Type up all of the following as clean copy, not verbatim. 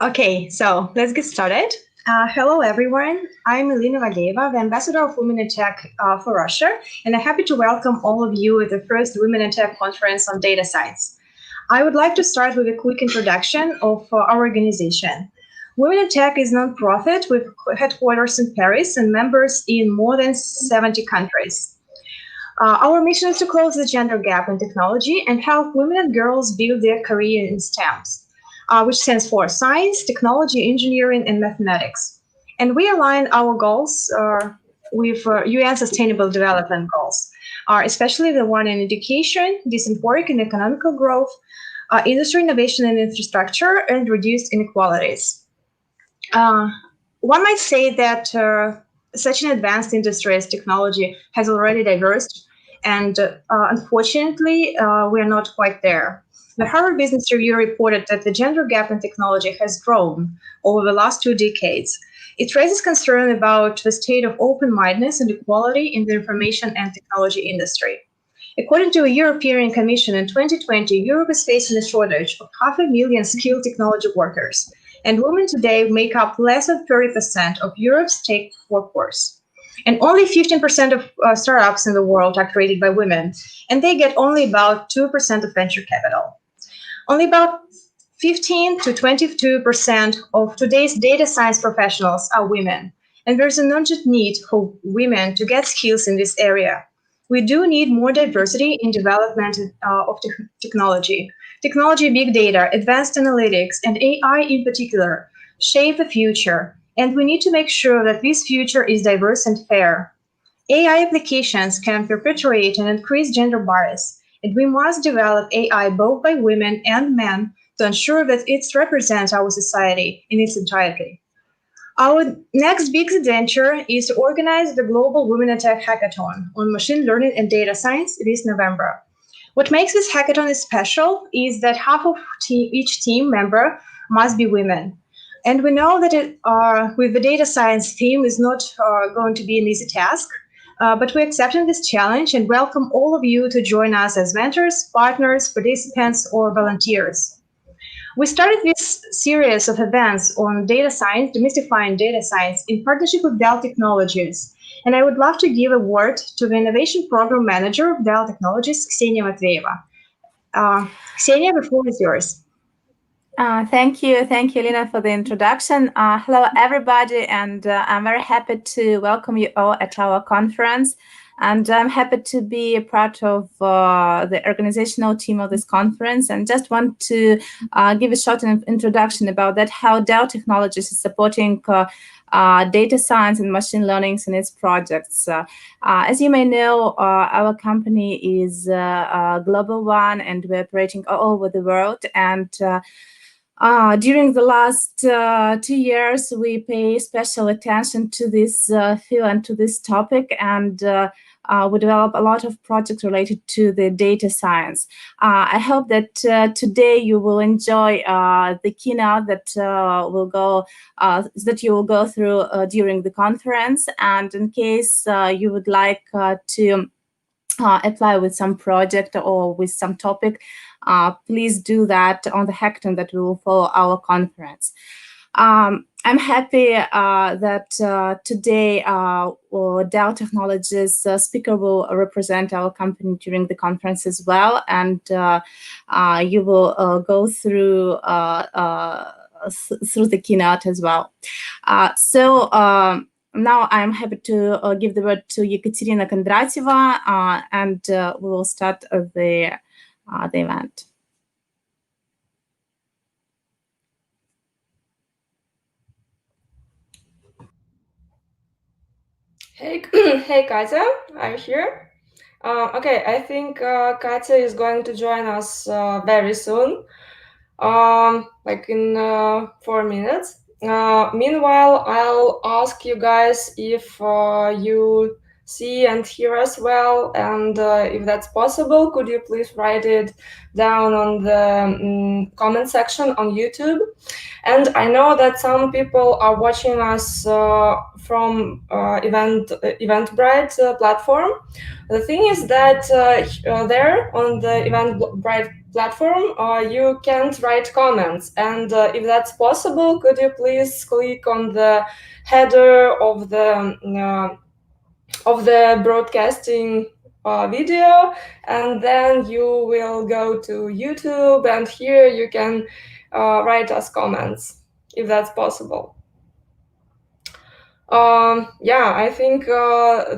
Okay, so let's get started. Hello, everyone. I'm Elena Vageva, the ambassador of Women in Tech for Russia, and I'm happy to welcome all of you at the first Women in Tech conference on data science. I would like to start with a quick introduction of our organization. Women in Tech is a nonprofit with headquarters in Paris and members in more than 70 countries. Our mission is to close the gender gap in technology and help women and girls build their career in STEM. Which stands for Science, Technology, Engineering, and Mathematics. And we align our goals with UN Sustainable Development Goals, especially the one in education, decent work and economical growth, industry innovation and infrastructure, and reduced inequalities. One might say that such an advanced industry as technology has already diverged, and unfortunately, we are not quite there. The Harvard Business Review reported that the gender gap in technology has grown over the last 2 decades. It raises concern about the state of open-mindedness and equality in the information and technology industry. According to a European Commission in 2020, Europe is facing a shortage of 500,000 skilled technology workers, and women today make up less than 30% of Europe's tech workforce. And only 15% of startups in the world are created by women, and they get only about 2% of venture capital. Only about 15 to 22% of today's data science professionals are women, and there's an urgent need for women to get skills in this area. We do need more diversity in development of technology. Technology, big data, advanced analytics, and AI in particular shape the future, and we need to make sure that this future is diverse and fair. AI applications can perpetuate and increase gender bias, and we must develop AI both by women and men to ensure that it represents our society in its entirety. Our next big adventure is to organize the Global Women in Tech Hackathon on machine learning and data science this November. What makes this hackathon special is that half of each team member must be women. And we know that with the data science theme is not going to be an easy task. But we're accepting this challenge and welcome all of you to join us as mentors, partners, participants, or volunteers. We started this series of events on data science, demystifying data science, in partnership with Dell Technologies. And I would love to give a word to the Innovation Program Manager of Dell Technologies, Ksenia Matveyeva. Ksenia, the floor is yours. Thank you, Lina, for the introduction. Hello, everybody, and I'm very happy to welcome you all at our conference. And I'm happy to be a part of the organizational team of this conference, and just want to give a short introduction about that, how Dell Technologies is supporting data science and machine learning in its projects. As you may know, our company is a global one, and we're operating all over the world. And during the last 2 years, we pay special attention to this field and to this topic, and we develop a lot of projects related to the data science. I hope that today you will enjoy the keynote that you will go through during the conference. And in case you would like to apply with some project or with some topic, please do that on the hackathon that will follow our conference. I'm happy that today Dell Technologies speaker will represent our company during the conference as well, and you will go through the keynote as well. Now I'm happy to give the word to Ekaterina Kondratyeva, and we will start the event. Hey, Katya, are you here? Okay, I think Katya is going to join us very soon, like in 4 minutes. Meanwhile, I'll ask you guys if you see and hear us well, and if that's possible, could you please write it down on the comment section on YouTube? And I know that some people are watching us from Eventbrite platform. The thing is that there on the Eventbrite platform, you can't write comments. And if that's possible, could you please click on the header of the broadcasting video, and then you will go to YouTube, and here you can write us comments, if that's possible. Yeah, I think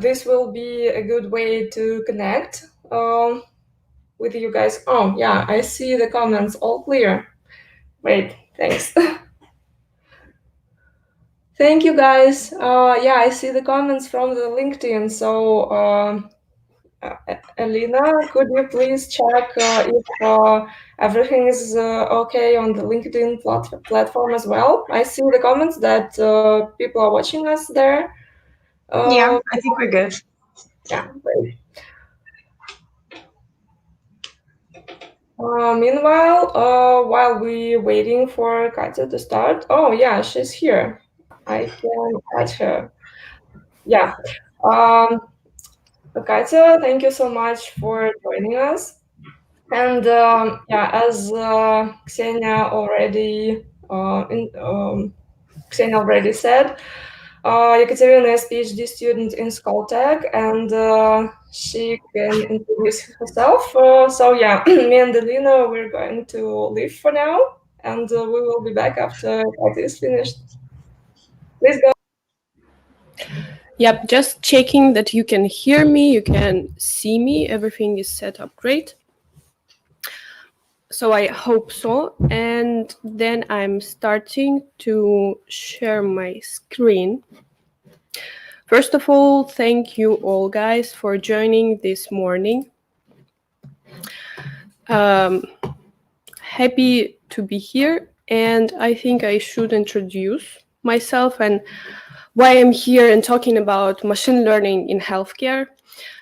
this will be a good way to connect with you guys. Oh, yeah, I see the comments all clear. Great, thanks. Thank you, guys. Yeah, I see the comments from the LinkedIn. So, Elena, could you please check if everything is okay on the LinkedIn platform as well? I see the comments that people are watching us there. Yeah, I think we're good. Yeah, great. Meanwhile, while we're waiting for Katya to start, oh yeah, she's here. I can add her. Yeah. Katya, thank you so much for joining us. And yeah, as Ksenia already said, Ekaterina is PhD student in Skoltech, and she can introduce herself. So yeah, me and Alina, we're going to leave for now, and we will be back after Katya is finished. Please go. Yep, just checking that you can hear me, you can see me, everything is set up great. So I hope so. And then I'm starting to share my screen. First of all, thank you all guys for joining this morning. Happy to be here, and I think I should introduce myself and why I'm here and talking about machine learning in healthcare.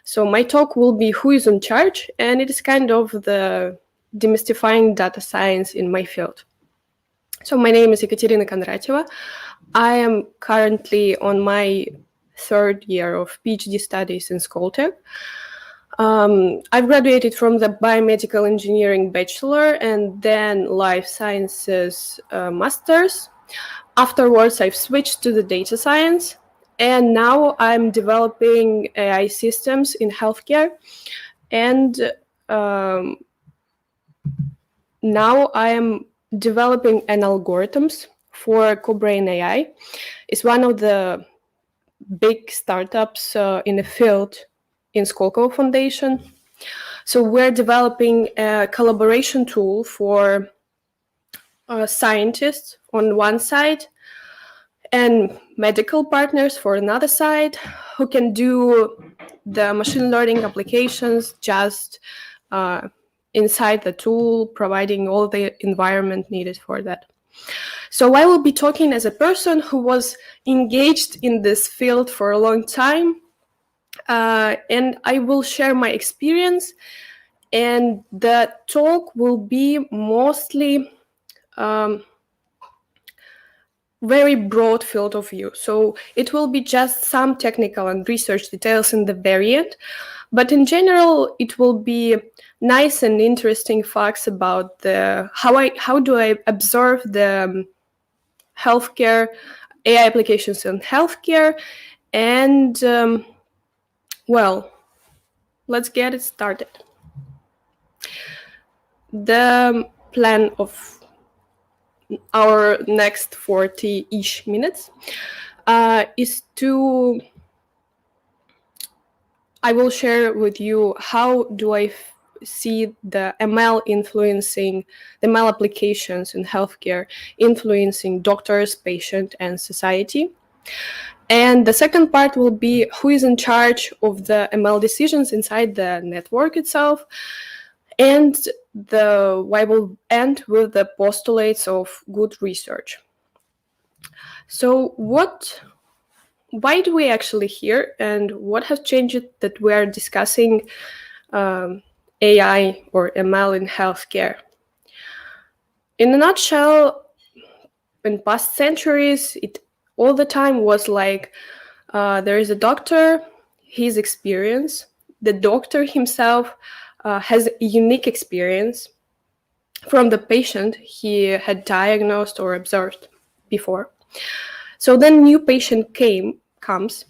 So my talk will be who is in charge, and it is kind of the demystifying data science in my field. So my name is Ekaterina Kondratyeva. I am currently on my third year of PhD studies in Skoltech. I've graduated from the biomedical engineering bachelor and then life sciences master's. Afterwards, I've switched to the data science, and now I'm developing AI systems in healthcare. And now I am developing an algorithms for CoBrain AI. It's one of the big startups in the field in Skolkovo Foundation. So we're developing a collaboration tool for scientists on one side and medical partners for another side who can do the machine learning applications just inside the tool, providing all the environment needed for that. So I will be talking as a person who was engaged in this field for a long time, and I will share my experience, and the talk will be mostly very broad field of view. So it will be just some technical and research details in the very end, but in general, it will be nice and interesting facts about the how do I observe the healthcare AI applications in healthcare, and well, let's get it started. The plan of our next 40-ish minutes is to I will share with you how do I see the ML influencing the ML applications in healthcare, influencing doctors, patient, and society. And the second part will be who is in charge of the ML decisions inside the network itself. And I will end with the postulates of good research. So why do we actually here, and what has changed that we are discussing AI or ML in healthcare? In a nutshell, in past centuries, it all the time was like there is a doctor, his experience, the doctor himself has a unique experience, from the patient he had diagnosed or observed before. So then new patient comes.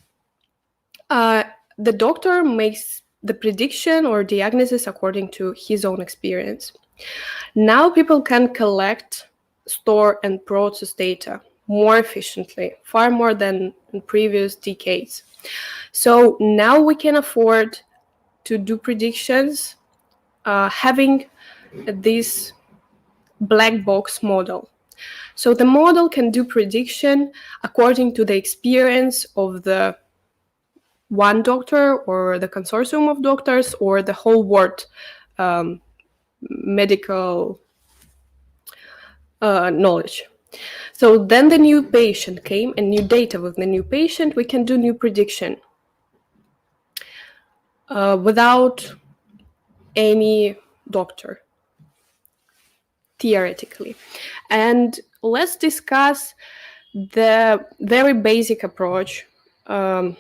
The doctor makes the prediction or diagnosis according to his own experience. Now people can collect, store, and process data more efficiently, far more than in previous decades. So now we can afford to do predictions having this black box model. So the model can do prediction according to the experience of the one doctor or the consortium of doctors or the whole world medical knowledge. So then the new patient came and new data with the new patient, we can do new prediction without any doctor, theoretically. And let's discuss the very basic approach to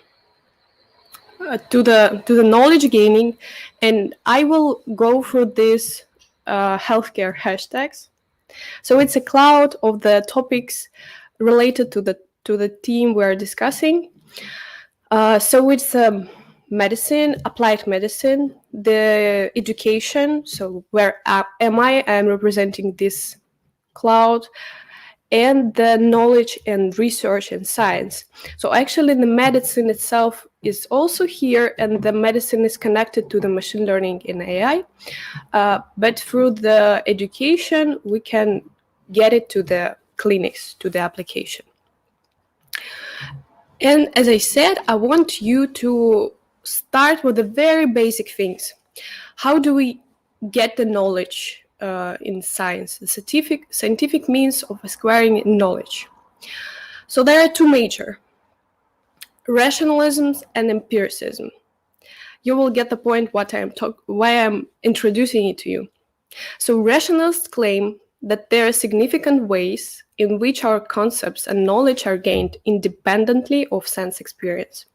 the knowledge gaining, and I will go through these healthcare hashtags. So it's a cloud of the topics related to the theme we're discussing. So it's medicine, applied medicine, the education. So where am I? I'm representing this cloud, and the knowledge and research and science. So actually the medicine itself is also here, and the medicine is connected to the machine learning and AI. But through the education, we can get it to the clinics, to the application. And as I said, I want you to start with the very basic things. How do we get the knowledge in science, the scientific means of acquiring knowledge? So there are two major, rationalism and empiricism. You will get the point why I'm introducing it to you. So rationalists claim that there are significant ways in which our concepts and knowledge are gained independently of sense experience.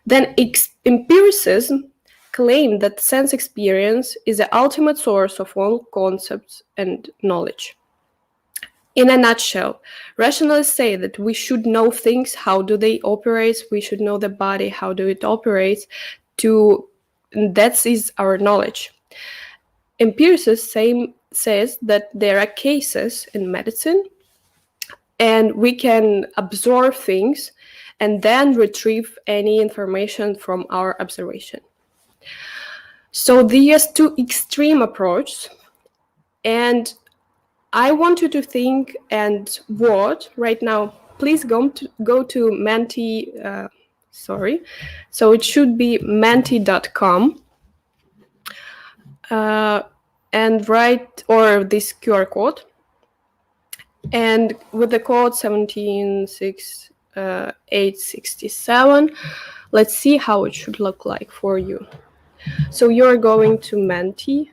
Then empiricism claim that sense experience is the ultimate source of all concepts and knowledge. In a nutshell, rationalists say that we should know things, how do they operate, we should know the body, how do it operates, that is our knowledge. Empiricists says that there are cases in medicine and we can observe things and then retrieve any information from our observation. So these two extreme approaches, and I want you to think and what right now, please go to Menti, so it should be menti.com and write, or this QR code, and with the code 176,867, let's see how it should look like for you. So you're going to Menti.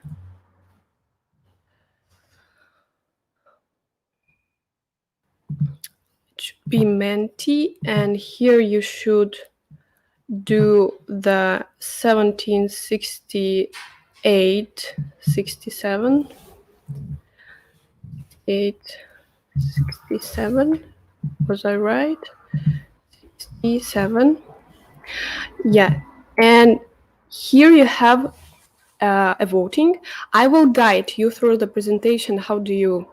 It should be Menti, and here you should do the 176867. 867, was I right? 67. Yeah, and here you have a voting. I will guide you through the presentation. How do you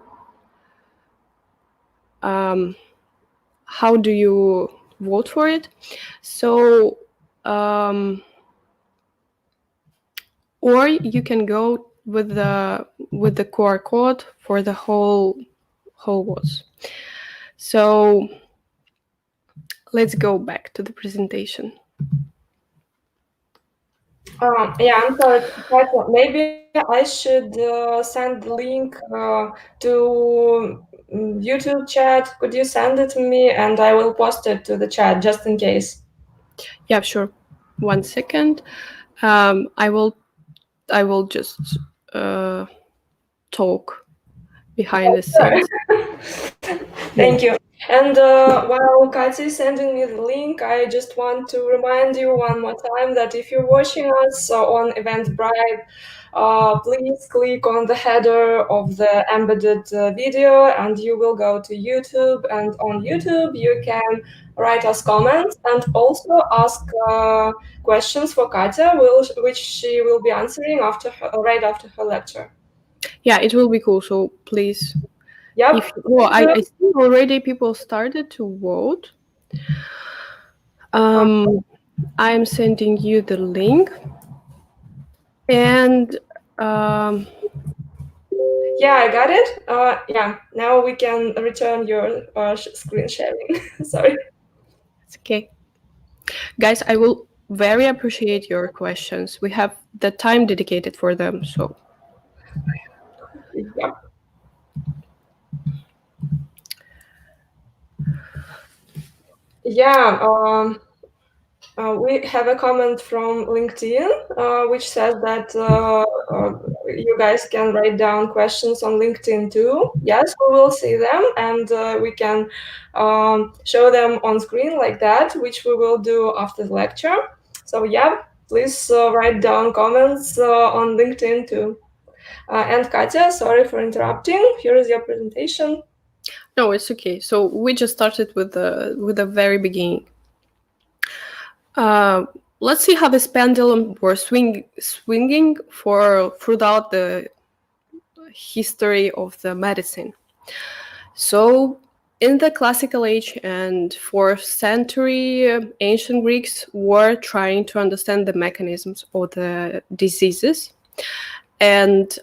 vote for it? So or you can go with the QR code for the whole votes. So let's go back to the presentation. Yeah, I'm sorry. Maybe I should send the link to YouTube chat. Could you send it to me, and I will post it to the chat just in case. Yeah, sure. 1 second. I will just talk behind the scenes. Thank you. And while Katya is sending me the link, I just want to remind you one more time that if you're watching us on Eventbrite, please click on the header of the embedded video and you will go to YouTube. And on YouTube, you can write us comments and also ask questions for Katya, which she will be answering right after her lecture. Yeah, it will be cool. So please. Yep. I think already people started to vote. I'm sending you the link. And yeah, I got it. Yeah, now we can return your screen sharing. Sorry. it's okay. Guys, I will very appreciate your questions. We have the time dedicated for them, so. Yeah. Yeah, we have a comment from LinkedIn, which says that you guys can write down questions on LinkedIn too. Yes, we will see them and we can show them on screen like that, which we will do after the lecture. So yeah, please write down comments on LinkedIn too. And Katya, sorry for interrupting. Here is your presentation. No, it's okay. So we just started with the very beginning. Let's see how this pendulum was swinging throughout the history of the medicine. So in the classical age and 4th century, ancient Greeks were trying to understand the mechanisms of the diseases. And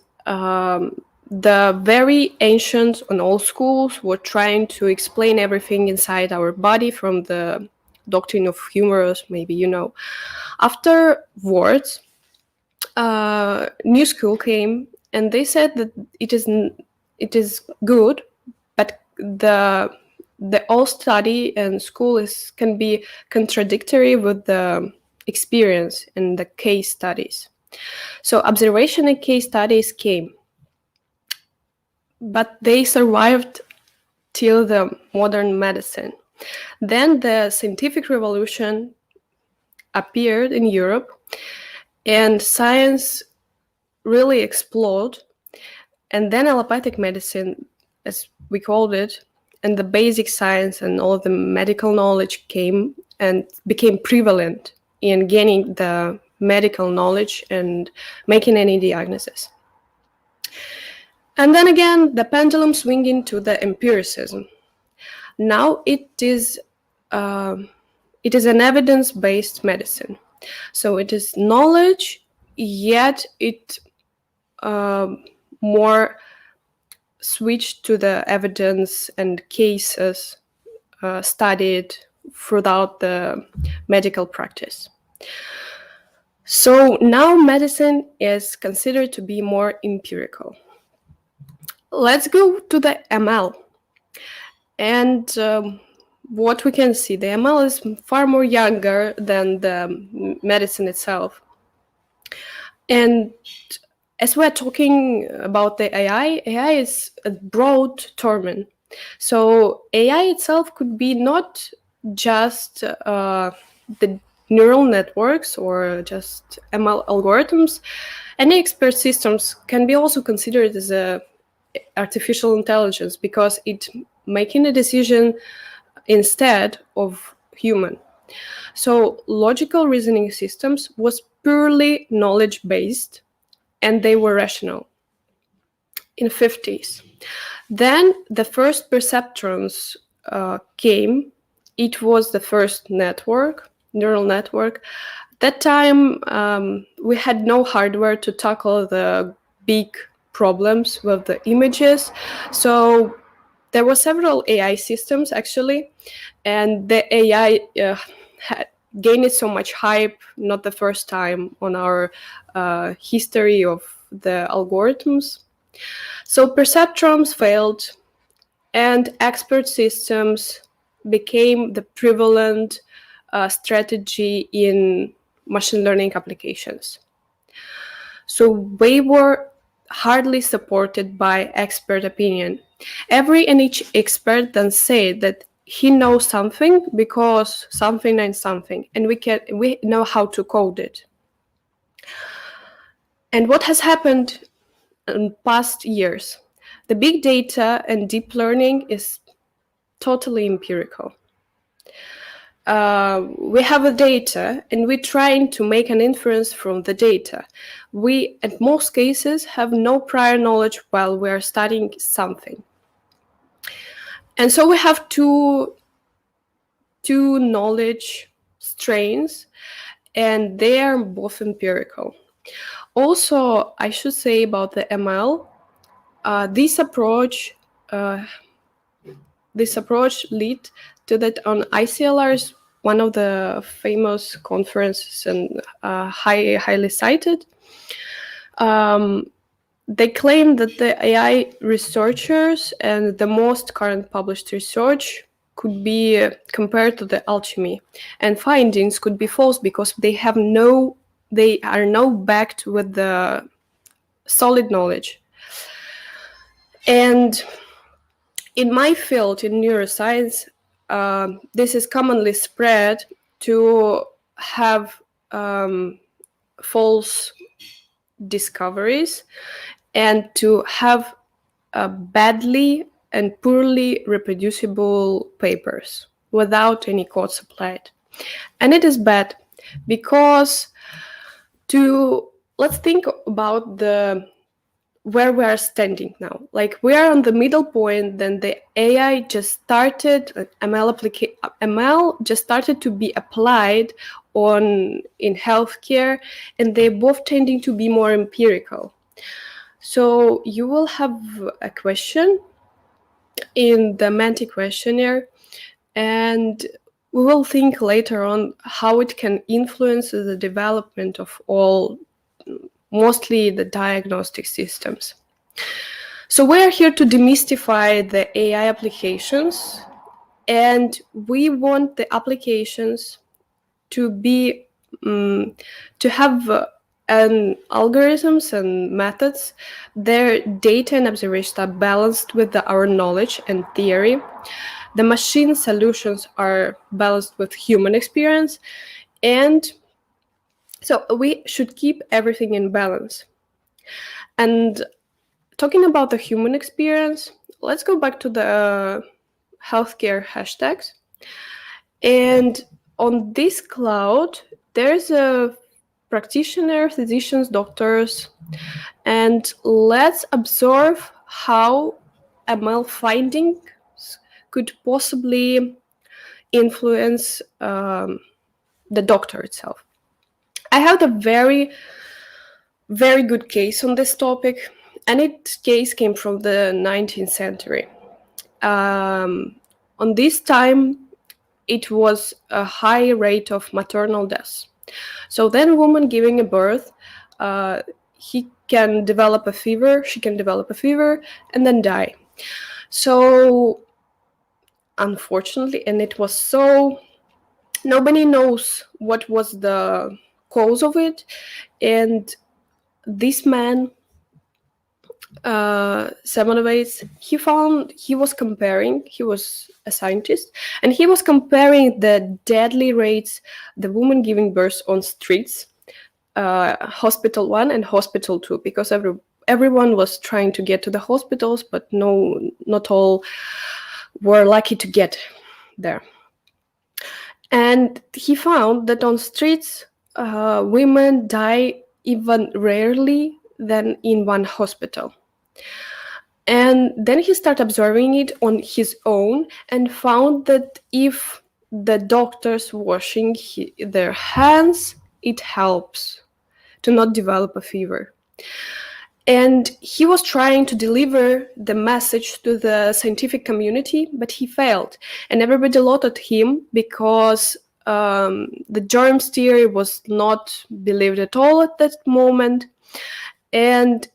the very ancient and old schools were trying to explain everything inside our body from the doctrine of humerus, maybe you know. Afterwards, new school came and they said that it is good, but the old study and school can be contradictory with the experience and the case studies. So observation and case studies came, but they survived till the modern medicine. Then the scientific revolution appeared in Europe and science really exploded. And then allopathic medicine, as we called it, and the basic science and all the medical knowledge came and became prevalent in gaining the medical knowledge and making any diagnosis. And then again, the pendulum swinging to the empiricism. Now it is an evidence-based medicine. So it is knowledge, yet it more switched to the evidence and cases studied throughout the medical practice. So now medicine is considered to be more empirical. Let's go to the ML. And what we can see, the ML is far more younger than the medicine itself. And as we're talking about the AI is a broad term. So AI itself could be not just the neural networks or just ML algorithms. Any expert systems can be also considered as a artificial intelligence because it making a decision instead of human. So logical reasoning systems was purely knowledge-based and they were rational in the 50s. Then the first perceptrons came. It was the first neural network. At that time, we had no hardware to tackle the big problems with the images. So there were several AI systems, actually, and the AI had gained so much hype, not the first time on our history of the algorithms. So perceptrons failed, and expert systems became the prevalent strategy in machine learning applications. So we were hardly supported by expert opinion. Every and each expert then say that he knows something because something and something, and we know how to code it. And what has happened in past years? The big data and deep learning is totally empirical. We have a data and we're trying to make an inference from the data. We, in most cases, have no prior knowledge while we are studying something. And so we have two knowledge strains, and they are both empirical. Also, I should say about the ML, this approach led to that on ICLR's one of the famous conferences and highly cited. They claim that the AI researchers and the most current published research could be compared to the alchemy, and findings could be false because they are not backed with the solid knowledge. And in my field, in neuroscience, this is commonly spread to have false discoveries and to have badly and poorly reproducible papers without any codes applied. And it is bad because let's think about where we are standing now. Like, we are on the middle point, then the AI just started, ML just started to be applied in healthcare, and they're both tending to be more empirical. So you will have a question in the Semantic questionnaire, and we will think later on how it can influence the development of mostly the diagnostic systems. So we're here to demystify the AI applications, and we want the applications to be to have algorithms and methods, their data and observations are balanced with our knowledge and theory. The machine solutions are balanced with human experience, and so we should keep everything in balance. And talking about the human experience, let's go back to the healthcare hashtags. And on this cloud, there's a practitioner, physicians, doctors, and let's observe how ML findings could possibly influence the doctor itself. I have a very, very good case on this topic, and its case came from the 19th century. On this time, it was a high rate of maternal deaths. So then, woman giving a birth, she can develop a fever, and then die. So, unfortunately, and it was so, nobody knows what was the cause of it, and this man, Semenovic, he was a scientist, and he was comparing the deadly rates the woman giving birth on streets, hospital 1 and hospital 2, because everyone was trying to get to the hospitals, but not all were lucky to get there. And he found that on streets, women die even rarely than in one hospital. And then he started observing it on his own and found that if the doctors washing their hands, it helps to not develop a fever. And he was trying to deliver the message to the scientific community, but he failed. And everybody lauded him because the germs theory was not believed at all at that moment. And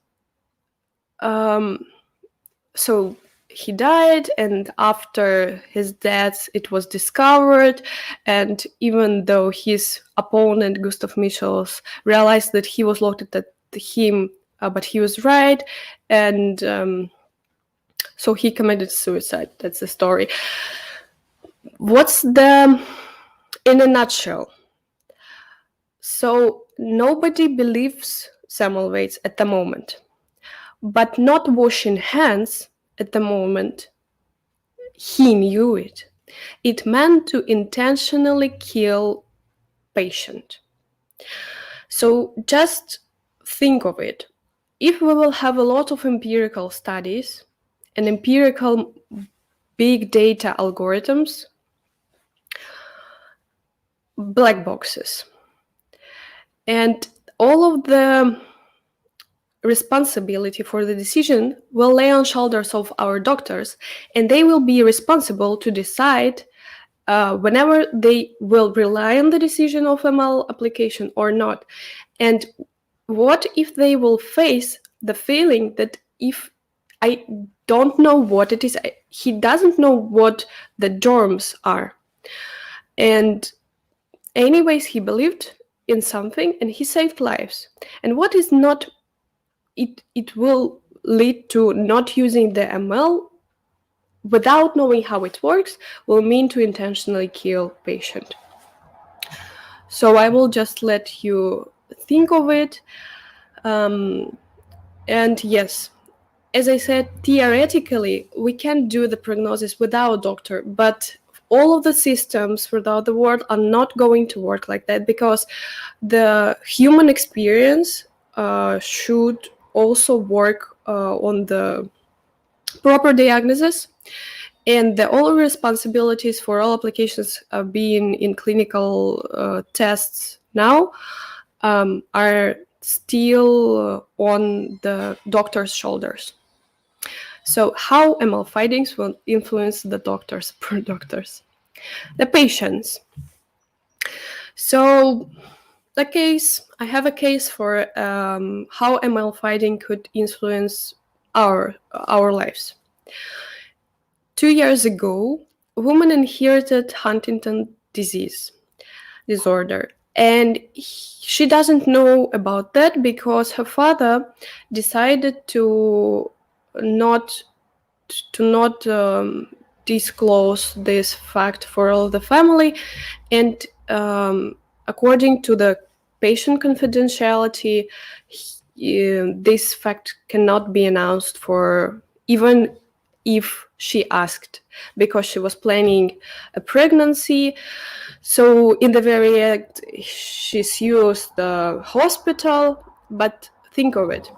so he died, and after his death, it was discovered. And even though his opponent, Gustav Michels, realized that he was looked at him but he was right, and so he committed suicide. That's the story. In a nutshell? So nobody believes Semmelweis at the moment, but not washing hands at the moment, he knew it. It meant to intentionally kill patient. So just think of it. If we will have a lot of empirical studies and empirical big data algorithms, black boxes, and all of the responsibility for the decision will lay on shoulders of our doctors, and they will be responsible to decide whenever they will rely on the decision of ML application or not. And what if they will face the feeling that if I don't know what it is, he doesn't know what the germs are. And anyways, he believed in something and he saved lives. And what is not, it will lead to not using the ML without knowing how it works, will mean to intentionally kill patient. So I will just let you think of it. And yes, as I said, theoretically, we can do the prognosis without a doctor, but all of the systems throughout the world are not going to work like that, because the human experience should also work on the proper diagnosis, and all responsibilities for all applications being in clinical tests now are still on the doctor's shoulders. So how ML findings will influence the doctors, the patients. So I have a case for how ML finding could influence our lives. 2 years ago, a woman inherited Huntington disorder, and she doesn't know about that because her father decided to not disclose this fact for all the family, and according to the patient confidentiality, this fact cannot be announced for even if she asked, because she was planning a pregnancy. So in the very act, she sues the hospital. But think of it.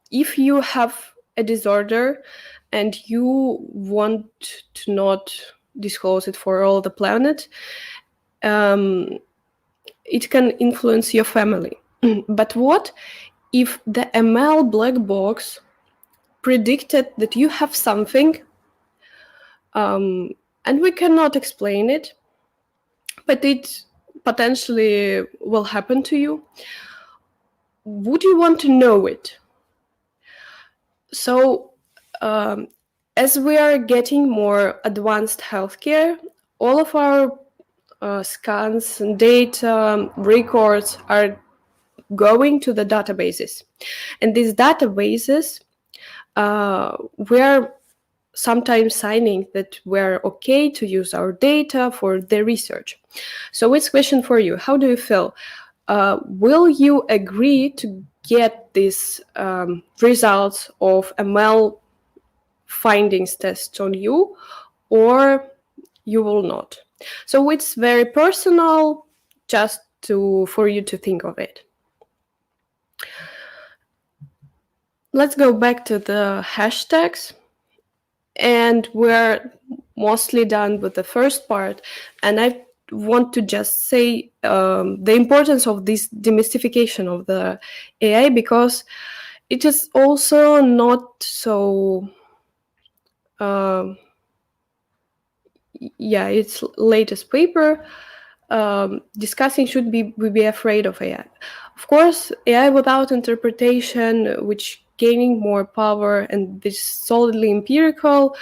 If you have a disorder and you want to not disclose it for all the planet, it can influence your family. But what if the ML black box predicted that you have something, and we cannot explain it, but it potentially will happen to you? Would you want to know it? So as we are getting more advanced healthcare, all of our scans and data records are going to the databases. And these databases, we're sometimes signing that we're okay to use our data for the research. So it's a question for you. How do you feel? Will you agree to get these results of ML findings tests on you, or you will not? So it's very personal, just for you to think of it. Let's go back to the hashtags, and we're mostly done with the first part. And I want to just say the importance of this demystification of the AI, because it is also not so its latest paper discussing should we be afraid of AI. Of course, AI without interpretation, which gaining more power and this solidly empirical,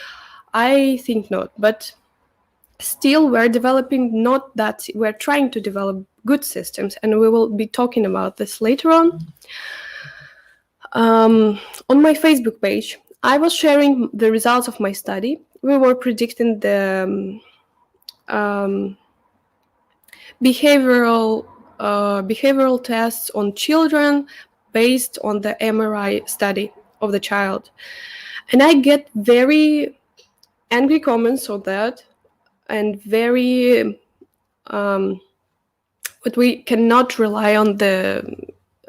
I think not. But still, we're trying to develop good systems, and we will be talking about this later on. On my Facebook page, I was sharing the results of my study. We were predicting the behavioral tests on children based on the MRI study of the child. And I get very angry comments on that, and very but we cannot rely on the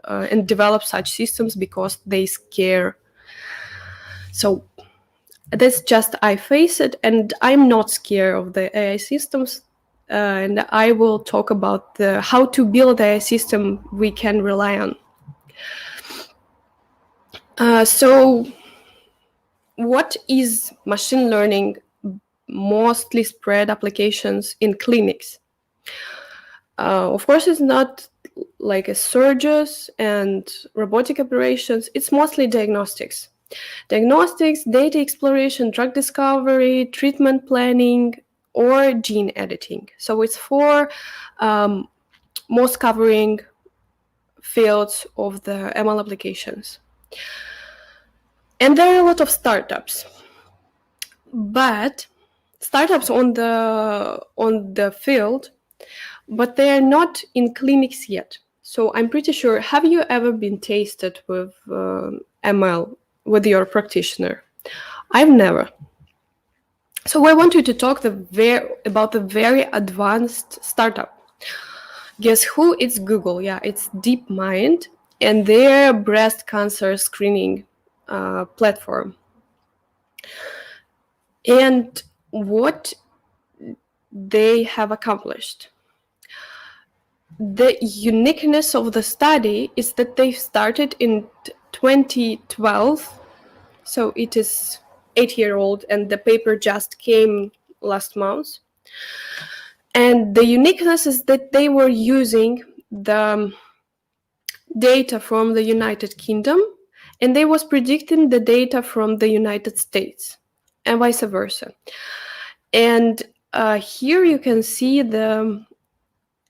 and develop such systems because they scare. So that's just I face it, and I'm not scared of the AI systems. And I will talk about how to build a system we can rely on. So what is machine learning mostly spread applications in clinics? Of course, it's not like a surgeons and robotic operations. It's mostly diagnostics. Diagnostics, data exploration, drug discovery, treatment planning, or gene editing. So it's four most covering fields of the ML applications. And there are a lot of startups. But startups on the field, but they are not in clinics yet. So I'm pretty sure, have you ever been tested with ML with your practitioner? I've never. So I want you to talk about the very advanced startup. Guess who? It's Google. Yeah, it's DeepMind and their breast cancer screening platform. And what they have accomplished. The uniqueness of the study is that they started in 2012, so it is 8-year-old, and the paper just came last month. And the uniqueness is that they were using the data from the United Kingdom, and they was predicting the data from the United States, and vice versa. And here you can see the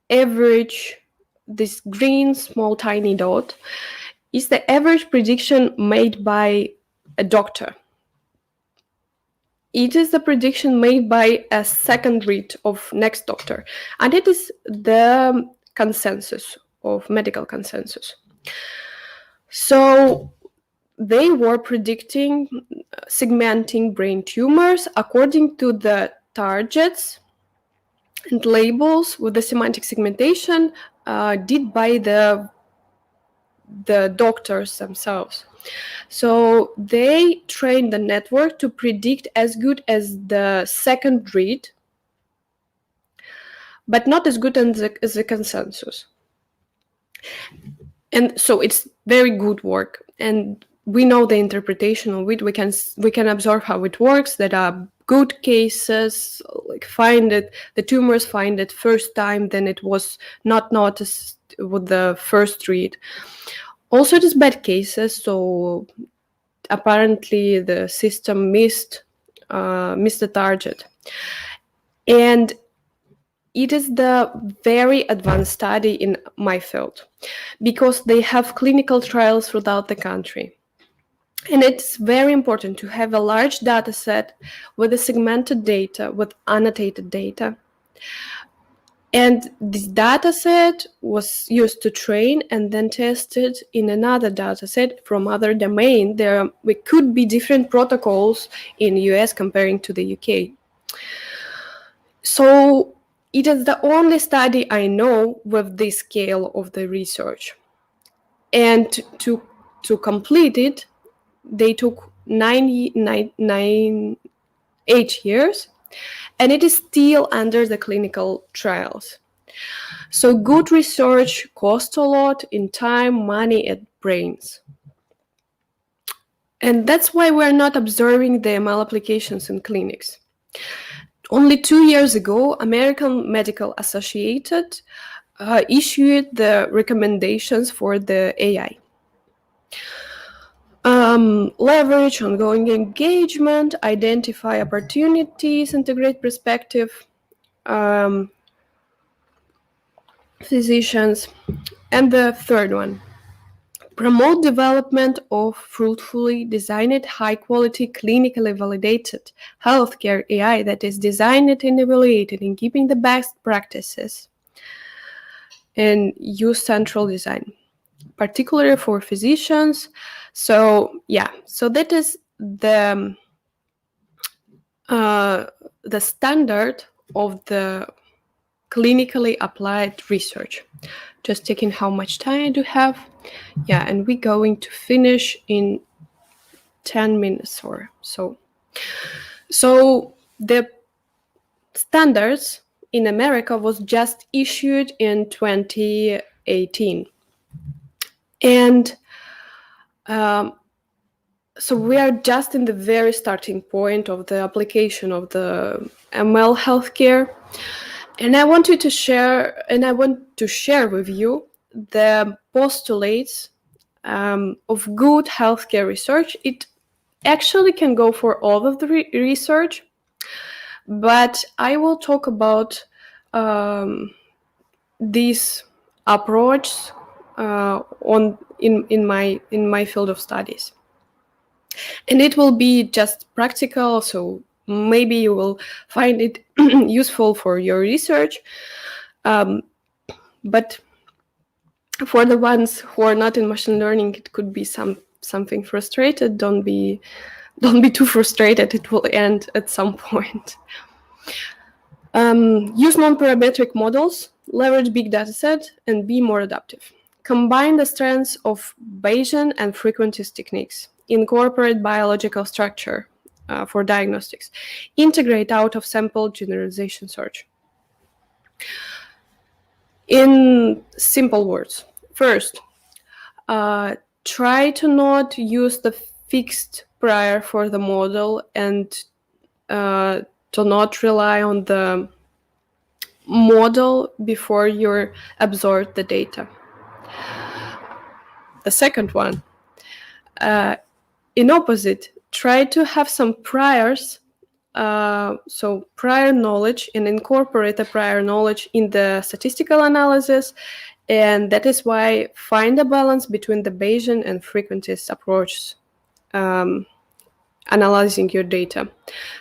average, this green small tiny dot is the average prediction made by a doctor. It is the prediction made by a second read of next doctor, and it is the consensus of medical consensus. So they were predicting segmenting brain tumors according to the targets and labels with the semantic segmentation did by the doctors themselves. So they trained the network to predict as good as the second read, but not as good as the consensus. And so it's very good work, and we know the interpretation of it. We can observe how it works. There are good cases, like the tumors find it first time, then it was not noticed with the first read. Also, it is bad cases, so apparently the system missed the target. And it is the very advanced study in my field because they have clinical trials throughout the country. And it's very important to have a large data set with the segmented data, with annotated data. And this data set was used to train and then tested in another data set from other domain. There could be different protocols in US comparing to the UK. So it is the only study I know with this scale of the research. And to complete it, they took 8 years, and it is still under the clinical trials. So good research costs a lot in time, money, and brains. And that's why we're not observing the ML applications in clinics. Only 2 years ago, American Medical Association issued the recommendations for the AI. Leverage ongoing engagement, identify opportunities, integrate perspective. physicians. And the third one, promote development of fruitfully designed, high-quality, clinically validated healthcare AI that is designed and evaluated in keeping the best practices, and use central design, particularly for physicians. So that is the standard of the clinically applied research. Just checking how much time I do have. Yeah, and we're going to finish in 10 minutes or so. So the standards in America was just issued in 2018. And so we are just in the very starting point of the application of the ML healthcare. And I want to share with you the postulates of good healthcare research. It actually can go for all of the research, but I will talk about this approach in my field of studies. And it will be just practical, so maybe you will find it useful for your research. But for the ones who are not in machine learning, it could be something frustrated. Don't be too frustrated. It will end at some point. Use non-parametric models, leverage big data set, and be more adaptive. Combine the strengths of Bayesian and frequentist techniques. Incorporate biological structure for diagnostics. Integrate out-of-sample generalization search. In simple words, first, try to not use the fixed prior for the model and to not rely on the model before you absorb the data. The second one, in opposite, try to have some priors, so prior knowledge, and incorporate the prior knowledge in the statistical analysis. And that is why find a balance between the Bayesian and frequentist approaches analyzing your data.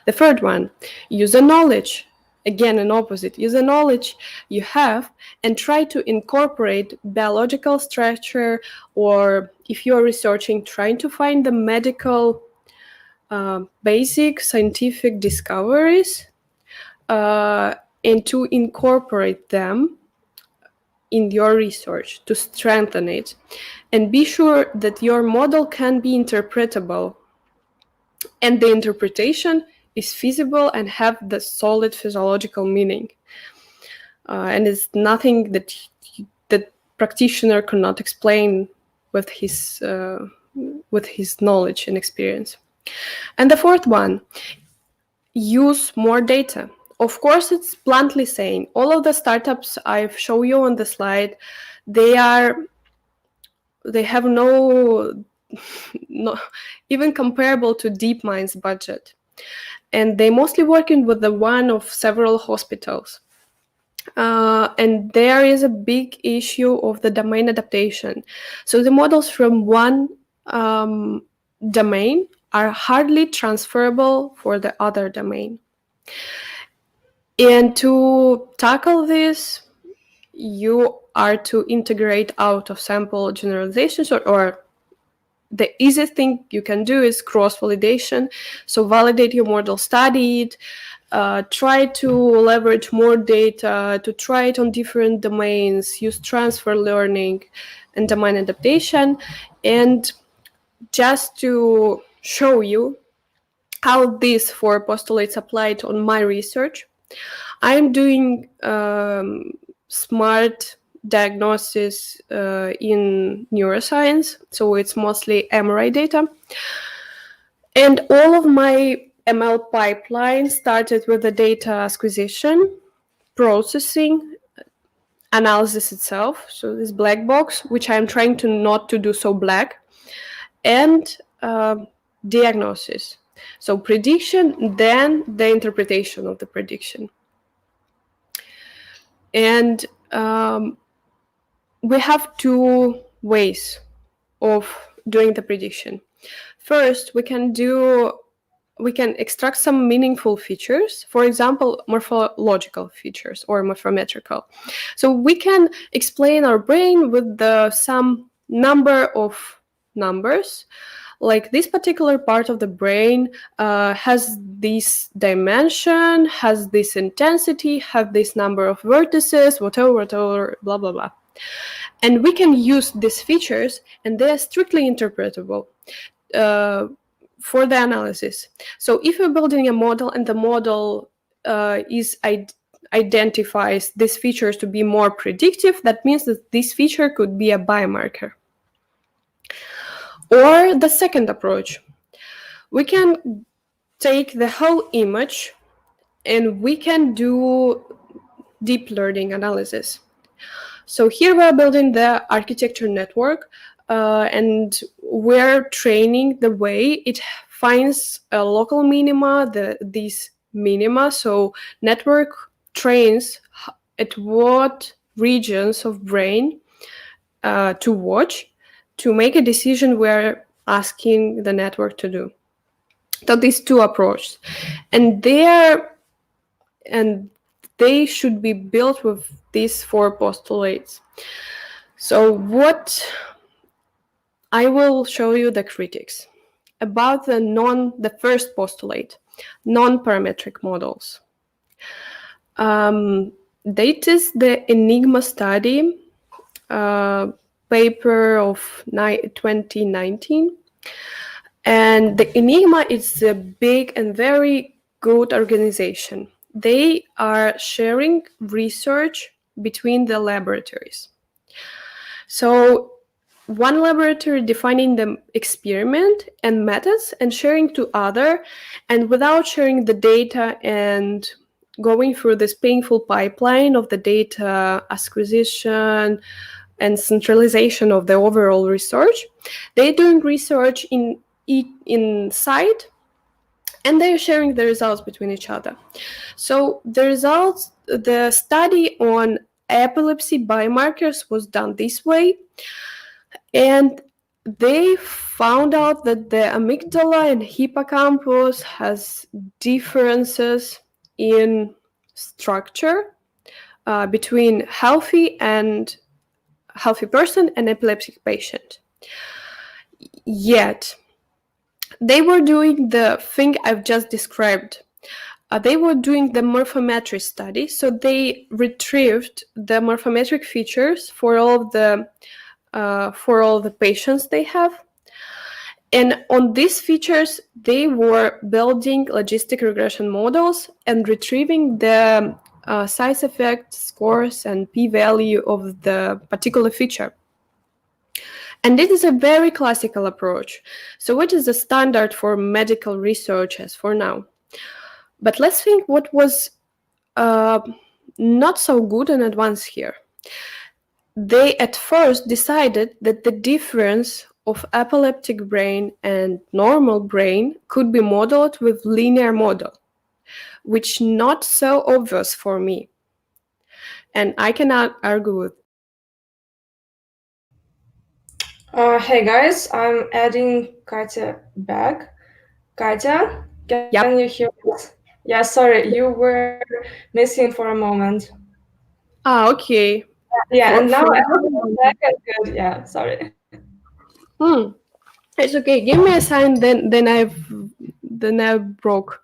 The third one, use the knowledge. Again, an opposite. Use the knowledge you have and try to incorporate biological structure, or if you're researching, trying to find the medical basic scientific discoveries and to incorporate them in your research to strengthen it. And be sure that your model can be interpretable and the interpretation is feasible and have the solid physiological meaning. And it's nothing that the practitioner cannot explain with his knowledge and experience. And the fourth one, use more data. Of course, it's bluntly saying all of the startups I've shown you on the slide, they have no even comparable to DeepMind's budget. And they mostly working with the one of several hospitals. And there is a big issue of the domain adaptation. So the models from one domain are hardly transferable for the other domain. And to tackle this, you are to integrate out-of-sample generalizations, or the easiest thing you can do is cross-validation. So validate your model, study it, try to leverage more data, to try it on different domains, use transfer learning and domain adaptation. And just to show you how these four postulates applied on my research, I'm doing smart diagnosis in neuroscience, so it's mostly MRI data. And all of my ML pipeline started with the data acquisition, processing, analysis itself, so this black box, which I'm trying to not to do so black, and diagnosis. So prediction, then the interpretation of the prediction. And we have two ways of doing the prediction. First, we can extract some meaningful features, for example, morphological features or morphometrical. So we can explain our brain with some number of numbers, like this particular part of the brain has this dimension, has this intensity, have this number of vertices, whatever, blah, blah, blah. And we can use these features, and they are strictly interpretable for the analysis. So if you're building a model and the model identifies these features to be more predictive, that means that this feature could be a biomarker. Or the second approach, we can take the whole image and we can do deep learning analysis. So here we're building the architecture network and we're training the way it finds a local minima, these minima. So network trains at what regions of brain to watch to make a decision we're asking the network to do. So these two approaches, and they should be built with these four postulates. So what I will show you the critics about the first postulate, non-parametric models. That is the Enigma study paper of 2019. And the Enigma is a big and very good organization. They are sharing research between the laboratories. So one laboratory defining the experiment and methods and sharing to other, and without sharing the data and going through this painful pipeline of the data acquisition and centralization of the overall research, they're doing research inside, and they're sharing the results between each other. So the study on epilepsy biomarkers was done this way, and they found out that the amygdala and hippocampus has differences in structure between healthy person and epileptic patient. Yet they were doing the thing I've just described. They were doing the morphometric study, so they retrieved the morphometric features for all the patients they have, and on these features they were building logistic regression models and retrieving the size effect scores and p-value of the particular feature. And this is a very classical approach. So what is the standard for medical research as for now? But let's think what was not so good in advance here. They at first decided that the difference of epileptic brain and normal brain could be modeled with linear model, which not so obvious for me. And I cannot argue with. Hey guys, I'm adding Katya back. Katya, can you hear us? Yeah, sorry, you were missing for a moment. Okay. Yeah, and now I'm back and good. Yeah, sorry. It's okay. Give me a sign, then I broke.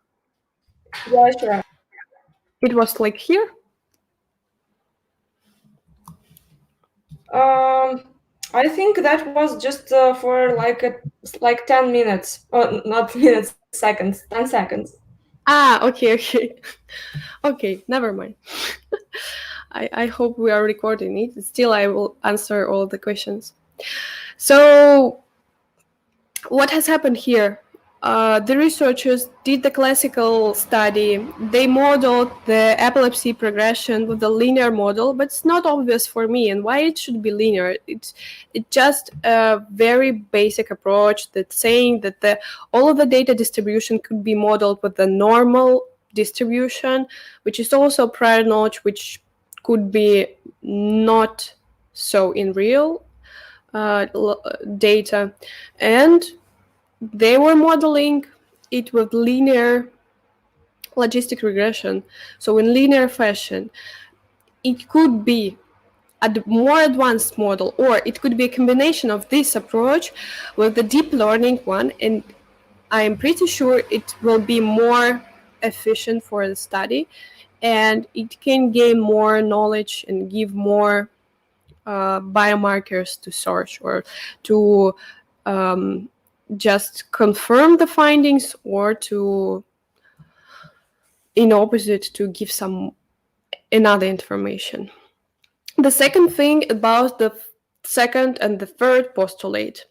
Yeah, sure. It was like here. I think that was just for like 10 minutes. Oh, not minutes, seconds. 10 seconds. Okay. Okay, never mind. I hope we are recording it. Still, I will answer all the questions. So, what has happened here? The researchers did the classical study. They modeled the epilepsy progression with the linear model, but it's not obvious for me. And why it should be linear? It's just a very basic approach that's saying that all of the data distribution could be modeled with the normal distribution, which is also prior knowledge, which could be not so in real data, and they were modeling it with linear logistic regression. So in linear fashion, it could be a more advanced model, or it could be a combination of this approach with the deep learning one, and I am pretty sure it will be more efficient for the study, and it can gain more knowledge and give more biomarkers to search, or to just confirm the findings, or to, in opposite, to give some another information. The second thing about the second and the third postulate.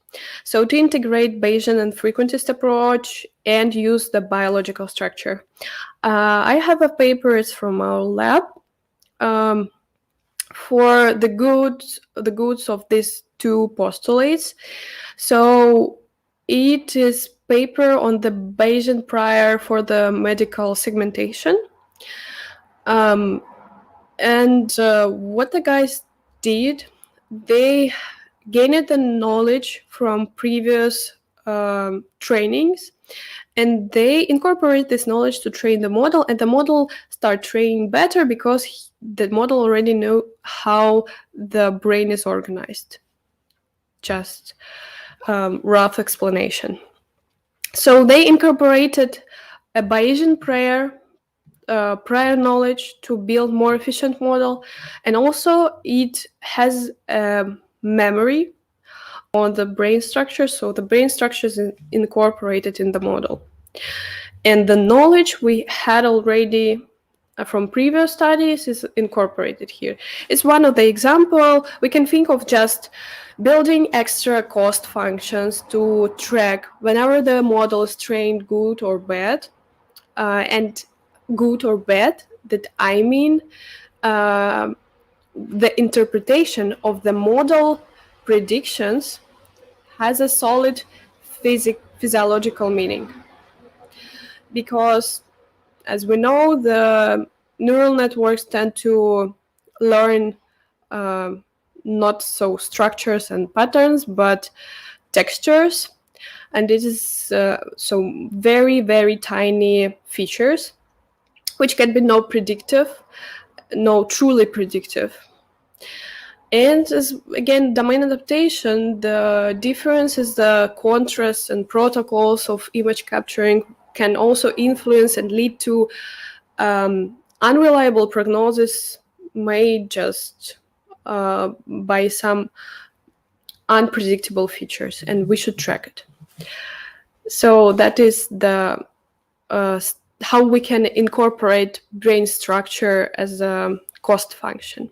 So to integrate Bayesian and frequentist approach and use the biological structure. I have a papers from our lab for the goods of these two postulates. So it is paper on the Bayesian prior for the medical segmentation. And what the guys did, they gained the knowledge from previous trainings, and they incorporate this knowledge to train the model, and the model start training better because the model already know how the brain is organized. Just rough explanation. So they incorporated a Bayesian prior knowledge to build more efficient model, and also it has memory on the brain structure, so the brain structure is incorporated in the model, and the knowledge we had already from previous studies is incorporated here. It's one of the example. We can think of just building extra cost functions to track whenever the model is trained good or bad, and good or bad, that I mean the interpretation of the model predictions has a solid physiological meaning. Because, as we know, the neural networks tend to learn not so structures and patterns, but textures. And this is so very, very tiny features, which can be no truly predictive. And as, again, domain adaptation, the difference is the contrast and protocols of image capturing can also influence and lead to unreliable prognosis made just by some unpredictable features, and we should track it. So that is the how we can incorporate brain structure as a cost function.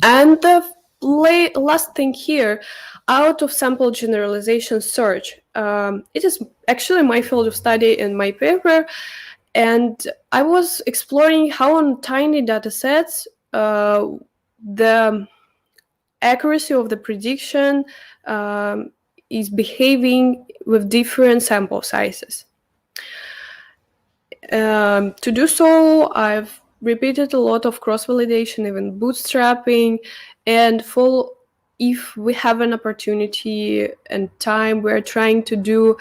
And the last thing here, out of sample generalization search. It is actually my field of study in my paper, and I was exploring how on tiny data sets the accuracy of the prediction is behaving with different sample sizes. To do so, I've repeated a lot of cross-validation, even bootstrapping, and if we have an opportunity and time, we're trying to do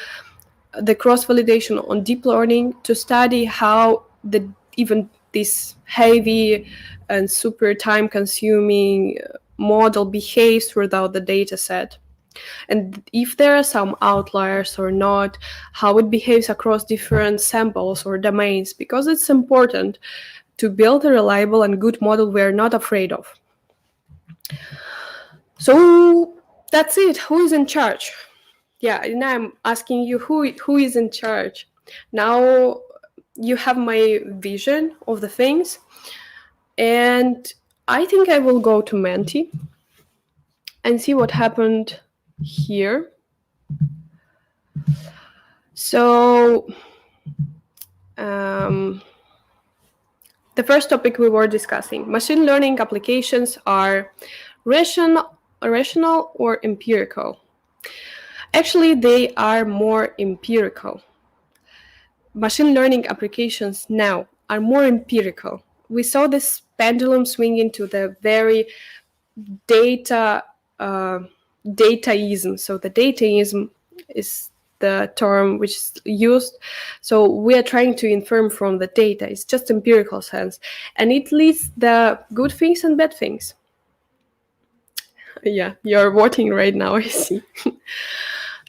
the cross-validation on deep learning to study how even this heavy and super time-consuming model behaves without the data set. And if there are some outliers or not, how it behaves across different samples or domains, because it's important to build a reliable and good model we're not afraid of. So that's it. Who is in charge? Yeah, and I'm asking you who is in charge. Now you have my vision of the things, and I think I will go to Menti and see what happened here. So the first topic we were discussing, machine learning applications are rational or empirical. Actually, they are more empirical. Machine learning applications now are more empirical. We saw this pendulum swing into the very dataism. So the dataism is the term which is used. So we are trying to infer from the data. It's just empirical sense, and it leads the good things and bad things. Yeah, you're voting right now, I see.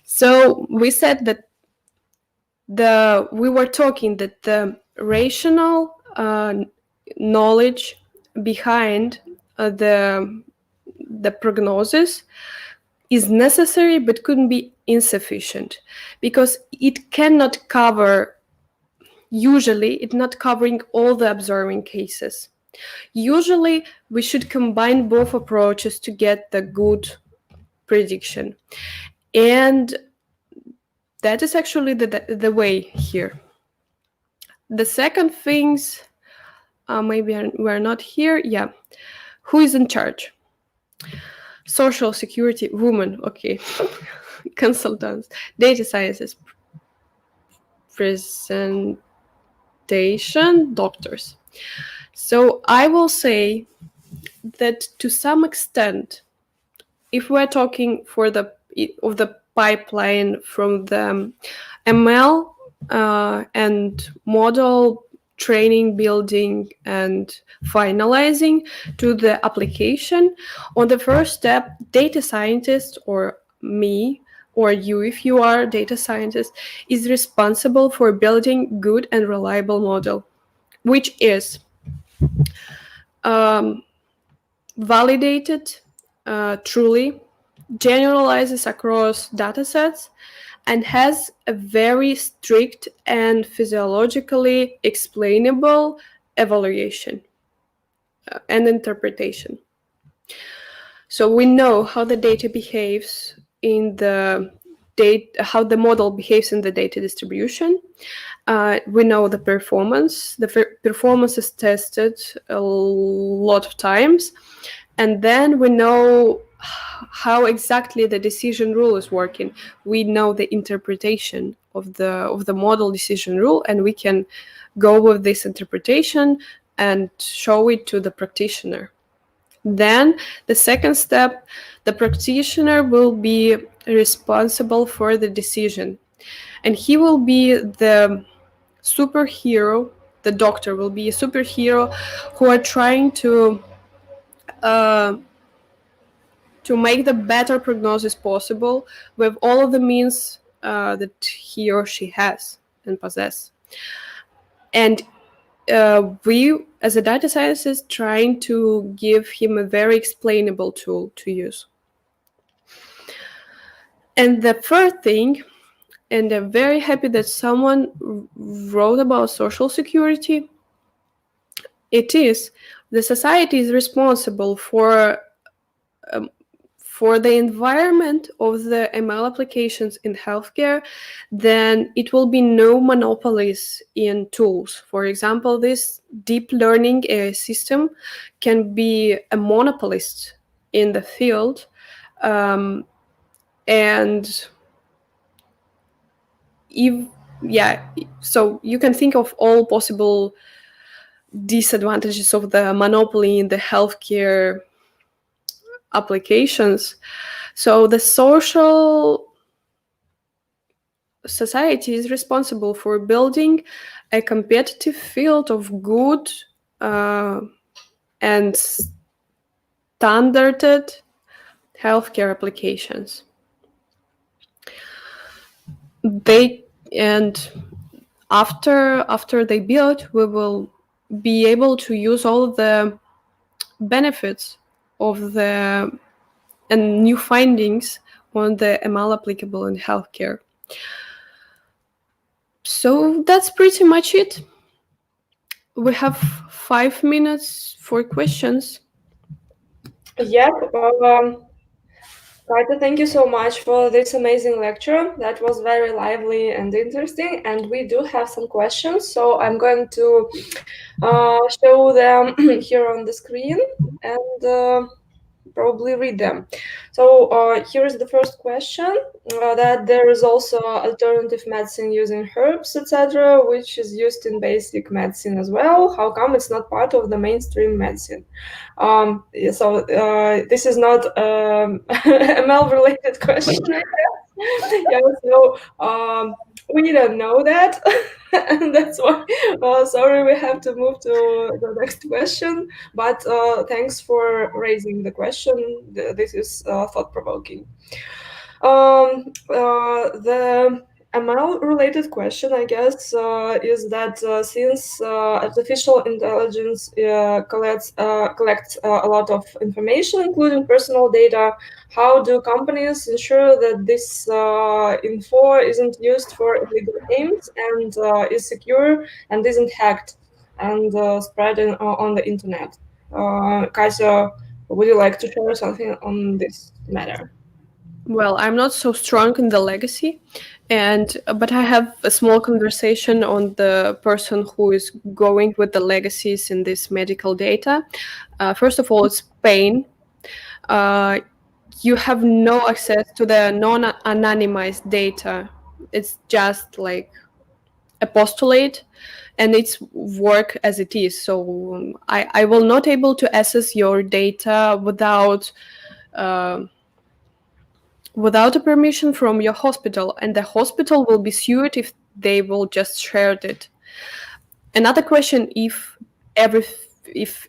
So we said that we were talking that the rational knowledge behind the prognosis is necessary but couldn't be insufficient, because it cannot cover, usually it's not covering all the observing cases. Usually we should combine both approaches to get the good prediction, and that is actually the way here. The second things, maybe we're not here. Yeah, who is in charge? Social security, women, okay. Consultants, data sciences, presentation, doctors. So I will say that to some extent, if we're talking of the pipeline from the ML and model training, building, and finalizing to the application, on the first step, data scientist, or me, or you, if you are a data scientist, is responsible for building good and reliable model, which is validated, truly, generalizes across datasets, and has a very strict and physiologically explainable evaluation and interpretation. So we know how the data behaves in the how the model behaves in the data distribution. We know the performance. The performance is tested a lot of times, and then we know how exactly the decision rule is working. We know the interpretation of the model decision rule, and we can go with this interpretation and show it to the practitioner. Then the second step, the practitioner will be responsible for the decision, and he will be the superhero. The doctor will be a superhero who are trying to make the better prognosis possible with all of the means that he or she has and possess. And we, as a data scientist, trying to give him a very explainable tool to use. And the third thing, and I'm very happy that someone wrote about social security, it is the society is responsible for the environment of the ML applications in healthcare. Then it will be no monopolies in tools. For example, this deep learning AI system can be a monopolist in the field, and so you can think of all possible disadvantages of the monopoly in the healthcare applications. So the social society is responsible for building a competitive field of good and standarded healthcare applications. After they build, we will be able to use all the benefits of the and new findings on the ML applicable in healthcare. So that's pretty much it. We have 5 minutes for questions. Yep. Kaita, thank you so much for this amazing lecture. That was very lively and interesting. And we do have some questions, so I'm going to show them here on the screen. And probably read them. So here is the first question, that there is also alternative medicine using herbs, etc., which is used in basic medicine as well. How come it's not part of the mainstream medicine? So this is not ML related question, I guess. Yeah, so we don't know that. And that's why, sorry, we have to move to the next question. But thanks for raising the question. This is thought-provoking. The ML-related question, I guess, is that since artificial intelligence collects a lot of information, including personal data, how do companies ensure that this info isn't used for illegal aims and is secure and isn't hacked and spread on the internet? Kasia, would you like to share something on this matter? Well, I'm not so strong in the legacy, but I have a small conversation on the person who is going with the legacies in this medical data. First of all, it's pain. You have no access to the non-anonymized data. It's just like a postulate, and it's work as it is. So I will not able to access your data without a permission from your hospital, and the hospital will be sued if they will just share it. Another question, if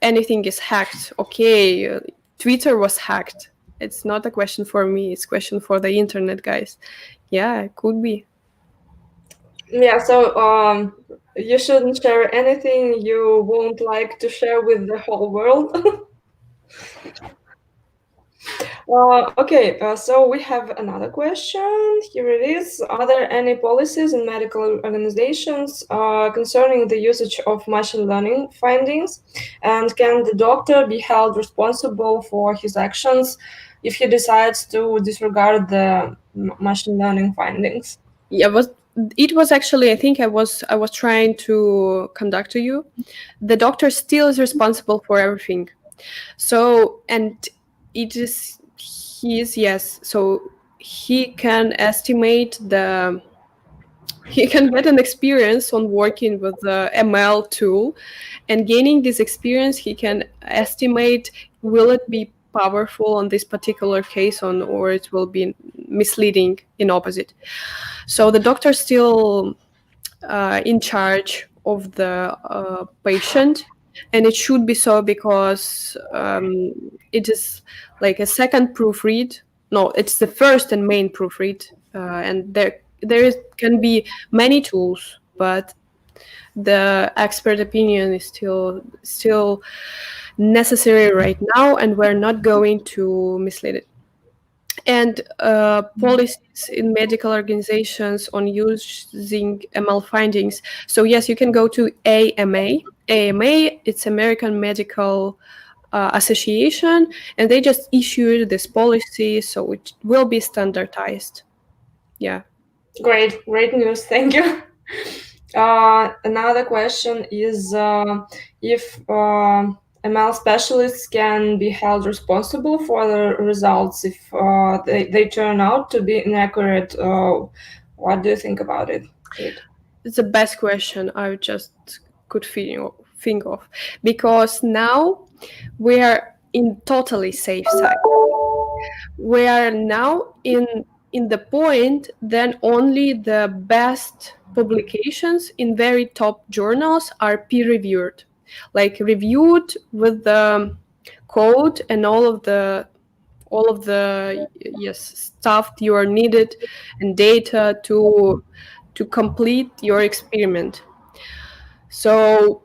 anything is hacked, okay, Twitter was hacked. It's not a question for me, it's a question for the internet, guys. Yeah, it could be. Yeah, so you shouldn't share anything you won't like to share with the whole world. Okay, so we have another question. Here it is. Are there any policies in medical organizations concerning the usage of machine learning findings? And can the doctor be held responsible for his actions if he decides to disregard the machine learning findings? Yeah, it was actually, I think I was trying to conduct to you. The doctor still is responsible for everything. So, and it is yes, so he can estimate he can get an experience on working with the ML tool, and gaining this experience he can estimate, will it be powerful on this particular case or it will be misleading in opposite. So the doctor still in charge of the patient, and it should be so because it is like a second proofread. No, it's the first and main proofread, and can be many tools, but the expert opinion is still necessary right now, and we're not going to mislead it. And policies in medical organizations on using ML findings. So yes, you can go to AMA. AMA, it's American Medical Association, and they just issued this policy, so it will be standardized. Yeah. Great news. Thank you. Another question is if ML specialists can be held responsible for the results if they turn out to be inaccurate. What do you think about it? It's the best question I just could think of, because now we are in totally safe side. We are now in the point then only the best publications in very top journals are peer-reviewed, like reviewed with the code and all of the yes stuff you are needed and data to complete your experiment. So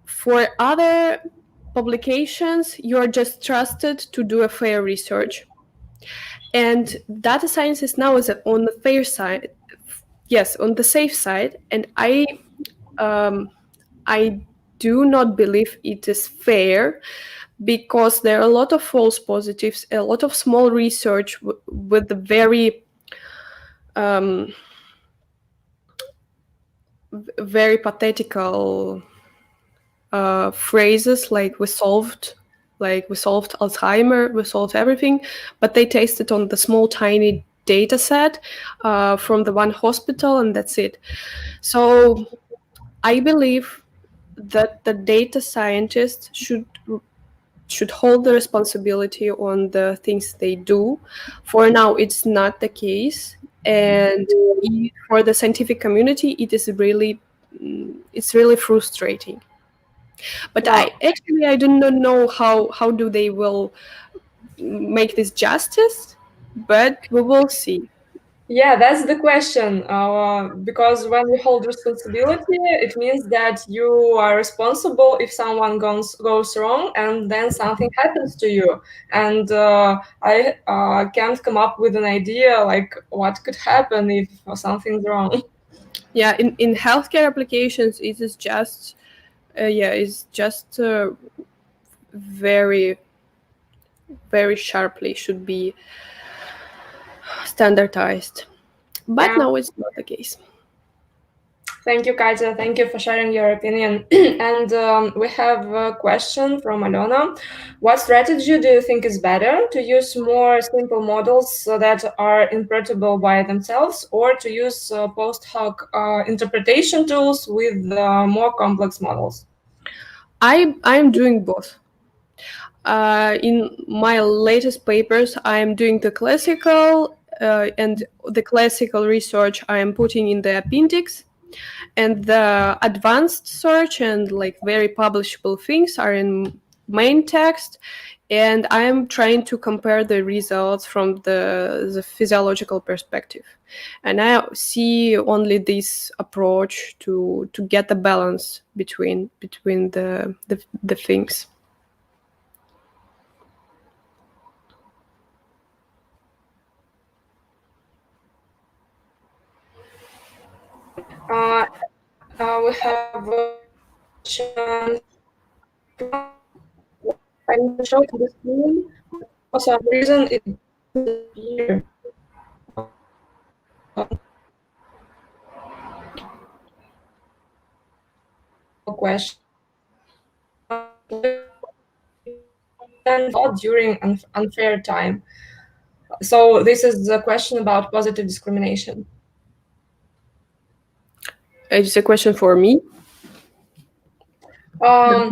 for other publications, you are just trusted to do a fair research. And data science is now on the fair side, yes, on the safe side. And I do not believe it is fair, because there are a lot of false positives, a lot of small research with the very very pathetical phrases like we solved like we solved Alzheimer, we solved everything, but they tested on the small, tiny data set from the one hospital, and that's it. So I believe that the data scientists should hold the responsibility on the things they do. For now, it's not the case, and for the scientific community, it's really frustrating. But Yeah. I do not know how do they will make this justice, but we will see. Yeah, that's the question. Because when you hold responsibility, it means that you are responsible if someone goes wrong and then something happens to you. And I can't come up with an idea like what could happen if something's wrong. Yeah, in healthcare applications, it is just it's just very very sharply should be standardized. But Yeah. now it's not the case. Thank you, Katya. Thank you for sharing your opinion. And we have a question from Alona. What strategy do you think is better, to use more simple models that are interpretable by themselves, or to use post hoc interpretation tools with more complex models? I'm doing both. In my latest papers, I'm doing the classical and the classical research I am putting in the appendix, and the advanced search and like very publishable things are in main text, and I am trying to compare the results from the physiological perspective, and I see only this approach to get the balance between the things. We have a question. I need to show the screen, but for some reason it doesn't appear. Question during unfair time. So this is a question about positive discrimination. It's a question for me. Yeah,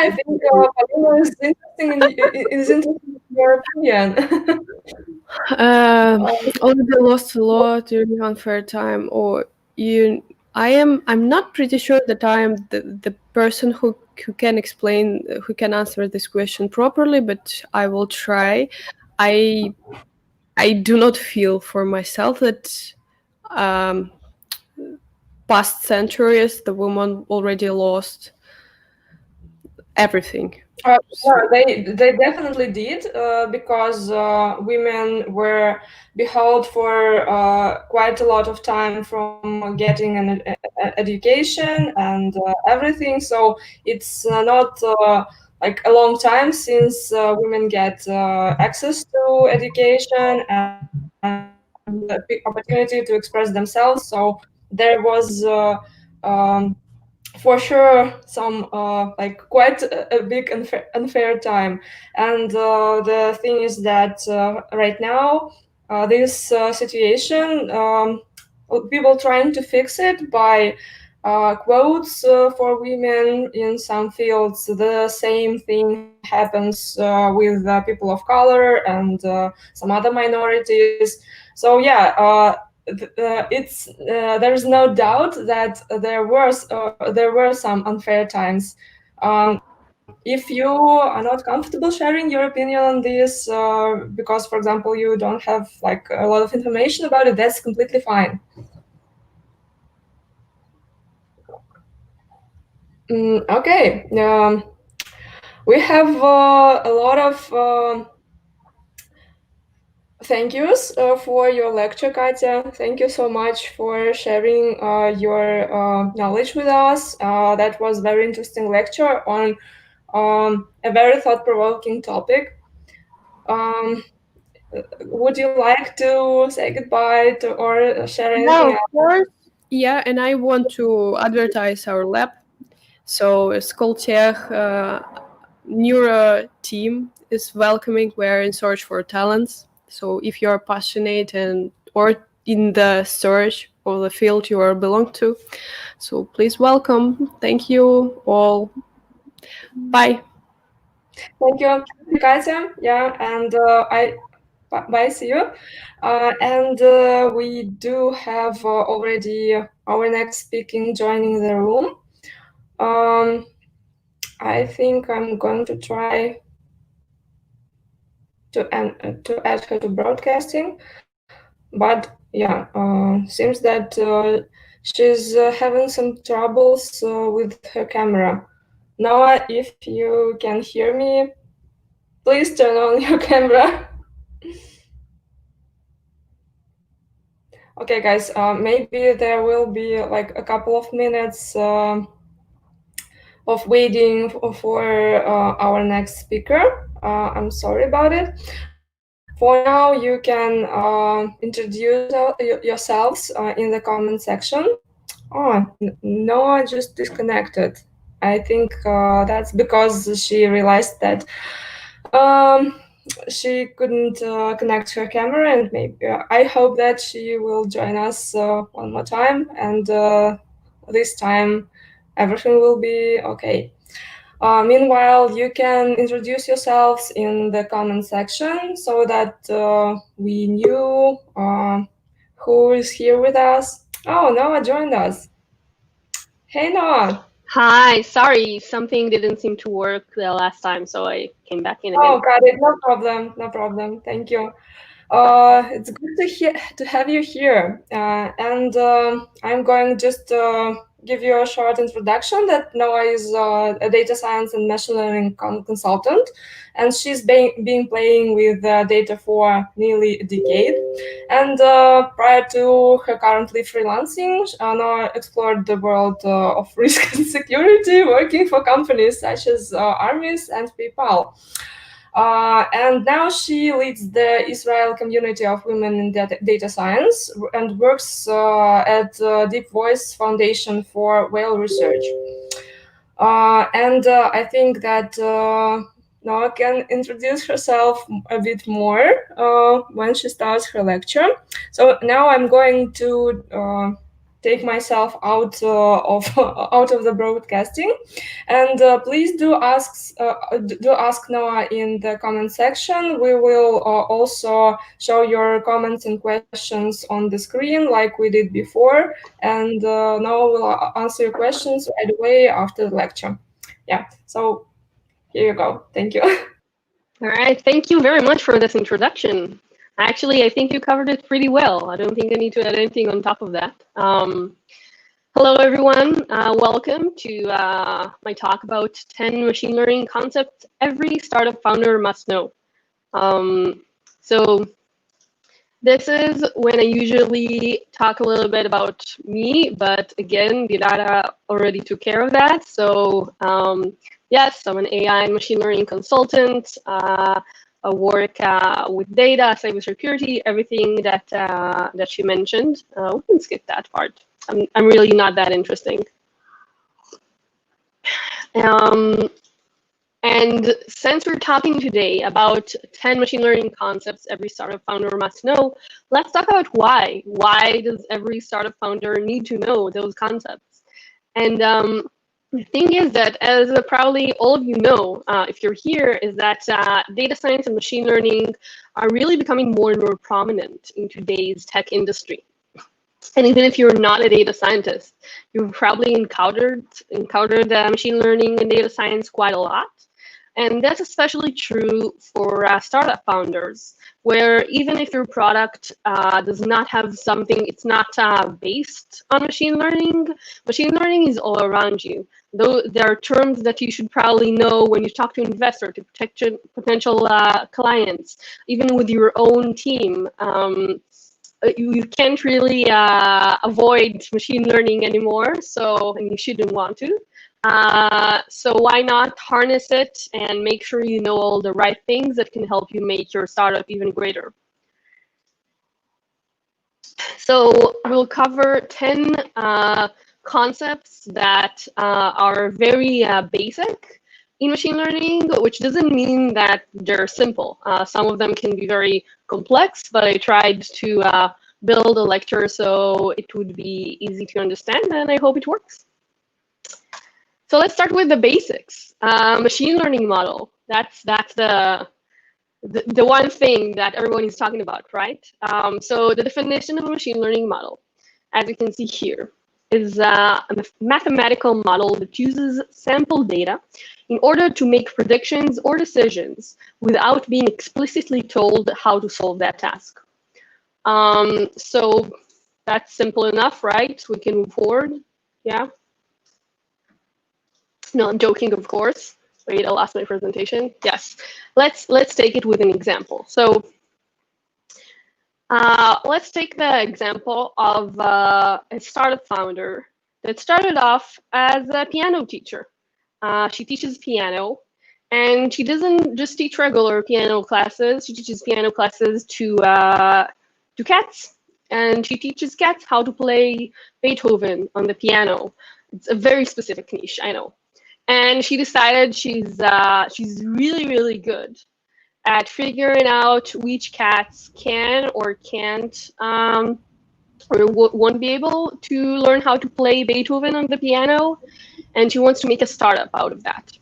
I think Paloma is interesting in your opinion. Already lost a lot during unfair time, or I'm not pretty sure that I am the person who can explain, who can answer this question properly, but I will try. I do not feel for myself that past centuries the woman already lost everything. Yeah, they definitely did, because women were beheld for quite a lot of time from getting an education and everything. So it's not like a long time since women get access to education and the opportunity to express themselves. So there was for sure some like quite a big unfair time. And the thing is that right now this situation, people trying to fix it by quotes for women in some fields. The same thing happens with people of color and some other minorities. So yeah, it's there is no doubt that there were some unfair times. If you are not comfortable sharing your opinion on this because, for example, you don't have like a lot of information about it, that's completely fine. Okay, we have a lot of thank yous for your lecture, Katya. Thank you so much for sharing your knowledge with us. That was very interesting lecture on a very thought-provoking topic. Would you like to say goodbye to, or share anything Yeah, of else? course. Yeah, and I want to advertise our lab. So Skoltech neuro team is welcoming. We're in search for talents. So if you're passionate or in the search or the field you belong to, so please welcome. Thank you all. Bye. Thank you, Katya. Yeah, and bye, see you. And we do have already our next speaking joining the room. I think I'm going to try to add her to broadcasting, but yeah, seems that she's having some troubles with her camera. Noah, if you can hear me, please turn on your camera. Okay, guys, maybe there will be like a couple of minutes of waiting for our next speaker. I'm sorry about it. For now, you can introduce yourselves in the comment section. Oh, Noah just disconnected. I think that's because she realized that she couldn't connect her camera, and maybe I hope that she will join us one more time, and this time everything will be okay. Meanwhile, you can introduce yourselves in the comment section so that we knew who is here with us. Oh, Noah joined us. Hey, Noah. Hi, sorry, something didn't seem to work the last time, so I came back in again. Oh, got it. No problem. No problem. Thank you. It's good to have you here. And I'm going just give you a short introduction that Noah is a data science and machine learning consultant, and she's been playing with data for nearly a decade. And prior to her currently freelancing, Noah explored the world of risk and security, working for companies such as Armis and PayPal. And now she leads the Israel community of women in data science and works at Deep Voice Foundation for Whale Research. And I think that Noah can introduce herself a bit more when she starts her lecture. So now I'm going to take myself out of the broadcasting, and please do ask Noah in the comment section. We will also show your comments and questions on the screen like we did before, and Noah will answer your questions right away after the lecture. Yeah, so here you go. Thank you. All right, thank you very much for this introduction. Actually, I think you covered it pretty well. I don't think I need to add anything on top of that. Hello, everyone. Welcome to my talk about 10 machine learning concepts every startup founder must know. So this is when I usually talk a little bit about me, but again, Dilara already took care of that. So yes, I'm an AI and machine learning consultant. I work with data, cybersecurity, everything that that she mentioned. We can skip that part. I'm really not that interesting. And since we're talking today about 10 machine learning concepts every startup founder must know, let's talk about why. Why does every startup founder need to know those concepts? And the thing is that, as probably all of you know, if you're here, is that data science and machine learning are really becoming more and more prominent in today's tech industry. And even if you're not a data scientist, you've probably encountered machine learning and data science quite a lot. And that's especially true for startup founders, where even if your product does not have something, it's not based on machine learning is all around you. Though there are terms that you should probably know when you talk to investors, to potential clients, even with your own team. You can't really avoid machine learning anymore, and you shouldn't want to. So why not harness it and make sure you know all the right things that can help you make your startup even greater. So we'll cover 10 concepts that are very basic, in machine learning, which doesn't mean that they're simple. Some of them can be very complex, but I tried to build a lecture so it would be easy to understand, and I hope it works. So let's start with the basics. Machine learning model. That's the one thing that everyone is talking about, right? So the definition of a machine learning model, as you can see here, is a mathematical model that uses sample data in order to make predictions or decisions without being explicitly told how to solve that task. So that's simple enough, right? We can move forward. Yeah. No, I'm joking, of course. Wait, I lost my presentation. Yes, let's take it with an example. So let's take the example of a startup founder that started off as a piano teacher. She teaches piano, and she doesn't just teach regular piano classes. She teaches piano classes to cats, and she teaches cats how to play Beethoven on the piano. It's a very specific niche, I know. And she decided she's really, really good at figuring out which cats can or can't or won't be able to learn how to play Beethoven on the piano, and she wants to make a startup out of that.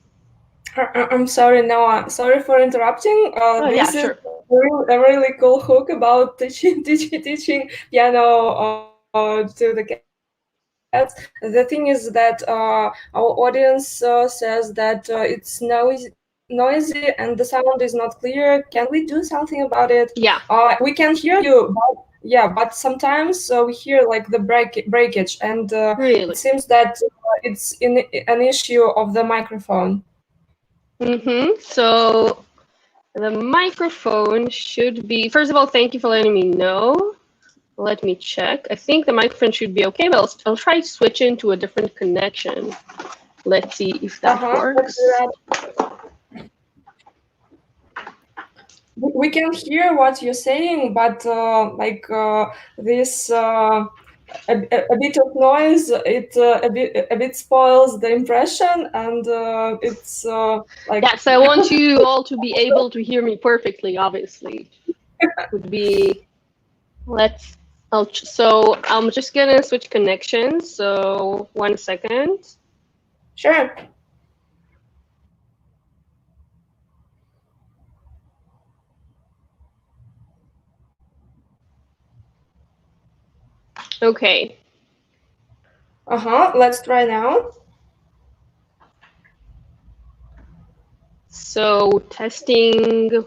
I'm sorry, Noah. Sorry for interrupting. Yeah, sure. A really cool hook about teaching piano to the cats. The thing is that our audience says that it's noisy and the sound is not clear. Can we do something about it? Yeah. We can hear you, but sometimes we hear like the breakage, and Really? it seems that it's an issue of the microphone. So the microphone should be, first of all, thank you for letting me know. Let me check. I think the microphone should be okay, but I'll try to switch into a different connection. Let's see if that works. We can hear what you're saying, but this a bit of noise, it a bit spoils the impression, and it's like. Yes, I want you all to be able to hear me perfectly. Obviously, would be. So I'm just gonna switch connections. So 1 second. Sure. Okay. Let's try now. So testing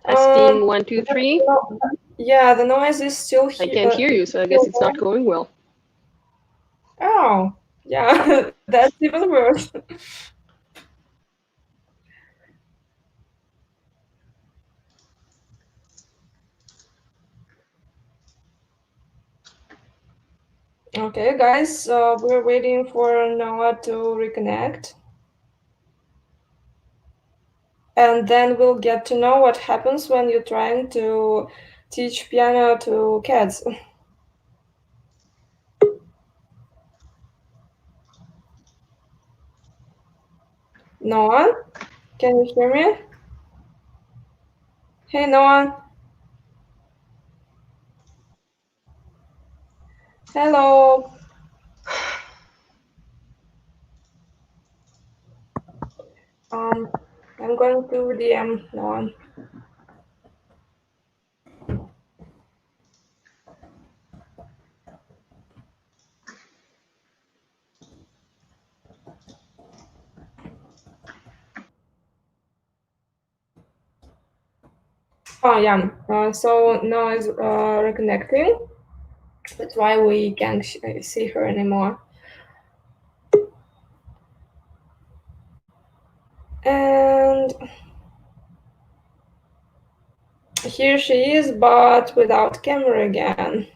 1, 2, 3. Yeah, the noise is still here. I can't hear you, so I guess it's not going well. Oh, yeah, that's even worse. Okay, guys, we're waiting for Noah to reconnect. And then we'll get to know what happens when you're trying to teach piano to cats. Noah, can you hear me? Hey, Noah. Hello. I'm going to DM Noah. Oh, yeah. So Noah is reconnecting. That's why we can't see her anymore. And here she is, but without camera again.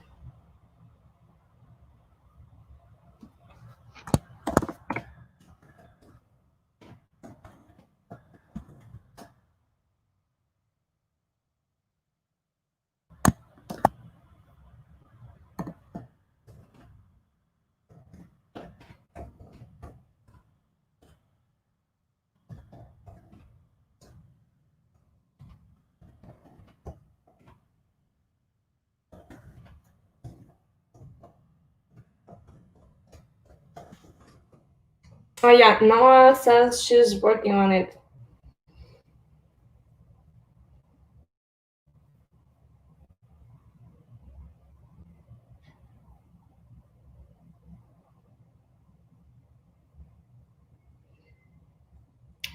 Oh yeah, Noah says she's working on it.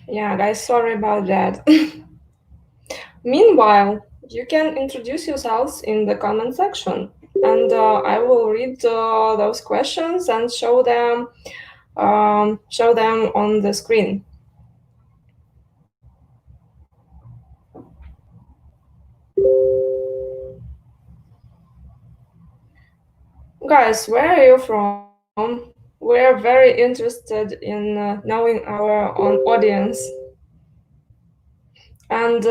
Yeah, guys, sorry about that. Meanwhile, you can introduce yourselves in the comment section, and I will read those questions and show them on the screen. Guys, where are you from? We are very interested in knowing our own audience. And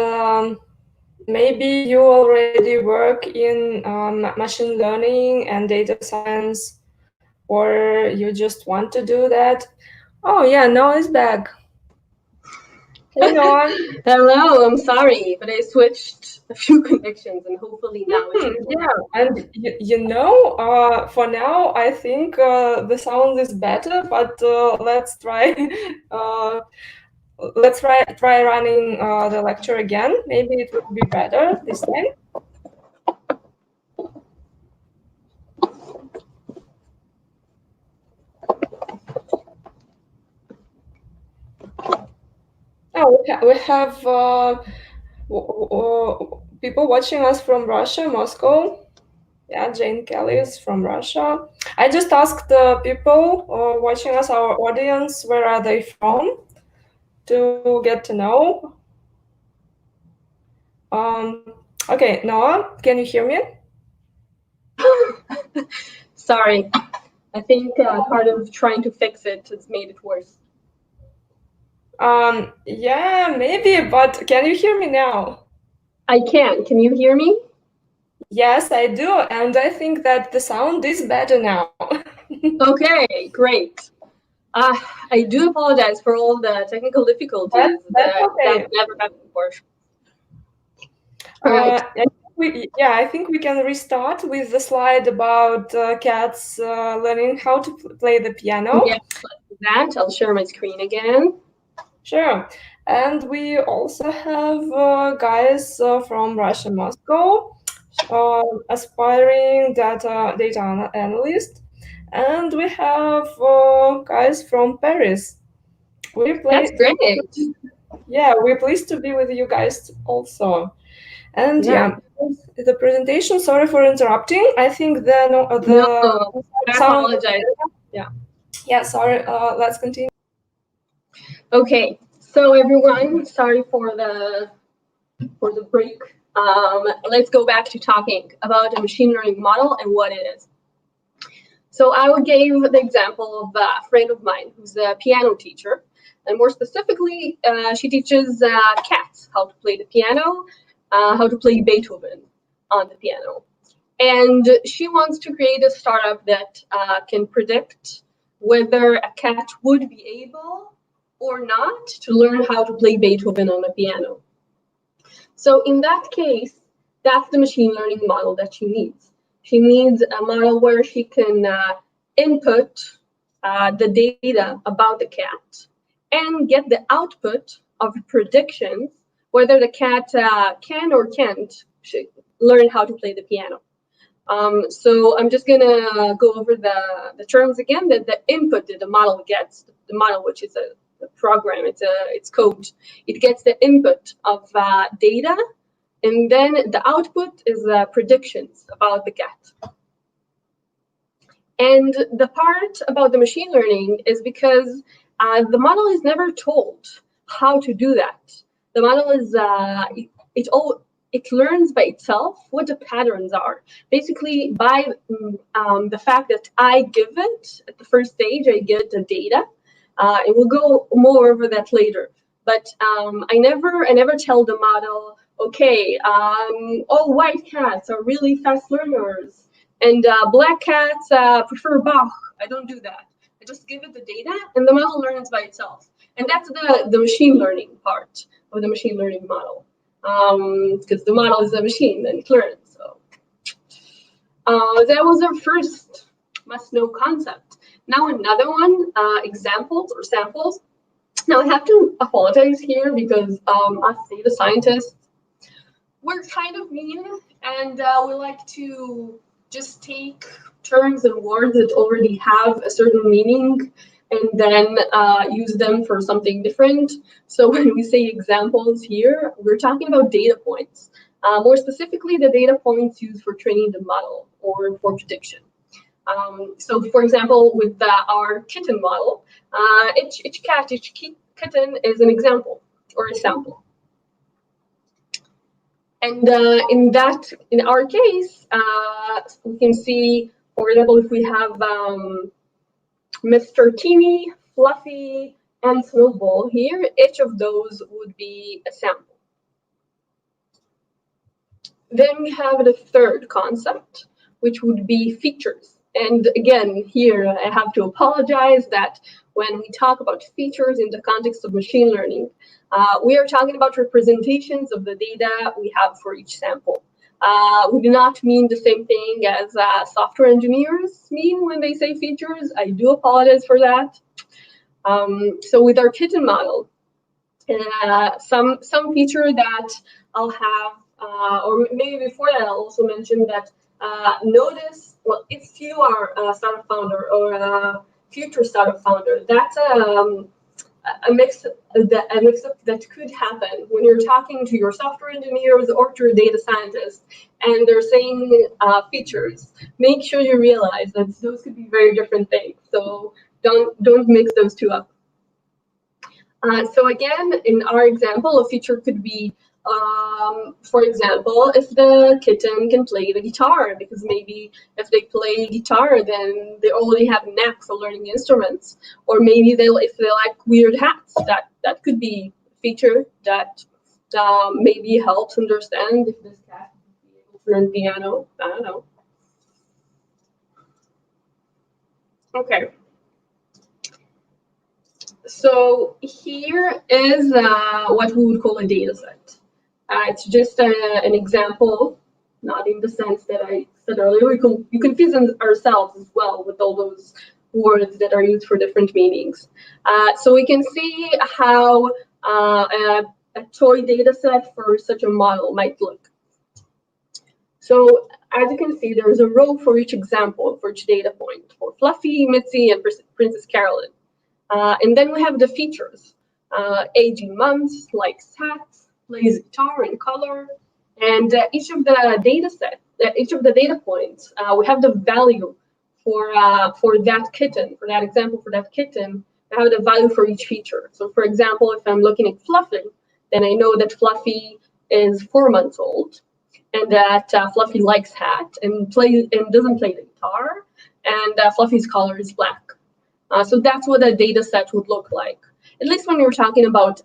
maybe you already work in machine learning and data science, or you just want to do that. Oh yeah, Noah is back. Hey Noah. Hello, I'm sorry, but I switched a few connections and hopefully now it's Yeah, and for now, I think the sound is better, but let's try running the lecture again. Maybe it will be better this time. Oh, we have people watching us from Russia, Moscow. Yeah, Jane Kelly is from Russia. I just asked the people watching us, our audience, where are they from, to get to know. Okay, Noah, can you hear me? sorry. I think part of trying to fix it has made it worse. Yeah, maybe, but can you hear me now? I can. Can you hear me? Yes, I do, and I think that the sound is better now. Okay, great. I do apologize for all the technical difficulties That's okay. that never happened before. All right. I think we can restart with the slide about cats learning how to play the piano. Yeah, let's do that. I'll share my screen again. Sure. And we also have guys from Russia, Moscow, aspiring data analyst, and we have guys from Paris. That's great. Yeah, we're pleased to be with you guys also. And Yeah. the presentation. Sorry for interrupting. I think No, I sound. apologize. Yeah. Yeah, sorry. Let's continue. Okay. So everyone, sorry for the break. Let's go back to talking about a machine learning model and what it is. So I gave the example of a friend of mine who's a piano teacher, and more specifically, she teaches cats how to play the piano, how to play Beethoven on the piano. And she wants to create a startup that can predict whether a cat would be able or not to learn how to play Beethoven on the piano. So in that case, that's the machine learning model that she needs. She needs a model where she can input the data about the cat and get the output of predictions whether the cat can or can't learn how to play the piano. So I'm just gonna go over the terms again. That the input that the model gets, the model, which is a program, it's code. It gets the input of data, and then the output is predictions about the cat. And the part about the machine learning is because the model is never told how to do that. The model is it learns by itself what the patterns are. Basically, by the fact that I give it at the first stage, I get the data. And we'll go more over that later. But I never tell the model, okay, all white cats are really fast learners, and black cats prefer Bach. I don't do that. I just give it the data, and the model learns by itself. And that's the machine learning part of the machine learning model. Because the model is a machine and it learns. So that was our first must-know concept. Now another one, examples or samples. Now I have to apologize here because us data scientists, we're kind of mean, and we like to just take terms and words that already have a certain meaning and then use them for something different. So when we say examples here, we're talking about data points. More specifically, the data points used for training the model or for prediction. So for example, with our kitten model, each kitten is an example or a sample. And in our case, we can see, for example, if we have Mr. Teeny, Fluffy, and Snowball here, each of those would be a sample. Then we have the third concept, which would be features. And again, here I have to apologize that when we talk about features in the context of machine learning, we are talking about representations of the data we have for each sample. We do not mean the same thing as software engineers mean when they say features. I do apologize for that. So with our kitten model, some feature that I'll have, or maybe before that, I'll also mention that notice, well, if you are a startup founder or a future startup founder, that's a mix-up that could happen when you're talking to your software engineers or to your data scientists, and they're saying features. Make sure you realize that those could be very different things. So don't mix those two up. So again, in our example, a feature could be, for example, if the kitten can play the guitar, because maybe if they play guitar, then they already have a knack for learning instruments. Or maybe if they like weird hats, that could be a feature that maybe helps understand if this cat is able to learn piano. I don't know. Okay. So here is what we would call a data set. It's just an example, not in the sense that I said earlier. We confuse ourselves as well with all those words that are used for different meanings. So we can see how a toy data set for such a model might look. So as you can see, there's a row for each example, for each data point, for Fluffy, Mitzi, and Princess Carolyn. And then we have the features. Age in months, likes hats, plays guitar in color, and each of the data points, we have the value for that kitten, for that example, for that kitten, I have the value for each feature. So for example, if I'm looking at Fluffy, then I know that Fluffy is 4 months old, and that Fluffy likes hat and doesn't play the guitar, and Fluffy's color is black. So that's what a data set would look like. At least when you're talking about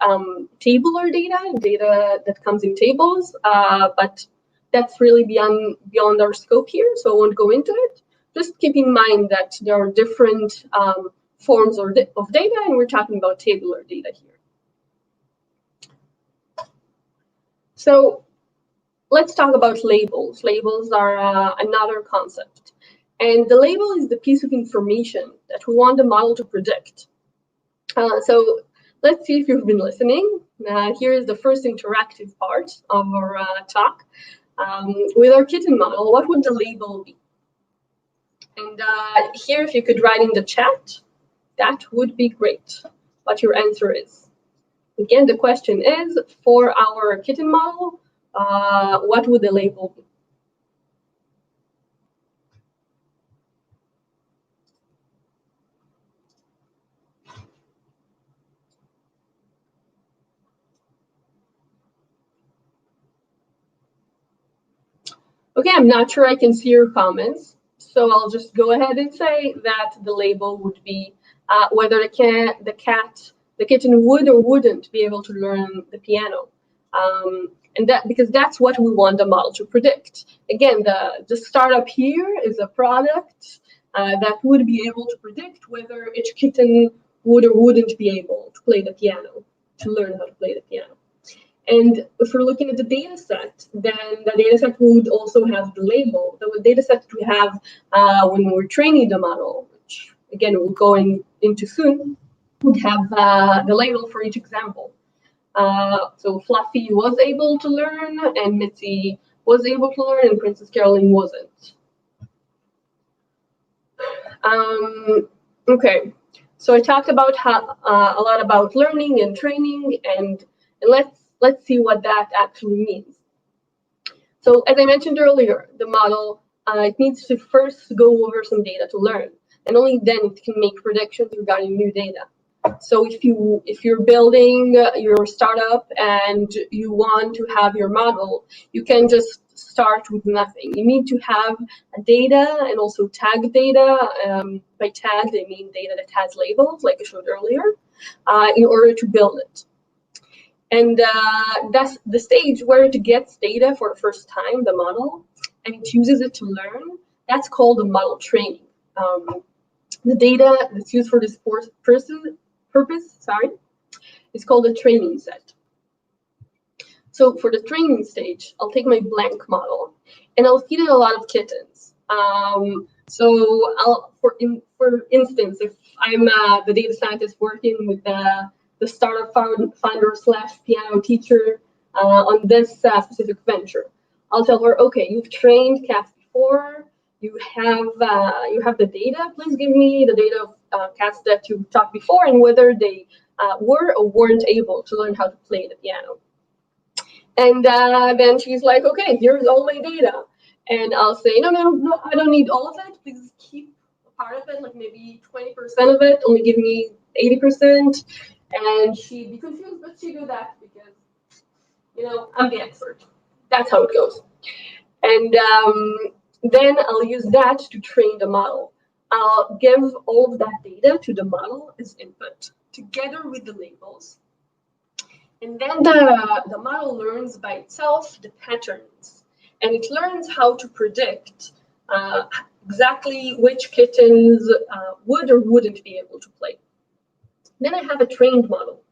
tabular data that comes in tables, but that's really beyond our scope here, so I won't go into it. Just keep in mind that there are different forms of data, and we're talking about tabular data here. So let's talk about labels. Labels are another concept. And the label is the piece of information that we want the model to predict. So let's see if you've been listening. Here is the first interactive part of our talk. With our kitten model, what would the label be? And here, if you could write in the chat, that would be great, what your answer is. Again, the question is, for our kitten model, what would the label be? Okay, I'm not sure I can see your comments, so I'll just go ahead and say that the label would be whether the kitten would or wouldn't be able to learn the piano. And that, because that's what we want the model to predict. Again, the startup here is a product that would be able to predict whether each kitten would or wouldn't be able to play the piano, to learn how to play the piano. And if we're looking at the data set, then the data set would also have the label. The data set we have when we're training the model, which again, we'll go into soon, would have the label for each example. So Fluffy was able to learn, and Mitzi was able to learn, and Princess Caroline wasn't. Okay, so I talked about a lot about learning and training, and let's see what that actually means. So as I mentioned earlier, the model it needs to first go over some data to learn, and only then it can make predictions regarding new data. So if you're building your startup and you want to have your model, you can just start with nothing. You need to have data and also tag data. By tag, I mean data that has labels, like I showed earlier, in order to build it. And that's the stage where it gets data for the first time, the model, and it uses it to learn. That's called the model training. The data that's used for this purpose, is called a training set. So for the training stage, I'll take my blank model and I'll feed it a lot of kittens. So for instance, if I'm the data scientist working with the startup founder / piano teacher on this specific venture, I'll tell her, okay, you've trained cats before, you have the data. Please give me the data of cats that you taught before and whether they were or weren't able to learn how to play the piano. And then she's like, okay, here's all my data. And I'll say, no, I don't need all of it. Please keep a part of it, like maybe 20% of it. Only give me 80%. And she'd be confused, but she'd do that because, you know, I'm the expert. That's how it goes. And then I'll use that to train the model. I'll give all of that data to the model as input, together with the labels. And then the model learns by itself the patterns, and it learns how to predict exactly which kittens would or wouldn't be able to play. Then I have a trained model,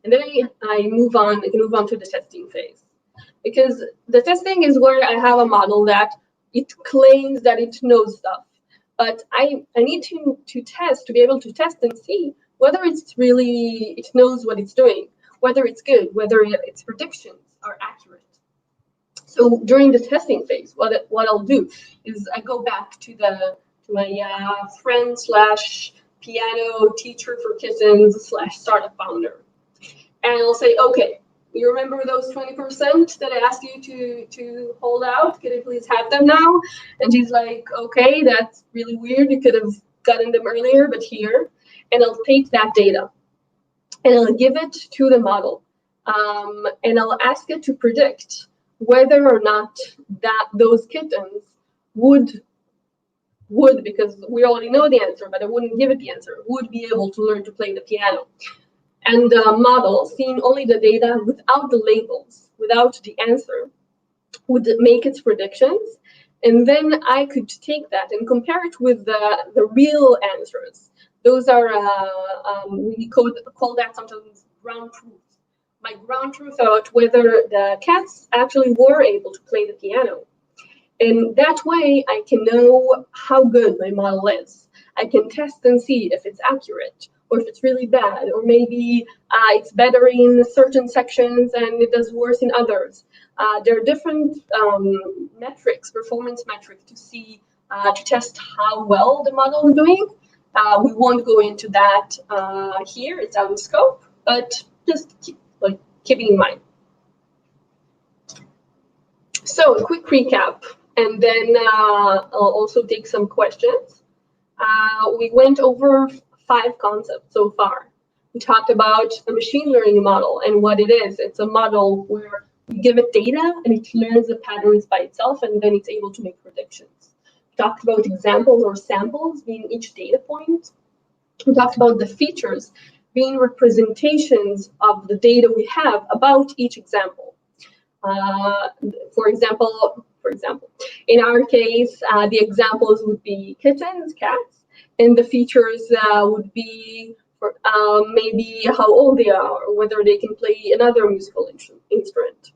and then I can move on to the testing phase. Because the testing is where I have a model that it claims that it knows stuff, but I need to test, to be able to test and see whether it knows what it's doing, whether it's good, whether its predictions are accurate. So during the testing phase, what I'll do is I go back to my friend / piano teacher for kittens / startup founder, and I'll say, okay, you remember those 20% that I asked you to hold out? Can I please have them now? And she's like, okay, that's really weird. You could have gotten them earlier, but here. And I'll take that data and I'll give it to the model. And I'll ask it to predict whether or not those kittens would, because we already know the answer, but I wouldn't give it the answer, would be able to learn to play the piano. And the model, seeing only the data without the labels, without the answer, would make its predictions. And then I could take that and compare it with the real answers. Those are, we call that sometimes ground truth. My ground truth about whether the cats actually were able to play the piano. And that way I can know how good my model is. I can test and see if it's accurate, or if it's really bad, or maybe it's better in certain sections and it does worse in others. There are different metrics, performance metrics, to see, to test how well the model is doing. We won't go into that here, it's out of scope, but just keep it in mind. So a quick recap, and then I'll also take some questions. We went over 5 concepts so far. We talked about a machine learning model and what it is. It's a model where we give it data and it learns the patterns by itself, and then it's able to make predictions. We talked about examples or samples being each data point. We talked about the features being representations of the data we have about each example. For example, in our case, the examples would be kittens, cats, and the features would be maybe how old they are, or whether they can play another musical instrument.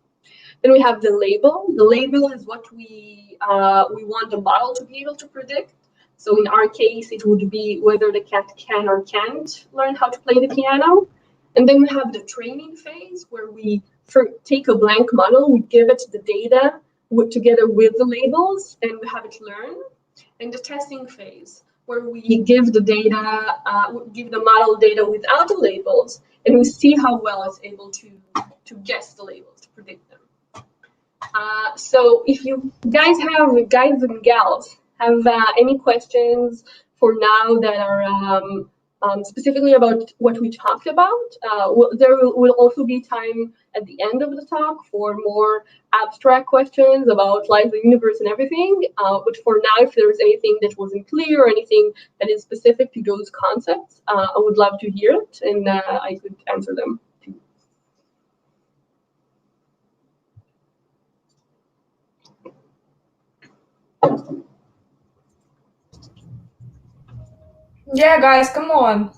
Then we have the label. The label is what we want the model to be able to predict. So in our case, it would be whether the cat can or can't learn how to play the piano. And then we have the training phase where we take a blank model, we give it the data together with the labels, and we have it learn. And the testing phase where we give the data, give the model data without the labels, and we see how well it's able to guess the labels, to predict them. So if you guys and gals have any questions for now that are specifically about what we talked about, there will also be time at the end of the talk for more abstract questions about life, the universe, and everything. But for now, if there is anything that wasn't clear or anything that is specific to those concepts, I would love to hear it, and I could answer them too. Yeah, guys, come on.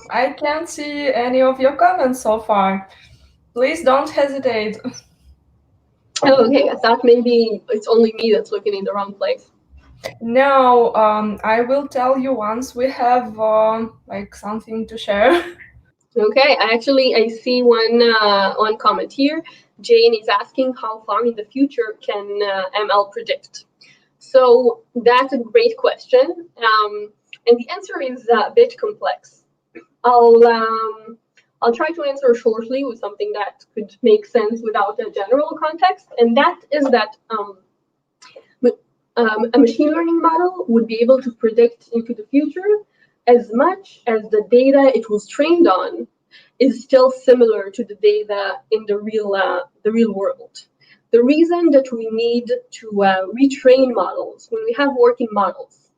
I can't see any of your comments so far. Please don't hesitate. Oh, okay, I thought maybe it's only me that's looking in the wrong place. No, I will tell you once we have like something to share. Okay, I see one comment here. Jane is asking how far in the future can ML predict? So that's a great question, and the answer is a bit complex. I'll try to answer shortly with something that could make sense without a general context, and that is that a machine learning model would be able to predict into the future as much as the data it was trained on is still similar to the data in the real world. The reason that we need to retrain models when we have working models,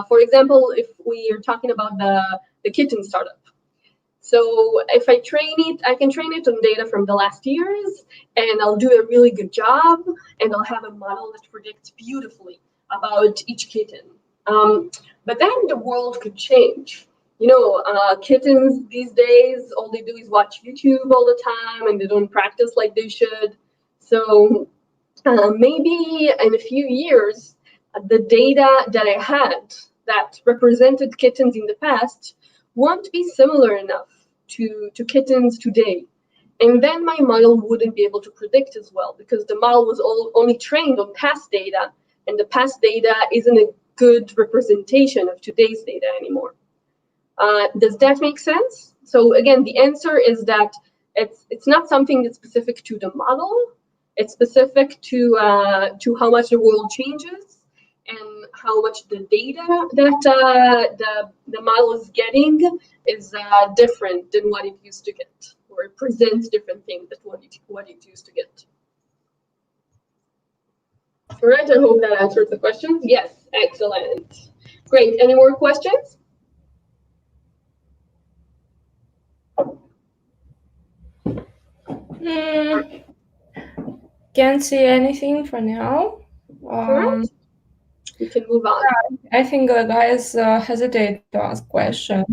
for example, if we are talking about the kitten startup. So if I train it, I can train it on data from the last years, and I'll do a really good job, and I'll have a model that predicts beautifully about each kitten. But then the world could change. You know, kittens these days, all they do is watch YouTube all the time, and they don't practice like they should. So maybe in a few years, the data that I had that represented kittens in the past won't be similar enough to kittens today. And then my model wouldn't be able to predict as well, because the model was only trained on past data, and the past data isn't a good representation of today's data anymore. Does that make sense? So again, the answer is that it's not something that's specific to the model. It's specific to how much the world changes and how much the data that the model is getting is different than what it used to get, or it presents different things than what it used to get. All right, I hope that answers the question. Yes, excellent. Great. Any more questions? Can't see anything for now. All right. We can move on. I think the guys hesitate to ask questions.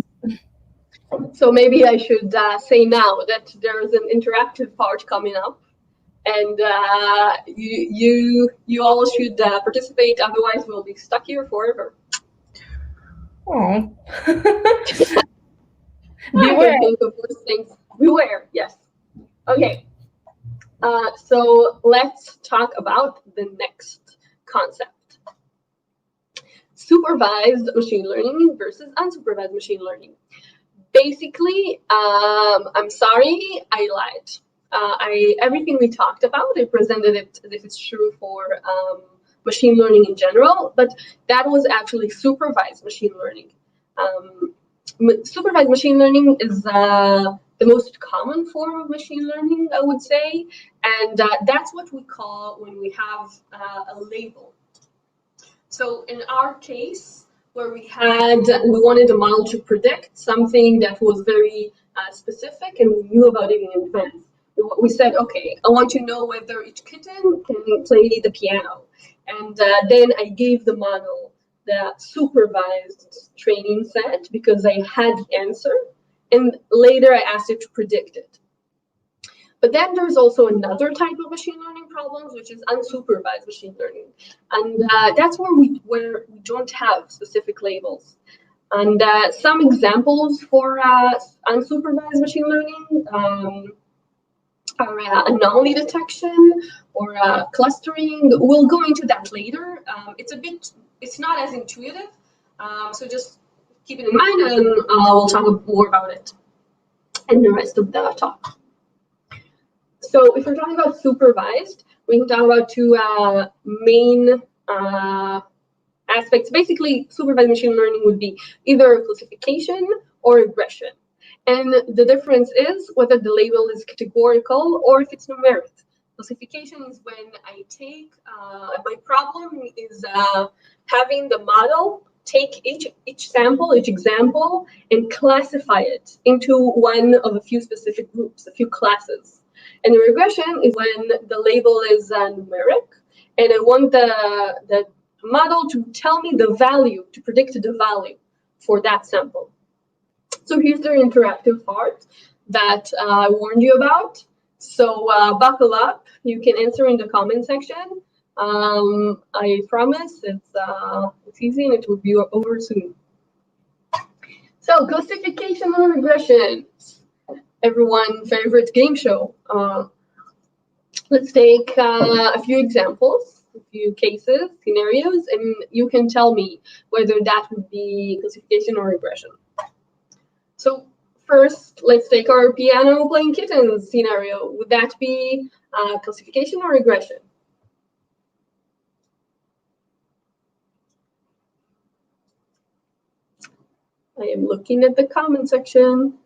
So maybe I should say now that there is an interactive part coming up, and you all should participate. Otherwise, we'll be stuck here forever. Oh. Beware. Think of worse things. Beware. Yes. Okay. So let's talk about the next concept. Supervised machine learning versus unsupervised machine learning. Basically, I'm sorry, I lied. Everything we talked about, I presented it as if it's true for machine learning in general, but that was actually supervised machine learning. Supervised machine learning is the most common form of machine learning, I would say, and that's what we call when we have a label. So in our case, where we wanted the model to predict something that was very specific, and we knew about it in advance. We said, okay, I want to know whether each kitten can play the piano, and then I gave the model the supervised training set because I had the answer, and later I asked it to predict it. But then there's also another type of machine learning problems, which is unsupervised machine learning. And that's where we don't have specific labels. And some examples for unsupervised machine learning are anomaly detection or clustering. We'll go into that later. It's not as intuitive, so just keep it in mind, and we'll talk more about it in the rest of the talk. So if we're talking about supervised, we can talk about two main aspects. Basically, supervised machine learning would be either classification or regression. And the difference is whether the label is categorical or if it's numeric. Classification is when I take, my problem is having the model take each sample, each example, and classify it into one of a few specific groups, a few classes. And the regression is when the label is numeric, and I want the model to tell me the value, to predict the value for that sample. So here's the interactive part that I warned you about. So buckle up. You can answer in the comment section. I promise it's easy and it will be over soon. So classification or regression, everyone's favorite game show. Let's take a few examples, a few cases, scenarios, and you can tell me whether that would be classification or regression. So first, let's take our piano playing kittens scenario. Would that be classification or regression? I am looking at the comment section.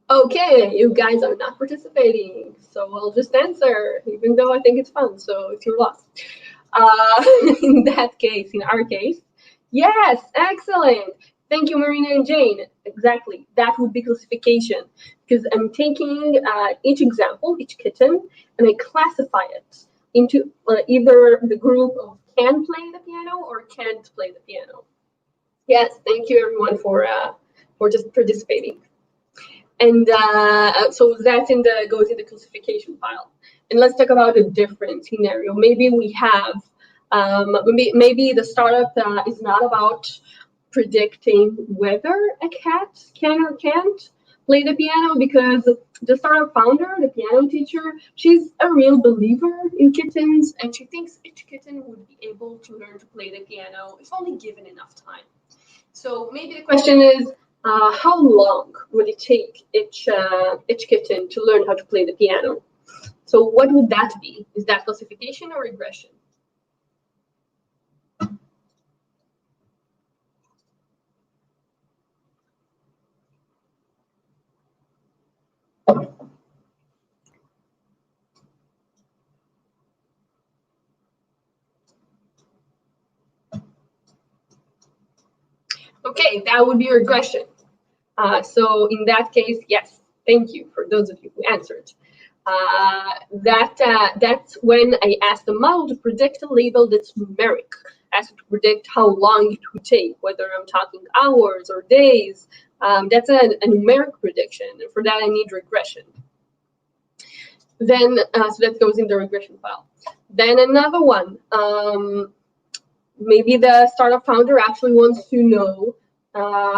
Okay, you guys are not participating, so I'll just answer, even though I think it's fun, so it's your loss. In that case, in our case, yes, excellent. Thank you, Marina and Jane. Exactly, that would be classification, because I'm taking each example, each kitten, and I classify it into either the group of can play the piano or can't play the piano. Yes, thank you everyone for just participating. And so that goes in the classification file. And let's talk about a different scenario. Maybe we have, maybe the startup is not about predicting whether a cat can or can't play the piano, because the startup founder, the piano teacher, she's a real believer in kittens, and she thinks each kitten would be able to learn to play the piano if only given enough time. So maybe the question is, how long would it take each kitten to learn how to play the piano? So what would that be? Is that classification or regression? Okay, that would be regression. So in that case, yes, thank you for those of you who answered. That's when I ask the model to predict a label that's numeric, ask it to predict how long it would take, whether I'm talking hours or days. That's a numeric prediction, and for that I need regression. Then, so that goes in the regression file. Then another one, maybe the startup founder actually wants to know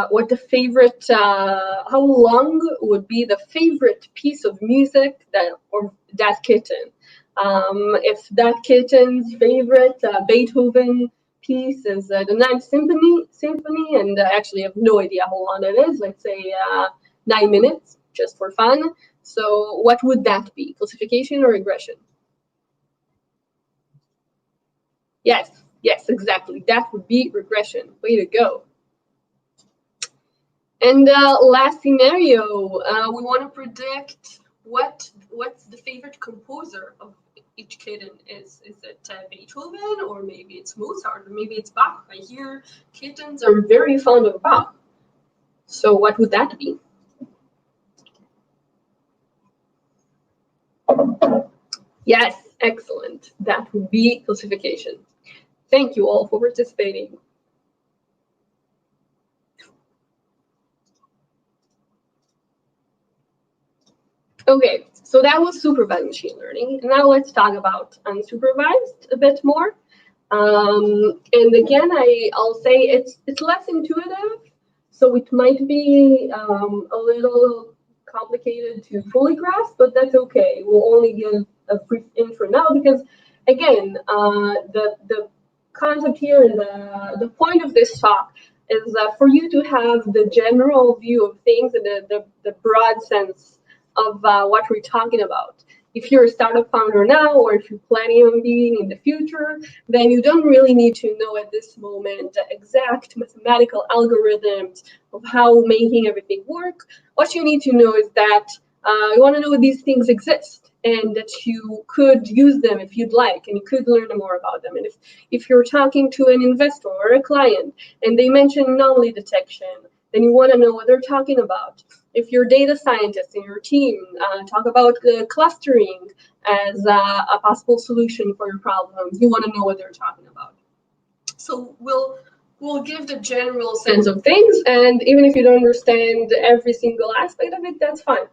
what the favorite, how long would be the favorite piece of music that kitten. If that kitten's favorite Beethoven piece is the Ninth Symphony, and I actually have no idea how long it is, let's say 9 minutes, just for fun. So what would that be, classification or regression? Yes, exactly. That would be regression. Way to go. And last scenario, we want to predict what's the favorite composer of each kitten. Is it Beethoven, or maybe it's Mozart, or maybe it's Bach? I hear kittens are very fond of Bach. So what would that be? Yes, Excellent. That would be classification. Thank you all for participating. Okay, so that was supervised machine learning. Now let's talk about unsupervised a bit more. And again, I'll say it's less intuitive, so it might be a little complicated to fully grasp, but that's okay. We'll only give a brief intro now because, again, the concept here and the point of this talk is for you to have the general view of things and the broad sense of what we're talking about. If you're a startup founder now, or if you're planning on being in the future, then you don't really need to know at this moment the exact mathematical algorithms of how making everything work. What you need to know is that you want to know these things exist and that you could use them if you'd like, and you could learn more about them. And if you're talking to an investor or a client and they mention anomaly detection, then you want to know what they're talking about. If you're data scientists in your team, talk about clustering as a possible solution for your problems. You want to know what they're talking about. So we'll give the general sense of things, and even if you don't understand every single aspect of it, that's fine.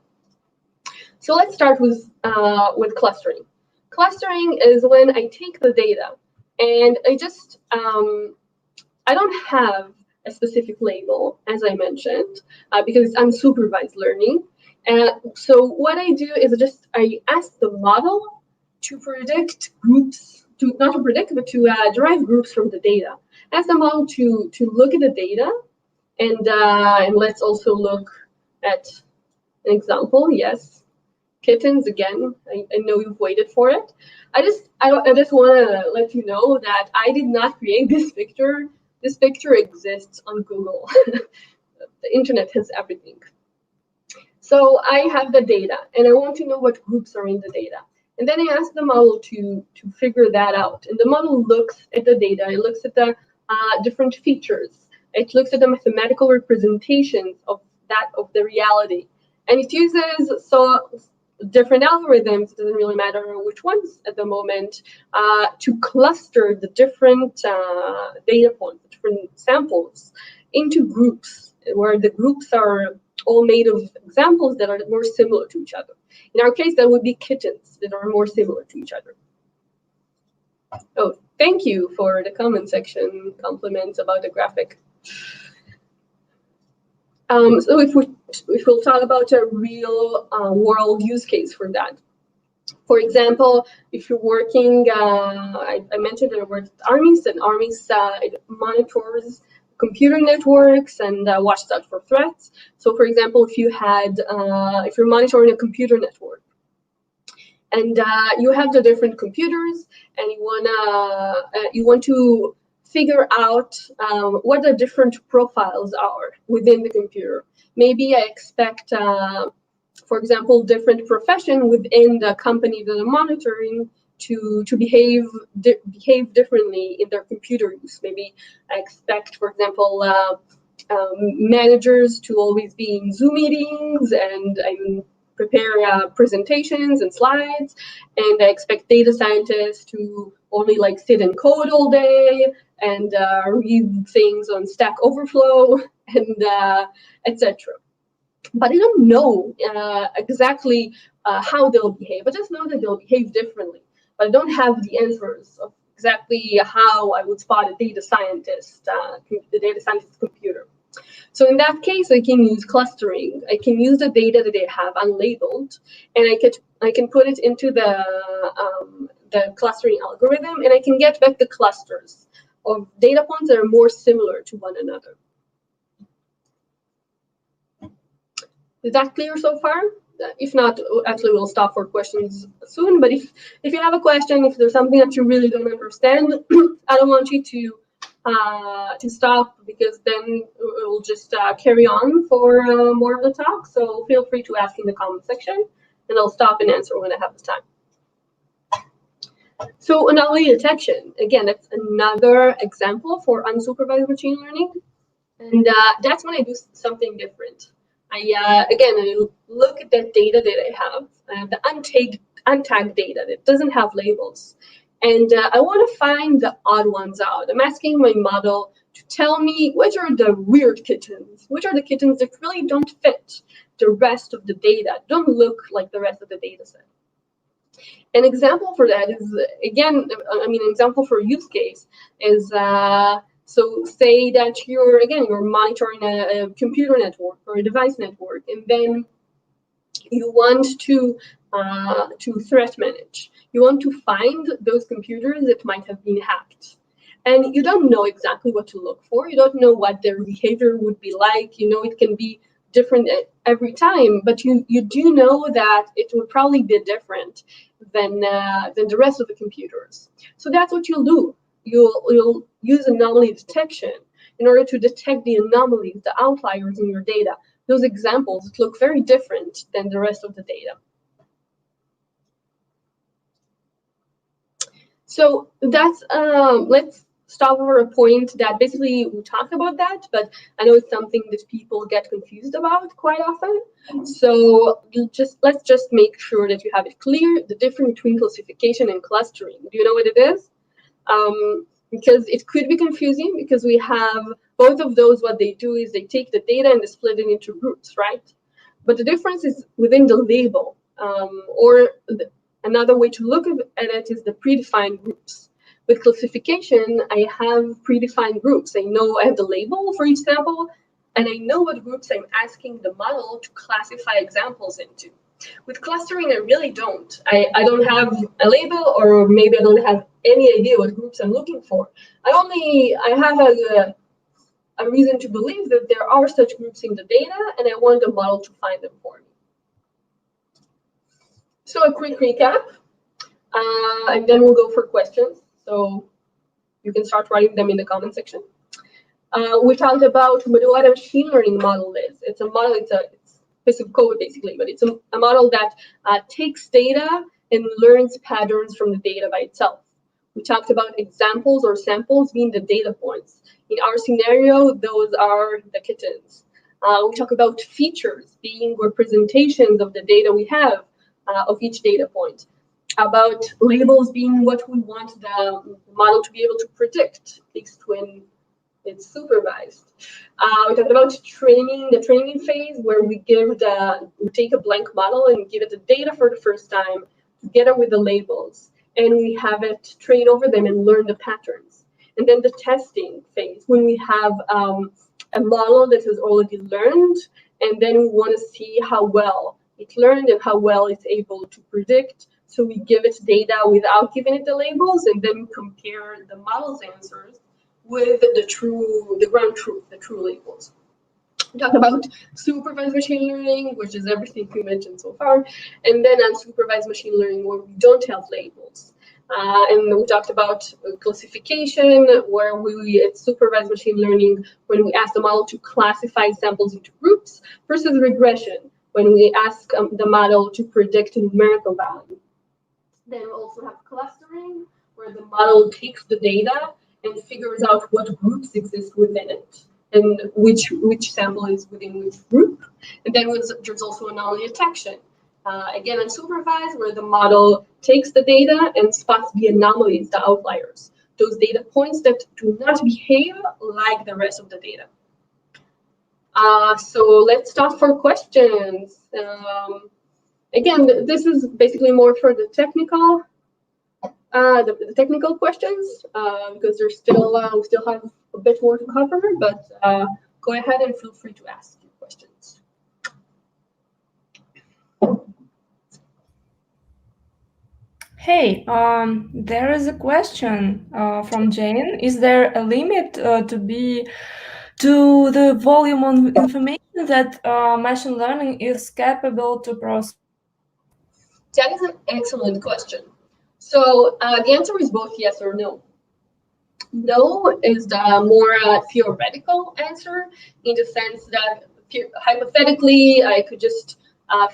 So let's start with clustering. Clustering is when I take the data and I don't have a specific label, as I mentioned, because it's unsupervised learning. So what I do is I ask the model to predict groups, not to predict, but to derive groups from the data. Ask the model to look at the data, and let's also look at an example. Yes, kittens again. I know you've waited for it. I just want to let you know that I did not create this picture. This picture exists on Google. The internet has everything. So I have the data, and I want to know what groups are in the data. And then I ask the model to figure that out. And the model looks at the data. It looks at the different features. It looks at the mathematical representations of the reality. And it uses different algorithms, it doesn't really matter which ones at the moment, to cluster the different data points, different samples, into groups, where the groups are all made of examples that are more similar to each other. In our case, that would be kittens that are more similar to each other. Oh, thank you for the comment section compliments about the graphic. So if we'll talk about a real world use case for that. For example, if you're working, I mentioned that I worked at armies, and armies monitors computer networks and watch out for threats. So for example, if you're monitoring a computer network, and you have the different computers, and you want to figure out what the different profiles are within the computer. Maybe I expect, for example, different profession within the company that I'm monitoring to behave differently in their computer use. Maybe I expect, for example, managers to always be in Zoom meetings and prepare presentations and slides, and I expect data scientists to only sit and code all day and read things on Stack Overflow and etc. But I don't know exactly how they'll behave. I just know that they'll behave differently, but I don't have the answers of exactly how I would spot a data scientist, the data scientist's computer. So in that case, I can use clustering. I can use the data that they have unlabeled, and I can put it into the clustering algorithm, and I can get back the clusters of data points that are more similar to one another. Is that clear so far? If not, actually we'll stop for questions soon. But if you have a question, if there's something that you really don't understand, I don't want you to stop, because then we'll just carry on for more of the talk. So feel free to ask in the comment section, and I'll stop and answer when I have the time. So anomaly detection, again, that's another example for unsupervised machine learning, and that's when I do something different. I look at that data that I have, the untagged data that doesn't have labels. And I want to find the odd ones out. I'm asking my model to tell me which are the weird kittens, which are the kittens that really don't fit the rest of the data, don't look like the rest of the data set. An example for that is, again, an example for a use case is, so say that you're monitoring a computer network or a device network, and then you want to threat manage. You want to find those computers that might have been hacked. And you don't know exactly what to look for. You don't know what their behavior would be like. You know, it can be different every time, but you do know that it will probably be different than the rest of the computers. So that's what you'll do. You'll use anomaly detection in order to detect the anomalies, the outliers in your data. Those examples look very different than the rest of the data. So that's let's stop over a point that basically we talked about that, but I know it's something that people get confused about quite often. So let's just make sure that you have it clear, the difference between classification and clustering. Do you know what it is? Because it could be confusing, because we have both of those. What they do is they take the data and they split it into groups, right? But the difference is within the label, another way to look at it is the predefined groups. With classification, I have predefined groups. I know I have the label for each sample, and I know what groups I'm asking the model to classify examples into. With clustering, I really don't. I don't have a label, or maybe I don't have any idea what groups I'm looking for. I have a reason to believe that there are such groups in the data, and I want the model to find them for me. So a quick recap, and then we'll go for questions. So you can start writing them in the comment section. We talked about what a machine learning model is. It's a model, it's a piece of code basically, but it's a model that takes data and learns patterns from the data by itself. We talked about examples or samples being the data points. In our scenario, those are the kittens. We talk about features being representations of the data we have, of each data point. About labels being what we want the model to be able to predict, at least when it's supervised. We talked about training, the training phase, where we take a blank model and give it the data for the first time, together with the labels, and we have it train over them and learn the patterns. And then the testing phase, when we have a model that has already learned, and then we want to see how well it learned and how well it's able to predict. So we give it data without giving it the labels, and then compare the model's answers with the ground truth, the true labels. We talked about supervised machine learning, which is everything we mentioned so far, and then unsupervised machine learning, where we don't have labels. And we talked about classification, where it's supervised machine learning when we ask the model to classify samples into groups, versus regression, when we ask the model to predict a numerical value. Then we also have clustering, where the model takes the data and figures out what groups exist within it, and which sample is within which group. And then there's also anomaly detection. Again, unsupervised, where the model takes the data and spots the anomalies, the outliers, those data points that do not behave like the rest of the data. So let's start for questions. Again, this is basically more for the technical questions, because there's still we still have a bit more to cover. But go ahead and feel free to ask your questions. Hey, there is a question from Jane. Is there a limit to the volume of information that machine learning is capable to process? That is an excellent question. So the answer is both yes or no. No is the more theoretical answer, in the sense that hypothetically I could just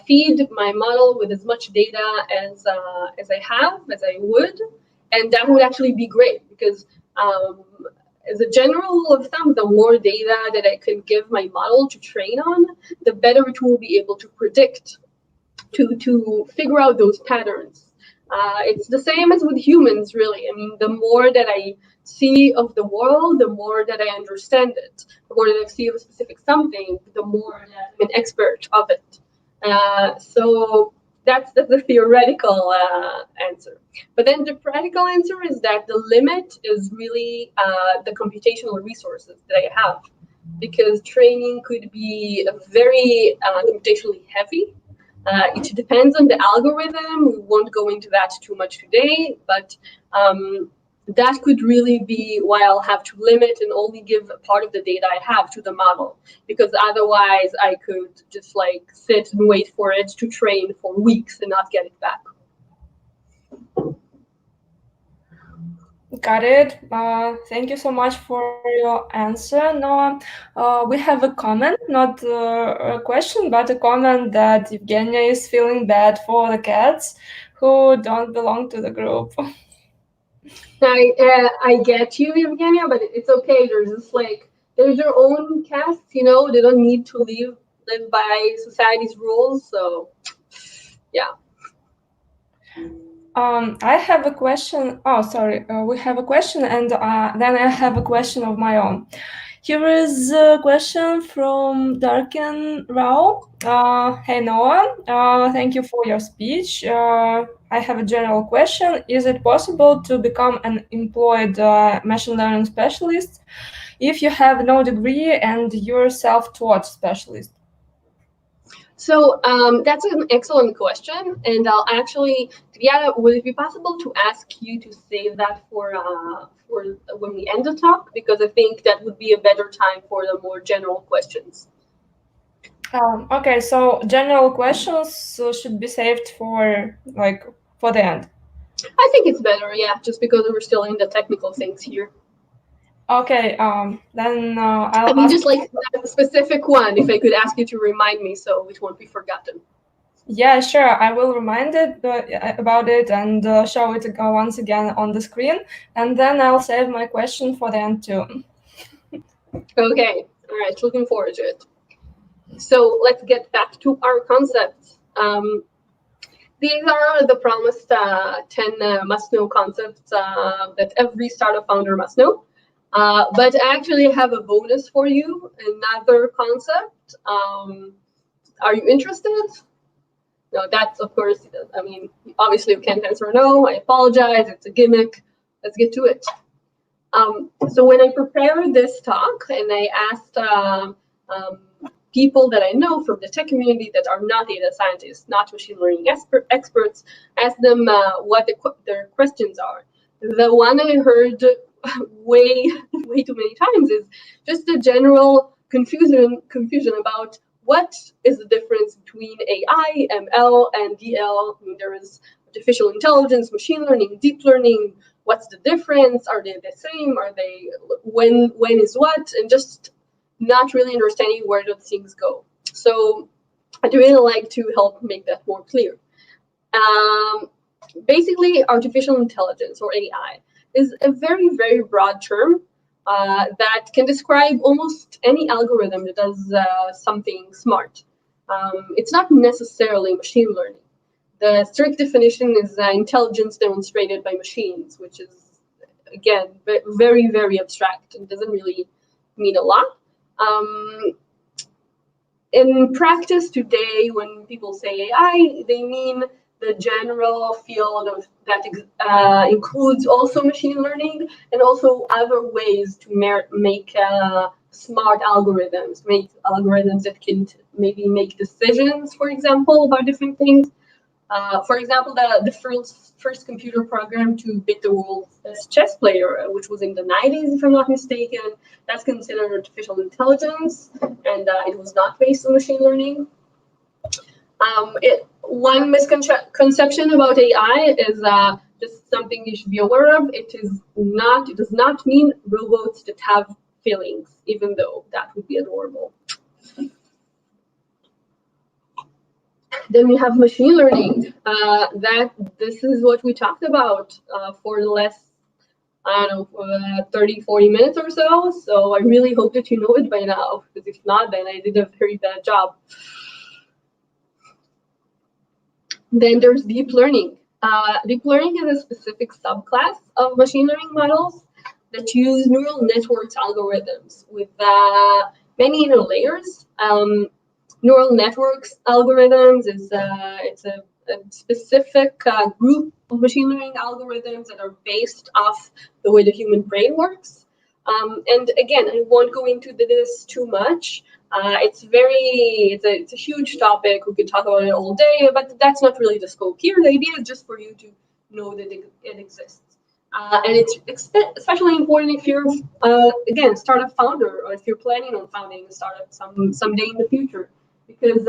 feed my model with as much data as I would, and that would actually be great, because as a general rule of thumb, the more data that I can give my model to train on, the better it will be able to predict. to figure out those patterns. It's the same as with humans, really. I mean, the more that I see of the world, the more that I understand it. The more that I see of a specific something, the more that I'm an expert of it. So that's the theoretical answer. But then the practical answer is that the limit is really the computational resources that I have, because training could be very computationally heavy. It depends on the algorithm. We won't go into that too much today, but that could really be why I'll have to limit and only give a part of the data I have to the model, because otherwise I could just like sit and wait for it to train for weeks and not get it back. Got it. Thank you so much for your answer, Noah. We have a comment, not a question, but a comment that Evgenia is feeling bad for the cats who don't belong to the group. I get you, Evgenia, but it's okay. There's their own caste, you know. They don't need to live by society's rules. So, yeah. I have a question. Oh, sorry. We have a question, and then I have a question of my own. Here is a question from Darken Rao. Hey, Noah. Thank you for your speech. I have a general question. Is it possible to become an employed machine learning specialist if you have no degree and you're self-taught specialist? So that's an excellent question, and I'll actually, Diana, would it be possible to ask you to save that for when we end the talk, because I think that would be a better time for the more general questions. Okay, so general questions should be saved for the end. I think it's better, yeah, just because we're still in the technical things here. Okay, then I'll. I mean, just like a specific one, if I could ask you to remind me so it won't be forgotten. Yeah, sure. I will remind it about it and show it once again on the screen, and then I'll save my question for the end too. Okay, all right, looking forward to it. So let's get back to our concepts. These are the promised 10 must-know concepts that every startup founder must know. But I actually have a bonus for you, another concept. Are you interested? No, that's, of course, I mean, obviously you can't answer no. I apologize. It's a gimmick. Let's get to it. So when I prepared this talk and I asked people that I know from the tech community that are not data scientists, not machine learning experts, asked them what their questions are. The one I heard way too many times is just a general confusion about what is the difference between AI, ML, and DL. I mean, there is artificial intelligence, machine learning, deep learning. What's the difference? Are they the same? Are they when is what? And just not really understanding where those things go. So I'd really like to help make that more clear. Basically, artificial intelligence, or AI, is a very, very broad term that can describe almost any algorithm that does something smart. It's not necessarily machine learning. The strict definition is intelligence demonstrated by machines, which is, again, very, very abstract and doesn't really mean a lot. In practice today, when people say AI, they mean the general field of that includes also machine learning and also other ways to make smart algorithms, make algorithms that can maybe make decisions, for example, about different things. For example, the first computer program to beat the world's best chess player, which was in the 90s, if I'm not mistaken, that's considered artificial intelligence, and it was not based on machine learning. One misconception about AI is just something you should be aware of. It does not mean robots that have feelings, even though that would be adorable. Then we have machine learning. This is what we talked about for the last, 30, 40 minutes or so. So I really hope that you know it by now, because if not, then I did a very bad job. Then there's deep learning. Deep learning is a specific subclass of machine learning models that use neural networks algorithms with many inner layers. Neural networks algorithms is it's a specific group of machine learning algorithms that are based off the way the human brain works. And again, I won't go into this too much. It's a huge topic. We could talk about it all day, but that's not really the scope here. The idea is just for you to know that it exists. And it's especially important if you're, again, a startup founder, or if you're planning on founding a startup someday in the future, because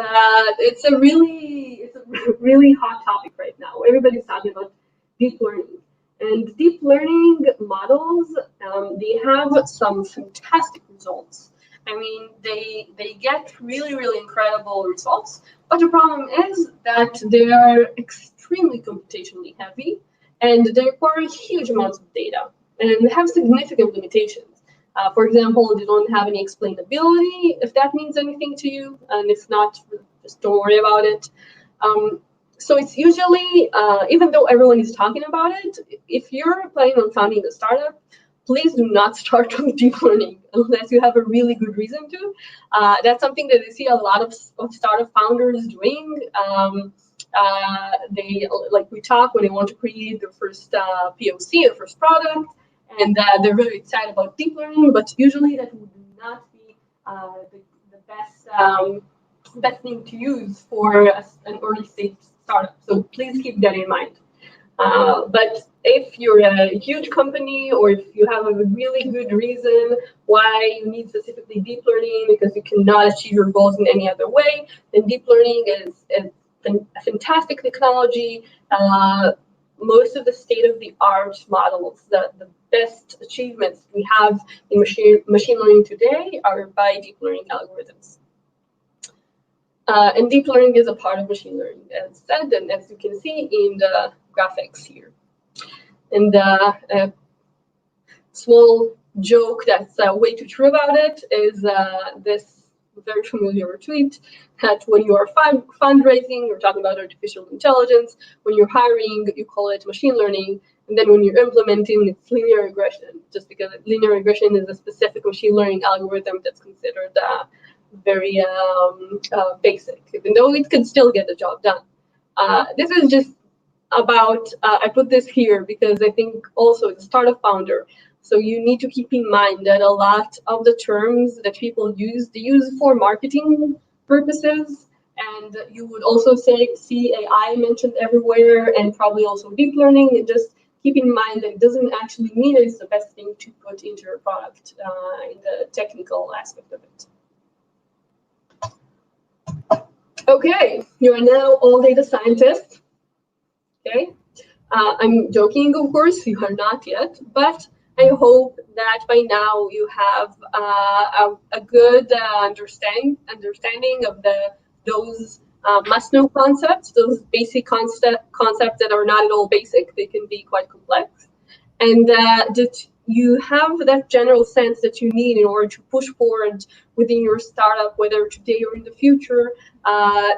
it's a really hot topic right now. Everybody's talking about deep learning. And deep learning models, they have some fantastic results. I mean, they get really, really incredible results, but the problem is that they are extremely computationally heavy, and they require huge amounts of data, and they have significant limitations. For example, they don't have any explainability, if that means anything to you, and if not, just don't worry about it. So it's usually, even though everyone is talking about it, if you're planning on founding a startup, please do not start with deep learning unless you have a really good reason to. That's something that I see a lot of startup founders doing. They, like we talk, when they want to create their first POC, their first product, and they're very excited about deep learning, but usually that would not be the best thing to use for an early stage startup. So please keep that in mind. But if you're a huge company, or if you have a really good reason why you need specifically deep learning because you cannot achieve your goals in any other way, then deep learning is a fantastic technology. Most of the state-of-the-art models, the best achievements we have in machine learning today are by deep learning algorithms. And deep learning is a part of machine learning, as said, and as you can see in the graphics here. And a small joke that's way too true about it is this very familiar tweet that when you are fundraising, you're talking about artificial intelligence. When you're hiring, you call it machine learning. And then when you're implementing, it's linear regression, just because linear regression is a specific machine learning algorithm that's considered very basic, even though it could still get the job done. This is just about, I put this here because I think also it's a startup founder. So you need to keep in mind that a lot of the terms that people use, they use for marketing purposes. And you would also see AI mentioned everywhere, and probably also deep learning. And just keep in mind that it doesn't actually mean it's the best thing to put into your product in the technical aspect of it. Okay, you are now all data scientists. Okay, I'm joking, of course, you are not yet, but I hope that by now you have a good understanding of those must-know concepts, those basic concepts that are not at all basic. They can be quite complex, and that you have that general sense that you need in order to push forward within your startup, whether today or in the future.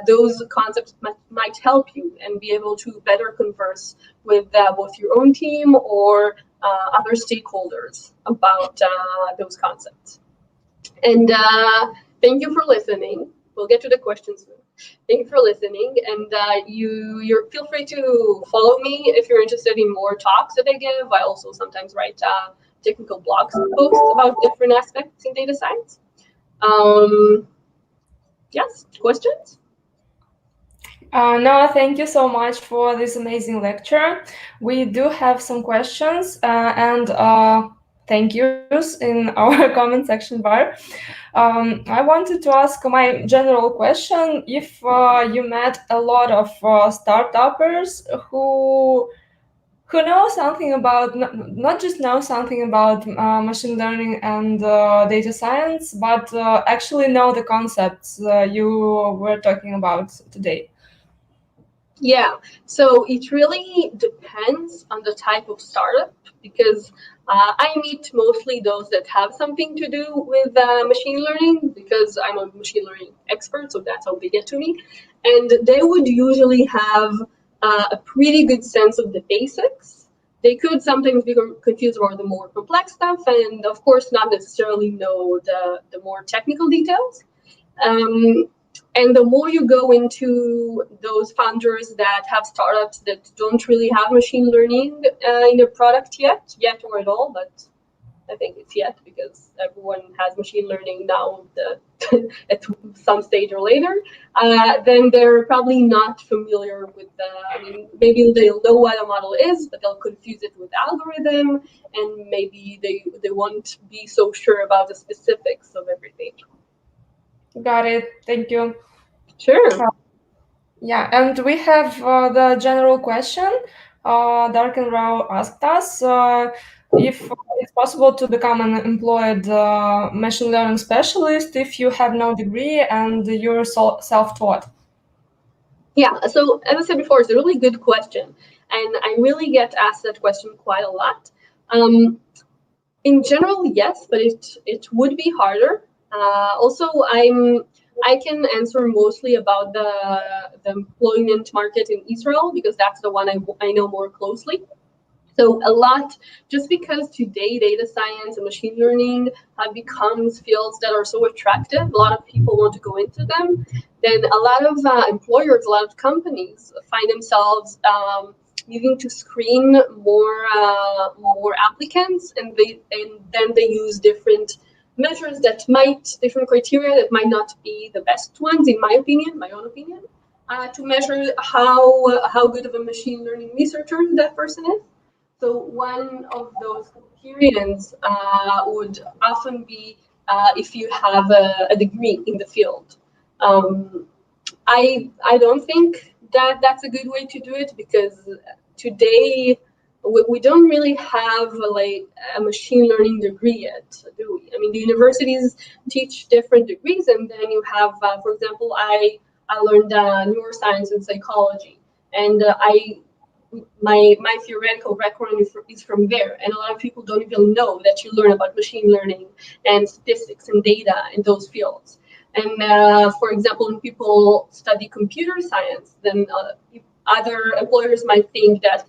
Those concepts might help you and be able to better converse with both your own team or other stakeholders about those concepts. And thank you for listening. We'll get to the questions soon. Thank you for listening, and you're feel free to follow me if you're interested in more talks that I give. I also sometimes write technical blogs posts about different aspects in data science. Yes, questions? No, thank you so much for this amazing lecture. We do have some questions and thank yous in our comment section bar. I wanted to ask my general question. If you met a lot of startuppers who know something about, not just know something about machine learning and data science, but actually know the concepts you were talking about today. Yeah, so it really depends on the type of startup, because I meet mostly those that have something to do with machine learning, because I'm a machine learning expert, so that's how they get to me. And they would usually have a pretty good sense of the basics. They could sometimes be confused about the more complex stuff, and of course not necessarily know the more technical details. And the more you go into those founders that have startups that don't really have machine learning in their product yet or at all, but I think it's yet because everyone has machine learning now at some stage or later, then they're probably not familiar with I mean, maybe they'll know what a model is, but they'll confuse it with algorithm, and maybe they won't be so sure about the specifics of everything. Got it. Thank you. Sure. Yeah, and we have the general question. Darken Rao asked us if it's possible to become an employed machine learning specialist if you have no degree and you're self-taught. Yeah, so as I said before, it's a really good question, and I really get asked that question quite a lot. In general, yes, but it would be harder. Also, I can answer mostly about the employment market in Israel because that's the one I know more closely. So a lot, just because today data science and machine learning have become fields that are so attractive, a lot of people want to go into them, then a lot of employers, a lot of companies find themselves needing to screen more applicants, and then they use different measures different criteria that might not be the best ones, in my own opinion, to measure how good of a machine learning researcher that person is. So one of those criterions would often be if you have a degree in the field. I don't think that that's a good way to do it because today we don't really have a machine learning degree yet, do we? I mean, the universities teach different degrees, and then you have, for example, I learned neuroscience and psychology, and my theoretical background is from there, and a lot of people don't even know that you learn about machine learning and statistics and data in those fields. And for example, when people study computer science, then other employers might think that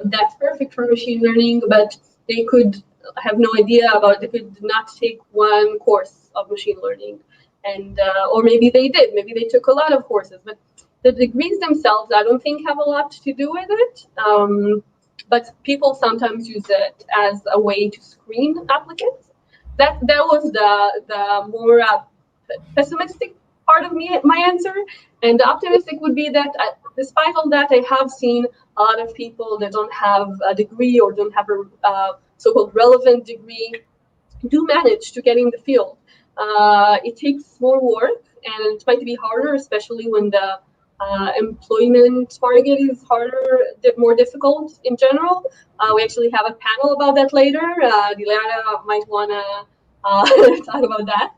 that's perfect for machine learning, but they could have no idea about, they could not take one course of machine learning, and or maybe they did, maybe they took a lot of courses, but the degrees themselves, I don't think have a lot to do with it, but people sometimes use it as a way to screen applicants. That was the more pessimistic part of my answer, and the optimistic would be that despite all that, I have seen a lot of people that don't have a degree or don't have a so-called relevant degree do manage to get in the field. It takes more work, and it might be harder, especially when the employment target is harder, more difficult in general. We actually have a panel about that later. Dilara might want to talk about that.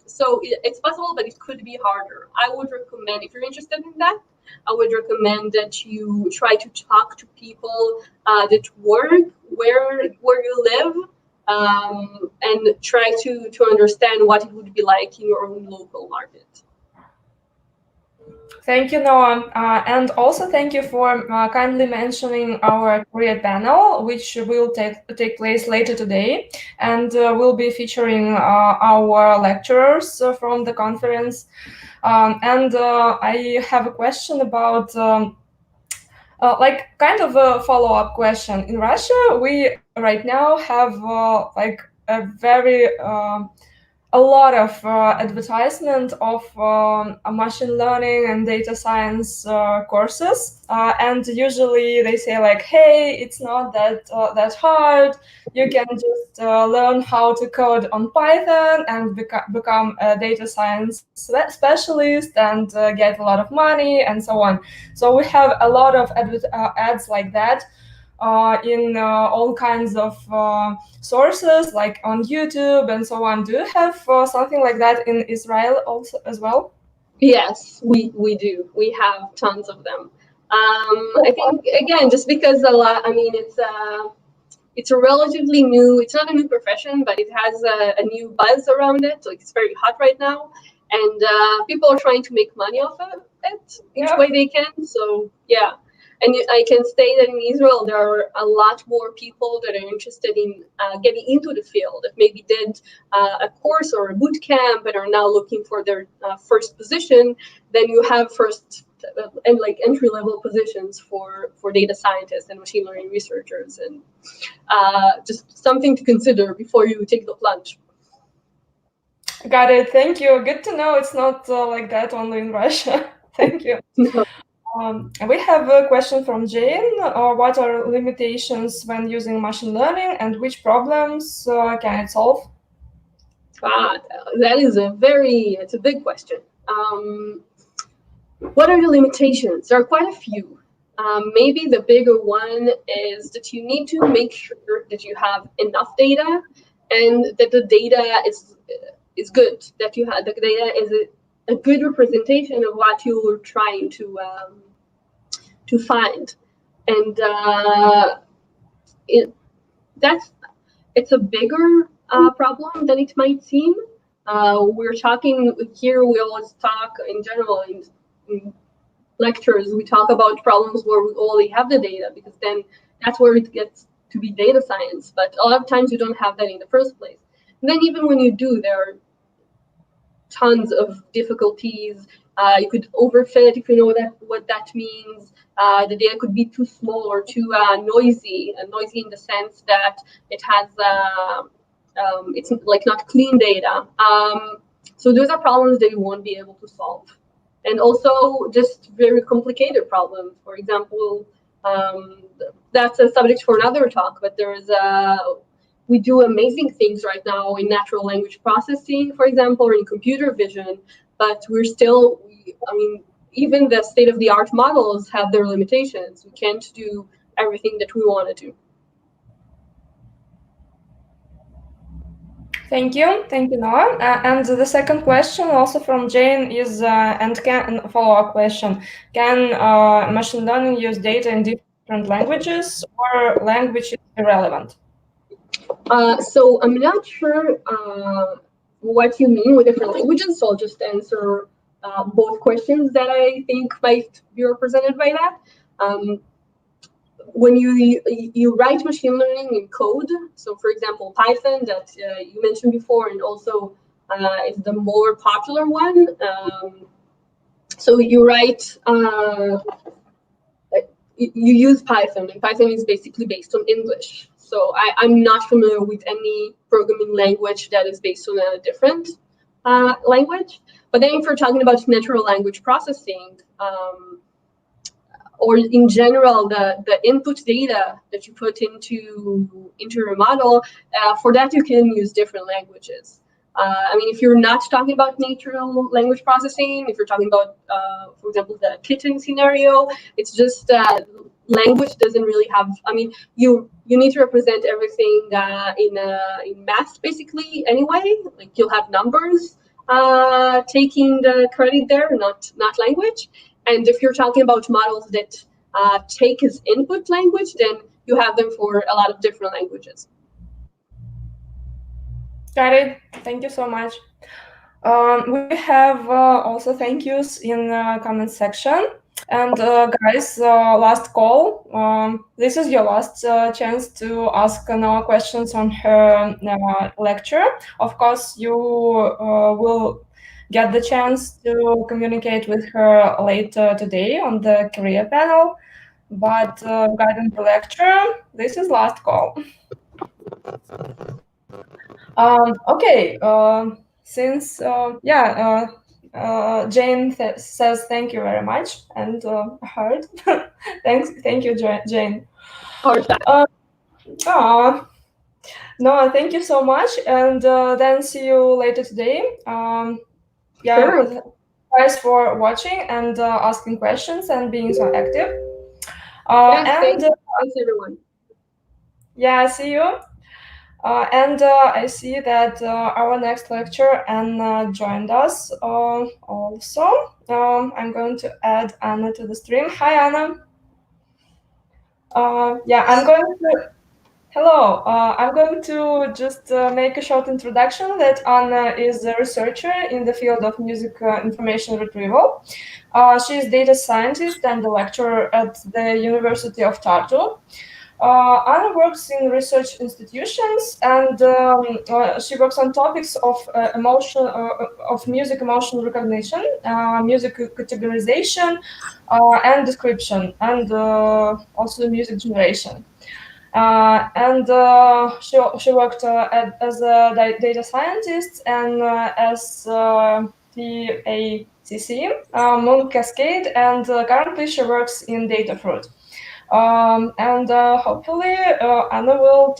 So it's possible, but it could be harder. I would recommend, if you're interested in that, I would recommend that you try to talk to people that work where you live, and try to understand what it would be like in your own local market. Thank you, Noah. And also thank you for kindly mentioning our career panel, which will take place later today. And we'll be featuring our lecturers from the conference. And I have a question about kind of a follow-up question. In Russia, we right now have a lot of advertisement of machine learning and data science courses, and usually they say like, "Hey, it's not that hard. You can just learn how to code on Python and become a data science specialist and get a lot of money and so on." So we have a lot of ads like that. In all kinds of sources, like on YouTube and so on. Do you have something like that in Israel also as well? Yes, we do. We have tons of them. I think, again, just because a lot, I mean, it's a relatively new, it's not a new profession, but it has a new buzz around it. So it's very hot right now, and people are trying to make money off it each way they can. So yeah. And I can say that in Israel, there are a lot more people that are interested in getting into the field, that maybe did a course or a boot camp and are now looking for their first position. Then you have first and like entry-level positions for data scientists and machine learning researchers, and just something to consider before you take the plunge. Got it. Thank you. Good to know it's not like that only in Russia. Thank you. No. We have a question from Jane. What are limitations when using machine learning, and which problems can it solve? That is it's a big question. What are the limitations? There are quite a few. Maybe the bigger one is that you need to make sure that you have enough data and that the data is good, that the data is a good representation of what you're trying to find. And it's a bigger problem than it might seem. We're talking here, we always talk in general in lectures, we talk about problems where we only have the data, because then that's where it gets to be data science. But a lot of times you don't have that in the first place. And then even when you do, there are tons of difficulties. You could overfit, if you know what that means. The data could be too small or too noisy in the sense that it has it's like not clean data. So those are problems that you won't be able to solve. And also just very complicated problems. For example, that's a subject for another talk, but we do amazing things right now in natural language processing, for example, or in computer vision, but we're still, even the state-of-the-art models have their limitations. We can't do everything that we want to do. Thank you, Noah. And the second question, also from Jane, is and a follow-up question: can machine learning use data in different languages, or language is irrelevant? So I'm not sure what you mean with different languages. So I'll just answer both questions that I think might be represented by that. When you write machine learning in code, so for example, Python that you mentioned before, and also is the more popular one. So you write, you use Python, and Python is basically based on English. So I'm not familiar with any programming language that is based on a different language. But then if you're talking about natural language processing, or in general, the input data that you put into your model, for that you can use different languages. If you're not talking about natural language processing, if you're talking about, for example, the kitten scenario, it's just language doesn't really have. You need to represent everything in math basically anyway. Like you'll have numbers taking the credit there, not language. And if you're talking about models that take as input language, then you have them for a lot of different languages. Got it. Thank you so much. We have also thank yous in the comment section. And guys, last call. This is your last chance to ask Noah questions on her lecture. Of course, you will get the chance to communicate with her later today on the career panel. But regarding the lecture, this is last call. Okay, since Jane says thank you very much, and heard. Thank you, Jane. No, thank you so much, and then see you later today. Sure. Guys for watching and asking questions and being so active. Thanks everyone. Yeah, see you. And I see that our next lecturer, Anna, joined us also. I'm going to add Anna to the stream. Hi, Anna. I'm going to... Hello, I'm going to just make a short introduction that Anna is a researcher in the field of music information retrieval. She is data scientist and a lecturer at the University of Tartu. Anna works in research institutions, and she works on topics of of music emotion recognition, music categorization, and description, and also music generation. She worked as a data scientist and as TACC, Moon Cascade, and currently she works in Datafruit. Hopefully Anna will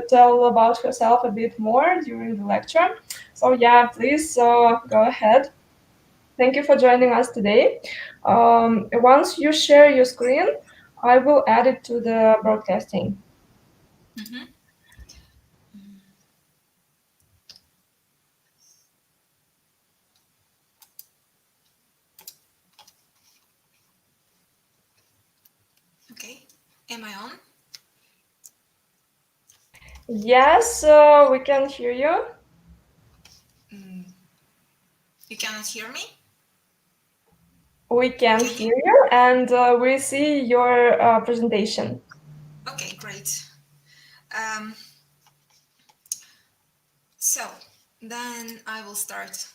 tell about herself a bit more during the lecture. So yeah, please go ahead. Thank you for joining us today. Once you share your screen, I will add it to the broadcasting. Mm-hmm. Okay, am I on? Yes, we can hear you. You cannot hear me? We can hear you, and we see your presentation. Okay, great. So then I will start.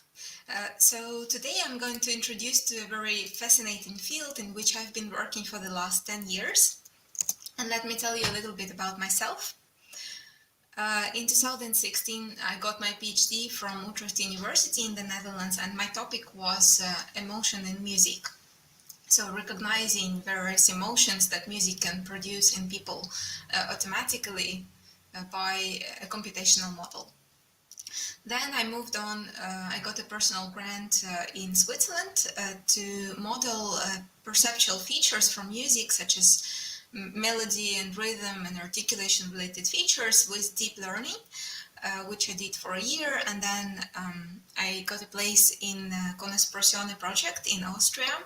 So today I'm going to introduce to a very fascinating field in which I've been working for the last 10 years. And let me tell you a little bit about myself. In 2016, I got my PhD from Utrecht University in the Netherlands, and my topic was emotion in music. So recognizing various emotions that music can produce in people automatically by a computational model. Then I moved on, I got a personal grant in Switzerland to model perceptual features from music, such as melody and rhythm and articulation related features with deep learning, which I did for a year. And then I got a place in Conespressione project in Austria,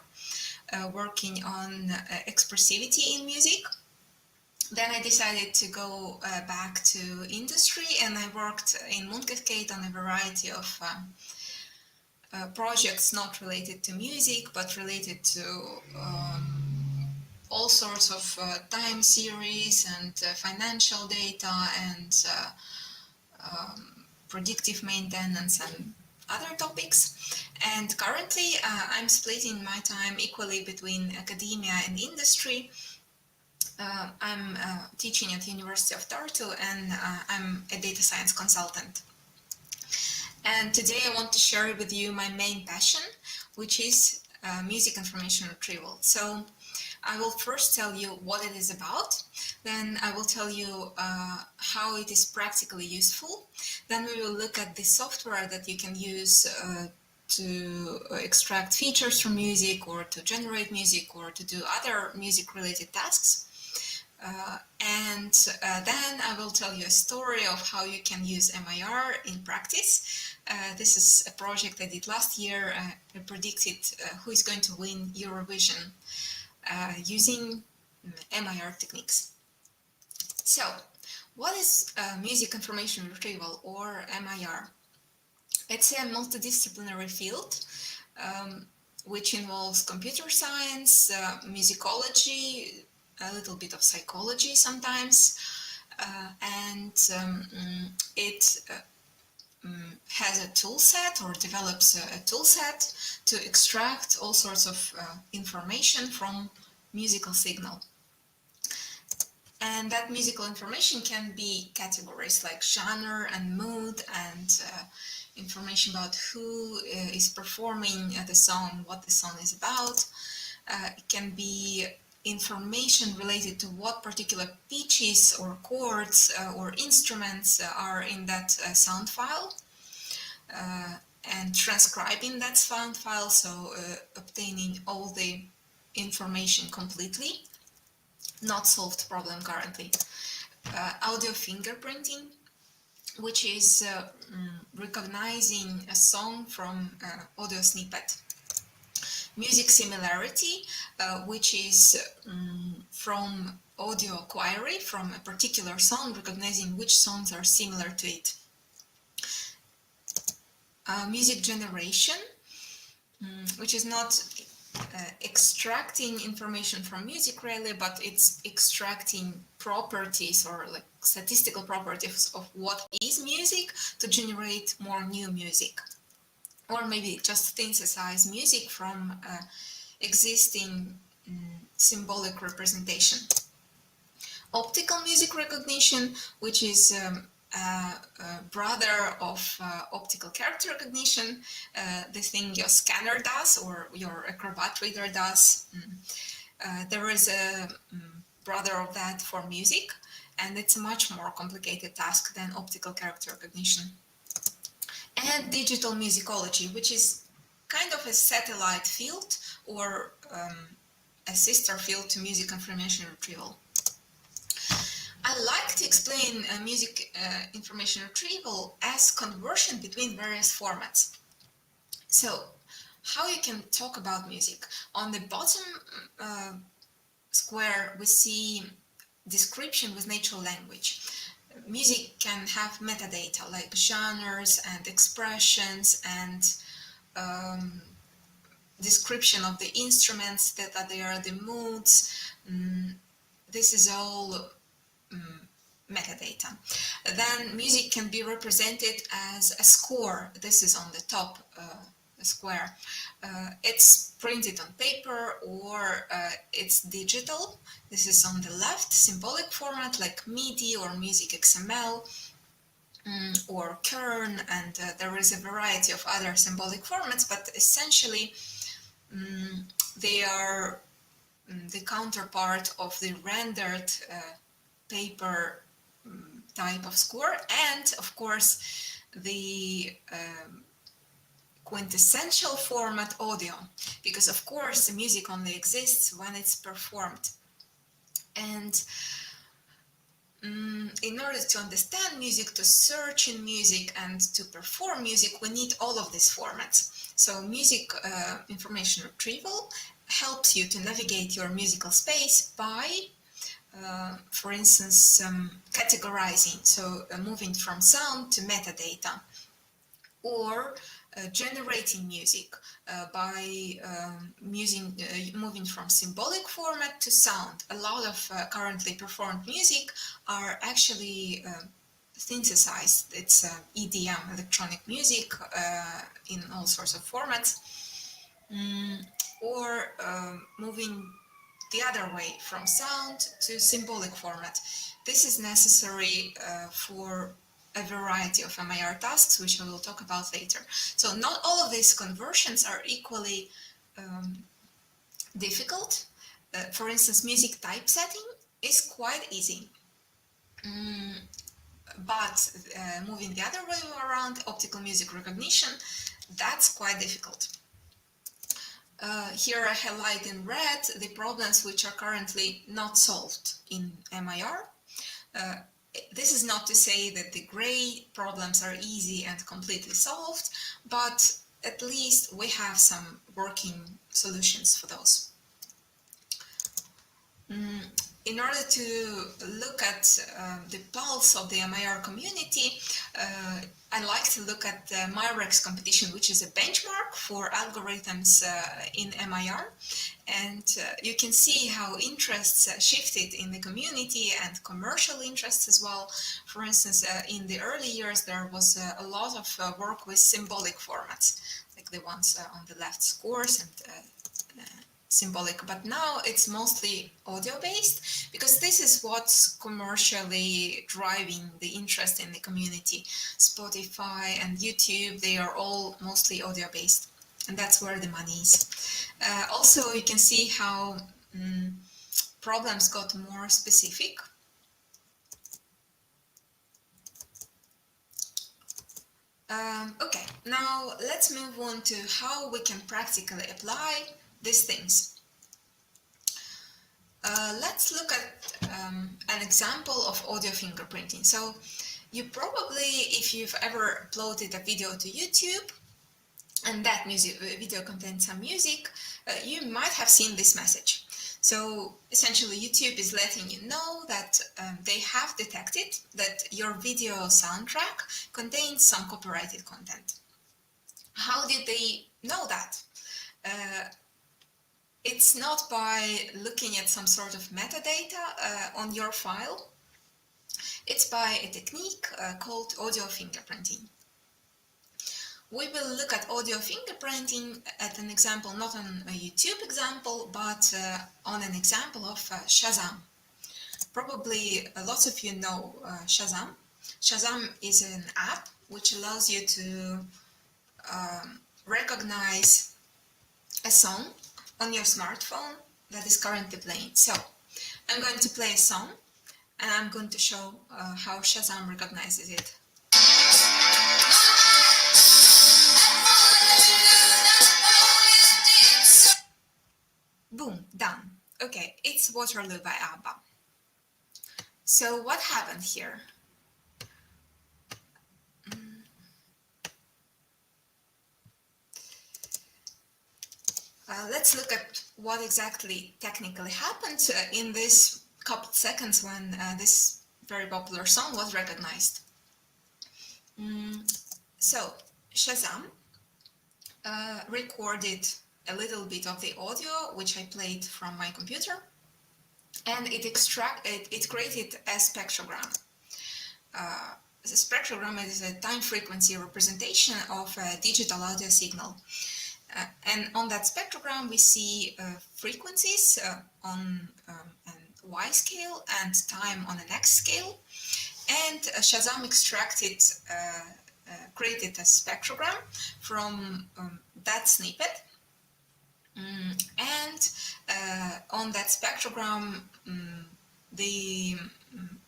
working on expressivity in music. Then I decided to go back to industry, and I worked in Moon Cascade on a variety of projects not related to music, but related to all sorts of time series and financial data and predictive maintenance and other topics. And currently I'm splitting my time equally between academia and industry. I'm teaching at the University of Tartu, and I'm a data science consultant. And today I want to share with you my main passion, which is music information retrieval. So I will first tell you what it is about, then I will tell you how it is practically useful. Then we will look at the software that you can use to extract features from music, or to generate music, or to do other music related tasks. Then I will tell you a story of how you can use MIR in practice. This is a project I did last year. I predicted who is going to win Eurovision using MIR techniques. So, what is music information retrieval, or MIR? It's a multidisciplinary field which involves computer science, musicology, a little bit of psychology sometimes, and it has a tool set, or develops a tool set to extract all sorts of information from musical signal. And that musical information can be categories like genre and mood, and information about who is performing the song, what the song is about. It can be information related to what particular pitches or chords or instruments are in that sound file, and transcribing that sound file, so obtaining all the information completely. Not solved problem currently. Audio fingerprinting, which is recognizing a song from audio snippet. music similarity, which is from audio query from a particular song, recognizing which songs are similar to it. Music generation, which is not extracting information from music really, but it's extracting properties or like statistical properties of what is music to generate more new music, or maybe just synthesize music from existing symbolic representation. Optical music recognition, which is brother of optical character recognition, the thing your scanner does or your Acrobat reader does. There is a brother of that for music, and it's a much more complicated task than optical character recognition. And digital musicology, which is kind of a satellite field or a sister field to music information retrieval. I like to explain music information retrieval as conversion between various formats. So, how you can talk about music? On the bottom square, we see description with natural language. Music can have metadata like genres and expressions and description of the instruments that are there, the moods. This is all metadata. Then music can be represented as a score. This is on the top square. It's printed on paper or it's digital. This is on the left, symbolic format like MIDI or music XML or Kern, and there is a variety of other symbolic formats, but essentially they are the counterpart of the rendered paper type of score, and of course the quintessential format audio, because of course the music only exists when it's performed. And in order to understand music, to search in music, and to perform music, we need all of these formats. So music information retrieval helps you to navigate your musical space by for instance, categorizing, so moving from sound to metadata, or generating music by moving from symbolic format to sound. A lot of currently performed music are actually synthesized. It's EDM, electronic music, in all sorts of formats, or moving the other way from sound to symbolic format. This is necessary for a variety of MIR tasks, which I will talk about later. So not all of these conversions are equally difficult. For instance, music typesetting is quite easy. But moving the other way around, optical music recognition, that's quite difficult. Here I highlight in red the problems which are currently not solved in MIR. This is not to say that the gray problems are easy and completely solved, but at least we have some working solutions for those. In order to look at the pulse of the MIR community, I like to look at the MIREX competition, which is a benchmark for algorithms in MIR. And you can see how interests shifted in the community and commercial interests as well. For instance, in the early years, there was a lot of work with symbolic formats, like the ones on the left, scores and symbolic, but now it's mostly audio-based, because this is what's commercially driving the interest in the community. Spotify and YouTube, they are all mostly audio-based, and that's where the money is. Also, you can see how problems got more specific. Okay, now let's move on to how we can practically apply these things. Let's look at an example of audio fingerprinting. So you probably, if you've ever uploaded a video to YouTube, and that video contains some music, you might have seen this message. So essentially, YouTube is letting you know that they have detected that your video soundtrack contains some copyrighted content. How did they know that? It's not by looking at some sort of metadata on your file. It's by a technique called audio fingerprinting. We will look at audio fingerprinting at an example, not on a YouTube example, but on an example of Shazam. Probably lots of you know Shazam. Shazam is an app which allows you to recognize a song on your smartphone that is currently playing. So I'm going to play a song and I'm going to show how Shazam recognizes it. Boom, done. Okay, it's Waterloo by ABBA. So what happened here? Let's look at what exactly technically happened in this couple seconds when this very popular song was recognized. So Shazam recorded a little bit of the audio, which I played from my computer, and it created a spectrogram. The spectrogram is a time frequency representation of a digital audio signal. And on that spectrogram, we see frequencies on an Y scale and time on an X scale. And Shazam created a spectrogram from that snippet. And on that spectrogram, the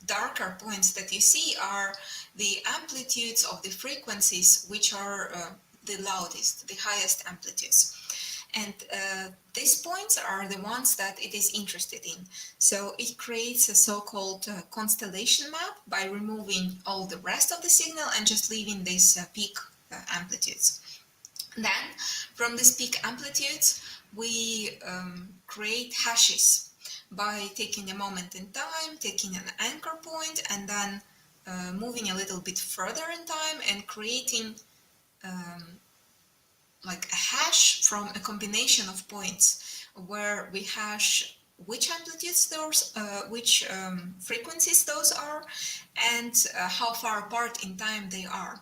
darker points that you see are the amplitudes of the frequencies which are the loudest, the highest amplitudes. And these points are the ones that it is interested in. So it creates a so-called constellation map by removing all the rest of the signal and just leaving these peak amplitudes. Then, from these peak amplitudes, we create hashes by taking a moment in time, taking an anchor point, and then moving a little bit further in time and creating like a hash from a combination of points where we hash which amplitudes those, which frequencies those are, and how far apart in time they are.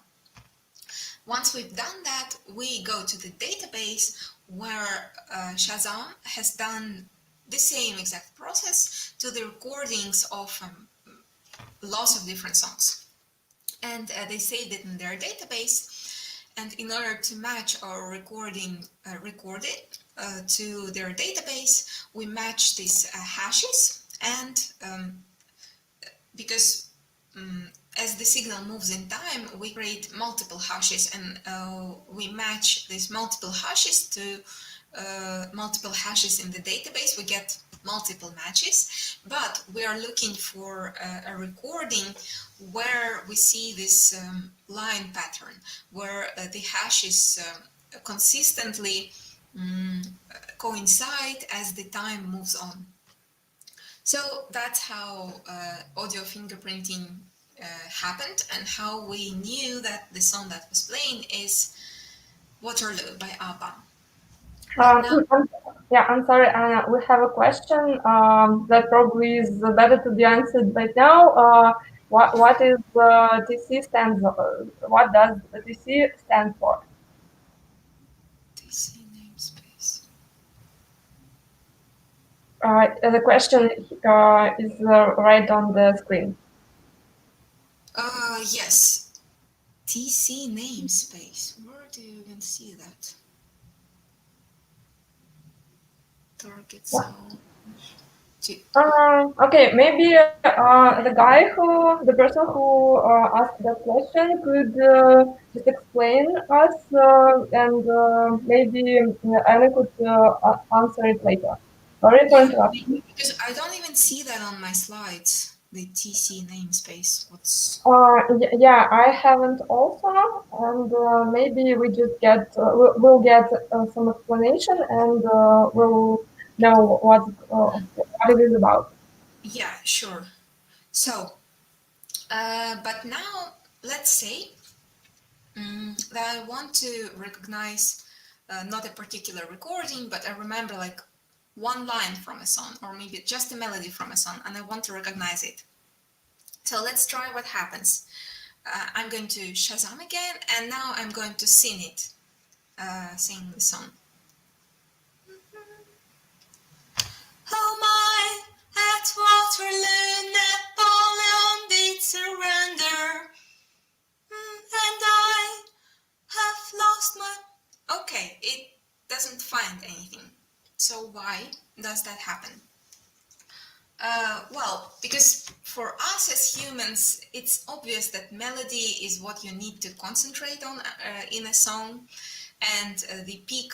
Once we've done that, we go to the database where Shazam has done the same exact process to the recordings of lots of different songs. And they saved it in their database. And in order to match our recording recorded to their database, we match these hashes. And because as the signal moves in time, we create multiple hashes, and we match these multiple hashes to multiple hashes in the database. We get multiple matches, but we are looking for a recording where we see this line pattern, where the hashes consistently coincide as the time moves on. So that's how audio fingerprinting happened, and how we knew that the song that was playing is Waterloo by ABBA. I'm sorry, Anna. We have a question that probably is better to be answered right now. What is TC stands? What does TC stand for? TC namespace. The question is right on the screen. Yes. TC namespace. Where do you even see that? Target zone. Okay, maybe the person who asked that question could just explain us, and maybe Anna could answer it later. Sorry for interrupting. Because I don't even see that on my slides. the TC namespace? What's... Yeah, I haven't also, and maybe we just get we'll get some explanation, and we'll know what it is about. Yeah, sure. So, but now let's say that I want to recognize not a particular recording, but I remember like one line from a song, or maybe just a melody from a song, and I want to recognize it. So let's try what happens. I'm going to Shazam again, and now I'm going to sing it, sing the song. Oh my, at Waterloo, Napoleon did surrender, and I have lost my... Okay, it doesn't find anything. So why does that happen? Well, because for us as humans, it's obvious that melody is what you need to concentrate on in a song, and the peak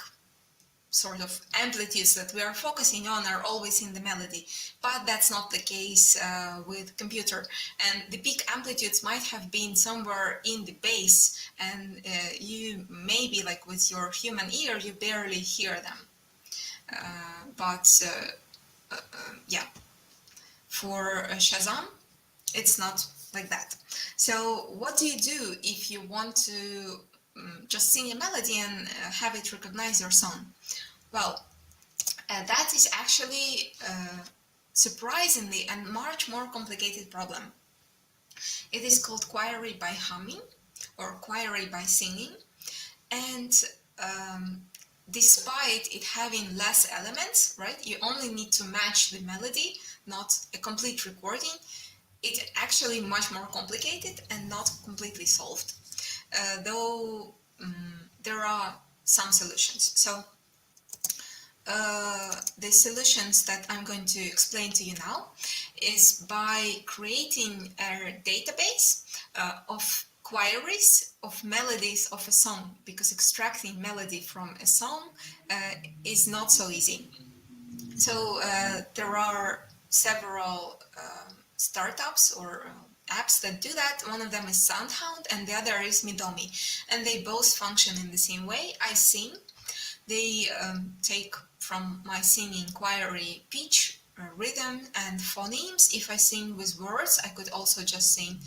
sort of amplitudes that we are focusing on are always in the melody. But that's not the case with computer. And the peak amplitudes might have been somewhere in the bass, and you maybe, like with your human ear, you barely hear them. Yeah. For Shazam, it's not like that. So what do you do if you want to just sing a melody and have it recognize your song? Well, that is actually surprisingly a much more complicated problem. It is called query by humming or query by singing, and despite it having less elements, right? You only need to match the melody, not a complete recording. It's actually much more complicated and not completely solved, though there are some solutions. So the solutions that I'm going to explain to you now is by creating a database of queries of melodies of a song, because extracting melody from a song is not so easy. So there are several startups or apps that do that. One of them is SoundHound and the other is Midomi, and they both function in the same way. I sing, they take from my singing query pitch, rhythm, and phonemes. If I sing with words, I could also just sing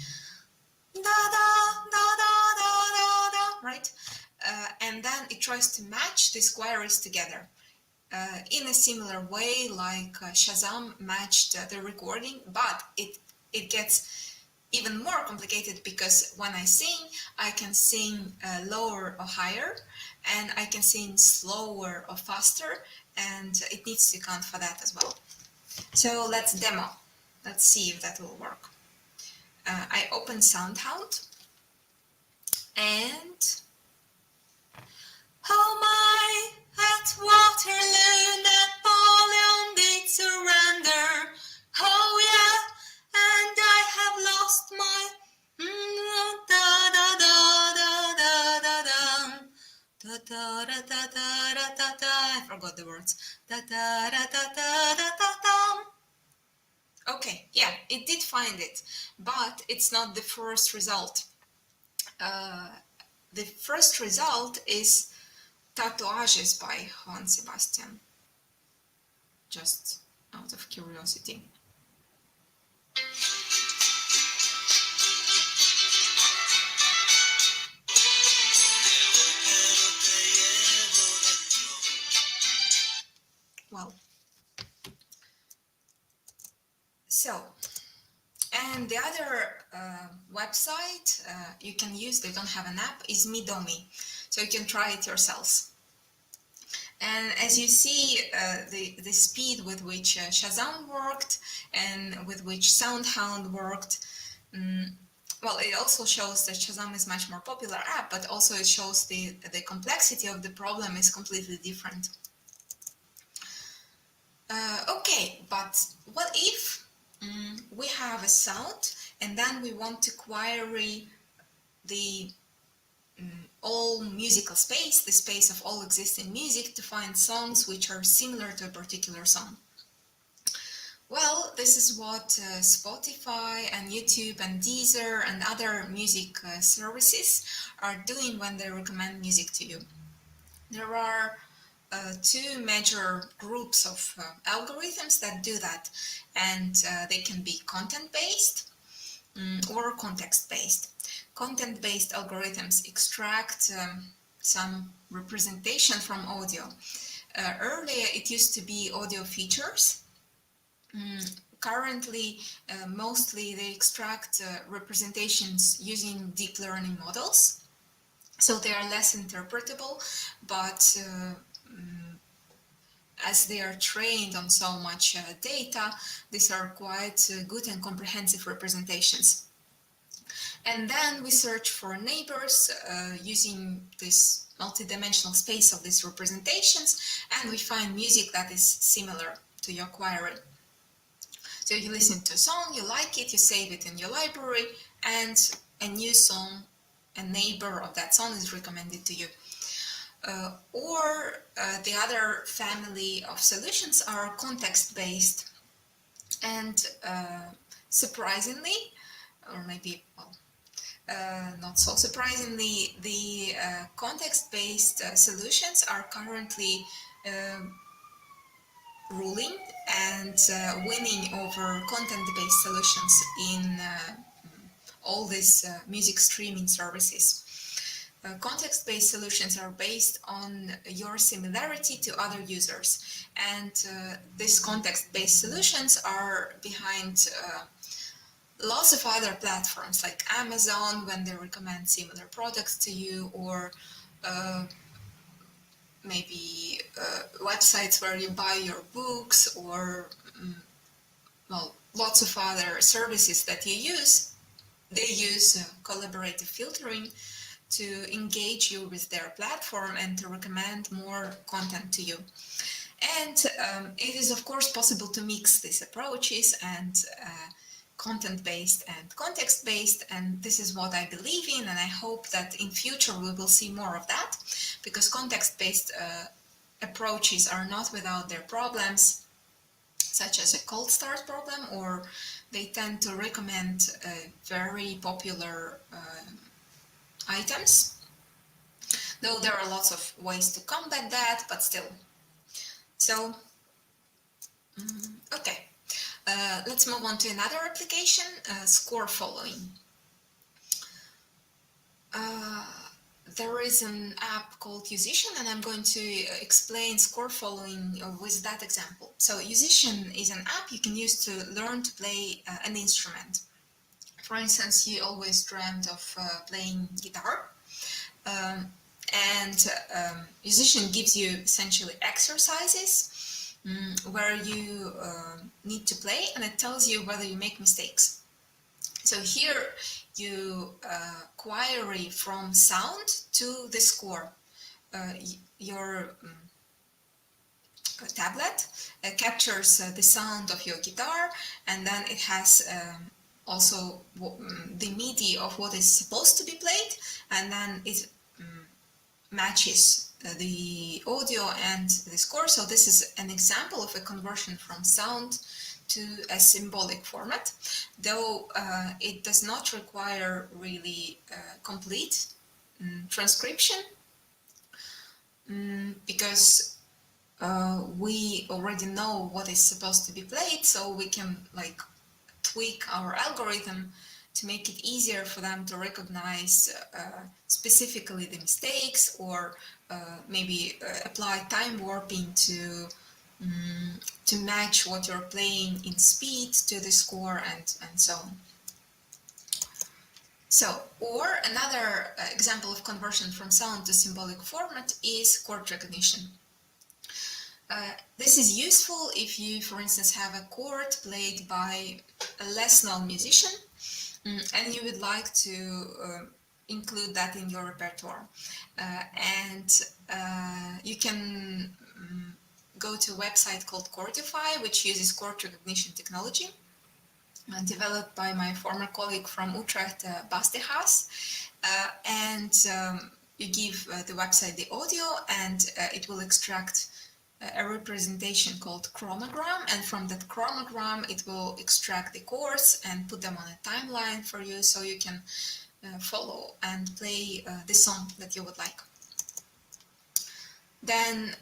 da da da da da da da, right? And then it tries to match these queries together in a similar way like Shazam matched the recording, but it gets even more complicated, because when I sing, I can sing lower or higher, and I can sing slower or faster, and it needs to count for that as well. So let's demo. Let's see if that will work. I open SoundHound, and oh my, at Waterloo, Napoleon did surrender. Oh yeah, and I have lost my da da da da da da da da da da da da da da. I forgot the words. Da da da da da da da da. Okay, yeah, it did find it, but it's not the first result. The first result is Tatuages by Juan Sebastian, just out of curiosity. Well, so, and the other website you can use, they don't have an app, is Midomi, so you can try it yourselves. And as you see, the speed with which Shazam worked and with which SoundHound worked, well, it also shows that Shazam is a much more popular app, but also it shows the complexity of the problem is completely different. Okay, but what if we have a sound and then we want to query the all musical space, the space of all existing music, to find songs which are similar to a particular song? Well, this is what Spotify and YouTube and Deezer and other music services are doing when they recommend music to you. There are two major groups of algorithms that do that, and they can be content-based or context-based. Content-based algorithms extract some representation from audio. Earlier, it used to be audio features. Currently, mostly they extract representations using deep learning models. So they are less interpretable, but as they are trained on so much data, these are quite good and comprehensive representations. And then we search for neighbors using this multidimensional space of these representations, and we find music that is similar to your query. So you listen to a song, you like it, you save it in your library, and a new song, a neighbor of that song is recommended to you. Or the other family of solutions are context-based, and surprisingly, or maybe not so surprisingly, the context-based solutions are currently ruling and winning over content-based solutions in all these music streaming services. Context-based solutions are based on your similarity to other users, and these context-based solutions are behind lots of other platforms like Amazon when they recommend similar products to you, or maybe websites where you buy your books, or well, lots of other services that you use. They use collaborative filtering to engage you with their platform and to recommend more content to you. And it is of course possible to mix these approaches and content-based and context-based, and this is what I believe in, and I hope that in future we will see more of that, because context-based approaches are not without their problems, such as a cold start problem, or they tend to recommend very popular items, though there are lots of ways to combat that, but still. So, okay, let's move on to another application, score following. There is an app called Musician, and I'm going to explain score following with that example. So Musician is an app you can use to learn to play an instrument. For instance, you always dreamed of playing guitar, and Musician gives you essentially exercises where you need to play, and it tells you whether you make mistakes. So here you query from sound to the score. Your tablet captures the sound of your guitar, and then it has also the MIDI of what is supposed to be played, and then it matches the audio and the score. So this is an example of a conversion from sound to a symbolic format, though it does not require really complete transcription, because we already know what is supposed to be played, so we can like tweak our algorithm to make it easier for them to recognize specifically the mistakes, or maybe apply time warping to match what you're playing in speed to the score, and so on. So, or another example of conversion from sound to symbolic format is chord recognition. This is useful if you, for instance, have a chord played by a less known musician, and you would like to include that in your repertoire. And you can go to a website called Chordify, which uses chord recognition technology, developed by my former colleague from Utrecht, Bas de Haas. And you give the website the audio, and it will extract a representation called chromogram, and from that chromogram it will extract the chords and put them on a timeline for you so you can follow and play the song that you would like. Then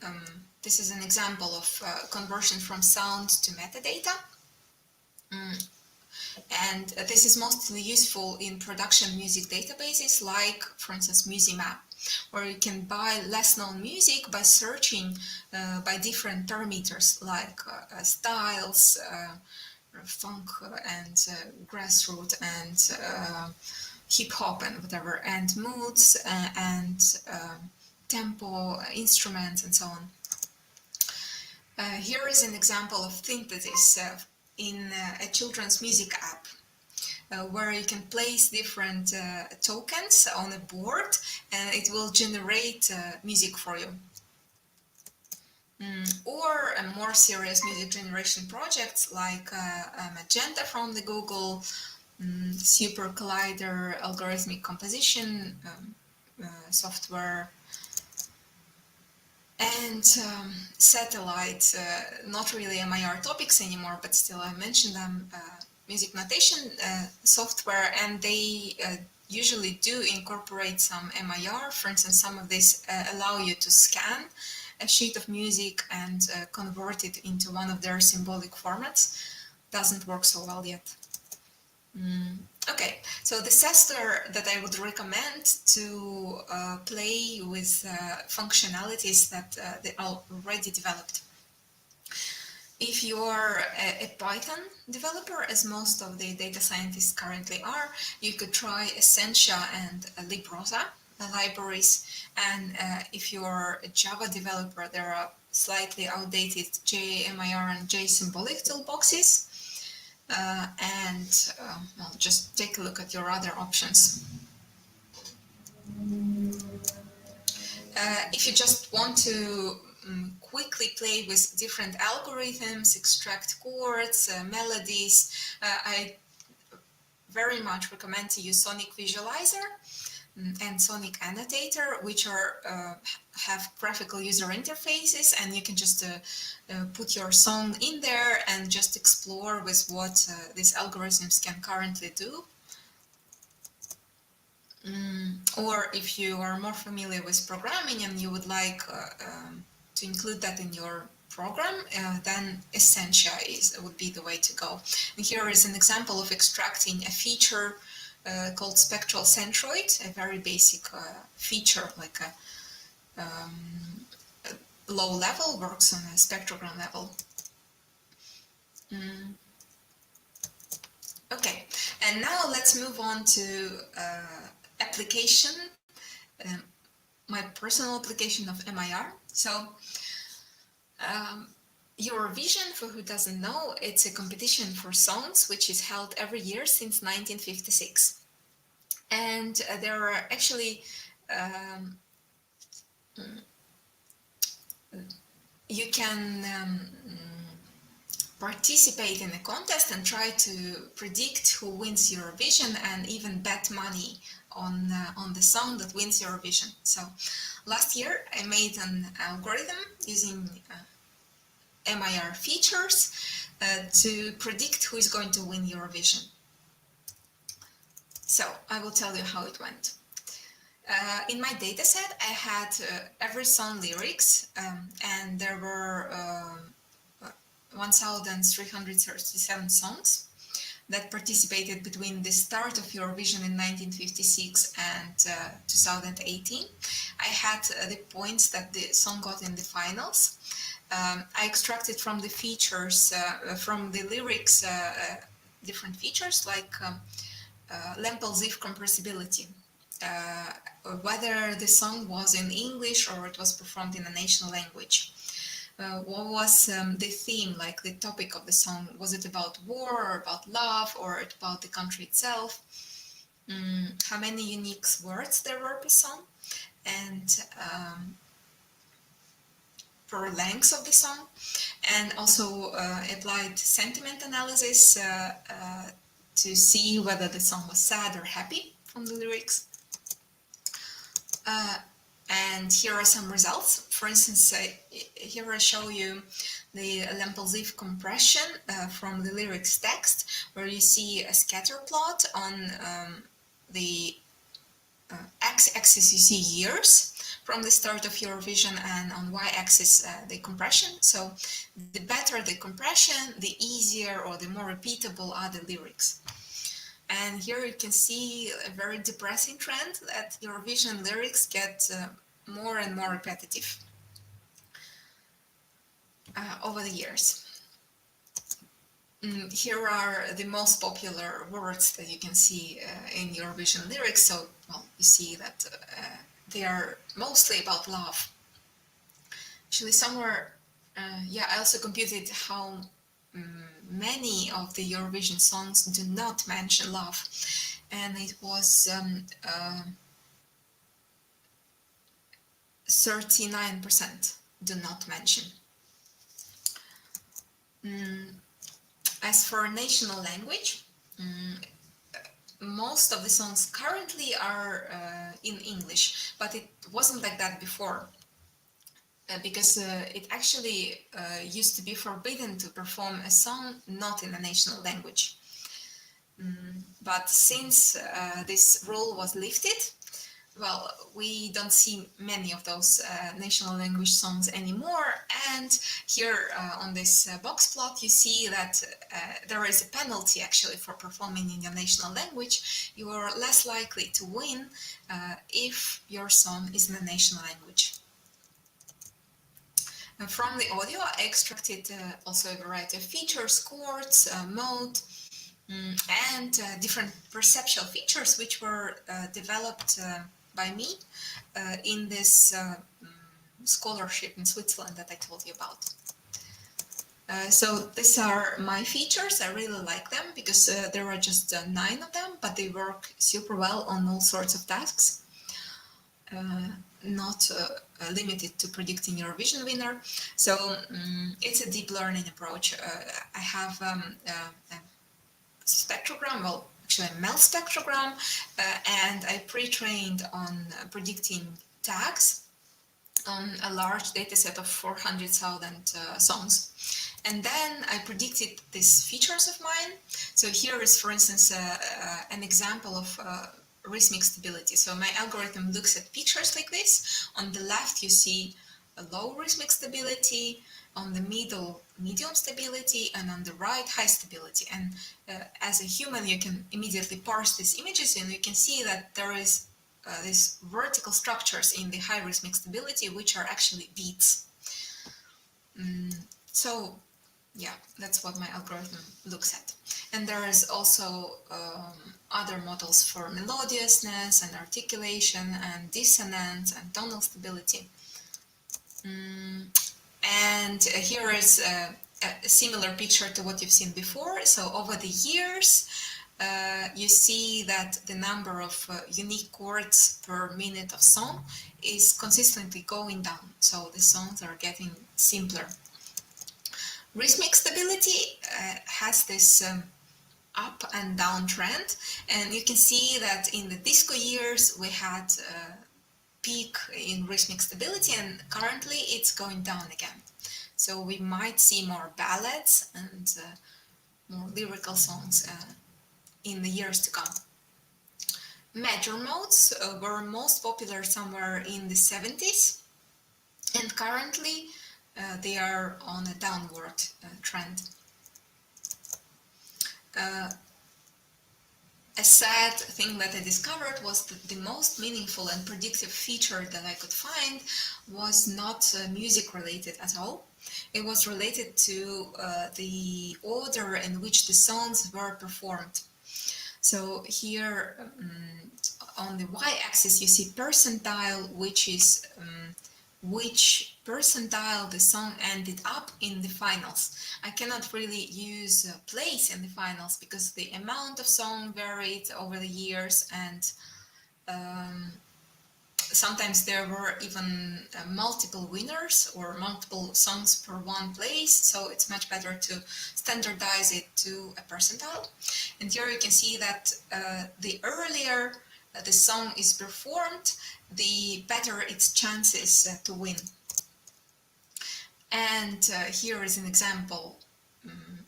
this is an example of conversion from sound to metadata. And this is mostly useful in production music databases like, for instance, MusiMap, where you can buy less known music by searching by different parameters like styles, funk and grassroots and hip hop and whatever, and moods and tempo, instruments, and so on. Here is an example of synthesis in a children's music app, where you can place different tokens on a board and it will generate music for you. Or a more serious music generation projects like Magenta from the Google, Super Collider algorithmic composition software, and Satellite, not really MIR topics anymore, but still I mentioned them, music notation software, and they usually do incorporate some MIR. For instance, some of these allow you to scan a sheet of music and convert it into one of their symbolic formats. Doesn't work so well yet. Okay, so the Sester that I would recommend to play with functionalities that they are already developed. If you're a Python developer, as most of the data scientists currently are, you could try Essentia and Librosa libraries. And if you're a Java developer, there are slightly outdated JMIR and JSymbolic toolboxes. Well, just take a look at your other options. If you just want to quickly play with different algorithms, extract chords, melodies, I very much recommend to use Sonic Visualizer and Sonic Annotator, which are have graphical user interfaces, and you can just put your song in there and just explore with what these algorithms can currently do. Or if you are more familiar with programming and you would like to include that in your program, then Essentia would be the way to go. And here is an example of extracting a feature called spectral centroid, a very basic feature, like a low level, works on a spectrogram level. Okay, and now let's move on to application, my personal application of MIR. So Eurovision, for who doesn't know, it's a competition for songs which is held every year since 1956. And there are actually you can participate in a contest and try to predict who wins Eurovision and even bet money on the song that wins Eurovision. So last year I made an algorithm using MIR features to predict who is going to win Eurovision. So I will tell you how it went. In my dataset, I had every song lyrics, and there were 1,337 songs that participated between the start of Eurovision in 1956 and 2018. I had the points that the song got in the finals. I extracted from the features, from the lyrics, different features like Lempel-Ziv compressibility, whether the song was in English or it was performed in a national language. What was the theme, like the topic of the song? Was it about war or about love or about the country itself? How many unique words there were per song? And per length of the song. And also applied sentiment analysis to see whether the song was sad or happy from the lyrics. And here are some results. For instance, here I show you the Lempel-Ziv compression from the lyrics text, where you see a scatter plot on the x-axis you see years from the start of Eurovision, and on y-axis the compression. So the better the compression, the easier or the more repeatable are the lyrics. And here you can see a very depressing trend that Eurovision lyrics get more and more repetitive over the years. Here are the most popular words that you can see in Eurovision lyrics. So, well, you see that they are mostly about love. Actually, somewhere, yeah, I also computed how many of the Eurovision songs do not mention love. And it was 39% do not mention. As for national language, most of the songs currently are in English, but it wasn't like that before, because it actually used to be forbidden to perform a song not in a national language. But since this rule was lifted, well, we don't see many of those national language songs anymore. And here on this box plot, you see that there is a penalty actually for performing in your national language. You are less likely to win if your song is in a national language. And from the audio, I extracted also a variety of features, chords, mode, and different perceptual features which were developed by me in this scholarship in Switzerland that I told you about. So these are my features. I really like them because there are just 9 of them, but they work super well on all sorts of tasks. Not limited to predicting Eurovision winner. So it's a deep learning approach. I have a spectrogram, well, actually a ML spectrogram, and I pre-trained on predicting tags on a large data set of 400,000 songs. And then I predicted these features of mine. So here is, for instance, an example of rhythmic stability. So my algorithm looks at pictures like this. On the left, you see a low rhythmic stability, on the middle, medium stability, and on the right, high stability. And as a human, you can immediately parse these images, and you can see that there is these vertical structures in the high rhythmic stability, which are actually beats. So, yeah, that's what my algorithm looks at. And there is also other models for melodiousness and articulation and dissonance and tonal stability. And here is a similar picture to what you've seen before. So over the years, you see that the number of unique chords per minute of song is consistently going down. So the songs are getting simpler. Rhythmic stability has this up and down trend, and you can see that in the disco years we had a peak in rhythmic stability, and currently it's going down again. So we might see more ballads and more lyrical songs in the years to come. Major modes were most popular somewhere in the 70s, and currently they are on a downward trend. A sad thing that I discovered was that the most meaningful and predictive feature that I could find was not music related at all. It was related to the order in which the songs were performed. So here on the y-axis you see percentile, which is which percentile the song ended up in the finals. I cannot really use place in the finals because the amount of song varied over the years, and sometimes there were even multiple winners or multiple songs per one place, so it's much better to standardize it to a percentile. And here you can see that the earlier the song is performed, the better its chances to win. And here is an example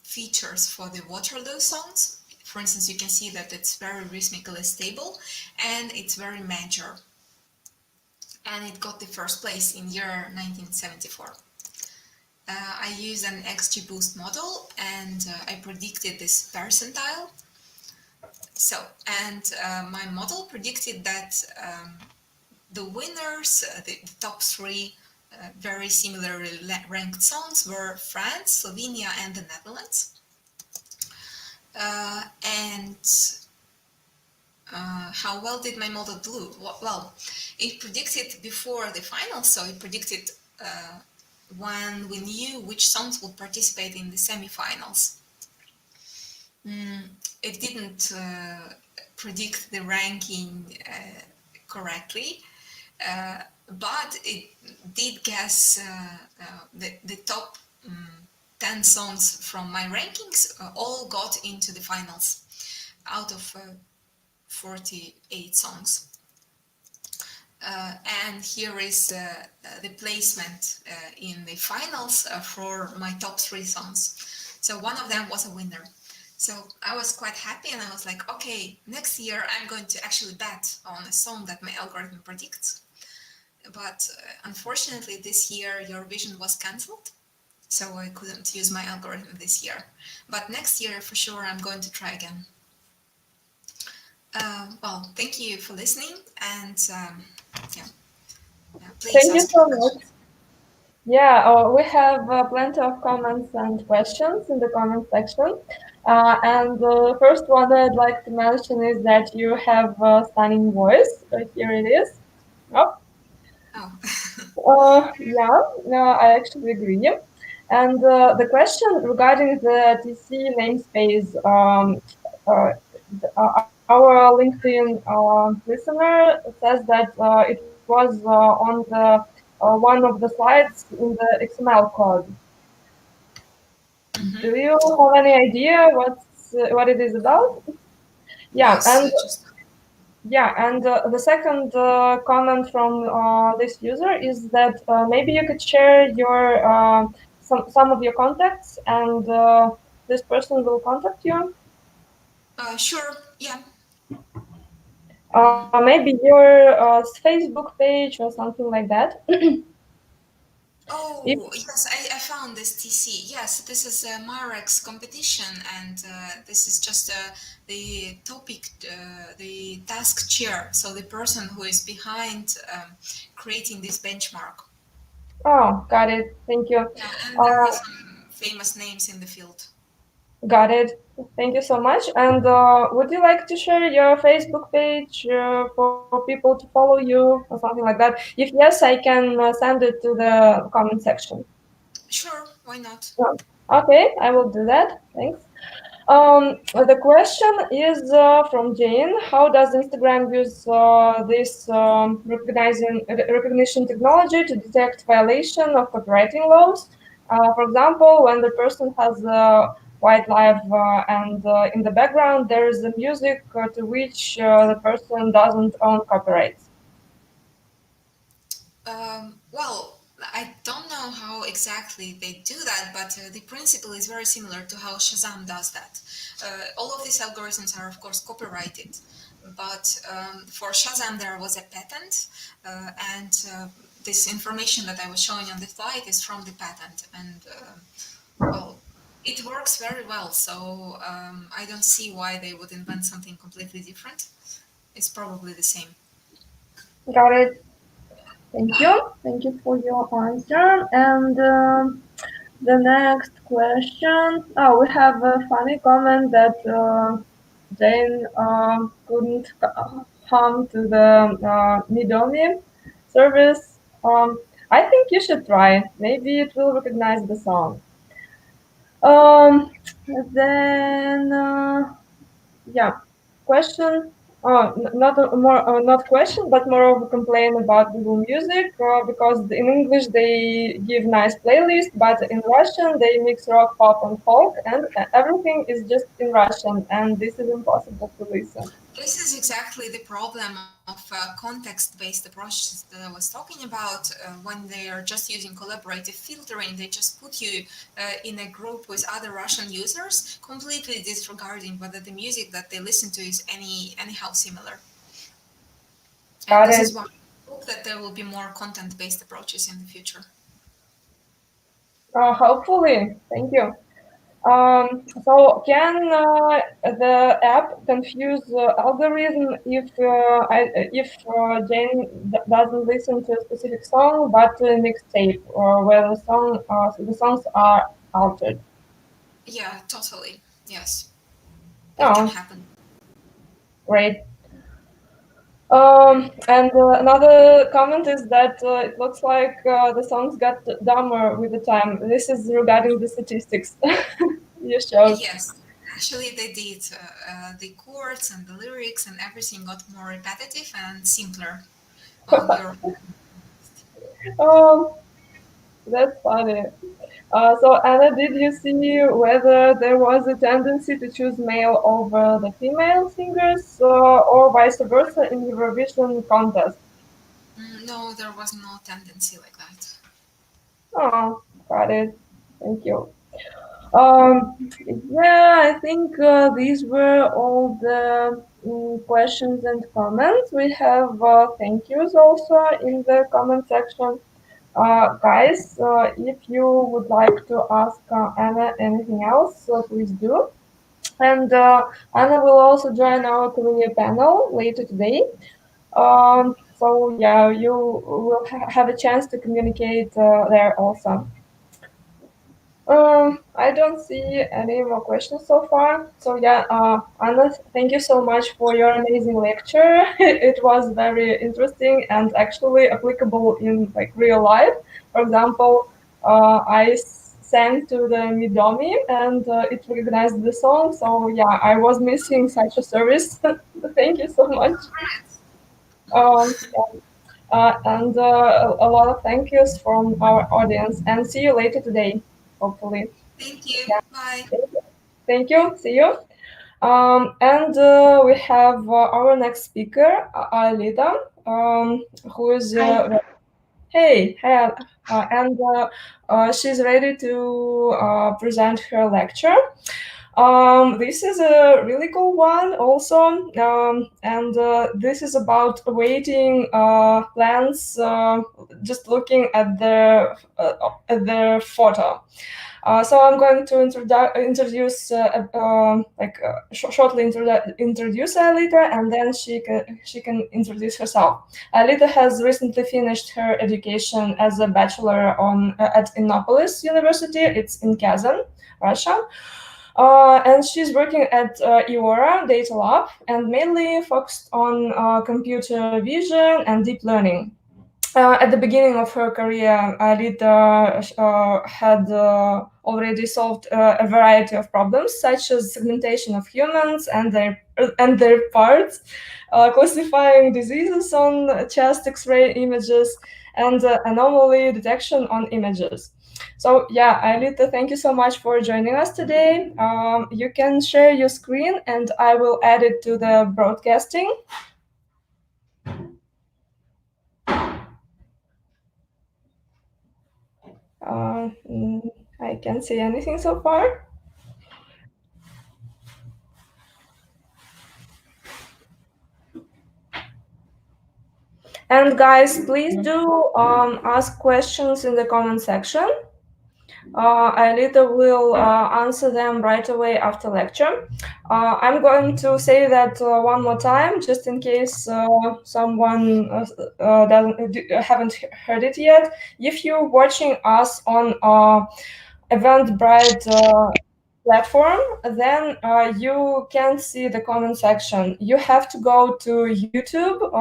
features for the Waterloo songs. For instance, you can see that it's very rhythmically stable and it's very major. And it got the first place in year 1974. I used an XGBoost model and I predicted this percentile. So, and my model predicted that the winners, the top three very similarly ranked songs were France, Slovenia, and the Netherlands. And how well did my model do? Well, it predicted before the finals, so it predicted when we knew which songs would participate in the semifinals. It didn't predict the ranking correctly, but it did guess the top 10 songs from my rankings all got into the finals out of 48 songs. And here is the placement in the finals for my top 3 songs. So one of them was a winner. So I was quite happy and I was like, okay, next year I'm going to actually bet on a song that my algorithm predicts. But unfortunately this year Eurovision was cancelled, so I couldn't use my algorithm this year. But next year for sure I'm going to try again. Well, thank you for listening, and please Thank you ask so questions. much. Yeah, we have plenty of comments and questions in the comment section. And the first one I'd like to mention is that you have a stunning voice. Here it is. Oh. Yeah, I actually agree. And the question regarding the TC namespace, our LinkedIn listener says that it was on the one of the slides in the XML code. Do you have any idea what it is about? Yeah, Yes, and the second comment from this user is that maybe you could share your some of your contacts, and this person will contact you. Sure, yeah. Maybe your Facebook page or something like that. Oh, yes, I found this TC. Yes, this is a Marek's competition, and this is just the topic, the task chair, so the person who is behind creating this benchmark. Oh, got it. Thank you. Yeah, and there are some famous names in the field. Got it. Thank you so much. And would you like to share your Facebook page for people to follow you or something like that? If yes, I can send it to the comment section. Sure, why not? Okay, I will do that. Thanks. The question is from Jane. How does Instagram use this recognition technology to detect violation of copywriting laws? For example, when the person has wildlife and in the background there is the music to which the person doesn't own copyrights. Well, I don't know how exactly they do that, but the principle is very similar to how Shazam does that. All of these algorithms are, of course, copyrighted, but for Shazam there was a patent, and this information that I was showing on the slide is from the patent, and well, it works very well, so I don't see why they would invent something completely different. It's probably the same. Got it. Thank you. Thank you for your answer. And the next question. Oh, we have a funny comment that Jane couldn't come to the Midomi service. I think you should try. Maybe it will recognize the song. Then yeah, question. Not question, but more of a complaint about Google Music because in English they give nice playlist, but in Russian they mix rock, pop, and folk, and everything is just in Russian, and this is impossible to listen. This is exactly the problem of context-based approaches that I was talking about. When they are just using collaborative filtering, they just put you in a group with other Russian users, completely disregarding whether the music that they listen to is anyhow similar. And this is why I hope that there will be more content-based approaches in the future. Hopefully, thank you. So can the app confuse algorithm if Jane doesn't listen to a specific song but to a mixtape or where the songs are altered? Yeah, totally. Yes, it Oh, can happen. great. And another comment is that it looks like the songs got dumber with the time. This is regarding the statistics you showed. Yes, actually they did. The chords and the lyrics and everything got more repetitive and simpler when you're. Oh, that's funny. So Anna, did you see whether there was a tendency to choose male over the female singers or vice versa in Eurovision contest? No, there was no tendency like that. Oh, got it. Thank you. Yeah, I think these were all the questions and comments. We have thank yous also in the comment section. Guys, if you would like to ask Anna anything else, please do. And Anna will also join our career panel later today. So yeah, you will have a chance to communicate there also. I don't see any more questions so far. So yeah, Anna, thank you so much for your amazing lecture. It was very interesting and actually applicable in like real life. For example, I sang to the Midomi and it recognized the song. So yeah, I was missing such a service. Thank you so much. Yeah. And a lot of thank yous from our audience. And see you later today, hopefully. Thank you. Yeah. Bye. Thank you. See you. And we have our next speaker, Alida, who is hey, and she's ready to present her lecture. This is a really cool one also, and this is about awaiting plants, just looking at their photo. So I'm going to introduce shortly introduce Alita, and then she can introduce herself. Alita has recently finished her education as a bachelor at Innopolis University. It's in Kazan, Russia. And she's working at Eora Data Lab and mainly focused on computer vision and deep learning. At the beginning of her career, Rita had already solved a variety of problems, such as segmentation of humans and their parts, classifying diseases on chest X-ray images, and anomaly detection on images. So yeah, Alita, thank you so much for joining us today. You can share your screen, and I will add it to the broadcasting. I can't see anything so far. And guys, please do ask questions in the comment section. Alita will answer them right away after lecture. I'm going to say that one more time, just in case someone haven't heard it yet. If you're watching us on Eventbrite platform, then you can see the comment section. You have to go to YouTube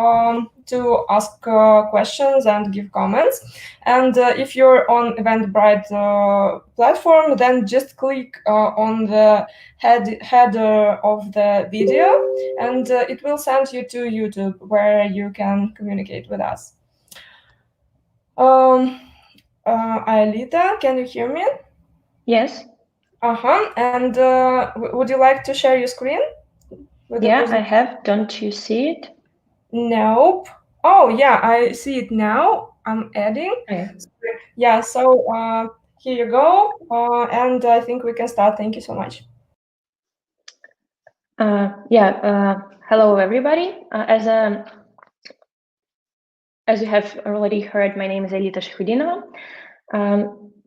to ask questions and give comments. And if you're on Eventbrite platform, then just click on the header of the video, and it will send you to YouTube, where you can communicate with us. Aelita, can you hear me? Yes. And would you like to share your screen Yeah, I have. Don't you see it? Nope. Oh, yeah, I see it now. I'm adding. Okay. Yeah, so here you go. And I think we can start. Thank you so much. Hello, everybody. As you have already heard, my name is Elita Shahudinova.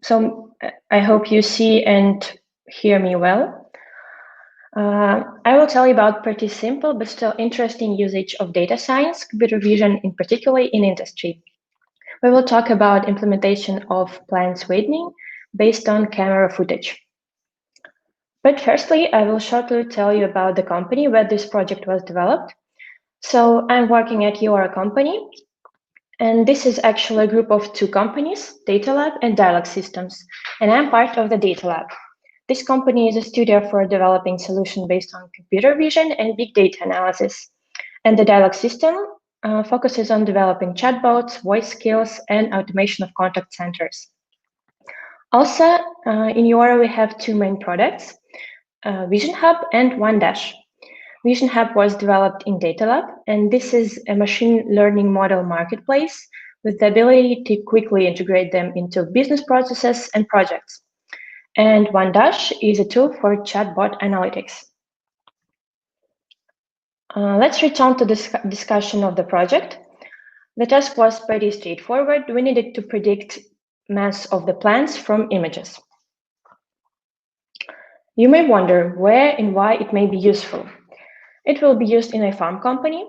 So I hope you see and hear me well. I will tell you about pretty simple but still interesting usage of data science, computer vision in particular in industry. We will talk about implementation of plans weighting based on camera footage. But firstly, I will shortly tell you about the company where this project was developed. So I'm working at your company, and this is actually a group of two companies, Data Lab and Dialog Systems, and I'm part of the Data Lab. This company is a studio for developing solutions based on computer vision and big data analysis. And the Dialog System focuses on developing chatbots, voice skills, and automation of contact centers. Also, in Euro, we have two main products, Vision Hub and One Dash. Vision Hub was developed in Data Lab, and this is a machine learning model marketplace with the ability to quickly integrate them into business processes and projects. And One Dash is a tool for chatbot analytics. Let's return to this discussion of the project. The task was pretty straightforward. We needed to predict mass of the plants from images. You may wonder where and why it may be useful. It will be used in a farm company.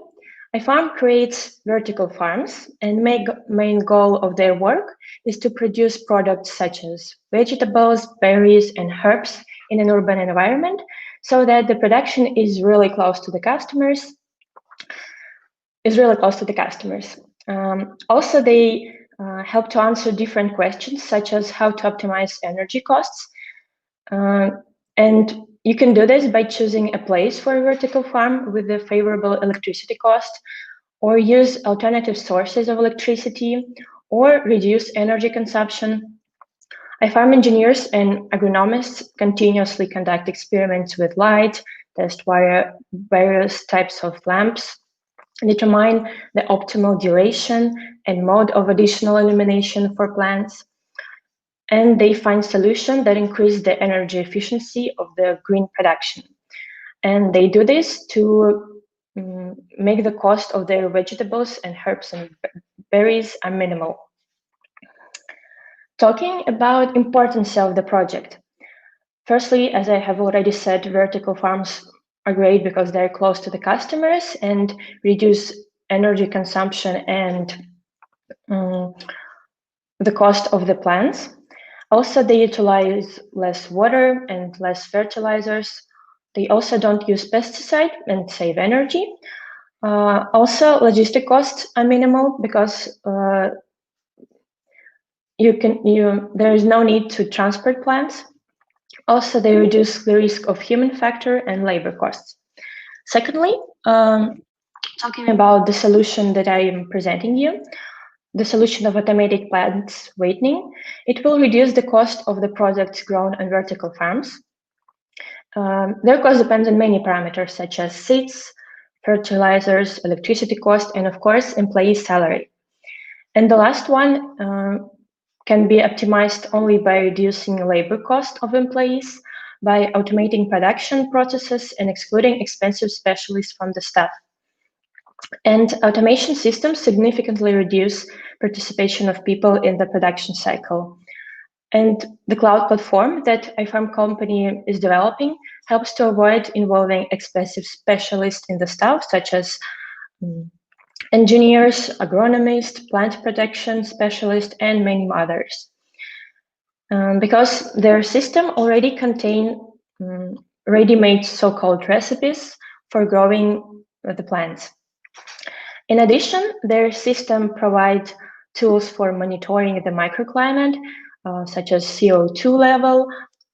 A farm creates vertical farms, and main goal of their work is to produce products such as vegetables, berries, and herbs in an urban environment, so that the production is really close to the customers. Also, they help to answer different questions, such as how to optimize energy costs. And you can do this by choosing a place for a vertical farm with a favorable electricity cost, or use alternative sources of electricity, or reduce energy consumption. Farm engineers and agronomists continuously conduct experiments with light, test various types of lamps, determine the optimal duration and mode of additional illumination for plants, and they find solutions that increase the energy efficiency of the green production. And they do this to make the cost of their vegetables and herbs and berries are minimal. Talking about importance of the project. Firstly, as I have already said, vertical farms are great because they're close to the customers and reduce energy consumption and the cost of the plants. Also, they utilize less water and less fertilizers. They also don't use pesticide and save energy. Also, logistic costs are minimal because there is no need to transport plants. Also, they reduce the risk of human factor and labor costs. Secondly, talking about the solution that I am presenting you, the solution of automated plants weighting, it will reduce the cost of the products grown on vertical farms. Their cost depends on many parameters such as seeds, fertilizers, electricity cost, and of course, employee salary. And the last one can be optimized only by reducing labor cost of employees, by automating production processes and excluding expensive specialists from the staff. And automation systems significantly reduce participation of people in the production cycle. And the cloud platform that a farm company is developing helps to avoid involving expensive specialists in the staff, such as engineers, agronomists, plant protection specialists, and many others. Because their system already contains ready-made so-called recipes for growing the plants. In addition, their system provides tools for monitoring the microclimate, such as CO2 level,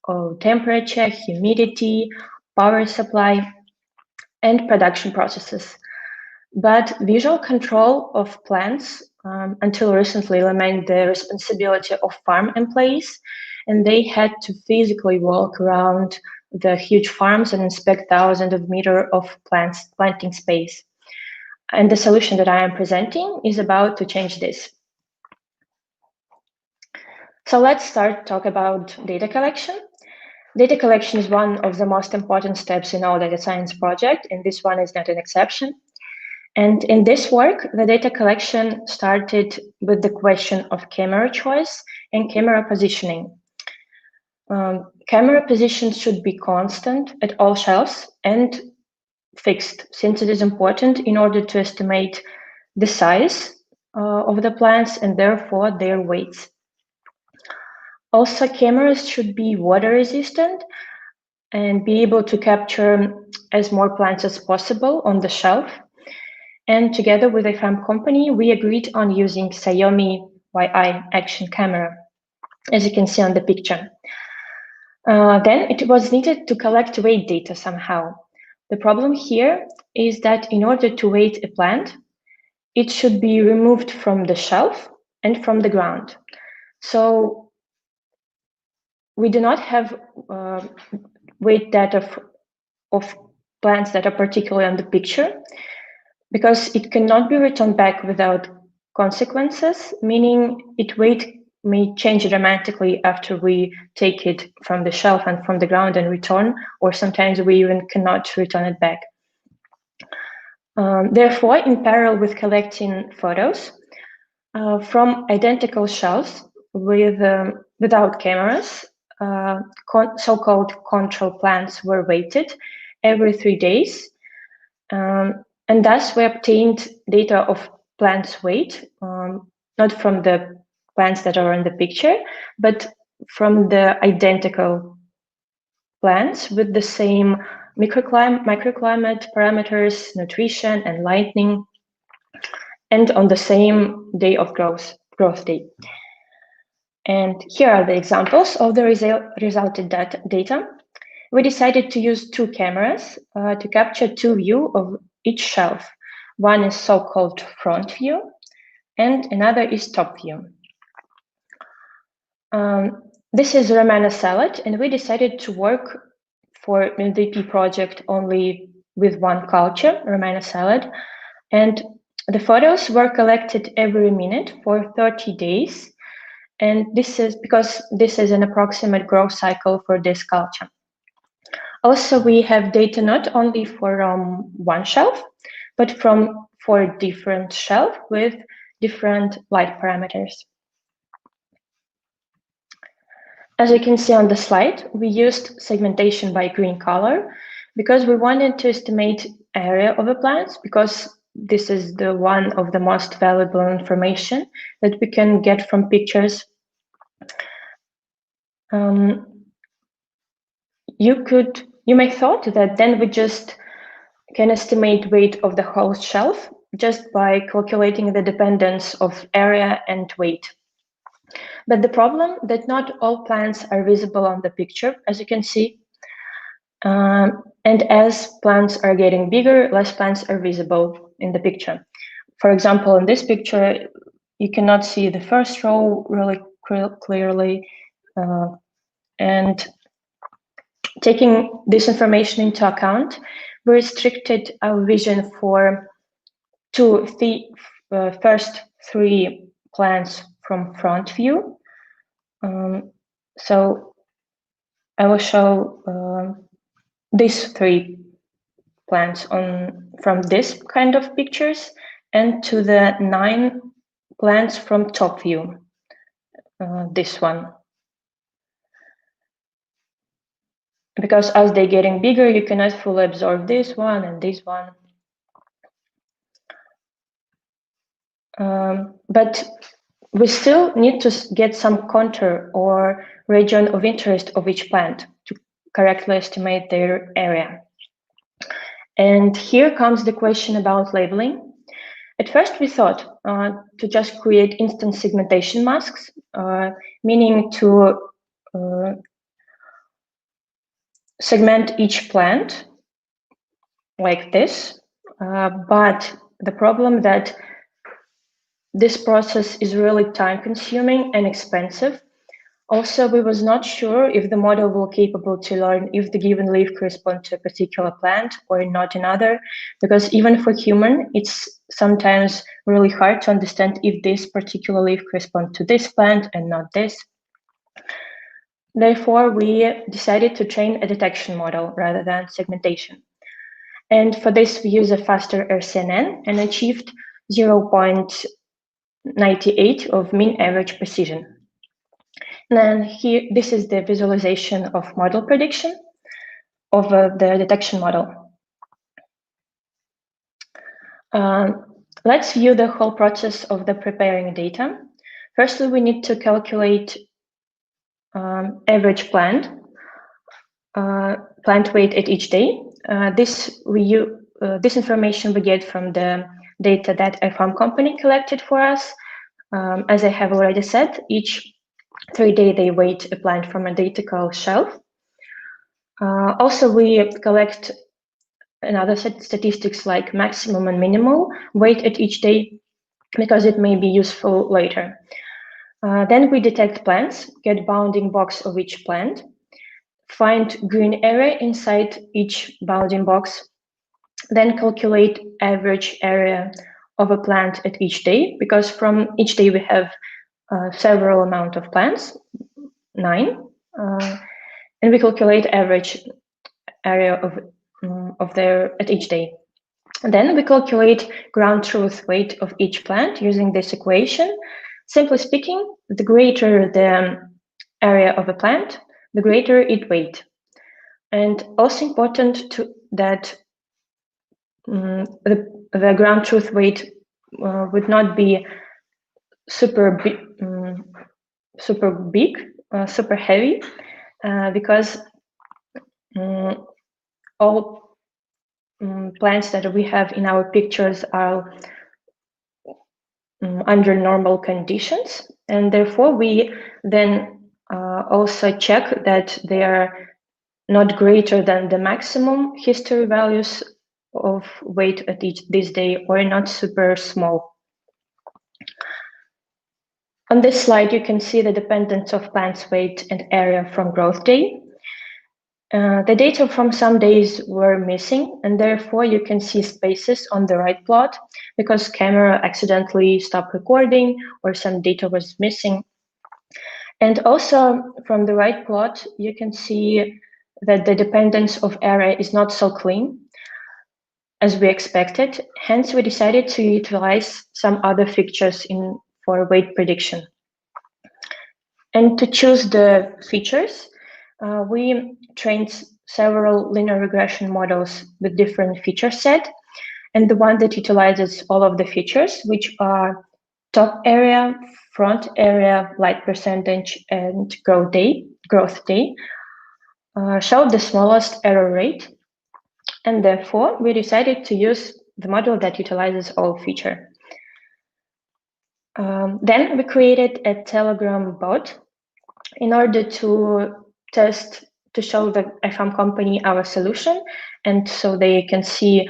or temperature, humidity, power supply, and production processes. But visual control of plants until recently remained the responsibility of farm employees, and they had to physically walk around the huge farms and inspect thousands of meters of planting space. And the solution that I am presenting is about to change this. So let's start talk about data collection. Data collection is one of the most important steps in our data science project, and this one is not an exception. And in this work, the data collection started with the question of camera choice and camera positioning. Camera position should be constant at all shelves and fixed, since it is important in order to estimate the size of the plants and therefore their weights. Also, cameras should be water resistant and be able to capture as more plants as possible on the shelf. And together with a farm company, we agreed on using Xiaomi YI action camera, as you can see on the picture. Then it was needed to collect weight data somehow. The problem here is that in order to weight a plant, it should be removed from the shelf and from the ground. So we do not have weight data of plants that are particularly on the picture, because it cannot be returned back without consequences, meaning its weight may change dramatically after we take it from the shelf and from the ground and return, or sometimes we even cannot return it back. Therefore, in parallel with collecting photos from identical shelves without cameras, so-called control plants were weighted every 3 days. And thus we obtained data of plants' weight, not from the plants that are in the picture, but from the identical plants with the same microclimate parameters, nutrition and lighting, and on the same day of growth day. And here are the examples of the resulted data. We decided to use 2 cameras to capture 2 views of each shelf. One is so-called front view, and another is top view. This is Romana salad, and we decided to work for MVP project only with one culture, Romana salad. And the photos were collected every minute for 30 days. And this is because this is an approximate growth cycle for this culture. Also, we have data not only from one shelf, but from 4 different shelves with different light parameters. As you can see on the slide, we used segmentation by green color because we wanted to estimate area of the plants, because this is the one of the most valuable information that we can get from pictures. You may thought that then we just can estimate weight of the whole shelf just by calculating the dependence of area and weight. But the problem that not all plants are visible on the picture, as you can see. And as plants are getting bigger, less plants are visible in the picture. For example, in this picture, you cannot see the first row really clearly. And taking this information into account, we restricted our vision to the first 3 plants from front view. So I will show these 3 plants from this kind of pictures, and to the 9 plants from top view, this one. Because as they're getting bigger, you cannot fully absorb this one and this one. But we still need to get some contour or region of interest of each plant to correctly estimate their area. And here comes the question about labeling. At first, we thought to just create instant segmentation masks, meaning to segment each plant like this. But the problem that this process is really time-consuming and expensive. Also, we was not sure if the model will capable to learn if the given leaf correspond to a particular plant or not another, because even for human, it's sometimes really hard to understand if this particular leaf correspond to this plant and not this. Therefore, we decided to train a detection model rather than segmentation. And for this, we use a faster RCNN and achieved 0.98 of mean average precision. And then here, this is the visualization of model prediction of the detection model. Let's view the whole process of the preparing data. Firstly, we need to calculate average plant weight at each day. This information we get from the data that a farm company collected for us. As I have already said, each 3 days they weight a plant from a data shelf. Also, we collect another statistics like maximum and minimal weight at each day, because it may be useful later. Then we detect plants, get bounding box of each plant, find green area inside each bounding box, then calculate average area of a plant at each day, because from each day we have several amount of plants, 9, and we calculate average area of their at each day. Then we calculate ground truth weight of each plant using this equation. Simply speaking, the greater the area of a plant, the greater its weight. And also important that the ground truth weight would not be super heavy, because all plants that we have in our pictures are under normal conditions, and therefore we then also check that they are not greater than the maximum history values of weight at this day, or not super small. On this slide, you can see the dependence of plants' weight and area from growth day. The data from some days were missing, and therefore you can see spaces on the right plot because camera accidentally stopped recording or some data was missing. And also from the right plot, you can see that the dependence of area is not so clean as we expected. Hence, we decided to utilize some other features for weight prediction. And to choose the features, we trained several linear regression models with different feature set, and the one that utilizes all of the features, which are top area, front area, light percentage, and growth day, showed the smallest error rate, and therefore we decided to use the model that utilizes all feature. Then we created a Telegram bot in order to test, to show the FM company our solution, and so they can see,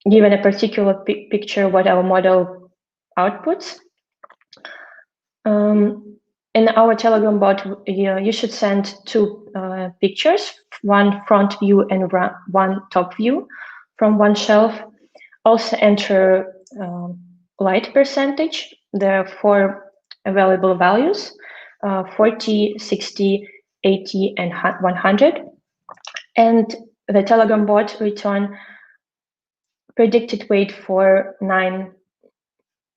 given a particular picture, what our model outputs. In our Telegram bot, you should send 2 pictures, one front view and one top view from one shelf. Also enter light percentage, the 4 available values, 40, 60, 80, and 100. And the Telegram bot return predicted weight for 9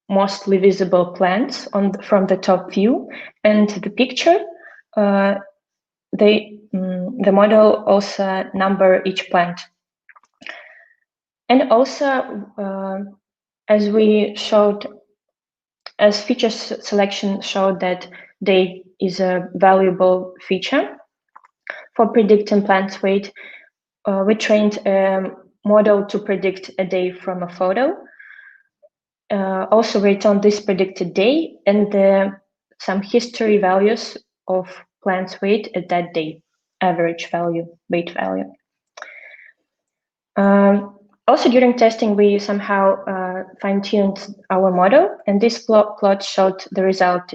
mostly visible plants from the top view, and the picture. The model also number each plant. And also, as we showed, as feature selection showed that day is a valuable feature for predicting plants' weight, we trained a model to predict a day from a photo. Also return this predicted day and some history values of plants' weight at that day, average value, weight value. Also during testing, we somehow fine-tuned our model, and this plot showed the result,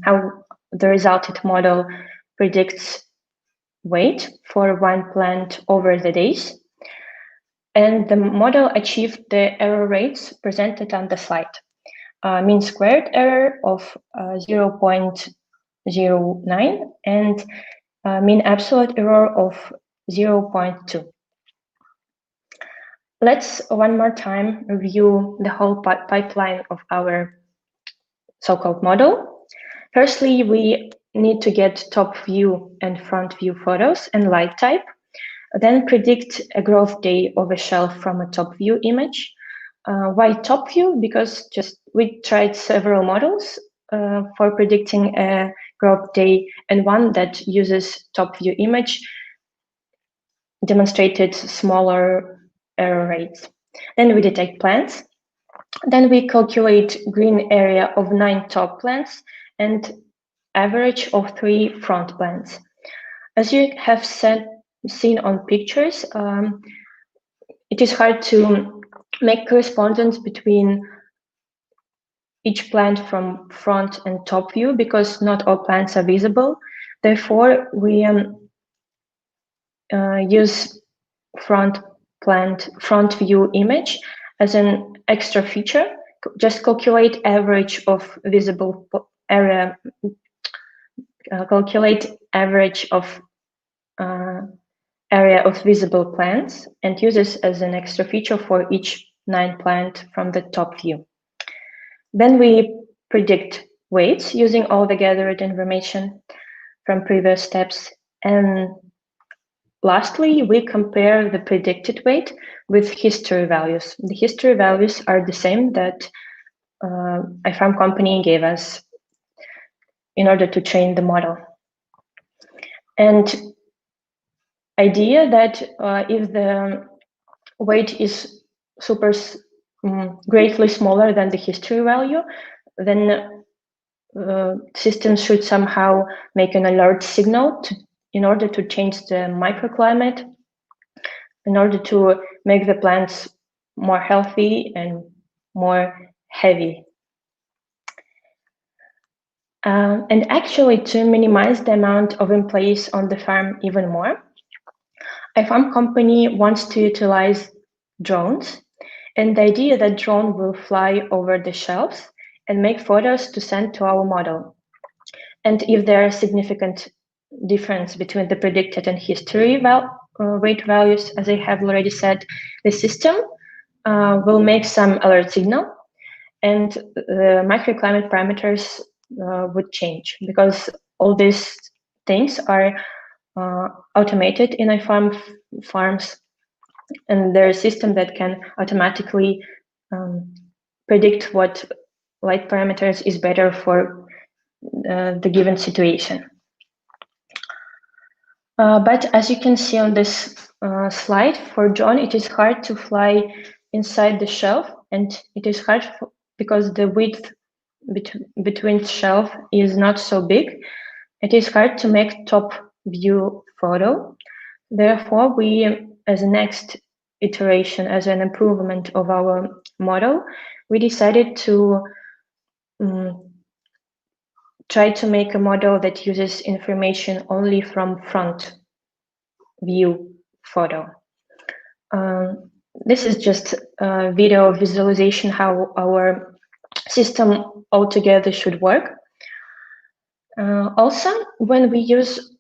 how the resulted model predicts weight for one plant over the days. And the model achieved the error rates presented on the slide. Mean squared error of 0.09 and mean absolute error of 0.2. Let's one more time review the whole pipeline of our so-called model. Firstly, we need to get top view and front view photos and light type, then predict a growth day of a shelf from a top view image. Why top view? Because we tried several models for predicting a growth day, and one that uses top view image demonstrated smaller error rates. Then we detect plants. Then we calculate green area of 9 top plants and average of 3 front plants. As you have seen on pictures, it is hard to make correspondence between each plant from front and top view because not all plants are visible. Therefore, we use front view image as an extra feature. Just calculate average of visible area. Calculate average of area of visible plants and use this as an extra feature for each 9 plant from the top view. Then we predict weights using all the gathered information from previous steps. And lastly, we compare the predicted weight with history values. The history values are the same that a farm company gave us in order to train the model. And idea that if the weight is greatly smaller than the history value, then systems should somehow make an alert signal in order to change the microclimate, in order to make the plants more healthy and more heavy. And actually, to minimize the amount of employees on the farm even more, a farm company wants to utilize drones, and the idea that drone will fly over the shelves and make photos to send to our model. And if there are significant difference between the predicted and history weight values, as I have already said, the system will make some alert signal, and the microclimate parameters would change because all these things are automated in farms, and there is a system that can automatically predict what light parameters is better for the given situation. But as you can see on this slide, for drone, it is hard to fly inside the shelf, and it is hard because the width between shelf is not so big. It is hard to make top view photo. Therefore, we, as a next iteration, as an improvement of our model, we decided to try to make a model that uses information only from front view photo. This is just a video visualization how our system altogether should work. Also, when we use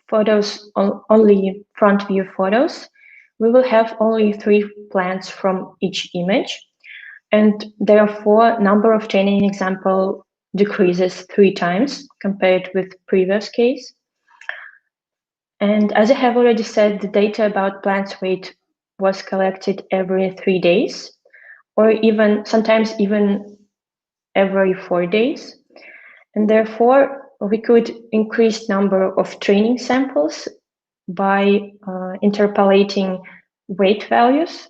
photos, only front view photos, we will have only 3 plants from each image, and therefore number of training example decreases 3 times compared with previous case. And as I have already said, the data about plants weight was collected every 3 days, or even sometimes even every 4 days. And therefore, we could increase number of training samples by interpolating weight values,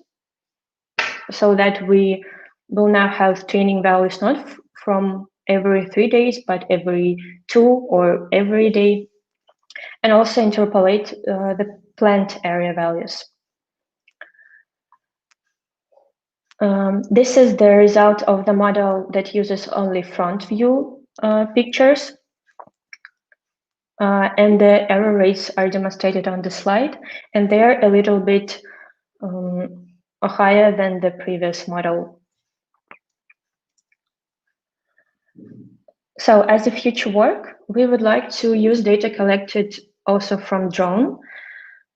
so that we will now have training values not from every 3 days, but every 2 or every day, and also interpolate the plant area values. This is the result of the model that uses only front view pictures. and the error rates are demonstrated on the slide, and they're a little bit higher than the previous model. So as a future work, we would like to use data collected also from drone,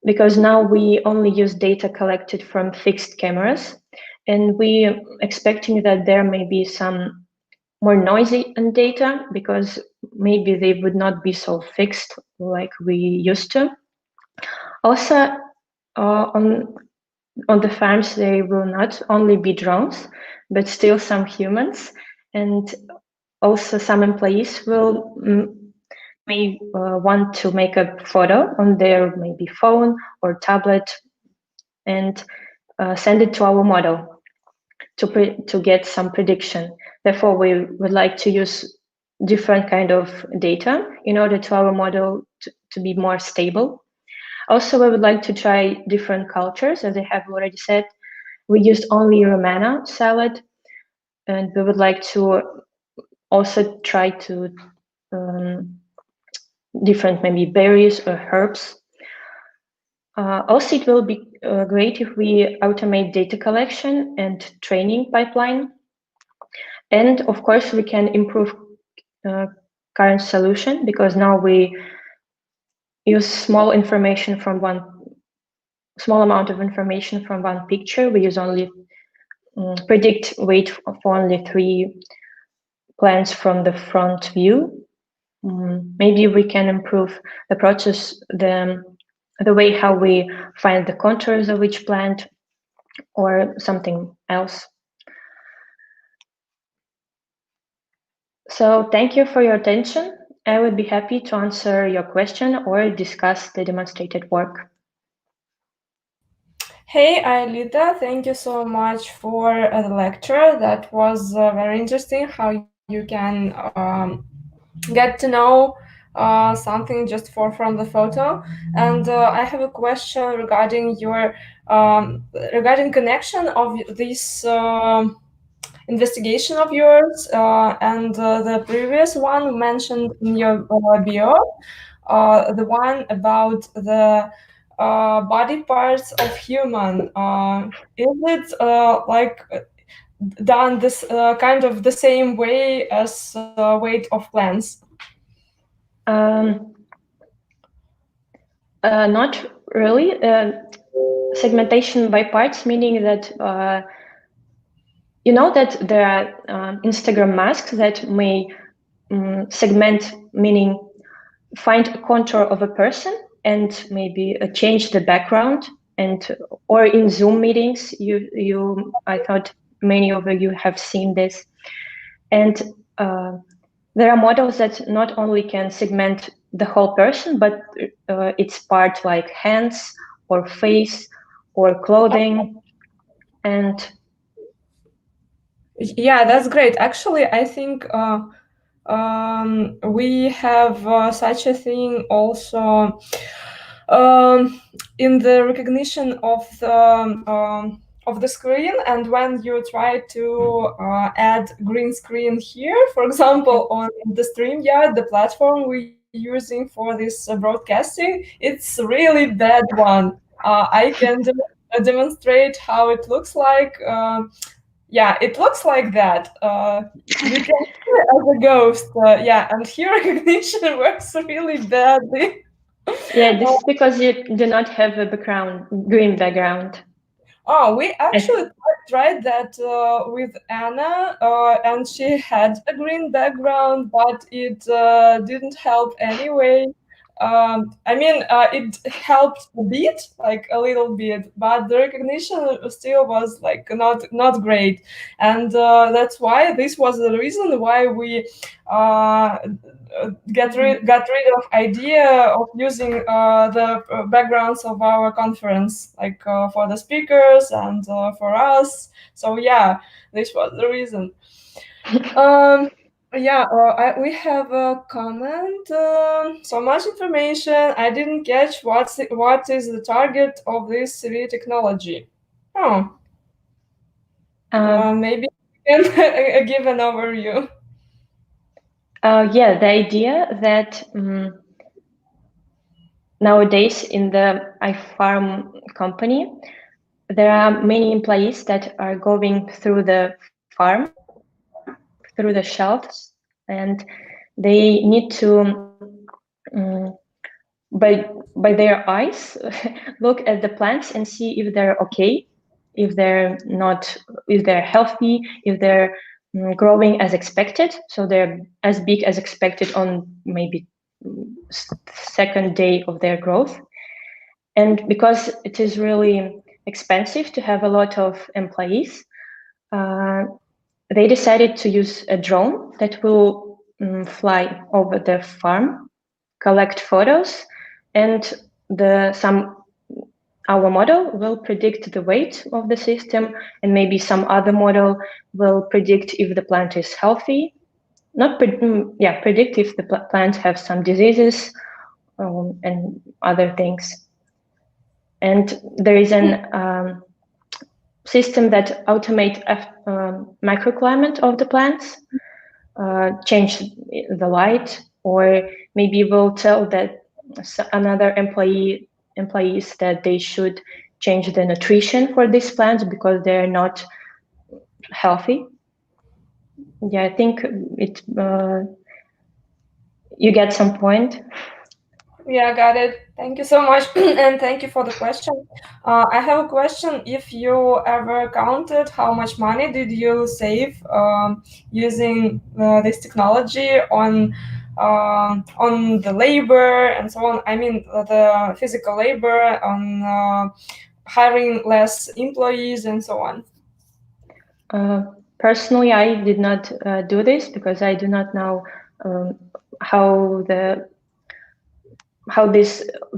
because now we only use data collected from fixed cameras, and we expecting that there may be some more noisy data, because maybe they would not be so fixed like we used to. Also, on the farms, they will not only be drones, but still some humans, and also some employees will may want to make a photo on their maybe phone or tablet and send it to our model to get some prediction. Therefore, we would like to use different kind of data in order to our model to be more stable. Also, we would like to try different cultures, as I have already said. We used only Romana salad, and we would like to also try to different maybe berries or herbs. Also, it will be great if we automate data collection and training pipeline. And of course, we can improve current solution, because now we use small amount of information from one picture. We use only predict weight for only 3 plants from the front view. Maybe we can improve the process, the way how we find the contours of each plant, or something else. So thank you for your attention. I would be happy to answer your question or discuss the demonstrated work. Hey, Aelita, thank you so much for the lecture. That was very interesting, how you can get to know something just from the photo. And I have a question regarding your regarding connection of this investigation of yours and the previous one mentioned in your bio, the one about the body parts of human. Is it like done this kind of the same way as weight of plants? Not really. Segmentation by parts, meaning that you know that there are Instagram masks that may segment, meaning find a contour of a person and maybe change the background. And or in Zoom meetings, I thought many of you have seen this. And there are models that not only can segment the whole person, but its part like hands or face or clothing. And yeah, that's great. Actually, I think we have such a thing also in the recognition of the screen, and when you try to add green screen here, for example, on the StreamYard, the platform we're using for this broadcasting, it's really bad one. I can demonstrate how it looks like. Yeah, it looks like that. You can see it as a ghost. Yeah, and here recognition works really badly. yeah, this is because you do not have a green background. Oh, we actually tried that with Anna, and she had a green background, but it didn't help anyway. I mean, it helped a bit, like a little bit, but the recognition still was like not great, and that's why this was the reason why we got rid of idea of using the backgrounds of our conference, like for the speakers and for us. So yeah, this was the reason. Yeah, we have a comment. So much information. I didn't catch what is the target of this CV technology. Oh, maybe you can give an overview. Yeah, the idea that nowadays in the iFarm company, there are many employees that are going through the farm, through the shelves, and they need to, by their eyes, look at the plants and see if they're okay, if they're not, if they're healthy, if they're growing as expected. So they're as big as expected on maybe second day of their growth. And because it is really expensive to have a lot of employees, they decided to use a drone that will fly over the farm, collect photos, and our model will predict the weight of the system, and maybe some other model will predict if the plant is healthy. Predict if the plant have some diseases and other things. And there is an system that automate microclimate of the plants, change the light, or maybe will tell that another employees that they should change the nutrition for these plants because they're not healthy. Yeah, I think it. You get some point. Yeah, got it. Thank you so much, and thank you for the question. I have a question. If you ever counted how much money did you save using this technology on the labor and so on? I mean, the physical labor, on hiring less employees and so on. Personally, I did not do this because I do not know how the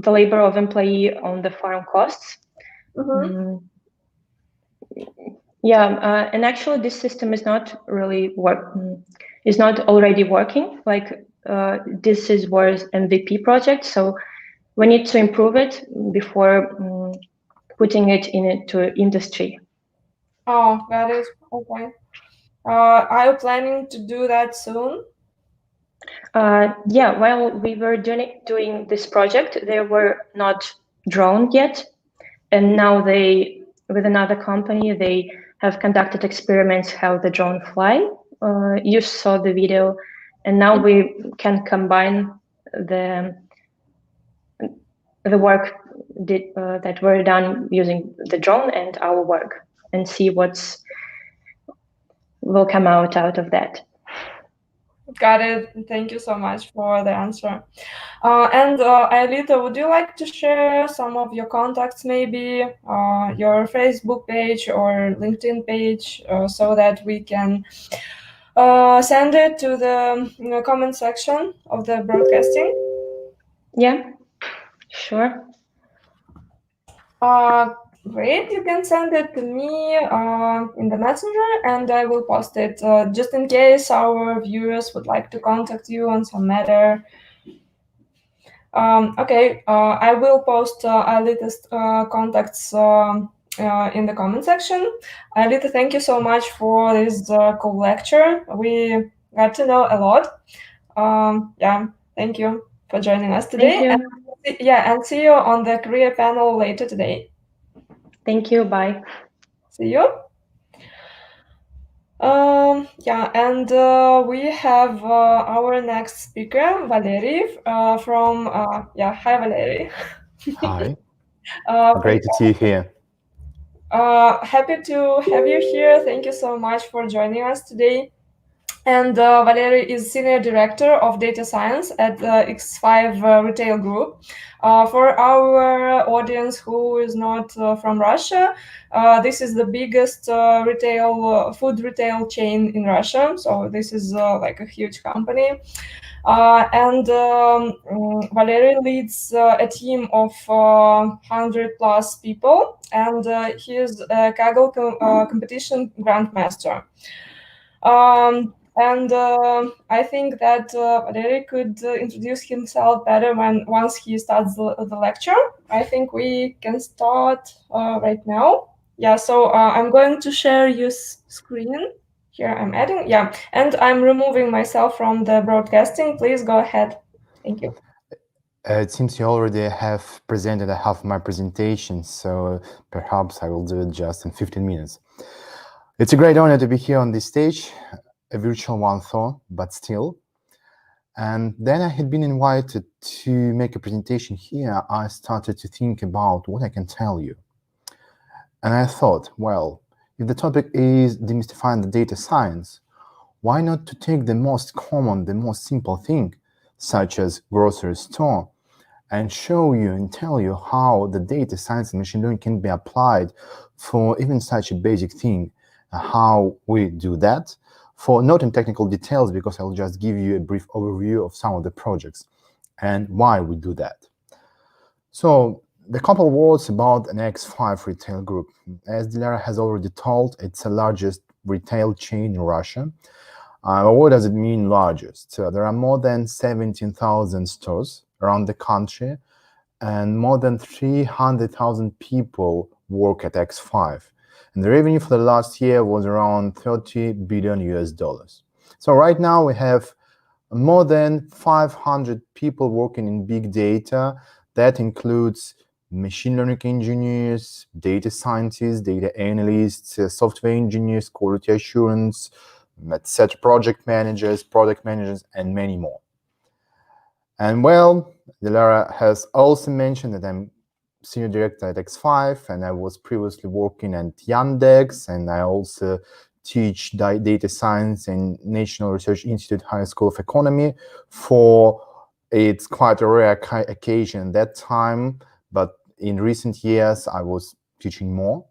labor of employee on the farm costs. And actually this system is not really is not already working. Like this was MVP project, so we need to improve it before putting it into industry. Oh, got it. Okay. Are you planning to do that soon? Yeah, while we were doing this project, they were not drawn yet. And now with another company, they have conducted experiments how the drone fly. You saw the video, and now we can combine the work that were done using the drone and our work, and see what's will come out of that. Got it. Thank you so much for the answer. And Aelita, would you like to share some of your contacts, maybe your Facebook page or LinkedIn page, so that we can send it to the comment section of the broadcasting? Yeah, sure. Great, you can send it to me in the messenger, and I will post it just in case our viewers would like to contact you on some matter. Okay, I will post Aelita's contacts in the comment section. Aelita, thank you so much for this cool lecture. We got to know a lot. Yeah, thank you for joining us today. Thank you. And see you on the career panel later today. Thank you. Bye. See you. And we have our next speaker, Valery, from hi, Valery. Hi. Great to see you here. Happy to have you here. Thank you so much for joining us today. And Valery is Senior Director of Data Science at X5 Retail Group. For our audience who is not from Russia, this is the biggest food retail chain in Russia. So this is like a huge company. Valery leads a team of 100 plus people, and he is a Kaggle competition grandmaster. I think that Valery could introduce himself better once he starts the lecture. I think we can start right now. Yeah, so I'm going to share your screen. Here I'm adding, and I'm removing myself from the broadcasting. Please go ahead. Thank you. It seems you already have presented half of my presentation, so perhaps I will do it just in 15 minutes. It's a great honor to be here on this stage, a virtual one though, but still. And then I had been invited to make a presentation here. I started to think about what I can tell you. And I thought, well, if the topic is demystifying the data science, why not to take the most common, the most simple thing, such as grocery store, and show you and tell you how the data science and machine learning can be applied for even such a basic thing, how we do that, for not in technical details, because I'll just give you a brief overview of some of the projects and why we do that. So the couple words about an X5 retail group. As Dilara has already told, it's the largest retail chain in Russia. What does it mean largest? So there are more than 17,000 stores around the country, and more than 300,000 people work at X5. And the revenue for the last year was around $30 billion US. So right now we have more than 500 people working in big data. That includes machine learning engineers, data scientists, data analysts, software engineers, quality assurance, etc., project managers, product managers, and many more. And well, Dilara has also mentioned that I'm senior director at X5, and I was previously working at Yandex, and I also teach data science in National Research Institute High School of Economy. For it's quite a rare occasion at that time, but in recent years I was teaching more.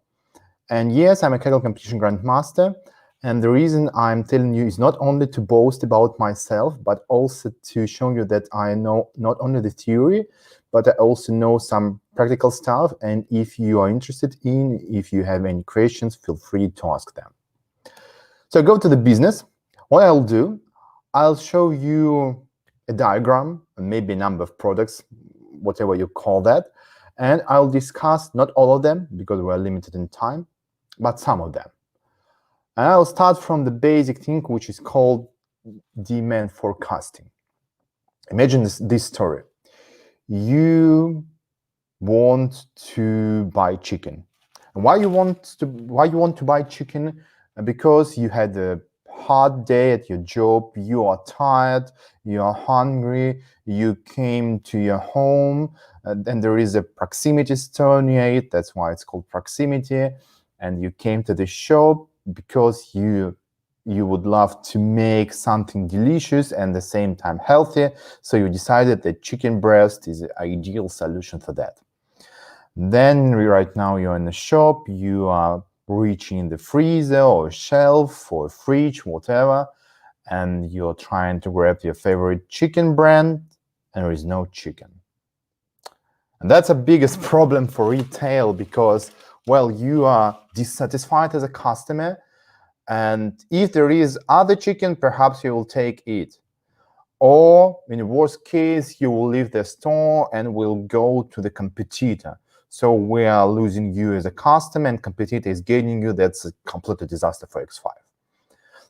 And yes, I'm a Kaggle competition grandmaster. And the reason I'm telling you is not only to boast about myself, but also to show you that I know not only the theory, but I also know some practical stuff. And if you are interested in, if you have any questions, feel free to ask them. So go to the business. What I'll do, I'll show you a diagram, and maybe a number of products, whatever you call that. And I'll discuss not all of them because we're limited in time, but some of them. And I'll start from the basic thing, which is called demand forecasting. Imagine this story. You want to buy chicken. And why you want to buy chicken? Because you had a hard day at your job, you are tired, you are hungry, you came to your home, and there is a proximity store near it. That's why it's called proximity. And you came to the shop because you would love to make something delicious and at the same time healthy. So you decided that chicken breast is an ideal solution for that. Then right now you're in the shop, you are reaching in the freezer or shelf or fridge, whatever, and you're trying to grab your favorite chicken brand, and there is no chicken. And that's the biggest problem for retail because, well, you are dissatisfied as a customer, and if there is other chicken, perhaps you will take it. Or in the worst case, you will leave the store and will go to the competitor. So we are losing you as a customer and competitor is gaining you. That's a complete disaster for X5.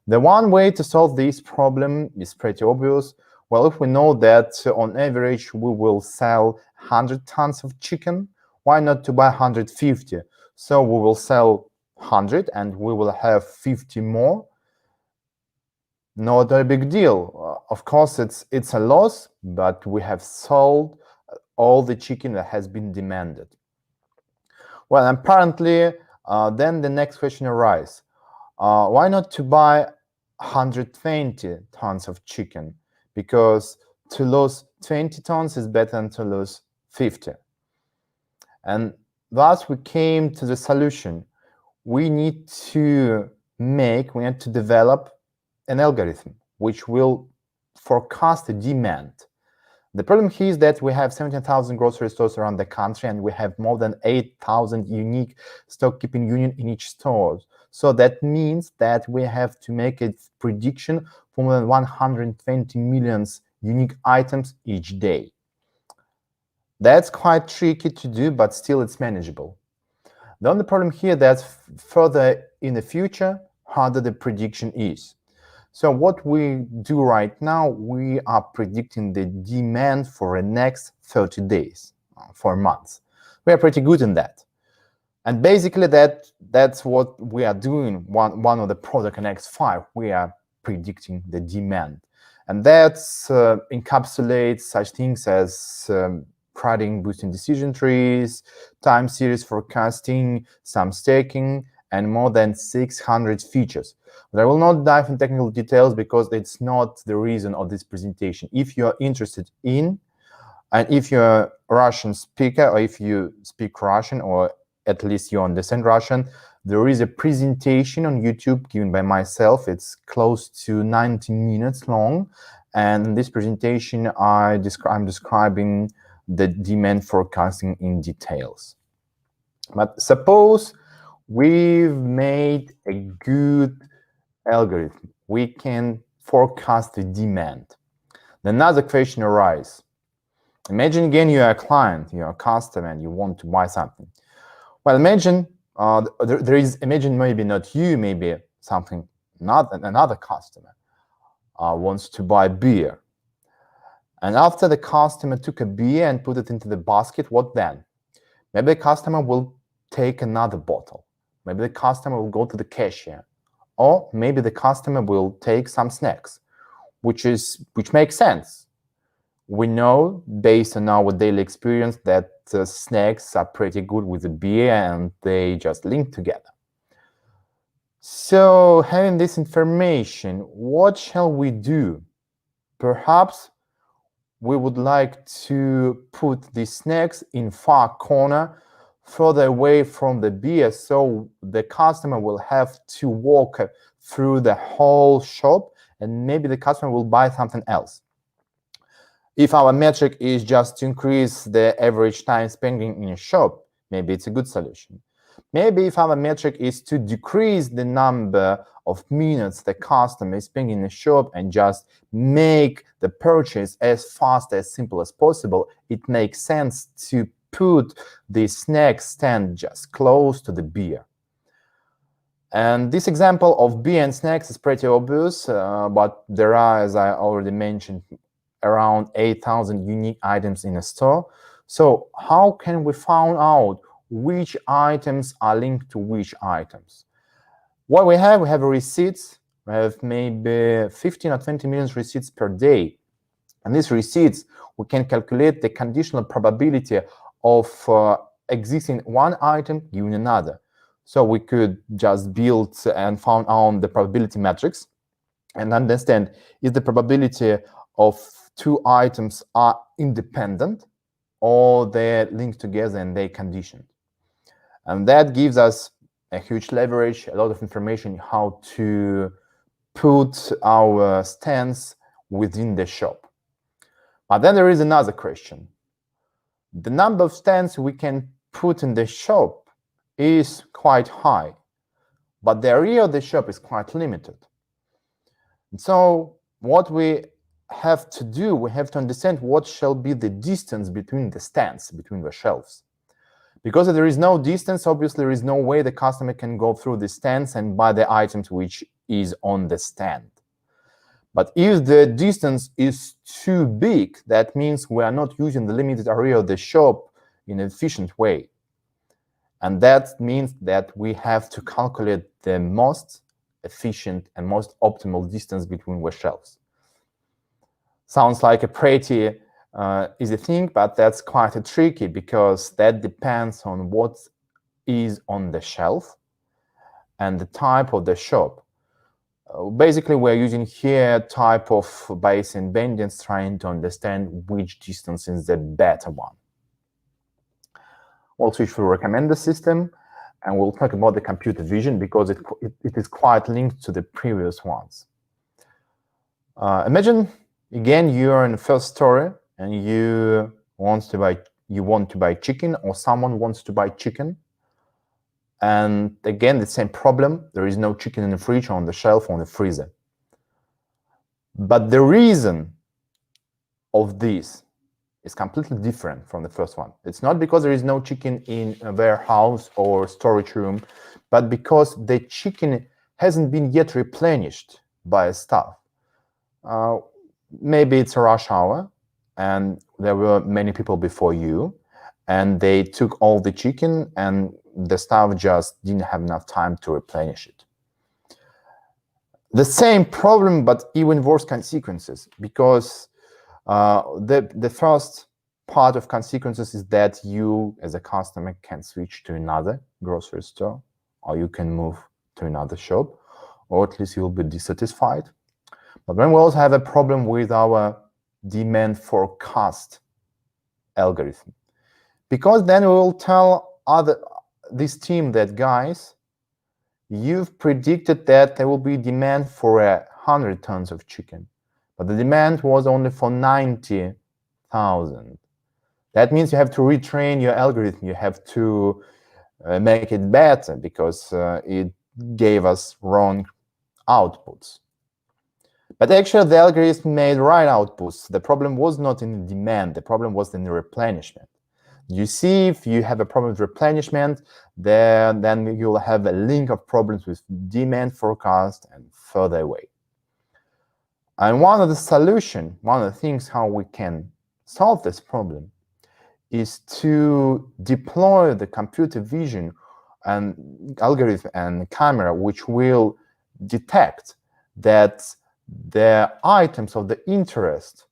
The one way to solve this problem is pretty obvious. Well, if we know that on average we will sell 100 tons of chicken, why not to buy 150? So we will sell 100 and we will have 50 more. Not a big deal. Of course, it's a loss, but we have sold all the chicken that has been demanded. Well, apparently, then the next question arises. Why not to buy 120 tons of chicken? Because to lose 20 tons is better than to lose 50. And thus we came to the solution. We need to develop an algorithm which will forecast the demand. The problem here is that we have 17,000 grocery stores around the country and we have more than 8,000 unique stock keeping units in each store. So that means that we have to make a prediction for more than 120 million unique items each day. That's quite tricky to do, but still it's manageable. The only problem here that further in the future, harder the prediction is. So what we do right now, we are predicting the demand for the next 30 days, for months. We are pretty good in that. And basically that's what we are doing. One of the product in X5, we are predicting the demand. And that encapsulates such things as prodding, boosting decision trees, time series forecasting, some staking, and more than 600 features. But I will not dive in technical details because it's not the reason of this presentation. If you are interested in, and if you're a Russian speaker, or if you speak Russian, or at least you understand Russian, there is a presentation on YouTube given by myself. It's close to 19 minutes long. And in this presentation, I'm describing the demand forecasting in details. But suppose we've made a good algorithm. We can forecast the demand. Then another question arises. Imagine again you're a client, you're a customer, and you want to buy something. Well, imagine imagine maybe not you, maybe something, another customer wants to buy beer. And after the customer took a beer and put it into the basket, what then? Maybe the customer will take another bottle. Maybe the customer will go to the cashier. Or maybe the customer will take some snacks, which makes sense. We know, based on our daily experience, that snacks are pretty good with the beer and they just link together. So, having this information, what shall we do? Perhaps we would like to put the snacks in far corner, further away from the beer, so the customer will have to walk through the whole shop and maybe the customer will buy something else. If our metric is just to increase the average time spending in a shop, maybe it's a good solution. Maybe if our metric is to decrease the number of minutes the customer is spending in a shop and just make the purchase as fast, as simple as possible, it makes sense to put the snack stand just close to the beer. And this example of beer and snacks is pretty obvious, but there are, as I already mentioned, around 8,000 unique items in a store. So how can we find out which items are linked to which items? What we have receipts. We have maybe 15 or 20 million receipts per day. And these receipts, we can calculate the conditional probability of existing one item given another. So we could just build and find out the probability matrix and understand if the probability of two items are independent or they're linked together and they're conditioned. And that gives us a huge leverage, a lot of information how to put our stands within the shop. But then there is another question. The number of stands we can put in the shop is quite high, but the area of the shop is quite limited. And so what we have to do, we have to understand what shall be the distance between the stands, between the shelves. Because if there is no distance, obviously there is no way the customer can go through the stands and buy the items which is on the stand. But if the distance is too big, that means we are not using the limited area of the shop in an efficient way. And that means that we have to calculate the most efficient and most optimal distance between the shelves. Sounds like a pretty easy thing, but that's quite tricky because that depends on what is on the shelf and the type of the shop. Basically, we're using here type of Bayesian bendings, trying to understand which distance is the better one. We'll switch to recommender system, and we'll talk about the computer vision because it is quite linked to the previous ones. Imagine again you're in the first story and you want to buy chicken, or someone wants to buy chicken. And again, the same problem. There is no chicken in the fridge, or on the shelf, or on the freezer. But the reason of this is completely different from the first one. It's not because there is no chicken in a warehouse or storage room, but because the chicken hasn't been yet replenished. by staff. Maybe it's a rush hour and there were many people before you and they took all the chicken and the staff just didn't have enough time to replenish it. The same problem, but even worse consequences, because the first part of consequences is that you as a customer can switch to another grocery store, or you can move to another shop, or at least you'll be dissatisfied. But then we also have a problem with our demand forecast algorithm, because then we will tell this team that, guys, you've predicted that there will be demand for 100 tons of chicken, but the demand was only for 90,000. That means you have to retrain your algorithm. You have to make it better because it gave us wrong outputs. But actually, the algorithm made right outputs. The problem was not in the demand. The problem was in the replenishment. You see, if you have a problem with replenishment, then you'll have a link of problems with demand forecast and further away. And one of the things how we can solve this problem is to deploy the computer vision and algorithm and camera, which will detect that the items of the interest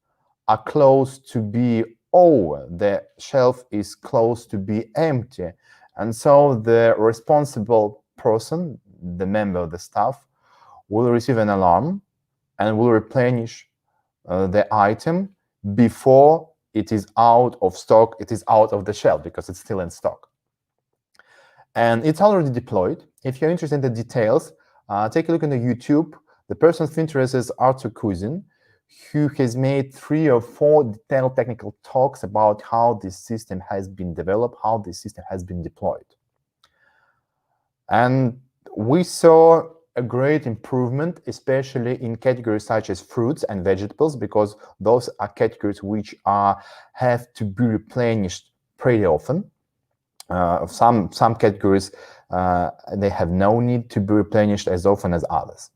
are close to be over, the shelf is close to be empty, and so the responsible person, the member of the staff, will receive an alarm and will replenish the item before it is out of stock, it is out of the shelf, because it's still in stock. And it's already deployed. If you're interested in the details, take a look on the YouTube. The person of interest is Arthur Cousin, who has made 3 or 4 detailed technical talks about how this system has been developed, how this system has been deployed. And we saw a great improvement, especially in categories such as fruits and vegetables, because those are categories which have to be replenished pretty often. Some categories, they have no need to be replenished as often as others.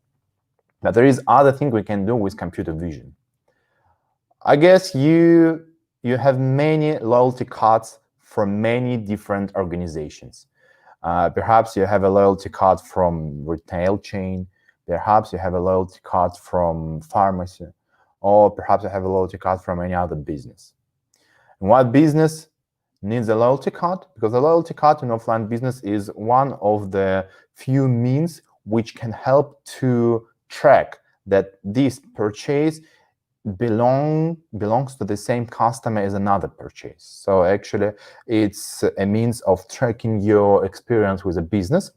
But there is other thing we can do with computer vision. I guess you have many loyalty cards from many different organizations. Perhaps you have a loyalty card from retail chain. Perhaps you have a loyalty card from pharmacy, or perhaps you have a loyalty card from any other business. And what business needs a loyalty card? Because a loyalty card in offline business is one of the few means which can help to track that this purchase belongs to the same customer as another purchase. So actually, it's a means of tracking your experience with a business.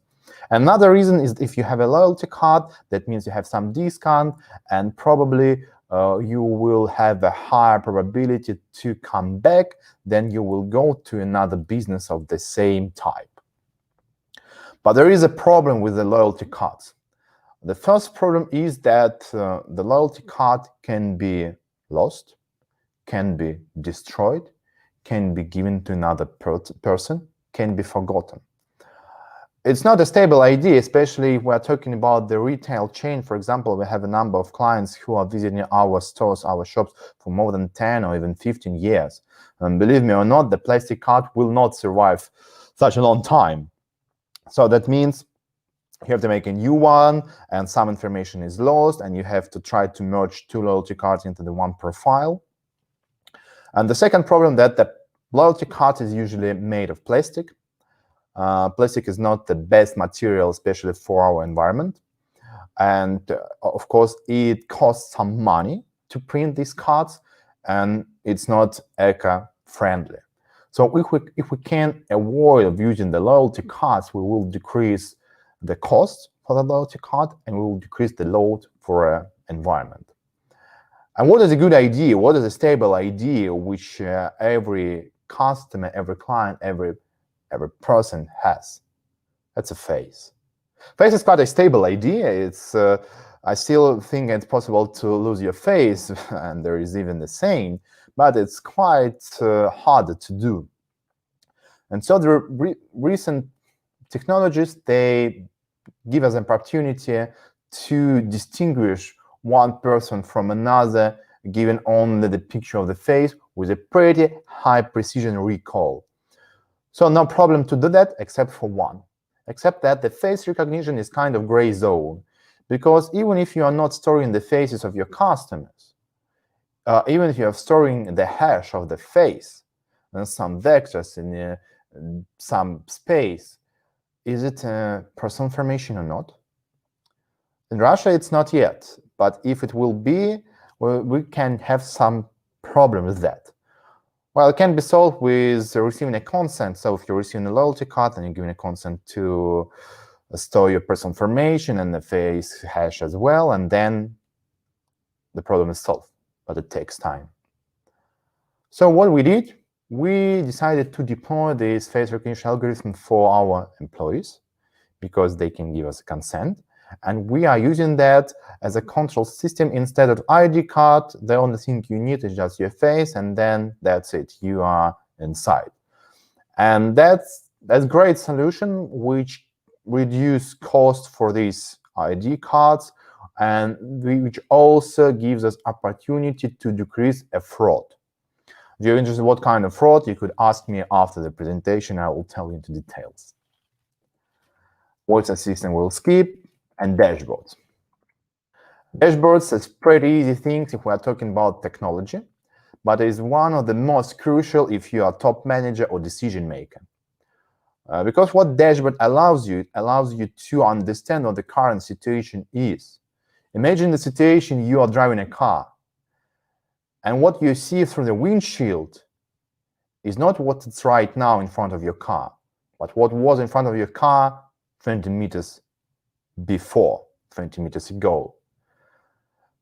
Another reason is if you have a loyalty card, that means you have some discount, and probably you will have a higher probability to come back than you will go to another business of the same type. But there is a problem with the loyalty cards. The first problem is that the loyalty card can be lost, can be destroyed, can be given to another person, can be forgotten. It's not a stable idea, especially if we're talking about the retail chain. For example, we have a number of clients who are visiting our stores, our shops for more than 10 or even 15 years. And believe me or not, the plastic card will not survive such a long time. So that means you have to make a new one, and some information is lost, and you have to try to merge 2 loyalty cards into the one profile. And the second problem that the loyalty card is usually made of plastic. Plastic is not the best material, especially for our environment. And of course, it costs some money to print these cards, and it's not eco-friendly. So if we can avoid using the loyalty cards, we will decrease the cost for the loyalty card, and we will decrease the load for our environment. And what is a good idea? What is a stable idea which every customer, every client, every person has? That's a face. Face is quite a stable idea. It's I still think it's possible to lose your face, and there is even the saying, but it's quite hard to do. And so the recent technologies, they give us an opportunity to distinguish one person from another, given only the picture of the face with a pretty high precision recall. So no problem to do that except for one, except that the face recognition is kind of gray zone, because even if you are not storing the faces of your customers, even if you are storing the hash of the face and some vectors in some space, is it personal information or not? In Russia, it's not yet, but if it will be, well, we can have some problem with that. Well, it can be solved with receiving a consent. So if you're receiving a loyalty card and you're giving a consent to store your personal information and the face hash as well, and then the problem is solved, but it takes time. So what we did, we decided to deploy this face recognition algorithm for our employees because they can give us consent. And we are using that as a control system instead of ID card. The only thing you need is just your face, and then that's it. You are inside. And that's a great solution, which reduce cost for these ID cards, and which also gives us opportunity to decrease a fraud. If you're interested in what kind of fraud, you could ask me after the presentation. I will tell you into details. Voice assistant will skip, and dashboards. Dashboards is pretty easy things if we are talking about technology, but is one of the most crucial if you are top manager or decision maker. Because what dashboard allows you, it allows you to understand what the current situation is. Imagine the situation: you are driving a car, and what you see through the windshield is not what it's right now in front of your car, but what was in front of your car 20 meters before, 20 meters ago.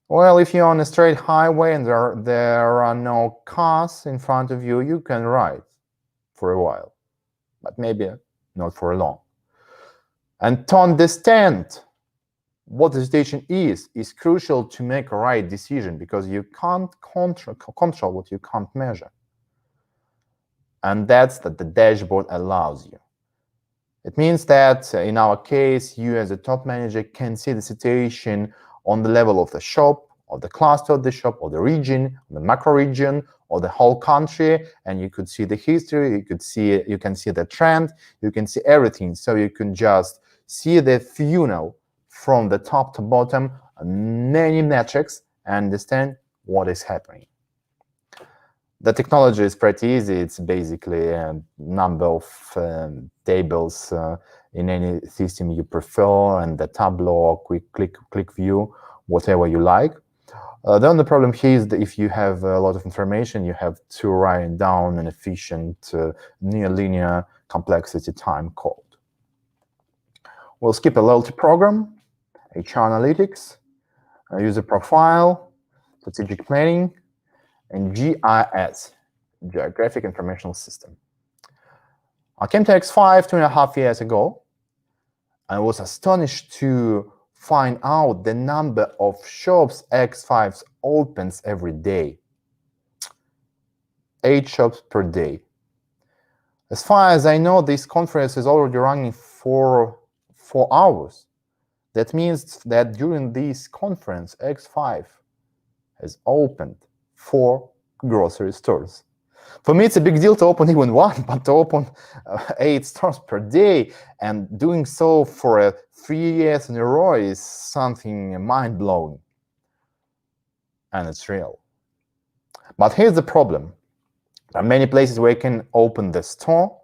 Well, if you're on a straight highway and there are no cars in front of you, you can ride for a while, but maybe not for long. And to understand what the situation is crucial to make a right decision, because you can't control what you can't measure. And that's that the dashboard allows you. It means that in our case, you as a top manager can see the situation on the level of the shop, or the cluster of the shop, or the region, the macro region, or the whole country, and you could see the history, you can see the trend, you can see everything. So you can just see the funnel from the top to bottom, many metrics, and understand what is happening. The technology is pretty easy. It's basically a number of tables in any system you prefer, and the Tableau, click view, whatever you like. The only problem here is that if you have a lot of information, you have to write down an efficient near linear complexity time code. We'll skip a loyalty program, HR analytics, user profile, strategic planning, and GIS, Geographic Informational System. I came to X5 2.5 years ago. I was astonished to find out the number of shops X5 opens every day. 8 shops per day. As far as I know, this conference is already running for 4 hours. That means that during this conference, X5 has opened 4 grocery stores. For me, it's a big deal to open even one, but to open 8 stores per day and doing so for 3 years in a row is something mind-blowing. And it's real. But here's the problem. There are many places where you can open the store,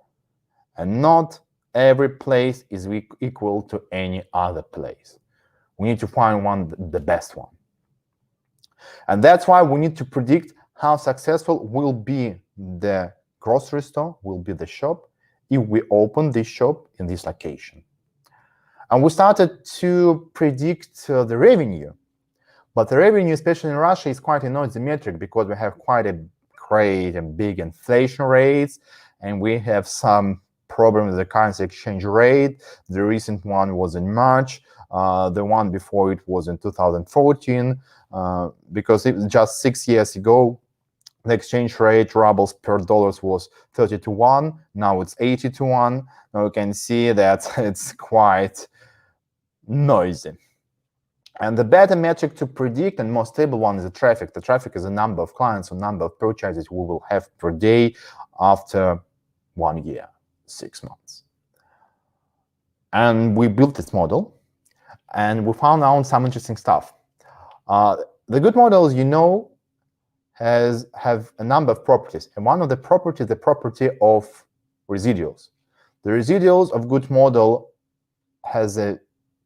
and not every place is equal to any other place. We need to find one, the best one. And that's why we need to predict how successful will be the grocery store, will be the shop, if we open this shop in this location. And we started to predict the revenue. But the revenue, especially in Russia, is quite a noisy metric because we have quite a great and big inflation rates, and we have some problem with the currency exchange rate. The recent one was in March. The one before it was in 2014, because it was just 6 years ago. The exchange rate rubles per dollars was 30 to 1. Now it's 80 to 1. Now you can see that it's quite noisy. And the better metric to predict and more stable one is the traffic. The traffic is the number of clients or number of purchases we will have per day after 1 year, 6 months. And we built this model, and we found out some interesting stuff. The good models, you know, have a number of properties, and one of the properties, the property of residuals. The residuals of good model has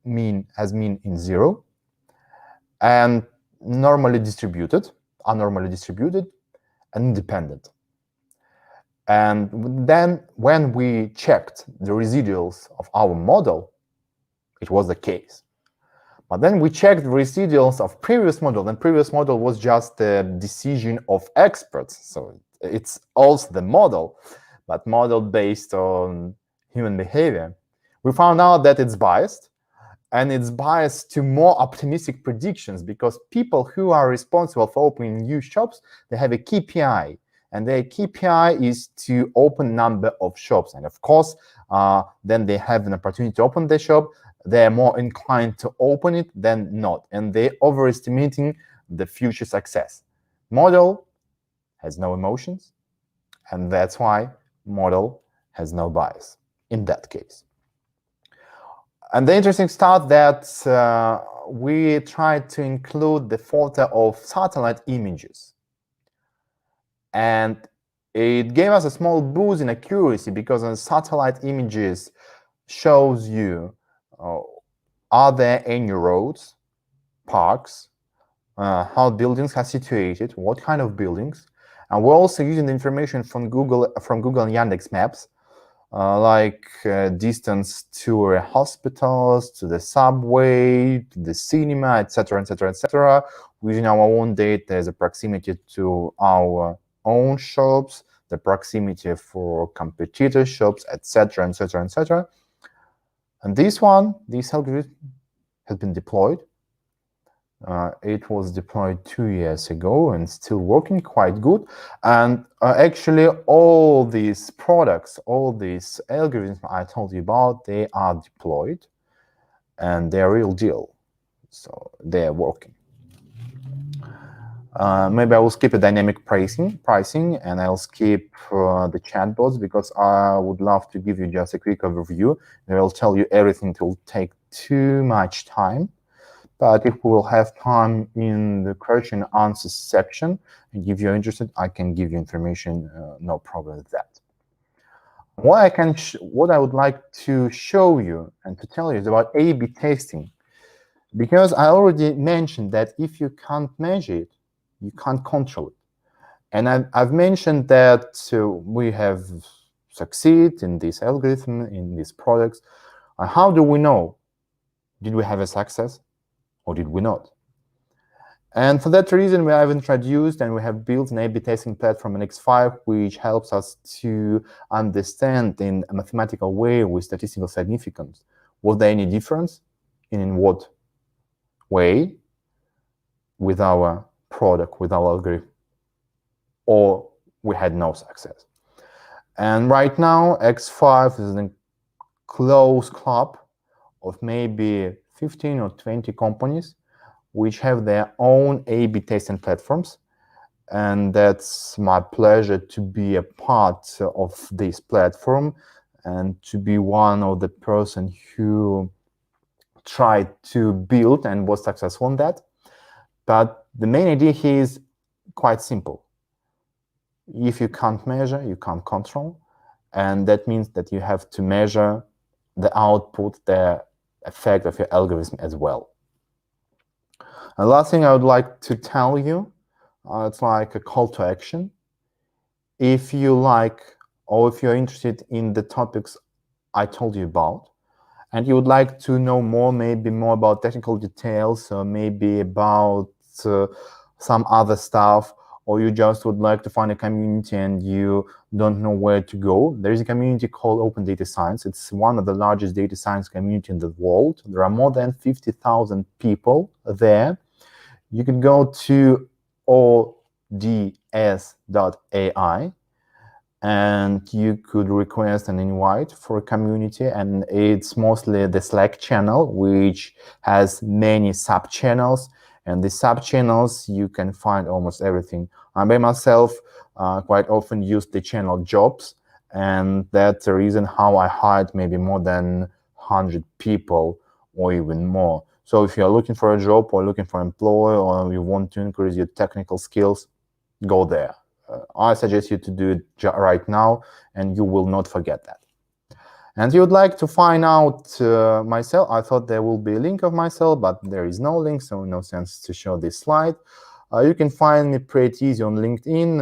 mean in 0, and normally distributed, anormally distributed, and independent. And then when we checked the residuals of our model, it was the case. But then we checked the residuals of previous model, and previous model was just a decision of experts. So it's also the model, but model based on human behavior. We found out that it's biased, and it's biased to more optimistic predictions, because people who are responsible for opening new shops, they have a KPI, and their KPI is to open number of shops. And of course, then they have an opportunity to open the shop. They're more inclined to open it than not, and they're overestimating the future success. Model has no emotions, and that's why model has no bias in that case. And the interesting stuff that we tried to include the photo of satellite images. And it gave us a small boost in accuracy, because on satellite images shows you are there any roads, parks, how buildings are situated, what kind of buildings. And we're also using the information from Google and Yandex Maps, like distance to hospitals, to the subway, to the cinema, etc., etc., etc. Using our own data as a proximity to our own shops, the proximity for competitor shops, etc., etc., etc. And this algorithm has been deployed. It was deployed 2 years ago and still working quite good. And actually, all these products, all these algorithms I told you about, they are deployed, and they're real deal. So they're working. Maybe I will skip a dynamic pricing, and I'll skip the chatbots, because I would love to give you just a quick overview. And I'll tell you everything. It will take too much time. But if we will have time in the question and answers section, and if you're interested, I can give you information, no problem with that. What I would like to show you and to tell you is about A/B testing, because I already mentioned that if you can't measure it, you can't control it. And I've mentioned that we have succeeded in this algorithm, in these products. How do we know? Did we have a success, or did we not? And for that reason, we have introduced and we have built an A/B testing platform in X5, which helps us to understand in a mathematical way with statistical significance, was there any difference, and in what way, with our product, with our algorithm, or we had no success. And right now, X5 is a close club of maybe 15 or 20 companies which have their own A/B testing platforms. And that's my pleasure to be a part of this platform and to be one of the person who tried to build and was successful in that. But the main idea here is quite simple. If you can't measure, you can't control. And that means that you have to measure the output, the effect of your algorithm as well. And the last thing I would like to tell you, it's like a call to action. If you like, or if you're interested in the topics I told you about, and you would like to know more, maybe more about technical details, or maybe about some other stuff, or you just would like to find a community and you don't know where to go, there is a community called Open Data Science. It's one of the largest data science community in the world. There are more than 50,000 people there. You can go to ods.ai, and you could request an invite for a community, and it's mostly the Slack channel, which has many sub-channels, and the sub-channels you can find almost everything. I by myself quite often use the channel jobs, and that's the reason how I hired maybe more than 100 people or even more. So if you're looking for a job or looking for an employee, or you want to increase your technical skills, go there. I suggest you to do it right now, and you will not forget that. And you would like to find out myself. I thought there will be a link of myself, but there is no link, so no sense to show this slide. You can find me pretty easy on LinkedIn,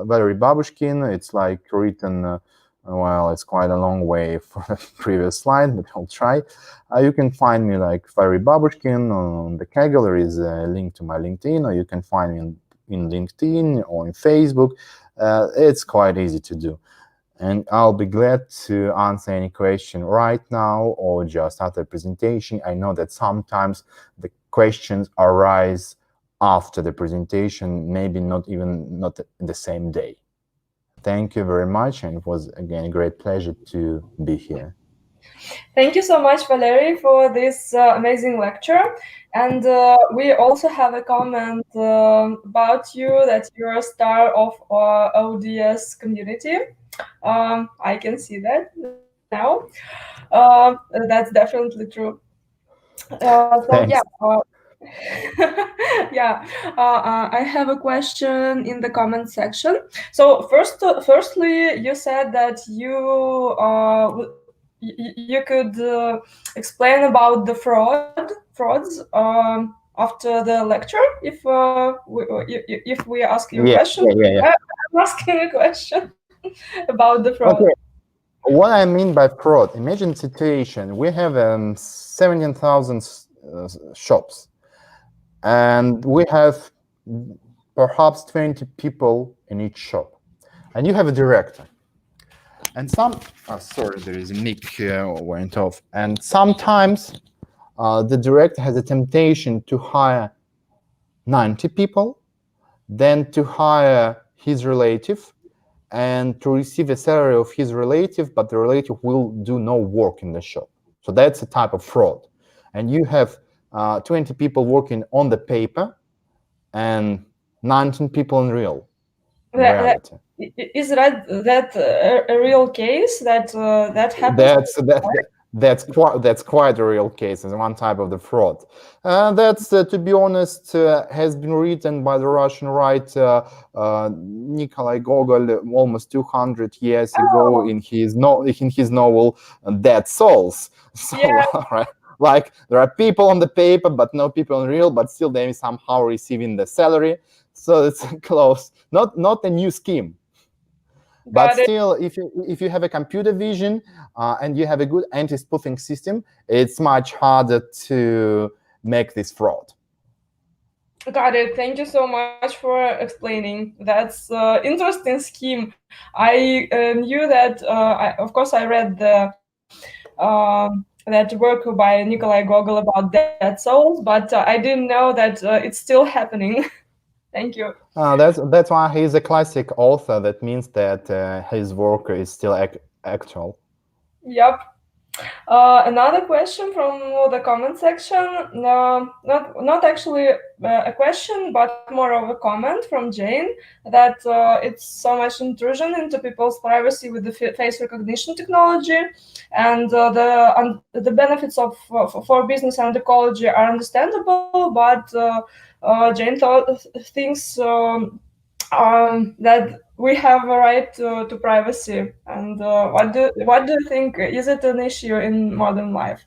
Valery Babushkin. It's like written, well, it's quite a long way for the previous slide, but I'll try. You can find me like Valery Babushkin. On the Kaggle, there is a link to my LinkedIn, or you can find me in LinkedIn or in Facebook. It's quite easy to do. And I'll be glad to answer any question right now or just after the presentation. I know that sometimes the questions arise after the presentation, maybe not the same day. Thank you very much, and it was again a great pleasure to be here. Thank you so much, Valery, for this amazing lecture. And we also have a comment about you, that you're a star of our ODS community. I can see that now. That's definitely true. So yeah. Yeah, I have a question in the comment section. So firstly, you said that you could explain about the frauds after the lecture. If we ask you a question, I'm asking a question about the fraud. Okay. What I mean by fraud, imagine a situation. We have 17,000 shops, and we have perhaps 20 people in each shop, and you have a director. And sorry, there is a mic here went off. And sometimes the director has a temptation to hire 90 people, then to hire his relative, and to receive a salary of his relative, but the relative will do no work in the shop. So that's a type of fraud. And you have 20 people working on the paper and 19 people in reality. Is that a real case that happens? That's quite a real case. It's one type of the fraud. That's to be honest, has been written by the Russian writer Nikolai Gogol almost 200 years ago in his novel Dead Souls. So, yeah. Right, like there are people on the paper, but no people in real, but still they somehow receiving the salary. So it's close. Not a new scheme. But still, if you have a computer vision and you have a good anti-spoofing system, it's much harder to make this fraud. Got it. Thank you so much for explaining. That's interesting scheme. I knew that. Of course, I read that work by Nikolai Gogol about Dead Souls, but I didn't know that it's still happening. Thank you. That's why he's a classic author. That means that his work is still actual. Yep. Another question from the comment section. Not actually a question, but more of a comment from Jane, that it's so much intrusion into people's privacy with the face recognition technology, and the benefits for business and ecology are understandable, but Jane thinks that we have a right to privacy. And what do you think? Is it an issue in modern life?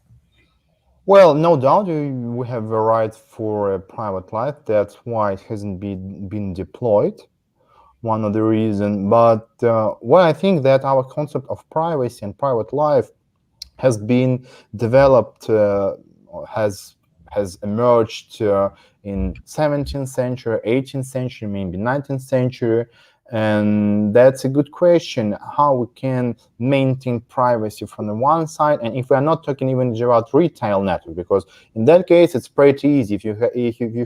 Well, no doubt we have a right for a private life. That's why it hasn't been deployed. One of the reasons. But what I think that our concept of privacy and private life has been developed, has emerged in 17th century, 18th century, maybe 19th century. And that's a good question, how we can maintain privacy from the one side. And if we are not talking even about retail network, because in that case, it's pretty easy. If you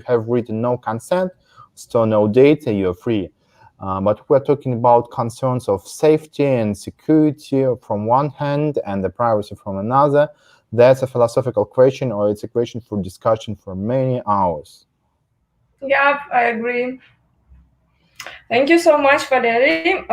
have written no consent, store no data, you're free. But we're talking about concerns of safety and security from one hand and the privacy from another. That's a philosophical question, or it's a question for discussion for many hours. Yeah, I agree. Thank you so much, Valery.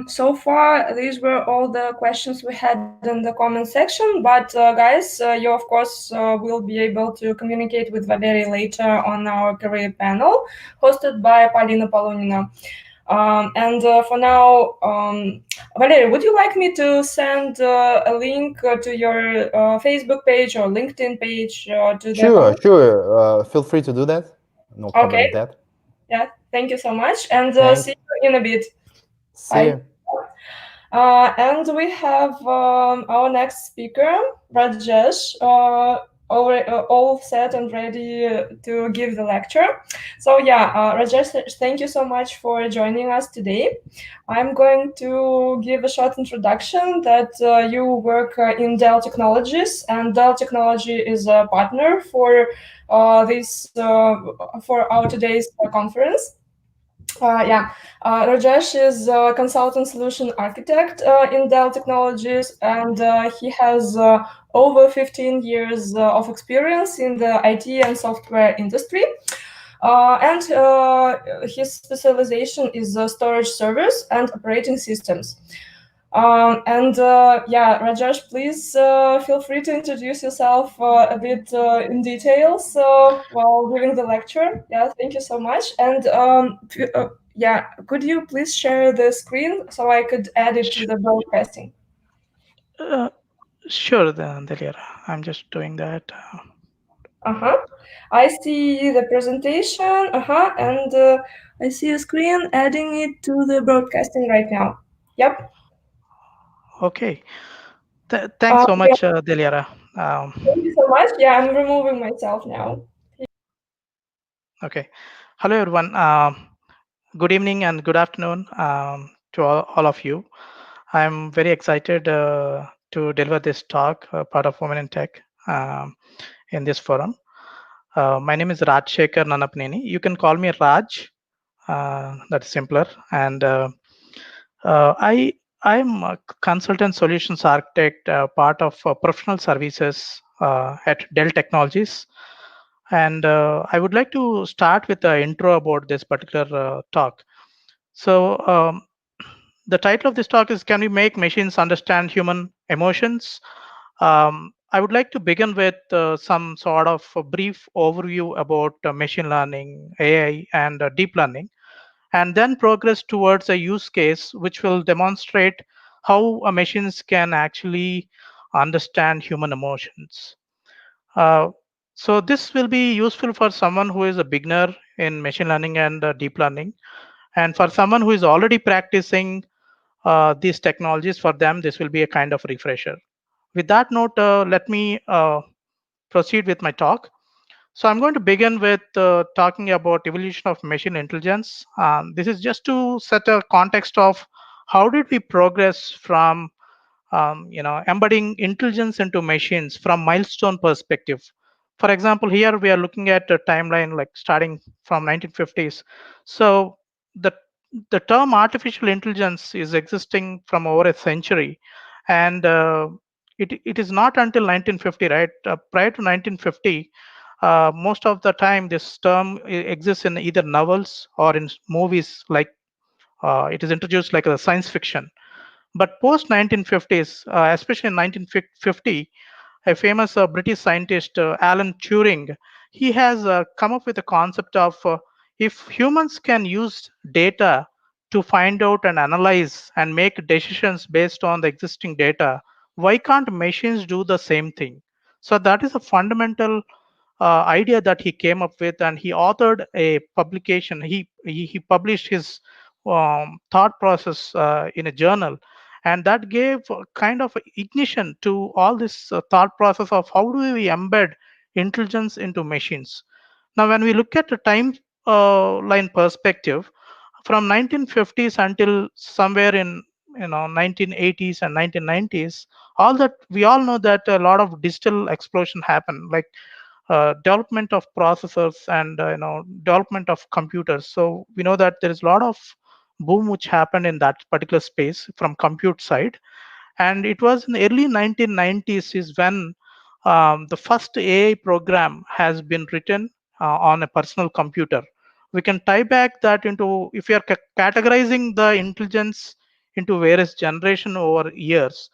So far, these were all the questions we had in the comment section. But guys, you of course will be able to communicate with Valery later on our career panel, hosted by Polina Polunina. And for now, Valery, would you like me to send a link to your Facebook page or LinkedIn page to the Sure. Feel free to do that. No problem with that. Yeah, thank you so much, and Thanks. see you in a bit. See you. And we have our next speaker, Rajesh, all set and ready to give the lecture. So yeah, Rajesh, thank you so much for joining us today. I'm going to give a short introduction that you work in Dell Technologies, and Dell Technology is a partner for for our today's conference. Rajesh is a consultant solution architect in Dell Technologies, and he has over 15 years of experience in the IT and software industry. And his specialization is storage servers and operating systems. Rajesh, please feel free to introduce yourself a bit in details while giving the lecture. Yeah, thank you so much. And could you please share the screen so I could add it to the broadcasting? Sure, Delia. I'm just doing that. I see the presentation. And I see a screen adding it to the broadcasting right now. Yep. Okay. Thanks so much, Delia. Thank you so much. Yeah, I'm removing myself now. Okay. Hello, everyone. Good evening and good afternoon to all of you. I'm very excited to deliver this talk, part of Women in Tech, in this forum. My name is Raj Shekhar Nanapneni. You can call me Raj. That's simpler. And I'm a consultant solutions architect, part of professional services at Dell Technologies. And I would like to start with the intro about this particular talk. So the title of this talk is, Can we make machines understand human emotions? I would like to begin with some sort of a brief overview about machine learning, AI, and deep learning, and then progress towards a use case which will demonstrate how machines can actually understand human emotions. Uh, so this will be useful for someone who is a beginner in machine learning and deep learning. And for someone who is already practicing these technologies, for them, this will be a kind of refresher. With that note, let me proceed with my talk. So I'm going to begin with talking about evolution of machine intelligence. This is just to set a context of how did we progress from embedding intelligence into machines from milestone perspective. For example, here we are looking at a timeline like starting from 1950s. So the the term artificial intelligence is existing from over a century, and it is not until 1950, right? Prior to 1950, most of the time this term exists in either novels or in movies, like it is introduced like a science fiction. But post 1950s, especially in 1950, a famous British scientist, Alan Turing, he has come up with a concept of if humans can use data to find out and analyze and make decisions based on the existing data, why can't machines do the same thing? So that is a fundamental idea that he came up with, and he authored a publication. He published his thought process in a journal, and that gave kind of ignition to all this thought process of how do we embed intelligence into machines. Now, when we look at the time line perspective, from 1950s until somewhere in 1980s and 1990s, all that we all know that a lot of digital explosion happened, like development of processors and development of computers. So we know that there is a lot of boom which happened in that particular space from compute side. And it was in the early 1990s is when the first AI program has been written on a personal computer. We can tie back that into, if you are categorizing the intelligence into various generation over years,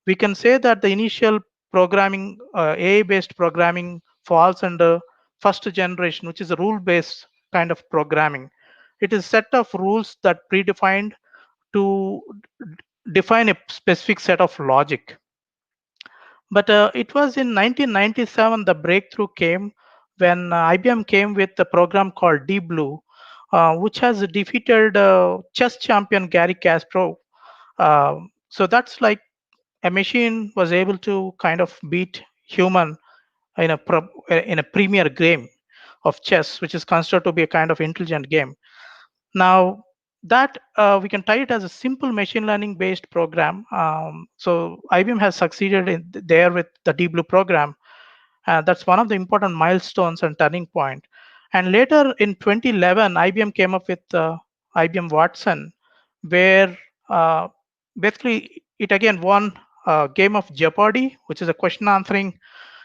we can say that the initial programming, AI-based programming falls under first generation, which is a rule-based kind of programming. It is a set of rules that predefined to define a specific set of logic. But it was in 1997 the breakthrough came when IBM came with a program called Deep Blue, which has defeated chess champion Gary Kasparov. So that's like a machine was able to kind of beat human in a premier game of chess, which is considered to be a kind of intelligent game. Now that we can tie it as a simple machine learning based program. So IBM has succeeded in there with the Deep Blue program. That's one of the important milestones and turning point. And later in 2011, IBM came up with IBM Watson, where basically it again won a game of Jeopardy, which is a question answering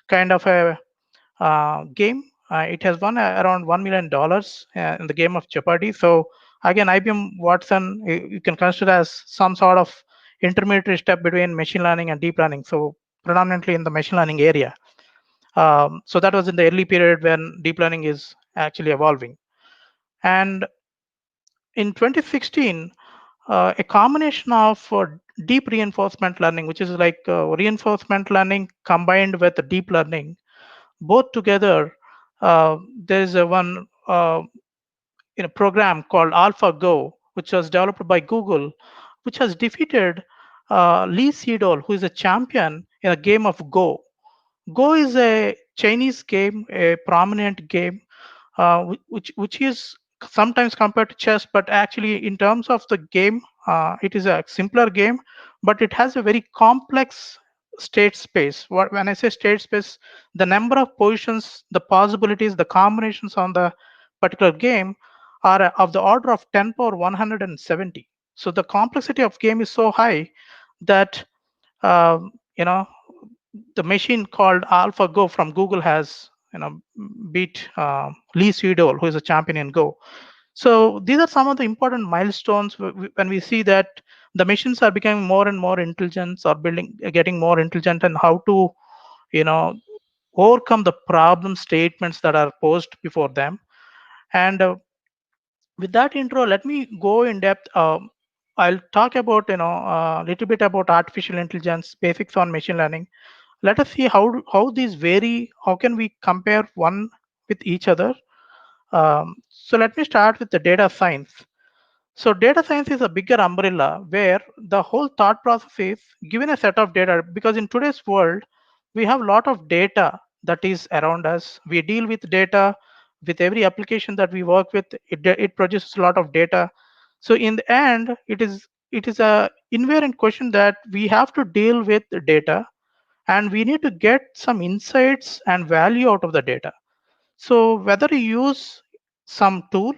kind of a game. It has won around $1 million in the game of Jeopardy. So again, IBM Watson, you can consider as some sort of intermediary step between machine learning and deep learning. So predominantly in the machine learning area. So that was in the early period when deep learning is actually evolving. And in 2016, a combination of deep reinforcement learning, which is like reinforcement learning combined with deep learning, both together, there's a one in a program called AlphaGo, which was developed by Google, which has defeated Lee Sedol, who is a champion in a game of Go. Go is a Chinese game, a prominent game, which is sometimes compared to chess, but actually in terms of the game, it is a simpler game, but it has a very complex state space. When I say state space, the number of positions, the possibilities, the combinations on the particular game are of the order of 10 power 170. So the complexity of game is so high that you know, the machine called AlphaGo from Google has beat Lee Sedol, who is a champion in Go. So these are some of the important milestones when we see that the machines are becoming more and more intelligent, or getting more intelligent, and how to overcome the problem statements that are posed before them. And with that intro, let me go in depth. I'll talk about a little bit about artificial intelligence, basics on machine learning. Let us see how these vary. How can we compare one with each other? So let me start with the data science. So data science is a bigger umbrella where the whole thought process is given a set of data, because in today's world, we have a lot of data that is around us. We deal with data with every application that we work with. It produces a lot of data. So in the end, it is a invariant question that we have to deal with the data, and we need to get some insights and value out of the data. So whether you use some tool,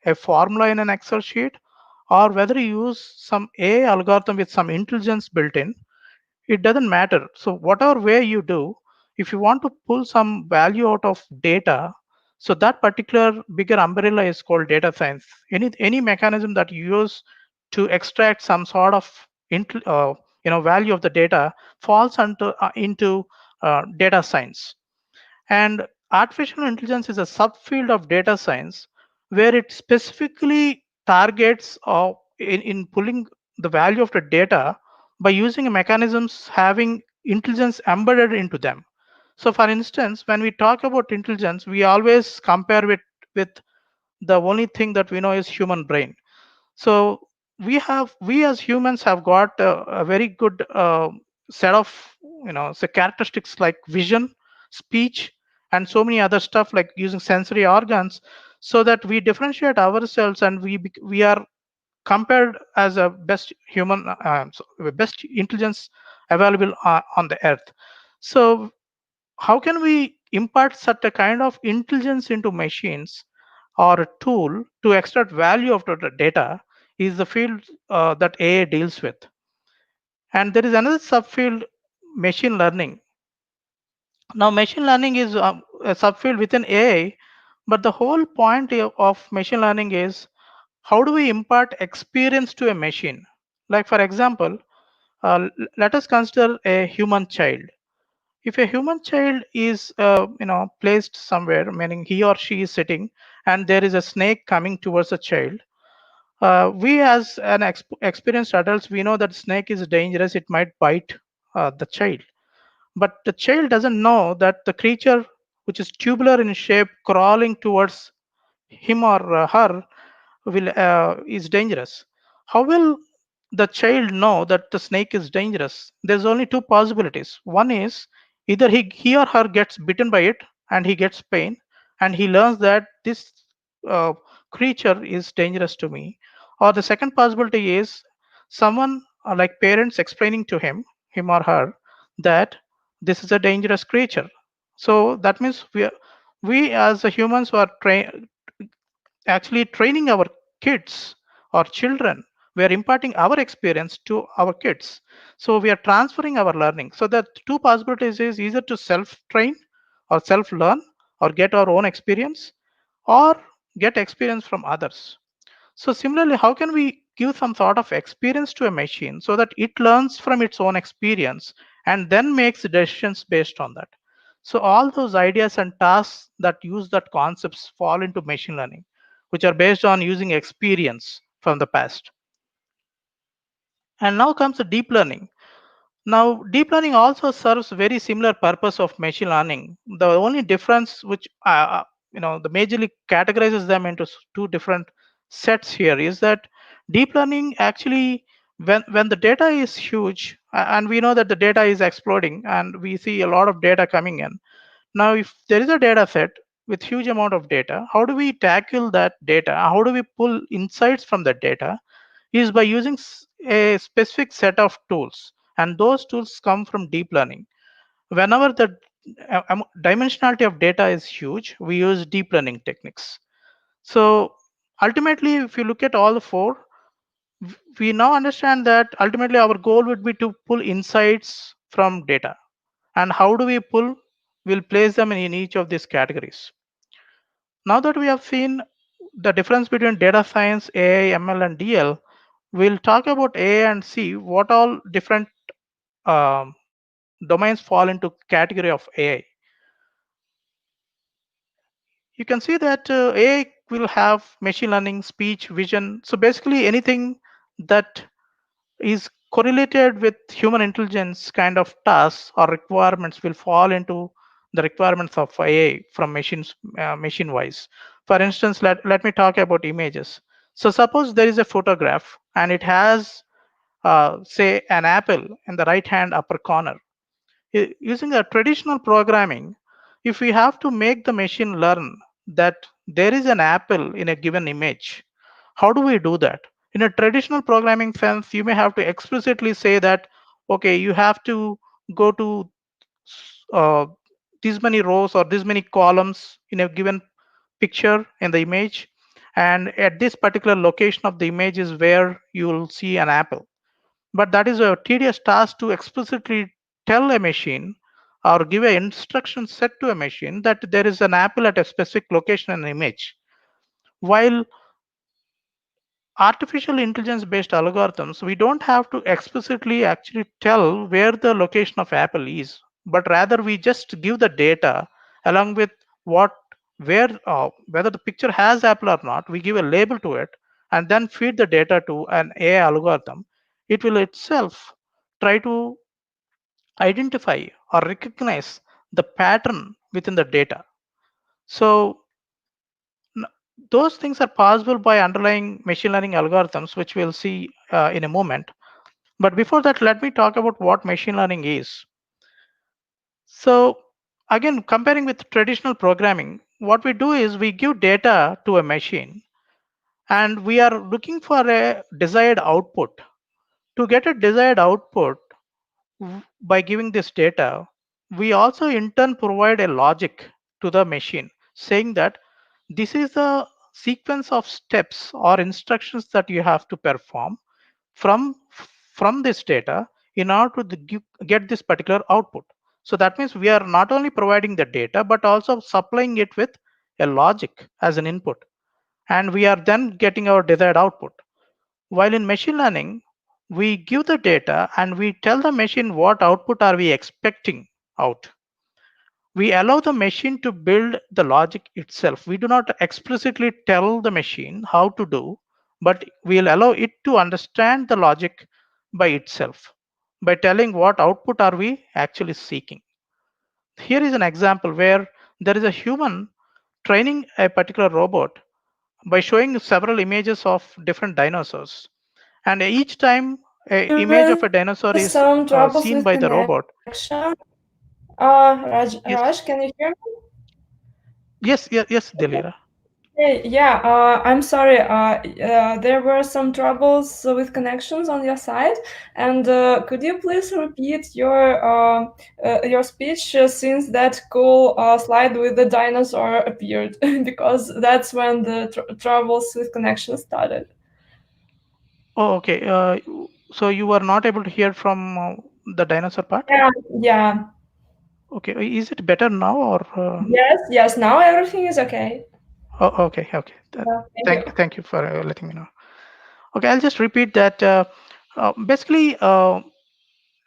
a formula in an Excel sheet, or whether you use some AI algorithm with some intelligence built in, it doesn't matter. So whatever way you do, if you want to pull some value out of data, so that particular bigger umbrella is called data science. Any mechanism that you use to extract some sort of value of the data falls into data science. And artificial intelligence is a subfield of data science where it specifically targets in pulling the value of the data by using mechanisms having intelligence embedded into them. So for instance, when we talk about intelligence, we always compare with the only thing that we know is human brain. So we as humans have got a very good set of characteristics like vision, speech, and so many other stuff, like using sensory organs, so that we differentiate ourselves, and we are compared as a best human best intelligence available on the earth. So how can we impart such a kind of intelligence into machines or a tool to extract value out of the data is the field that AI deals with. And there is another subfield, machine learning. Now, machine learning is a subfield within AI, but the whole point of machine learning is how do we impart experience to a machine? Like, for example, let us consider a human child. If a human child is placed somewhere, meaning he or she is sitting and there is a snake coming towards a child, we as an experienced adults, we know that snake is dangerous, it might bite the child. But the child doesn't know that the creature, which is tubular in shape, crawling towards him or her, is dangerous. How will the child know that the snake is dangerous? There's only two possibilities. One is either he or her gets bitten by it and he gets pain, and he learns that this uh, creature is dangerous to me. Or the second possibility is someone, like parents, explaining to him or her, that this is a dangerous creature. So that means we as the humans who are actually training our kids or children. We are imparting our experience to our kids. So we are transferring our learning. So the two possibilities is either to self-train or self-learn or get our own experience or get experience from others. So similarly, how can we give some sort of experience to a machine so that it learns from its own experience and then makes decisions based on that? So all those ideas and tasks that use that concepts fall into machine learning, which are based on using experience from the past. And now comes the deep learning. Now, deep learning also serves very similar purpose of machine learning. The only difference, which the majorly categorizes them into two different sets here, is that deep learning actually, when the data is huge, and we know that the data is exploding, and we see a lot of data coming in. Now, if there is a data set with huge amount of data, how do we tackle that data? How do we pull insights from that data? Is by using a specific set of tools, and those tools come from deep learning. Whenever the dimensionality of data is huge, we use deep learning techniques. So ultimately, if you look at all the four, we now understand that ultimately our goal would be to pull insights from data. And how do we pull? We'll place them in each of these categories. Now that we have seen the difference between data science, AI, ML, and DL, we'll talk about AI and see what all different um, domains fall into category of AI. You can see that AI will have machine learning, speech, vision. So basically anything that is correlated with human intelligence kind of tasks or requirements will fall into the requirements of AI from machine wise. For instance, let me talk about images. So suppose there is a photograph and it has say an apple in the right hand upper corner. Using a traditional programming, if we have to make the machine learn that there is an apple in a given image, how do we do that? In a traditional programming sense, you may have to explicitly say that, okay, you have to go to uh, these many rows or these many columns in a given picture in the image, and at this particular location of the image is where you will see an apple. But that is a tedious task to explicitly tell a machine or give an instruction set to a machine that there is an apple at a specific location in an image. While artificial intelligence based algorithms, we don't have to explicitly actually tell where the location of apple is, but rather we just give the data along with whether the picture has apple or not. We give a label to it and then feed the data to an AI algorithm. It will itself try to identify or recognize the pattern within the data. So those things are possible by underlying machine learning algorithms, which we'll see in a moment. But before that, let me talk about what machine learning is. So again, comparing with traditional programming, what we do is we give data to a machine and we are looking for a desired output. To get a desired output by giving this data, we also in turn provide a logic to the machine saying that this is the sequence of steps or instructions that you have to perform from this data in order to get this particular output. So that means we are not only providing the data, but also supplying it with a logic as an input. And we are then getting our desired output. While in machine learning, we give the data and we tell the machine what output are we expecting out. We allow the machine to build the logic itself. We do not explicitly tell the machine how to do, but we'll allow it to understand the logic by itself by telling what output are we actually seeking. Here is an example where there is a human training a particular robot by showing several images of different dinosaurs. And each time an image of a dinosaur is Some troubles seen with by the robot. connection. Yes. Raj, can you hear me? Yes, Delira. Hey, yeah, I'm sorry. There were some troubles with connections on your side, and could you please repeat your speech since that cool slide with the dinosaur appeared? Because that's when the troubles with connection started. Oh, okay. So you were not able to hear from the dinosaur part? Yeah. Okay. Is it better now or? Yes. Now everything is okay. Oh, okay. Thank you for letting me know. Okay, I'll just repeat that. Basically,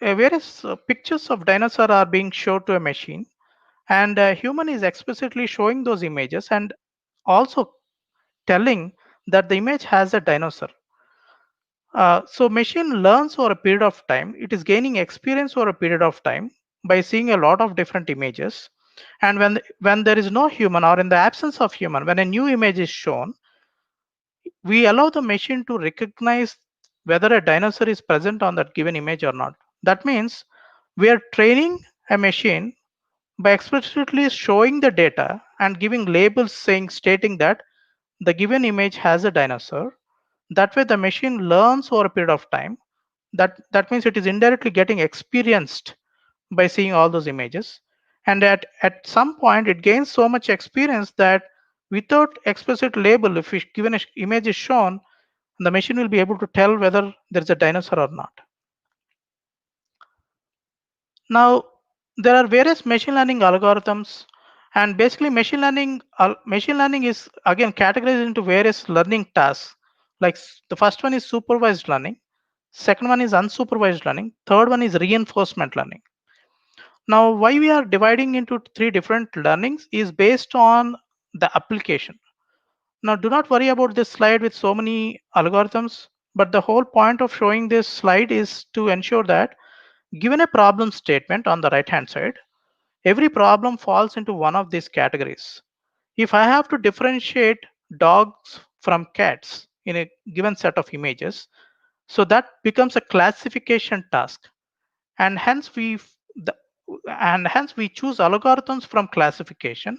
various pictures of dinosaur are being shown to a machine, and a human is explicitly showing those images and also telling that the image has a dinosaur. So machine learns over a period of time. It is gaining experience over a period of time by seeing a lot of different images. And when there is no human or in the absence of human, when a new image is shown, we allow the machine to recognize whether a dinosaur is present on that given image or not. That means we are training a machine by explicitly showing the data and giving labels stating that the given image has a dinosaur. That way the machine learns over a period of time. That means it is indirectly getting experienced by seeing all those images. And at some point it gains so much experience that without explicit label, if given an image is shown, the machine will be able to tell whether there's a dinosaur or not. Now, there are various machine learning algorithms, and basically machine learning is again categorized into various learning tasks. Like the first one is supervised learning, second one is unsupervised learning, third one is reinforcement learning. Now, why we are dividing into three different learnings is based on the application. Now, do not worry about this slide with so many algorithms, but the whole point of showing this slide is to ensure that given a problem statement on the right hand side, every problem falls into one of these categories. If I have to differentiate dogs from cats in a given set of images, so that becomes a classification task. And hence we choose algorithms from classification,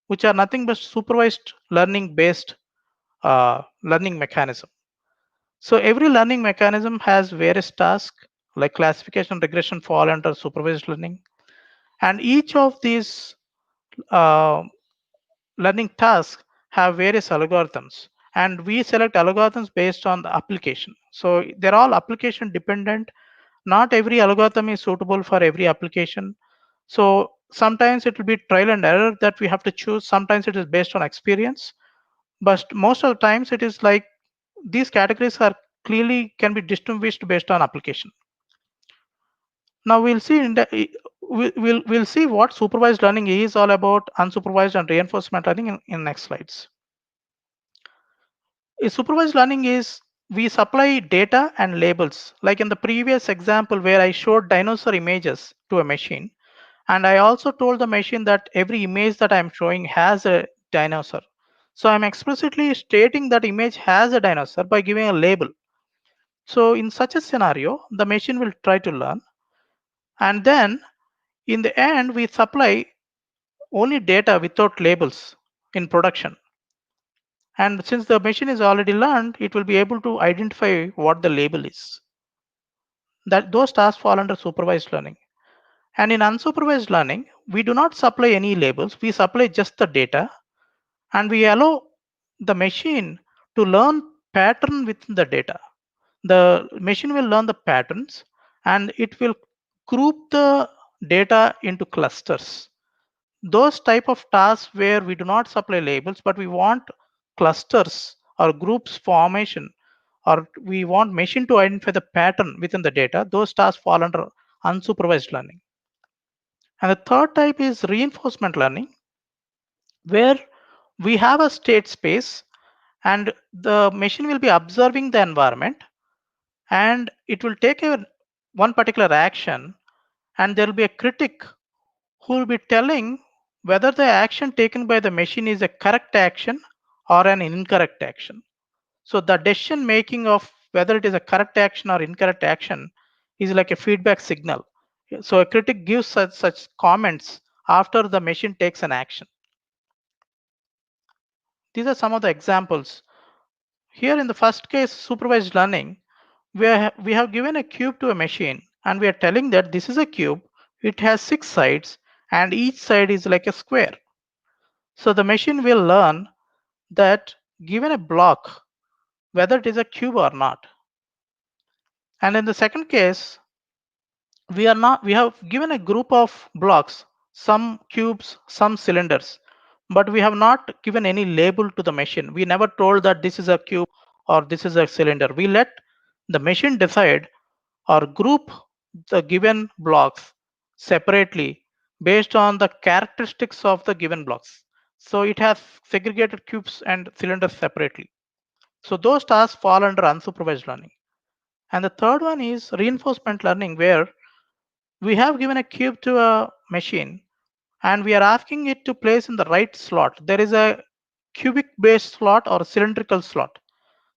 which are nothing but supervised learning based learning mechanism. So every learning mechanism has various tasks, like classification, regression fall under supervised learning. And each of these learning tasks have various algorithms. And we select algorithms based on the application. So they're all application dependent. Not every algorithm is suitable for every application. So sometimes it will be trial and error that we have to choose. Sometimes it is based on experience. But most of the times it is like these categories are clearly can be distinguished based on application. Now we'll see we'll see what supervised learning is all about, unsupervised and reinforcement learning in next slides. Supervised learning is we supply data and labels, like in the previous example where I showed dinosaur images to a machine, and I also told the machine that every image that I'm showing has a dinosaur. So I'm explicitly stating that image has a dinosaur by giving a label. So in such a scenario, the machine will try to learn. And then in the end, we supply only data without labels in production. And since the machine is already learned, it will be able to identify what the label is. That those tasks fall under supervised learning. And in unsupervised learning, we do not supply any labels. We supply just the data, and we allow the machine to learn pattern within the data. The machine will learn the patterns and it will group the data into clusters. Those type of tasks where we do not supply labels, but we want clusters or groups formation, or we want machine to identify the pattern within the data, those tasks fall under unsupervised learning. And the third type is reinforcement learning, where we have a state space and the machine will be observing the environment and it will take one particular action, and there will be a critic who will be telling whether the action taken by the machine is a correct action or an incorrect action. So the decision making of whether it is a correct action or incorrect action is like a feedback signal. So a critic gives such comments after the machine takes an action. These are some of the examples. Here in the first case, supervised learning, we have given a cube to a machine and we are telling that this is a cube, it has 6 sides and each side is like a square. So the machine will learn that given a block, whether it is a cube or not. And in the second case, we have given a group of blocks, some cubes, some cylinders, but we have not given any label to the machine. We never told that this is a cube or this is a cylinder. We let the machine decide or group the given blocks separately based on the characteristics of the given blocks. So it has segregated cubes and cylinders separately. So those tasks fall under unsupervised learning. And the third one is reinforcement learning, where we have given a cube to a machine and we are asking it to place in the right slot. There is a cubic based slot or cylindrical slot.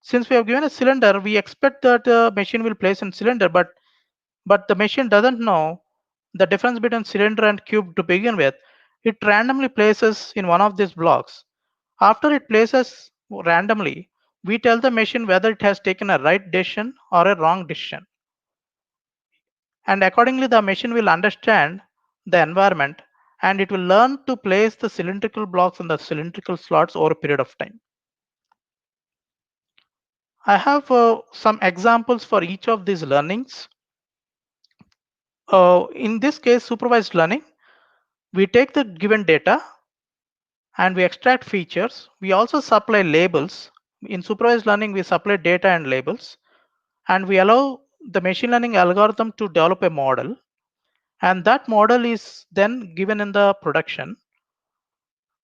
Since we have given a cylinder, we expect that the machine will place in cylinder, but the machine doesn't know the difference between cylinder and cube to begin with. It randomly places in one of these blocks. After it places randomly, we tell the machine whether it has taken a right decision or a wrong decision. And accordingly, the machine will understand the environment and it will learn to place the cylindrical blocks in the cylindrical slots over a period of time. I have some examples for each of these learnings. In this case, supervised learning, we take the given data and we extract features. We also supply labels. In supervised learning, we supply data and labels, and we allow the machine learning algorithm to develop a model, and that model is then given in the production.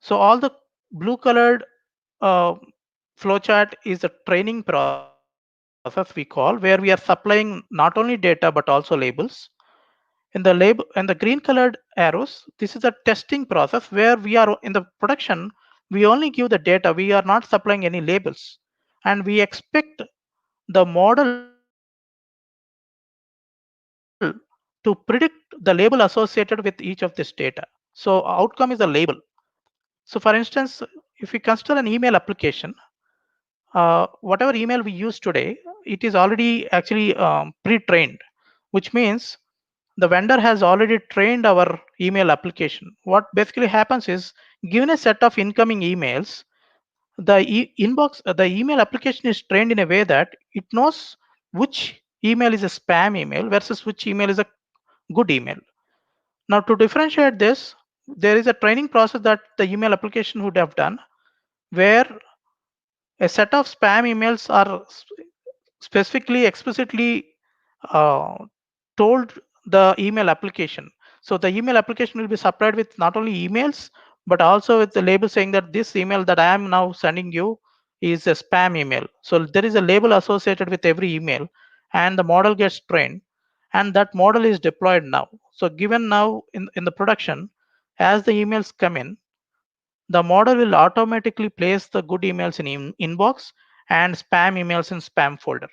So all the blue colored flowchart is a training process we call, where we are supplying not only data but also labels. In the green colored arrows, this is a testing process where we are in the production, we only give the data, we are not supplying any labels. And we expect the model to predict the label associated with each of this data. So outcome is the label. So for instance, if we consider an email application, whatever email we use today, it is already actually pre-trained, which means the vendor has already trained our email application. What basically happens is, given a set of incoming emails, the email application is trained in a way that it knows which email is a spam email versus which email is a good email. Now, to differentiate this, there is a training process that the email application would have done, where a set of spam emails are explicitly uh, told the email application. So the email application will be supplied with not only emails, but also with the label saying that this email that I am now sending you is a spam email. So there is a label associated with every email, and the model gets trained, and that model is deployed now. So given now in the production, as the emails come in, the model will automatically place the good emails in inbox and spam emails in spam folder.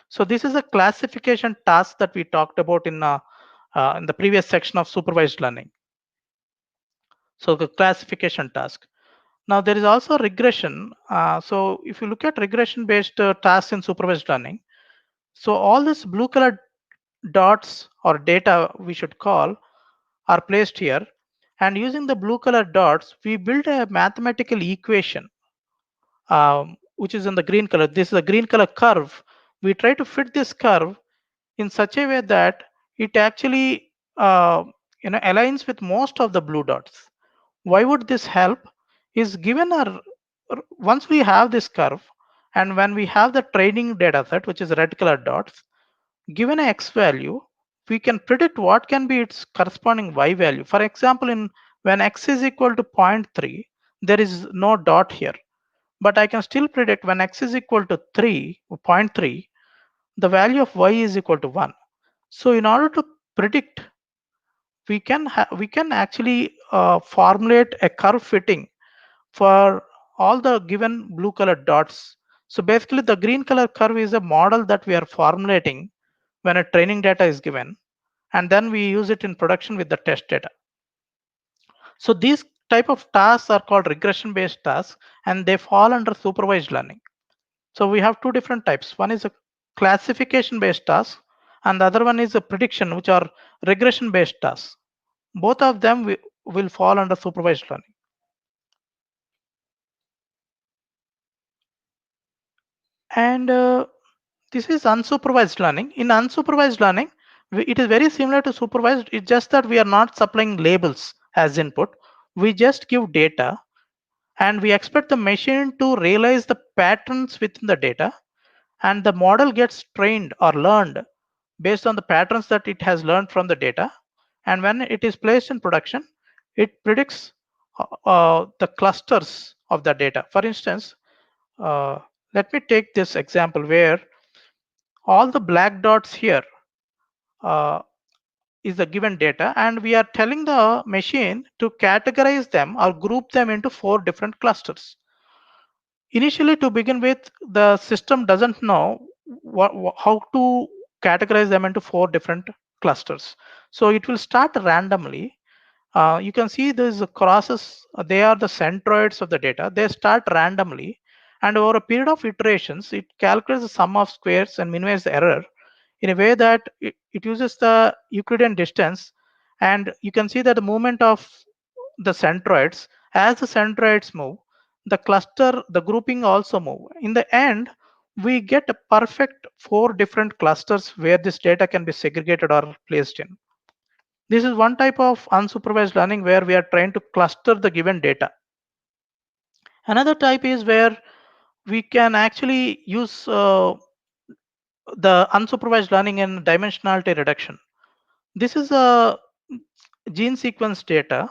So this is a classification task that we talked about in the previous section of supervised learning. So the classification task. Now there is also regression. So if you look at regression based tasks in supervised learning, so all these blue colored dots or data we should call are placed here. And using the blue color dots, we build a mathematical equation which is in the green color. This is a green color curve. We try to fit this curve in such a way that it actually aligns with most of the blue dots. Why would this help? Is given our once we have this curve, and when we have the training data set, which is red color dots, given a x value, we can predict what can be its corresponding y value. For example, when x is equal to 0.3, there is no dot here. But I can still predict when x is equal to 0.3, the value of y is equal to 1. So in order to predict, we can actually formulate a curve fitting for all the given blue colored dots. So basically the green color curve is a model that we are formulating when a training data is given, and then we use it in production with the test data. So these type of tasks are called regression based tasks, and they fall under supervised learning. So we have two different types. One is a classification based task, and the other one is a prediction, which are regression based tasks. Both of them will fall under supervised learning. And this is unsupervised learning. In unsupervised learning, it is very similar to supervised. It's just that we are not supplying labels as input. We just give data, and we expect the machine to realize the patterns within the data, and the model gets trained or learned based on the patterns that it has learned from the data. And when it is placed in production, it predicts the clusters of the data. For instance, let me take this example where all the black dots here uh, is the given data, and we are telling the machine to categorize them or group them into 4 different clusters. Initially, to begin with, the system doesn't know how to categorize them into 4 different clusters. So it will start randomly. You can see these crosses, they are the centroids of the data. They start randomly, and over a period of iterations, it calculates the sum of squares and minimizes the error in a way that it uses the Euclidean distance. And you can see that the movement of the centroids, as the centroids move, the cluster, the grouping also move. In the end, we get a perfect 4 different clusters where this data can be segregated or placed in. This is one type of unsupervised learning where we are trying to cluster the given data. Another type is where we can actually use the unsupervised learning in dimensionality reduction. This is a gene sequence data.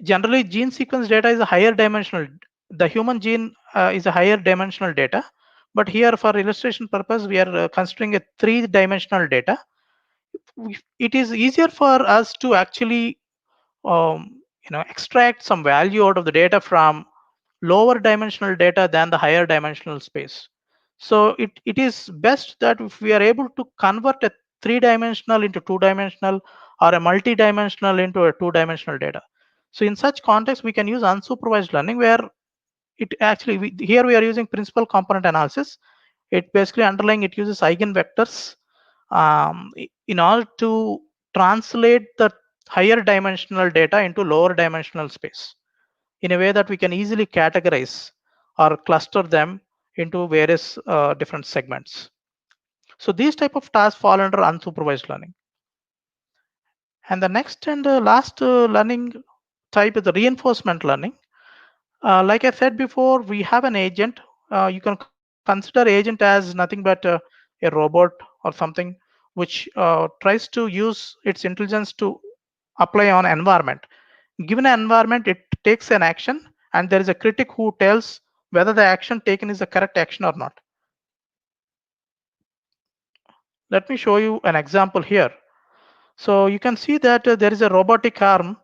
Generally, gene sequence data is a higher dimensional. The human gene is a higher dimensional data, but here for illustration purpose, we are considering a 3-dimensional data. It is easier for us to actually extract some value out of the data from lower dimensional data than the higher dimensional space. So it is best that if we are able to convert a 3-dimensional into 2-dimensional, or a multi-dimensional into a 2-dimensional data. So in such context, we can use unsupervised learning, where it actually, here we are using principal component analysis. It basically underlying, it uses eigenvectors in order to translate the higher dimensional data into lower dimensional space in a way that we can easily categorize or cluster them into various different segments. So these type of tasks fall under unsupervised learning. And the next and last learning type is the reinforcement learning. Like I said before, we have an agent. You can consider agent as nothing but a robot or something which tries to use its intelligence to apply on environment. Given an environment, it takes an action, and there is a critic who tells whether the action taken is the correct action or not. Let me show you an example here. So you can see that there is a robotic arm,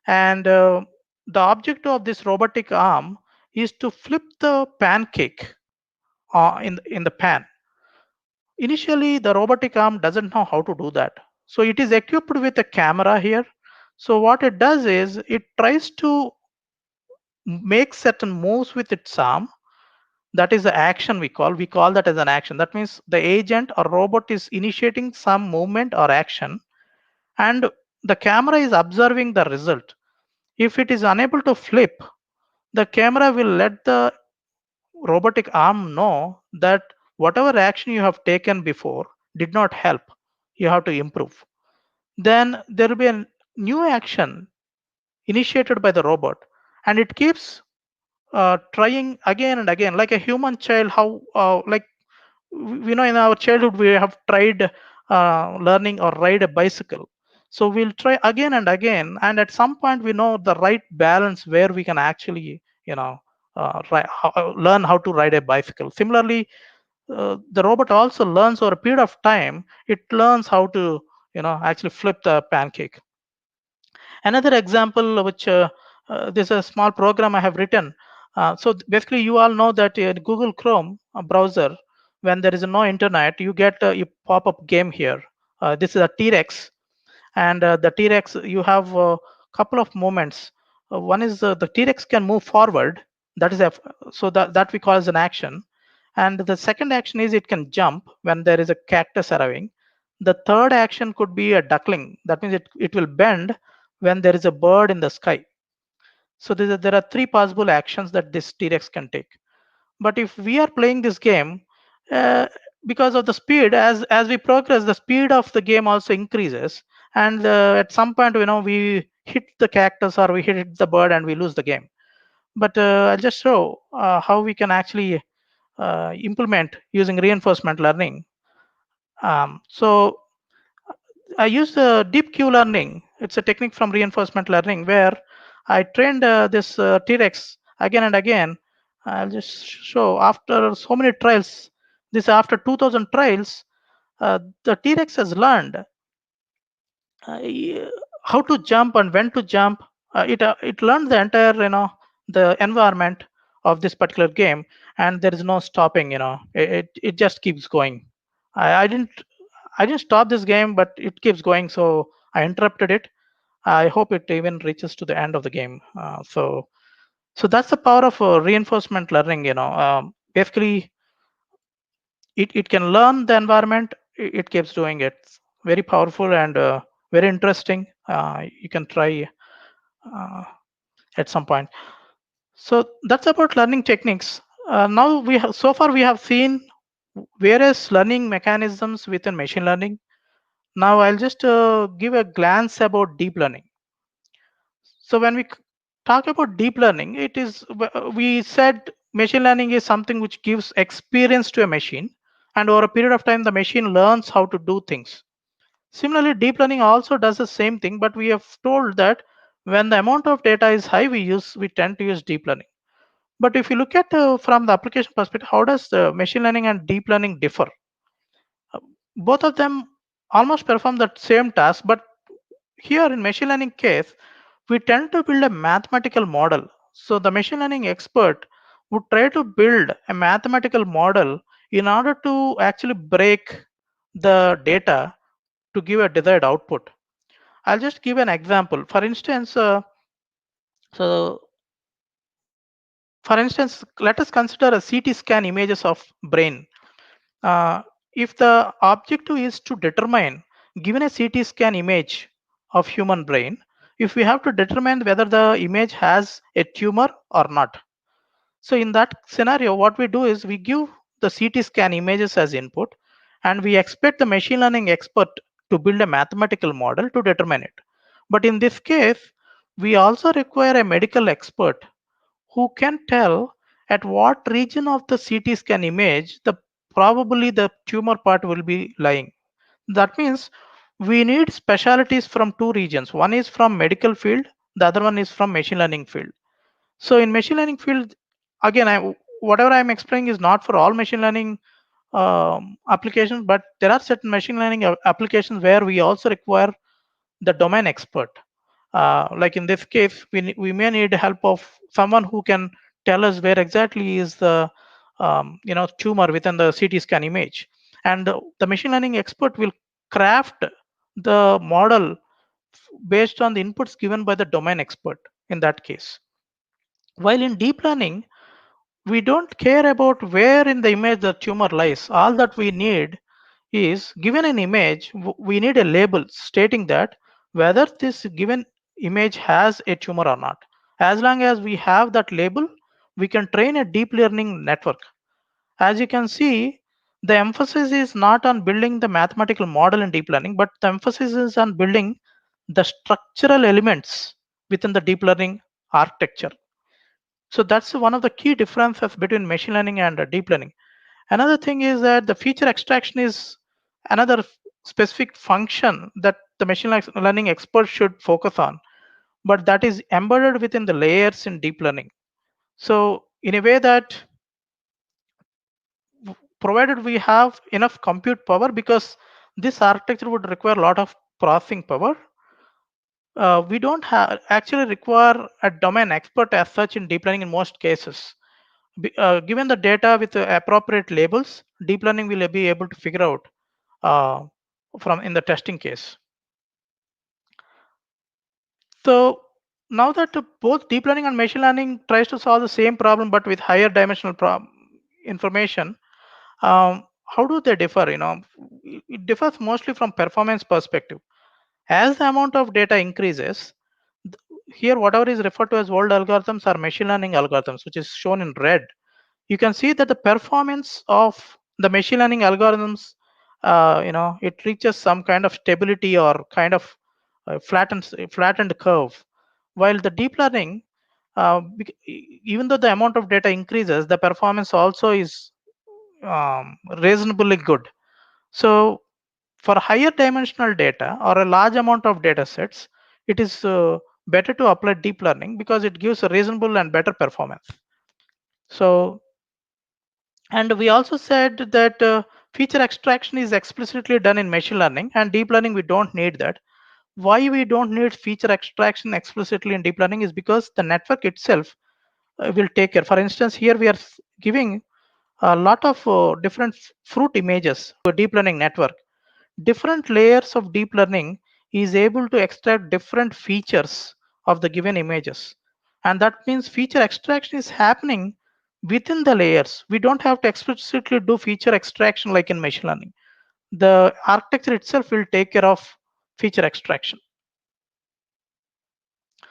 and the objective of this robotic arm is to flip the pancake in the pan. Initially, the robotic arm doesn't know how to do that. So it is equipped with a camera here. So what it does is it tries to make certain moves with its arm. That is the action we call that as an action. That means the agent or robot is initiating some movement or action, and the camera is observing the result. If it is unable to flip, the camera will let the robotic arm know that whatever action you have taken before did not help, you have to improve. Then there will be a new action initiated by the robot, and it keeps trying again and again, like a human child. How like we know in our childhood we have tried learning or ride a bicycle. So we'll try again and again, and at some point we know the right balance where we can actually learn how to ride a bicycle. Similarly, the robot also learns over a period of time. It learns how to actually flip the pancake. Another example, which this is a small program I have written. So basically, you all know that in Google Chrome browser, when there is no internet, you get a pop-up game here. This is a T-Rex, and the T-Rex, you have a couple of moments. One is the T-Rex can move forward. That is so that we call as an action. And the second action is it can jump when there is a cactus arriving. The third action could be a duckling. That means it will bend when there is a bird in the sky. So there are three possible actions that this T-Rex can take. But if we are playing this game, uh, because of the speed, as we progress, the speed of the game also increases. And at some point, we hit the cactus or we hit the bird and we lose the game. But I'll just show how we can actually implement using reinforcement learning. So I use deep Q learning. It's a technique from reinforcement learning where I trained this T-Rex again and again. I'll just show after so many trials. This after 2000 trials, the T-Rex has learned how to jump and when to jump. It learned the entire the environment of this particular game, and there is no stopping. It just keeps going. I didn't stop this game, but it keeps going, so I interrupted it. I hope it even reaches to the end of the game. So that's the power of reinforcement learning. Basically, it can learn the environment. It keeps doing it. It's very powerful and very interesting. You can try at some point. So that's about learning techniques. Now so far we have seen various learning mechanisms within machine learning. Now I'll just give a glance about deep learning. So when we talk about deep learning, we said machine learning is something which gives experience to a machine, and over a period of time the machine learns how to do things. Similarly, deep learning also does the same thing, but we have told that when the amount of data is high, we tend to use deep learning. But if you look at from the application perspective, how does machine learning and deep learning differ? Both of them almost perform the same task, but here in machine learning case, we tend to build a mathematical model. So the machine learning expert would try to build a mathematical model in order to actually break the data to give a desired output. I'll just give an example. For instance, let us consider a CT scan images of brain. If the objective is to determine, given a CT scan image of human brain, if we have to determine whether the image has a tumor or not. So in that scenario, what we do is we give the CT scan images as input, and we expect the machine learning expert to build a mathematical model to determine it. But in this case, we also require a medical expert who can tell at what region of the CT scan image probably the tumor part will be lying. That means we need specialties from two regions. One is from medical field, the other one is from machine learning field. So in machine learning field, again, whatever I'm explaining is not for all machine learning applications, but there are certain machine learning applications where we also require the domain expert. Like in this case, we may need help of someone who can tell us where exactly is the tumor within the CT scan image, and the machine learning expert will craft the model based on the inputs given by the domain expert in that case. While in deep learning, we don't care about where in the image the tumor lies. All that we need is, given an image, we need a label stating that whether this given image has a tumor or not. As long as we have that label, we can train a deep learning network. As you can see, the emphasis is not on building the mathematical model in deep learning, but the emphasis is on building the structural elements within the deep learning architecture. So that's one of the key differences between machine learning and deep learning. Another thing is that the feature extraction is another specific function that the machine learning expert should focus on, but that is embedded within the layers in deep learning. So in a way that provided we have enough compute power, because this architecture would require a lot of processing power, we don't actually require a domain expert as such in deep learning in most cases. Given the data with the appropriate labels, deep learning will be able to figure out from in the testing case. So now that both deep learning and machine learning tries to solve the same problem but with higher dimensional information, how do they differ? It differs mostly from performance perspective. As the amount of data increases, here whatever is referred to as old algorithms are machine learning algorithms, which is shown in red. You can see that the performance of the machine learning algorithms, it reaches some kind of stability or kind of flattened curve, while the deep learning, even though the amount of data increases, the performance also is reasonably good. So for higher dimensional data or a large amount of data sets, it is better to apply deep learning because it gives a reasonable and better performance. So, and we also said that feature extraction is explicitly done in machine learning, and deep learning we don't need that. Why we don't need feature extraction explicitly in deep learning is because the network itself will take care. For instance, here we are giving a lot of different fruit images to a deep learning network. Different layers of deep learning is able to extract different features of the given images. And that means feature extraction is happening within the layers. We don't have to explicitly do feature extraction like in machine learning. The architecture itself will take care of feature extraction.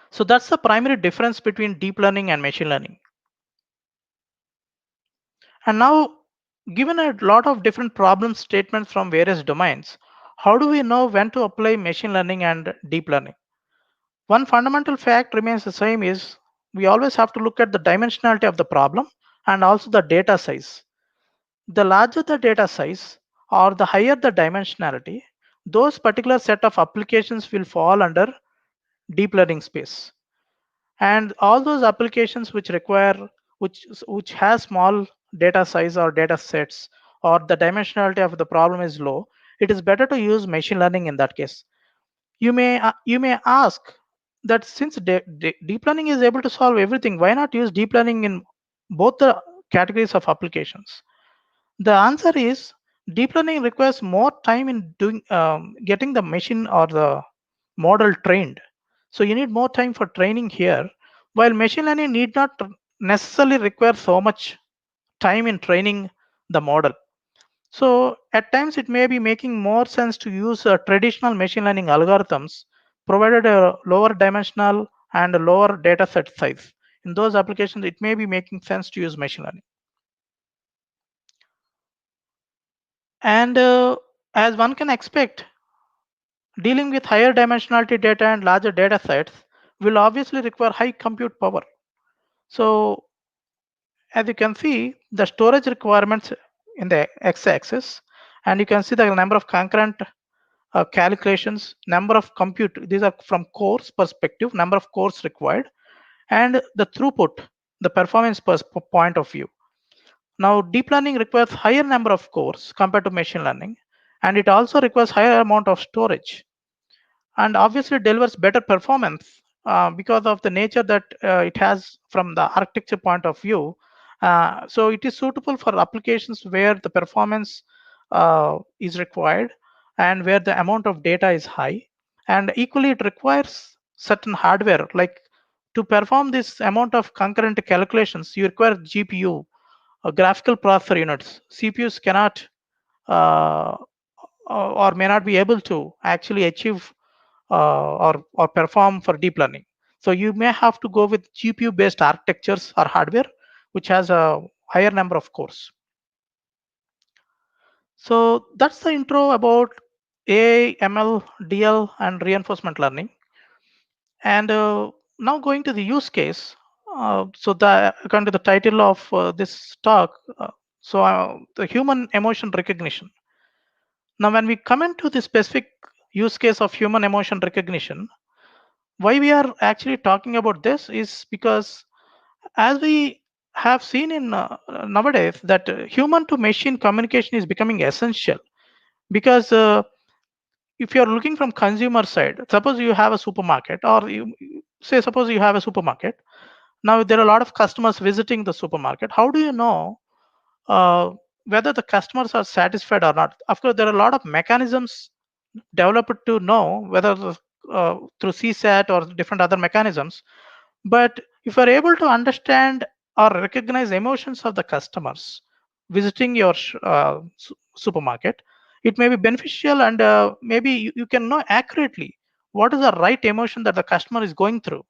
So that's the primary difference between deep learning and machine learning. And now, given a lot of different problem statements from various domains, how do we know when to apply machine learning and deep learning? One fundamental fact remains the same is we always have to look at the dimensionality of the problem and also the data size. The larger the data size or the higher the dimensionality, those particular set of applications will fall under deep learning space. And all those applications which require, which has small data size or data sets, or the dimensionality of the problem is low, it is better to use machine learning in that case. You may ask that since deep learning is able to solve everything, why not use deep learning in both the categories of applications? The answer is deep learning requires more time in doing getting the machine or the model trained. So you need more time for training here, while machine learning need not necessarily require so much time in training the model. So at times it may be making more sense to use traditional machine learning algorithms provided a lower dimensional and a lower data set size. In those applications, it may be making sense to use machine learning. And as one can expect, dealing with higher dimensionality data and larger data sets will obviously require high compute power. So as you can see, the storage requirements in the x-axis, and you can see the number of concurrent calculations, number of compute, these are from cores perspective, number of cores required, and the throughput, the performance point of view. Now, deep learning requires higher number of cores compared to machine learning, and it also requires higher amount of storage, and obviously delivers better performance because of the nature that it has from the architecture point of view. So it is suitable for applications where the performance is required and where the amount of data is high, and equally it requires certain hardware. Like to perform this amount of concurrent calculations, you require GPU, graphical processor units. CPUs cannot or may not be able to actually achieve or perform for deep learning. So you may have to go with GPU based architectures or hardware, which has a higher number of cores. So that's the intro about AI, ML, DL, and reinforcement learning. And now going to the use case. According to the title of this talk, the human emotion recognition. Now, when we come into the specific use case of human emotion recognition, why we are actually talking about this is because, as we have seen in nowadays, that human to machine communication is becoming essential. Because if you're looking from consumer side, suppose you have a supermarket, or suppose you have a supermarket. Now there are a lot of customers visiting the supermarket. How do you know uh, whether the customers are satisfied or not? Of course, there are a lot of mechanisms developed to know whether through CSAT or different other mechanisms. But if you're able to understand or recognize emotions of the customers visiting your supermarket, it may be beneficial, and maybe you can know accurately what is the right emotion that the customer is going through.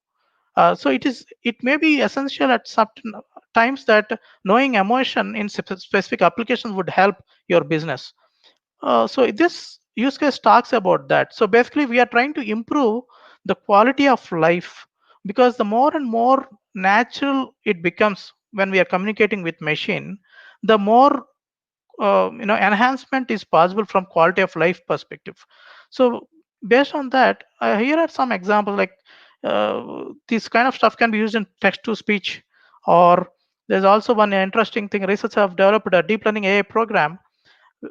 So it may be essential at some times that knowing emotion in specific applications would help your business. So this use case talks about that. So basically, we are trying to improve the quality of life, because the more and more natural it becomes when we are communicating with machine, the more enhancement is possible from quality of life perspective. So based on that, here are some examples, like this kind of stuff can be used in text to speech, or there's also one interesting thing. Researchers have developed a deep learning AI program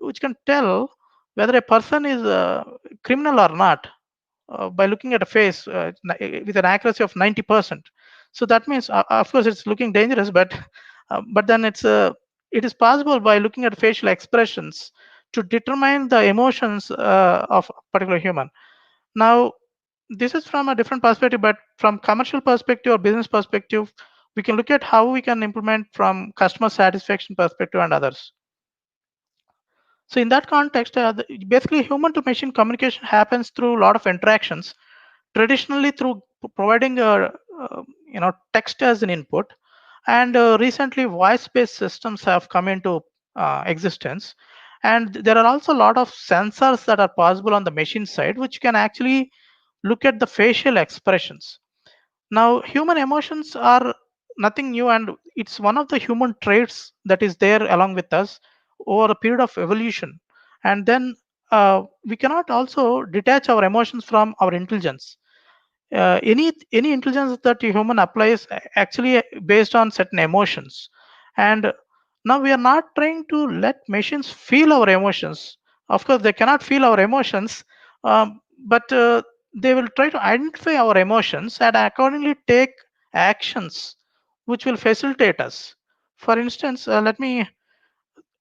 which can tell whether a person is a criminal or not by looking at a face with an accuracy of 90%. So that means, of course, it's looking dangerous, but then it is possible by looking at facial expressions to determine the emotions of a particular human. Now, this is from a different perspective, but from commercial perspective or business perspective, we can look at how we can implement from customer satisfaction perspective and others. So in that context, basically human to machine communication happens through a lot of interactions, traditionally through providing text as an input, and recently voice-based systems have come into existence. And there are also a lot of sensors that are possible on the machine side, which can actually look at the facial expressions. Now, human emotions are nothing new, and it's one of the human traits that is there along with us over a period of evolution. And then we cannot also detach our emotions from our intelligence. Any intelligence that a human applies actually based on certain emotions. And now we are not trying to let machines feel our emotions. Of course, they cannot feel our emotions, but they will try to identify our emotions and accordingly take actions which will facilitate us. For instance,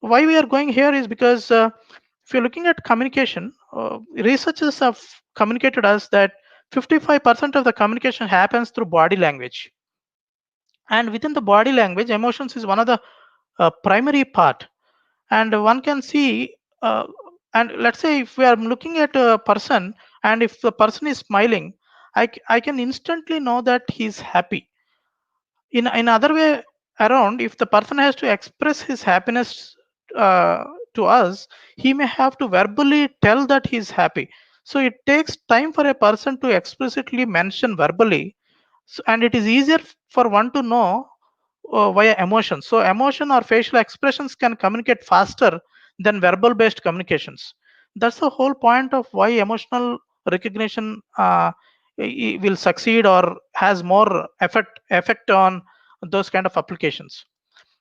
why we are going here is because if you're looking at communication, researchers have communicated us that 55% of the communication happens through body language. And within the body language, emotions is one of the primary part. And one can see, and let's say if we are looking at a person, and if the person is smiling, I can instantly know that he's happy. In other way around, if the person has to express his happiness to us, he may have to verbally tell that he's happy. So it takes time for a person to explicitly mention verbally, and it is easier for one to know via emotion. So emotion or facial expressions can communicate faster than verbal based communications. That's the whole point of why emotional recognition will succeed or has more effect on those kind of applications.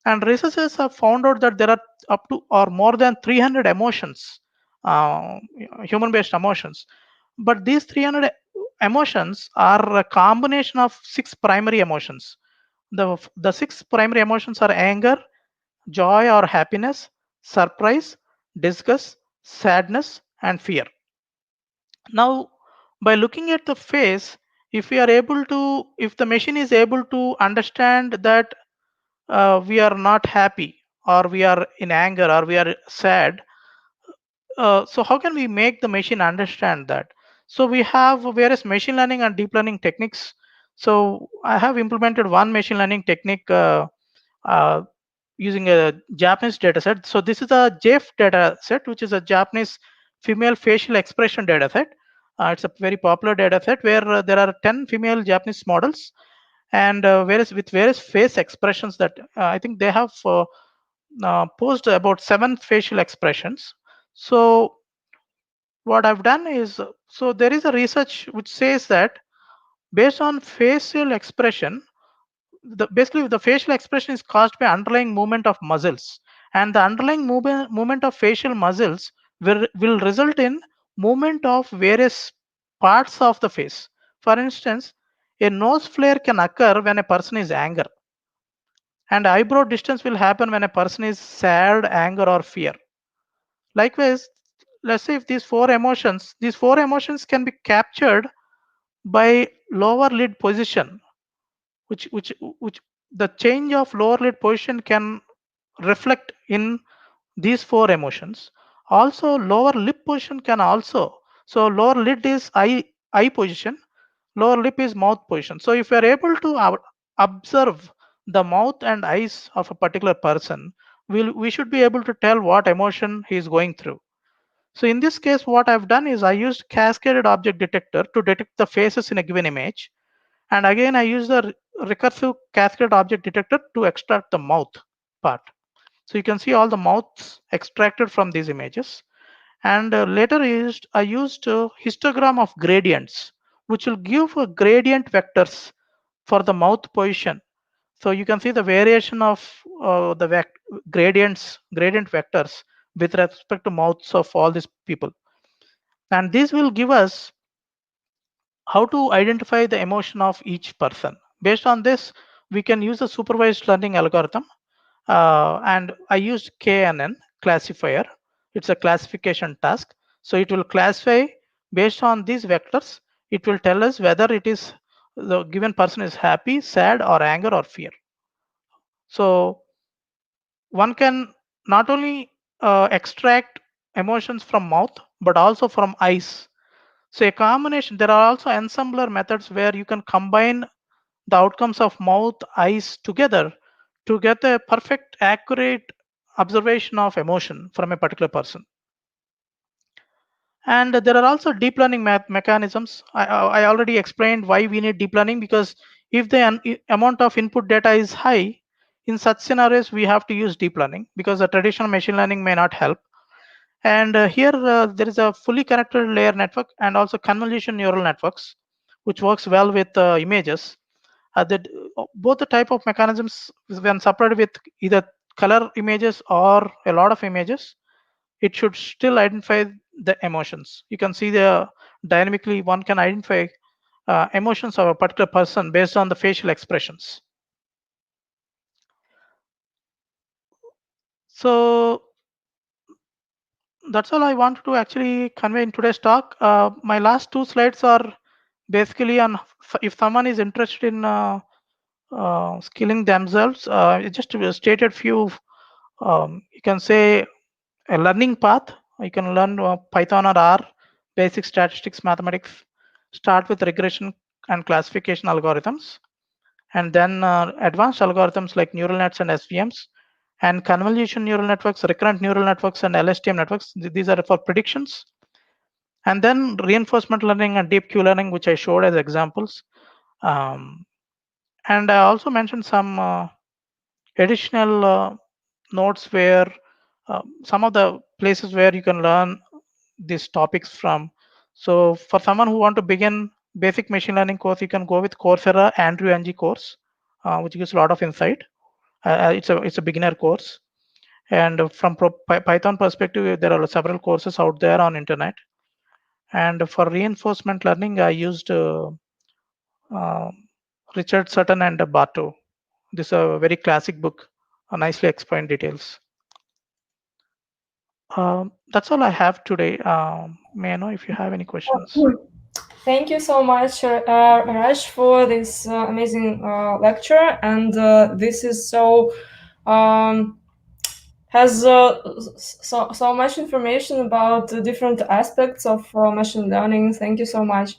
And researchers have found out that there are up to or more than 300 emotions, human based emotions. But these 300 emotions are a combination of 6 primary emotions. The 6 primary emotions are anger, joy or happiness, surprise, disgust, sadness, and fear. Now, by looking at the face, if the machine is able to understand that we are not happy, or we are in anger, or we are sad, so how can we make the machine understand that? So we have various machine learning and deep learning techniques. So I have implemented one machine learning technique using a Japanese dataset. So this is a JF dataset, which is a Japanese female facial expression dataset. It's a very popular dataset where there are 10 female Japanese models, and with various face expressions that I think they have posed about 7 facial expressions. So what I've done is, so there is a research which says that based on facial expression, basically the facial expression is caused by underlying movement of muscles, and the underlying movement of facial muscles will result in movement of various parts of the face. For instance, a nose flare can occur when a person is angry, and eyebrow distance will happen when a person is sad, anger, or fear. Likewise, let's say if these four emotions can be captured by lower lid position, which the change of lower lid position can reflect in these four emotions. Also, lower lip position can also, so lower lid is eye position, lower lip is mouth position. So if you are able to observe the mouth and eyes of a particular person, we should be able to tell what emotion he is going through. So in this case, what I've done is I used cascaded object detector to detect the faces in a given image. And again, I use the recursive cascade object detector to extract the mouth part. So you can see all the mouths extracted from these images. And later I used histogram of gradients, which will give gradient vectors for the mouth position. So you can see the variation of the gradient vectors with respect to mouths of all these people. And this will give us how to identify the emotion of each person. Based on this, we can use a supervised learning algorithm. And I used KNN classifier. It's a classification task. So it will classify based on these vectors. It will tell us whether it is the given person is happy, sad, or anger, or fear. So one can not only extract emotions from mouth, but also from eyes. So a combination, there are also ensembler methods where you can combine the outcomes of mouth, eyes together to get a perfect, accurate observation of emotion from a particular person. And there are also deep learning mechanisms. I already explained why we need deep learning, because if the amount of input data is high, in such scenarios, we have to use deep learning because the traditional machine learning may not help. And here there is a fully connected layer network and also convolution neural networks, which works well with images. Both the type of mechanisms, when separated with either color images or a lot of images, it should still identify the emotions. You can see the dynamically one can identify emotions of a particular person based on the facial expressions. So that's all I wanted to actually convey in today's talk. My last two slides are basically on if someone is interested in skilling themselves. Just stated few, you can say, a learning path. You can learn Python or R, basic statistics, mathematics, start with regression and classification algorithms, and then advanced algorithms like neural nets and SVMs, and convolution neural networks, recurrent neural networks, and LSTM networks. These are for predictions. And then reinforcement learning and deep Q learning, which I showed as examples. And I also mentioned some additional notes where some of the places where you can learn these topics from. So for someone who want to begin basic machine learning course, you can go with Coursera Andrew Ng course, which gives a lot of insight. It's a beginner course. And from Python perspective, there are several courses out there on internet. And for reinforcement learning, I used Richard Sutton and Bartow. This is a very classic book, nicely explained details. That's all I have today. May I know if you have any questions? Thank you so much, Raj, for this amazing lecture. And this is so has so much information about the different aspects of machine learning. Thank you so much.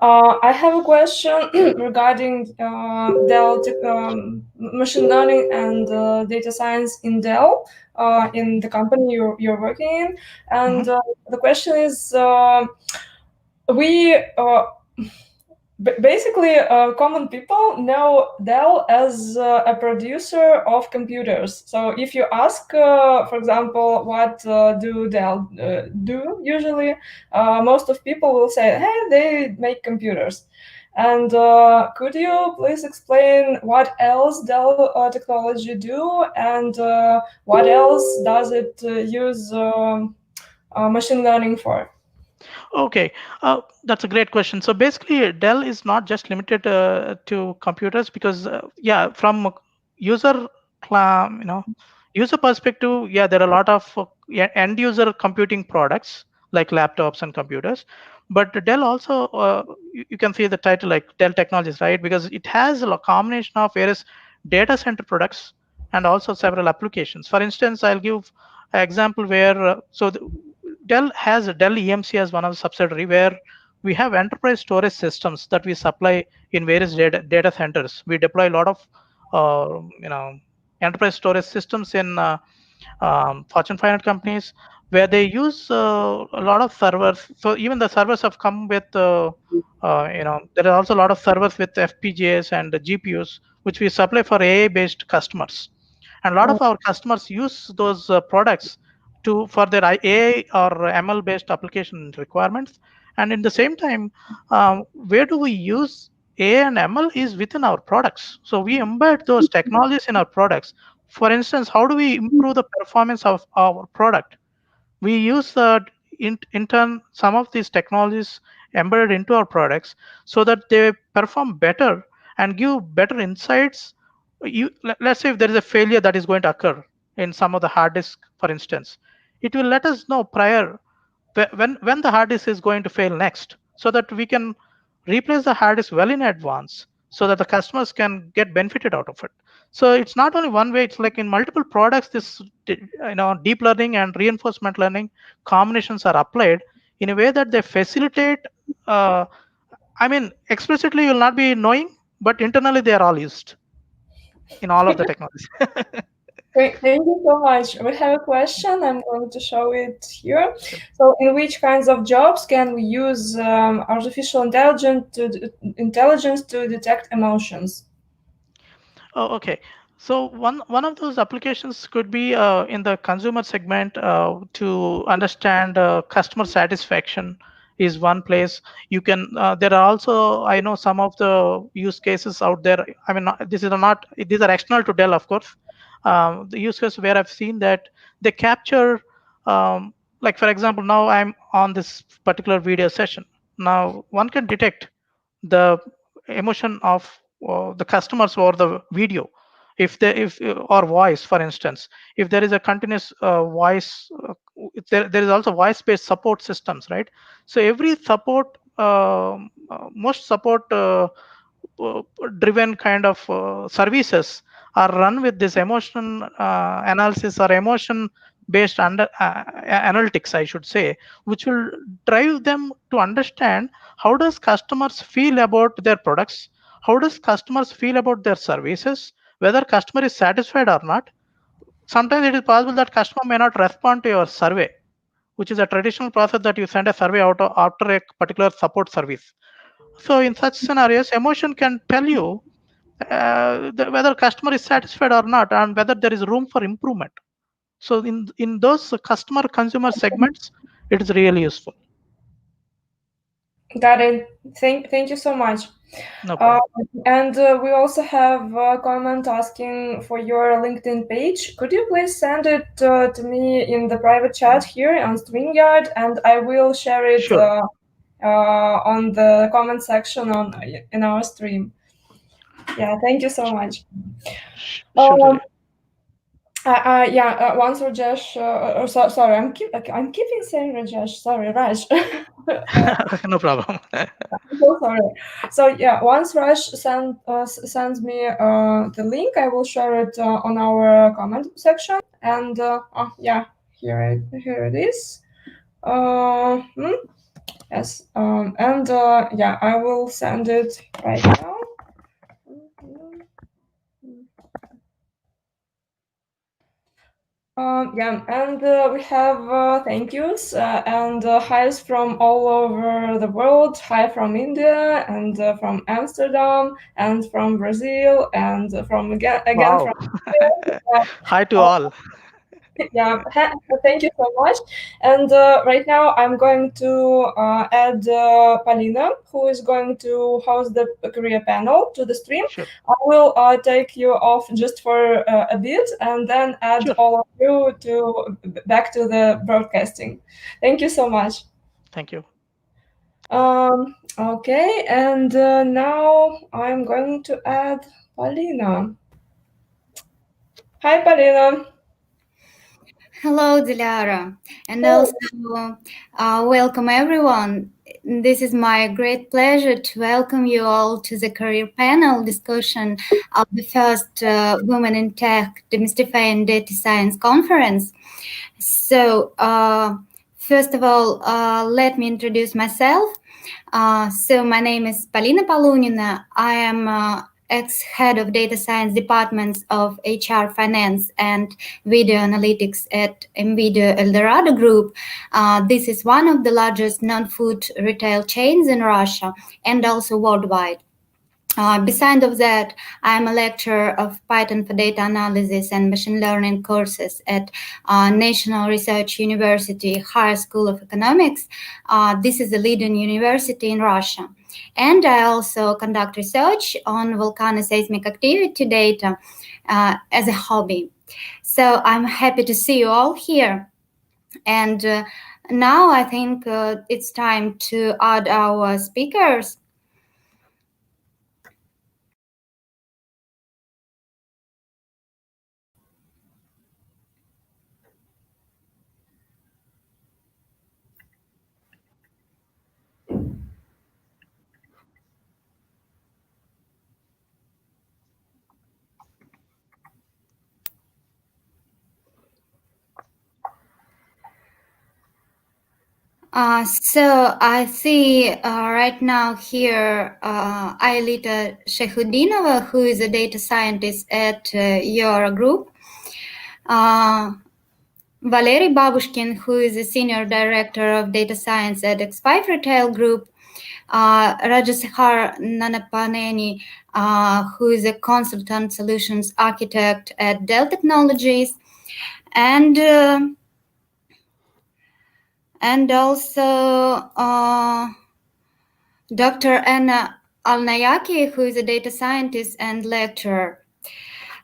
I have a question regarding Dell machine learning and data science in Dell, in the company you're working in. And the question is, we basically common people know Dell as a producer of computers. So if you ask, for example, what do Dell do usually, most of people will say, hey, they make computers. And could you please explain what else Dell technology do, and what else does it use machine learning for? Okay, that's a great question. So basically, Dell is not just limited to computers, because yeah, from user user perspective, yeah, there are a lot of end user computing products like laptops and computers. But Dell also, you can see the title like Dell Technologies, right? Because it has a combination of various data center products and also several applications. For instance, I'll give an example where Dell has a Dell EMC as one of the subsidiary, where we have enterprise storage systems that we supply in various data centers. We deploy a lot of enterprise storage systems in Fortune 500 companies, where they use a lot of servers. So even the servers have come with there are also a lot of servers with FPGAs and GPUs, which we supply for AI-based customers. And a lot of our customers use those products for their AI or ML based application requirements. And in the same time, where do we use AI and ML is within our products. So we embed those technologies in our products. For instance, how do we improve the performance of our product? We use in turn some of these technologies embedded into our products so that they perform better and give better insights. Let's say if there is a failure that is going to occur in some of the hard disk, for instance, it will let us know prior when the hard disk is going to fail next, so that we can replace the hard disk well in advance, so that the customers can get benefited out of it. So it's not only one way, it's like in multiple products, this deep learning and reinforcement learning combinations are applied in a way that they facilitate, explicitly you'll not be knowing, but internally they are all used in all of the technologies. Thank you so much. We have a question. I'm going to show it here. Sure. So, in which kinds of jobs can we use artificial intelligence to detect emotions? Oh, okay. So one of those applications could be in the consumer segment to understand customer satisfaction is one place. You can there are also, I know, some of the use cases out there. I mean, these are external to Dell, of course. The use case where I've seen that they capture, like for example, now I'm on this particular video session. Now one can detect the emotion of the customers or the video, if or voice, for instance. If there is a continuous voice, there is also voice based support systems, right? So every support, most support driven kind of services are run with this emotion analysis or emotion based analytics, I should say, which will drive them to understand how does customers feel about their products, how does customers feel about their services, whether customer is satisfied or not. Sometimes it is possible that customer may not respond to your survey, which is a traditional process that you send a survey out after a particular support service. So in such scenarios, emotion can tell you whether customer is satisfied or not, and whether there is room for improvement. So in those customer consumer segments, it is really useful. Got it. Thank you so much. No problem. And we also have a comment asking for your LinkedIn page. Could you please send it to me in the private chat here on StreamYard, and I will share it Sure. on the comment section in our stream. Yeah, thank you so much. Sure. Once Rajesh, sorry, I'm keeping saying Rajesh. Sorry, Raj. No problem. So sorry. So yeah, once Raj sends me the link, I will share it on our comment section. And here it is. Yes. And yeah, I will send it right now. Yeah, and we have thank yous and highs from all over the world. Hi from India and from Amsterdam and from Brazil and from again Wow. from India. Hi to all. Yeah, thank you so much. And right now I'm going to add Polina, who is going to host the career panel to the stream. Sure. I will take you off just for a bit and then add Sure. all of you to back to the broadcasting. Thank you so much. Thank you. Okay, and now I'm going to add Polina. Hi, Polina. Hello, Dilara, and also welcome everyone. This is my great pleasure to welcome you all to the career panel discussion of the first Women in Tech Demystifying Data Science conference. So, first of all, let me introduce myself. So my name is Polina Polunina. I am ex-head of data science departments of HR, finance, and video analytics at NVIDIA Eldorado Group. This is one of the largest non-food retail chains in Russia and also worldwide. Besides of that, I'm a lecturer of Python for data analysis and machine learning courses at National Research University Higher School of Economics. This is a leading university in Russia. And I also conduct research on volcanoseismic activity data as a hobby. So I'm happy to see you all here. And now I think it's time to add our speakers. So I see right now here Aelita Shehudinova, who is a data scientist at your group. Valery Babushkin, who is a senior director of data science at X5 Retail Group. Rajasehar Nanapaneni, who is a consultant solutions architect at Dell Technologies. And also Dr. Anna Alnayaki, who is a data scientist and lecturer.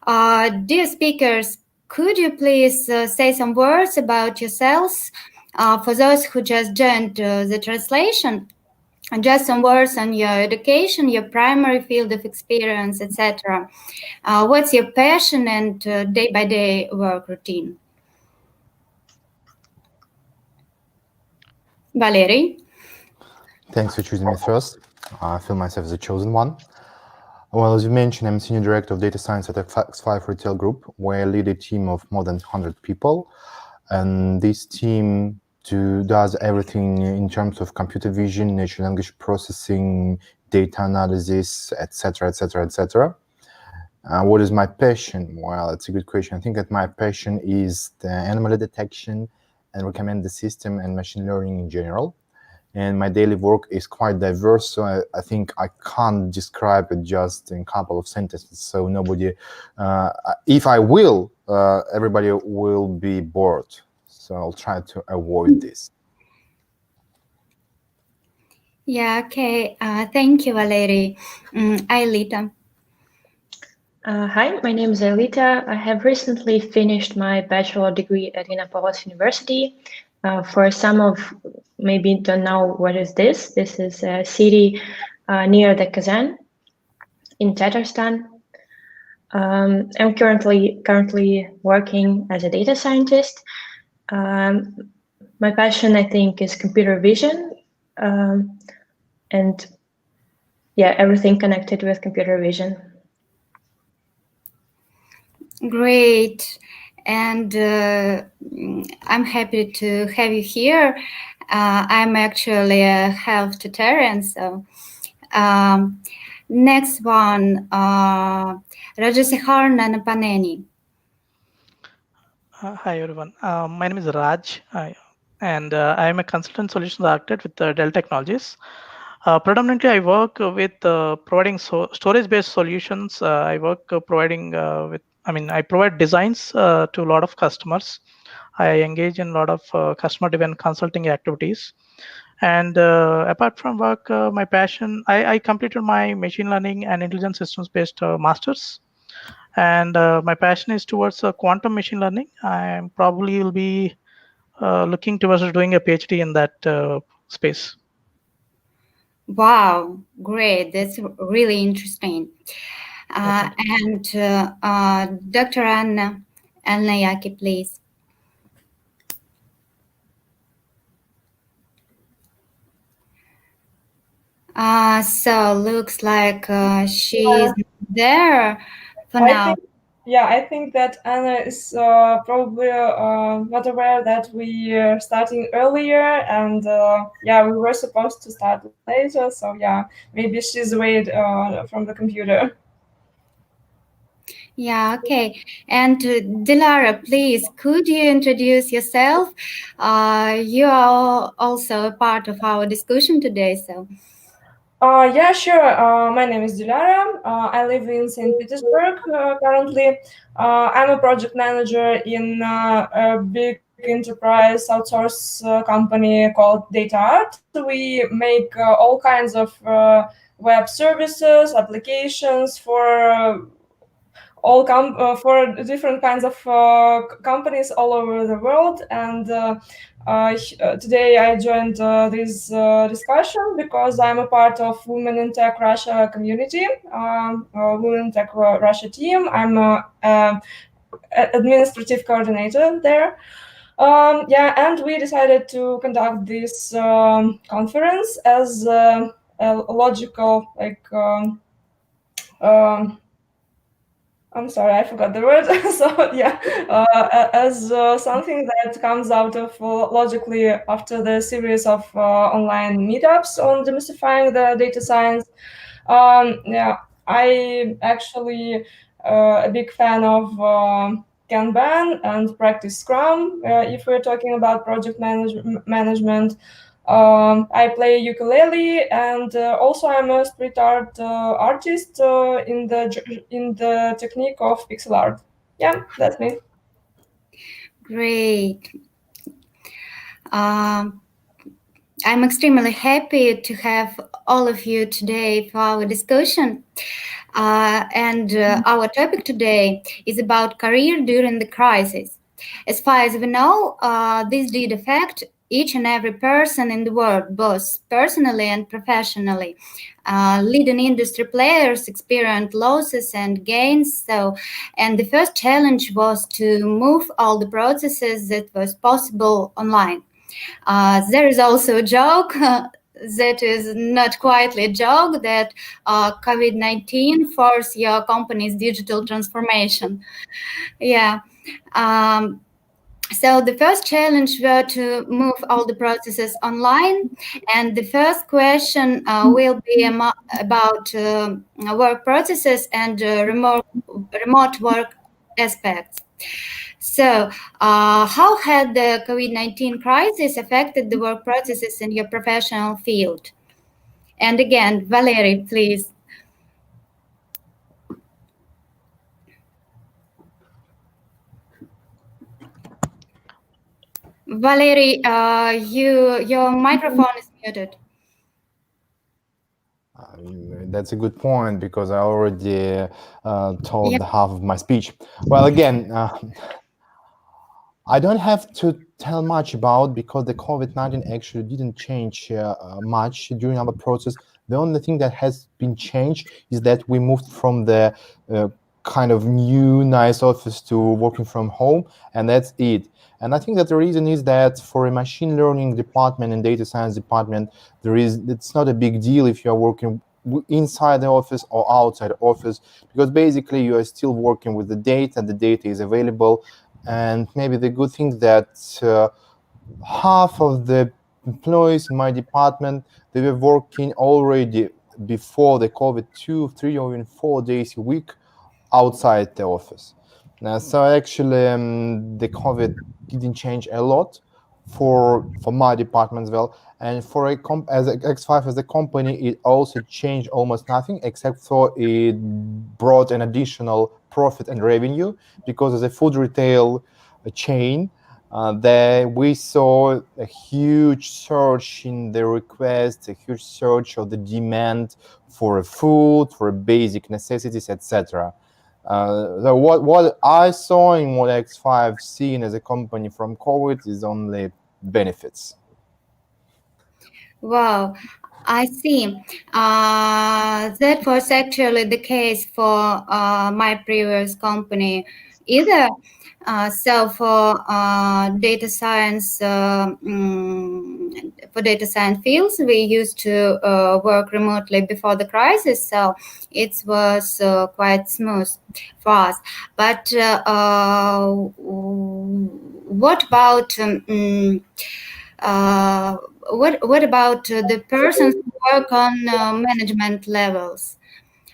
Dear speakers, could you please say some words about yourselves for those who just joined the translation? Just some words on your education, your primary field of experience, etc. What's your passion and day-by-day work routine? Valery? Thanks for choosing me first. I feel myself as the chosen one. Well, as you mentioned, I'm Senior Director of Data Science at X5 Retail Group, where I lead a team of more than 100 people. And this team does everything in terms of computer vision, natural language processing, data analysis, etc., etc., etc. What is my passion? Well, it's a good question. I think that my passion is the anomaly detection and recommender system and machine learning in general. And my daily work is quite diverse, so I think I can't describe it just in a couple of sentences. So nobody, if I will, everybody will be bored. So I'll try to avoid this. Yeah, okay. Thank you, Valery. Aelita. Hi, my name is Aelita. I have recently finished my bachelor degree at Innopolis University. For some of maybe don't know what is this. This is a city near the Kazan in Tatarstan. I'm currently working as a data scientist. My passion, I think, is computer vision, and yeah, everything connected with computer vision. Great. And I'm happy to have you here. I'm actually a health tutorial, so next one, Rajasehar Nanapaneni. Hi, everyone. My name is Raj, and I am a consultant solutions architect with Dell Technologies. Predominantly, I work with providing storage-based solutions. I work providing I provide designs to a lot of customers. I engage in a lot of customer-driven consulting activities. And apart from work, my passion, I completed my machine learning and intelligent systems-based masters. And my passion is towards quantum machine learning. I probably will be looking towards doing a PhD in that space. Wow, great. That's really interesting. And Dr. Anna Yaki, please. So looks like she's there for now. I think that Anna is probably not aware that we are starting earlier, and we were supposed to start later. So maybe she's away from the computer. Yeah, okay. And Dilara, please, could you introduce yourself? You are also a part of our discussion today, so. Yeah, sure. My name is Dilara. I live in St. Petersburg currently. I'm a project manager in a big enterprise outsource company called DataArt. We make all kinds of web services, applications for for different kinds of companies all over the world. And today I joined this discussion because I'm a part of Women in Tech Russia community, Women in Tech Russia team. I'm a administrative coordinator there. And we decided to conduct this conference as a logical, I'm sorry, I forgot the word. As something that comes out of logically after the series of online meetups on demystifying the data science. I actually a big fan of Kanban and practice Scrum. If we're talking about project management. I play ukulele, and also I'm a street art artist in the technique of pixel art. Yeah, that's me. Great. I'm extremely happy to have all of you today for our discussion. And our topic today is about career during the crisis. As far as we know, this did affect each and every person in the world, both personally and professionally. Leading industry players experienced losses and gains. And the first challenge was to move all the processes that was possible online. There is also a joke that is not quite a joke that COVID-19 forced your company's digital transformation. Yeah. So the first challenge were to move all the processes online, and the first question will be about work processes and remote work aspects. So, how had the COVID-19 crisis affected the work processes in your professional field? And again, Valerie, please. Valerie, your microphone is muted. That's a good point, because I already told half of my speech. Well, again, I don't have to tell much about, because the COVID-19 actually didn't change much during our process. The only thing that has been changed is that we moved from the kind of new nice office to working from home, and that's it. And I think that the reason is that for a machine learning department and data science department, it's not a big deal if you are working inside the office or outside the office, because basically you are still working with the data is available. And maybe the good thing that half of the employees in my department, they were working already before the COVID 2, 3, or even 4 days a week outside the office. So actually, the COVID didn't change a lot for my department as well, and for as X5 as a company, it also changed almost nothing, except for it brought an additional profit and revenue, because as a food retail chain, there we saw a huge surge in the requests, a huge surge of the demand for food, for basic necessities, etc. So what I saw in what X5 seen as a company from COVID is only benefits. Wow, I see. That was actually the case for my previous company either. So for data science, for data science fields, we used to work remotely before the crisis, so it was quite smooth for us. But what about what about the persons who work on management levels?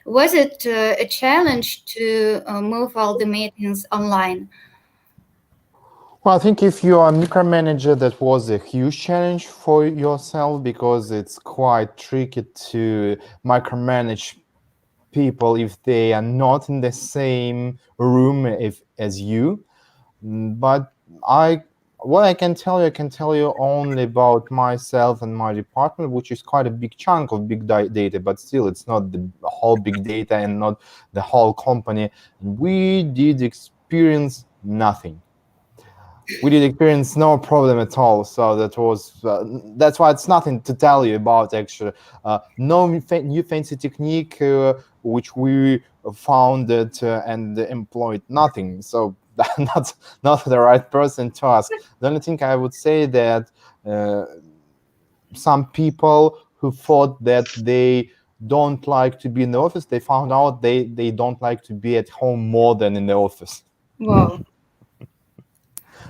Was it a challenge to move all the meetings online? Well, I think if you are a micromanager, that was a huge challenge for yourself, because it's quite tricky to micromanage people if they are not in the same room as you. But what I can tell you only about myself and my department, which is quite a big chunk of big data, but still it's not the whole big data and not the whole company. We did experience nothing. We did experience no problem at all. So that was that's why it's nothing to tell you about, actually. No new fancy technique which we found and employed, nothing. So not the right person to ask. The only thing I would say that some people who thought that they don't like to be in the office, they found out they don't like to be at home more than in the office. Wow.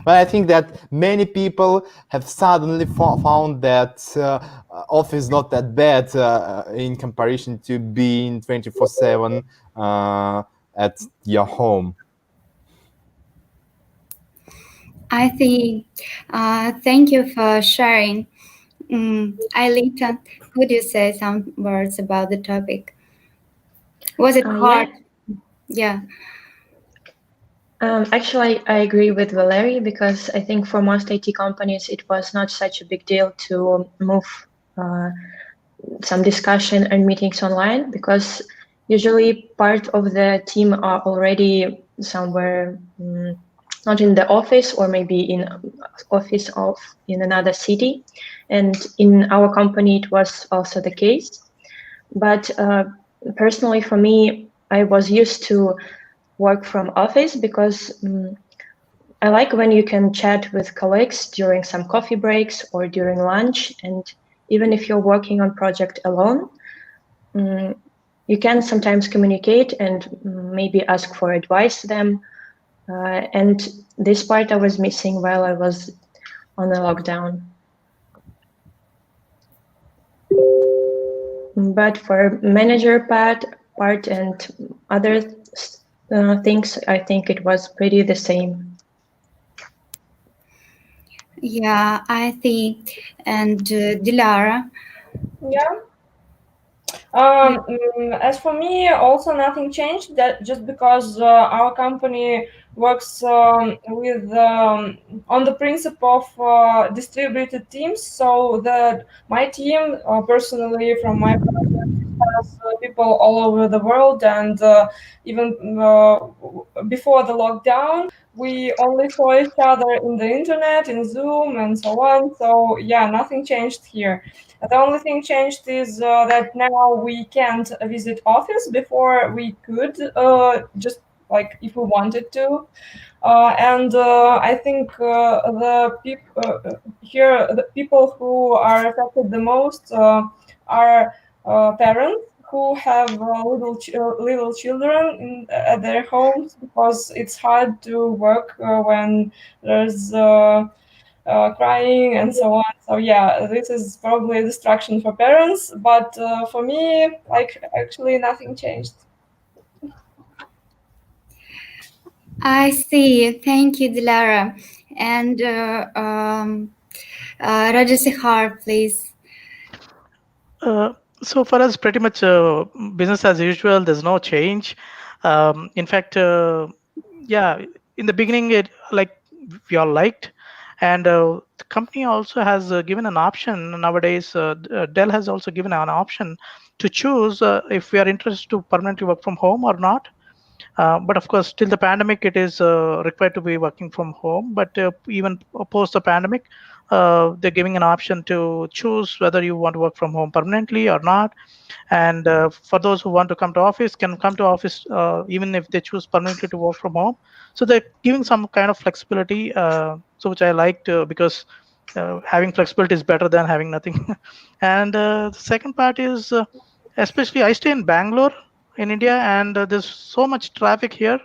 But I think that many people have suddenly found that office is not that bad in comparison to being 24/7 at your home. I think, thank you for sharing. Ailita, could you say some words about the topic? Was it hard? Yeah. Actually, I agree with Valerie, because I think for most IT companies, it was not such a big deal to move some discussion and meetings online, because usually part of the team are already somewhere, not in the office, or maybe in office in another city. And in our company, it was also the case. But personally, for me, I was used to work from office, because I like when you can chat with colleagues during some coffee breaks or during lunch. And even if you're working on project alone, you can sometimes communicate and maybe ask for advice to them. And this part I was missing while I was on the lockdown. But for manager part and other things, I think it was pretty the same. Yeah, I think. And Dilara? Yeah. As for me, also nothing changed. That just because our company works with on the principle of distributed teams, so that my team, personally, from my project, has people all over the world, and even before the lockdown, we only saw each other in the internet, in Zoom, and so on. So yeah, nothing changed here. The only thing changed is that now we can't visit office. Before we could, just like if we wanted to. And I think the people who are affected the most are parents who have little children at their homes, because it's hard to work when there's crying and so on. So yeah, this is probably a distraction for parents, but for me, like actually nothing changed. I see. Thank you, Dilara. And Rajasihar, please. So for us, pretty much business as usual. There's no change. In fact, yeah, in the beginning, it like we all liked, and the company also has given an option nowadays. Dell has also given an option to choose if we are interested to permanently work from home or not. But of course, till the pandemic, it is required to be working from home. But even post the pandemic, they're giving an option to choose whether you want to work from home permanently or not. And for those who want to come to office, can come to office even if they choose permanently to work from home. So they're giving some kind of flexibility, so which I liked because having flexibility is better than having nothing. And the second part is, especially I stay in Bangalore in India, and there's so much traffic here.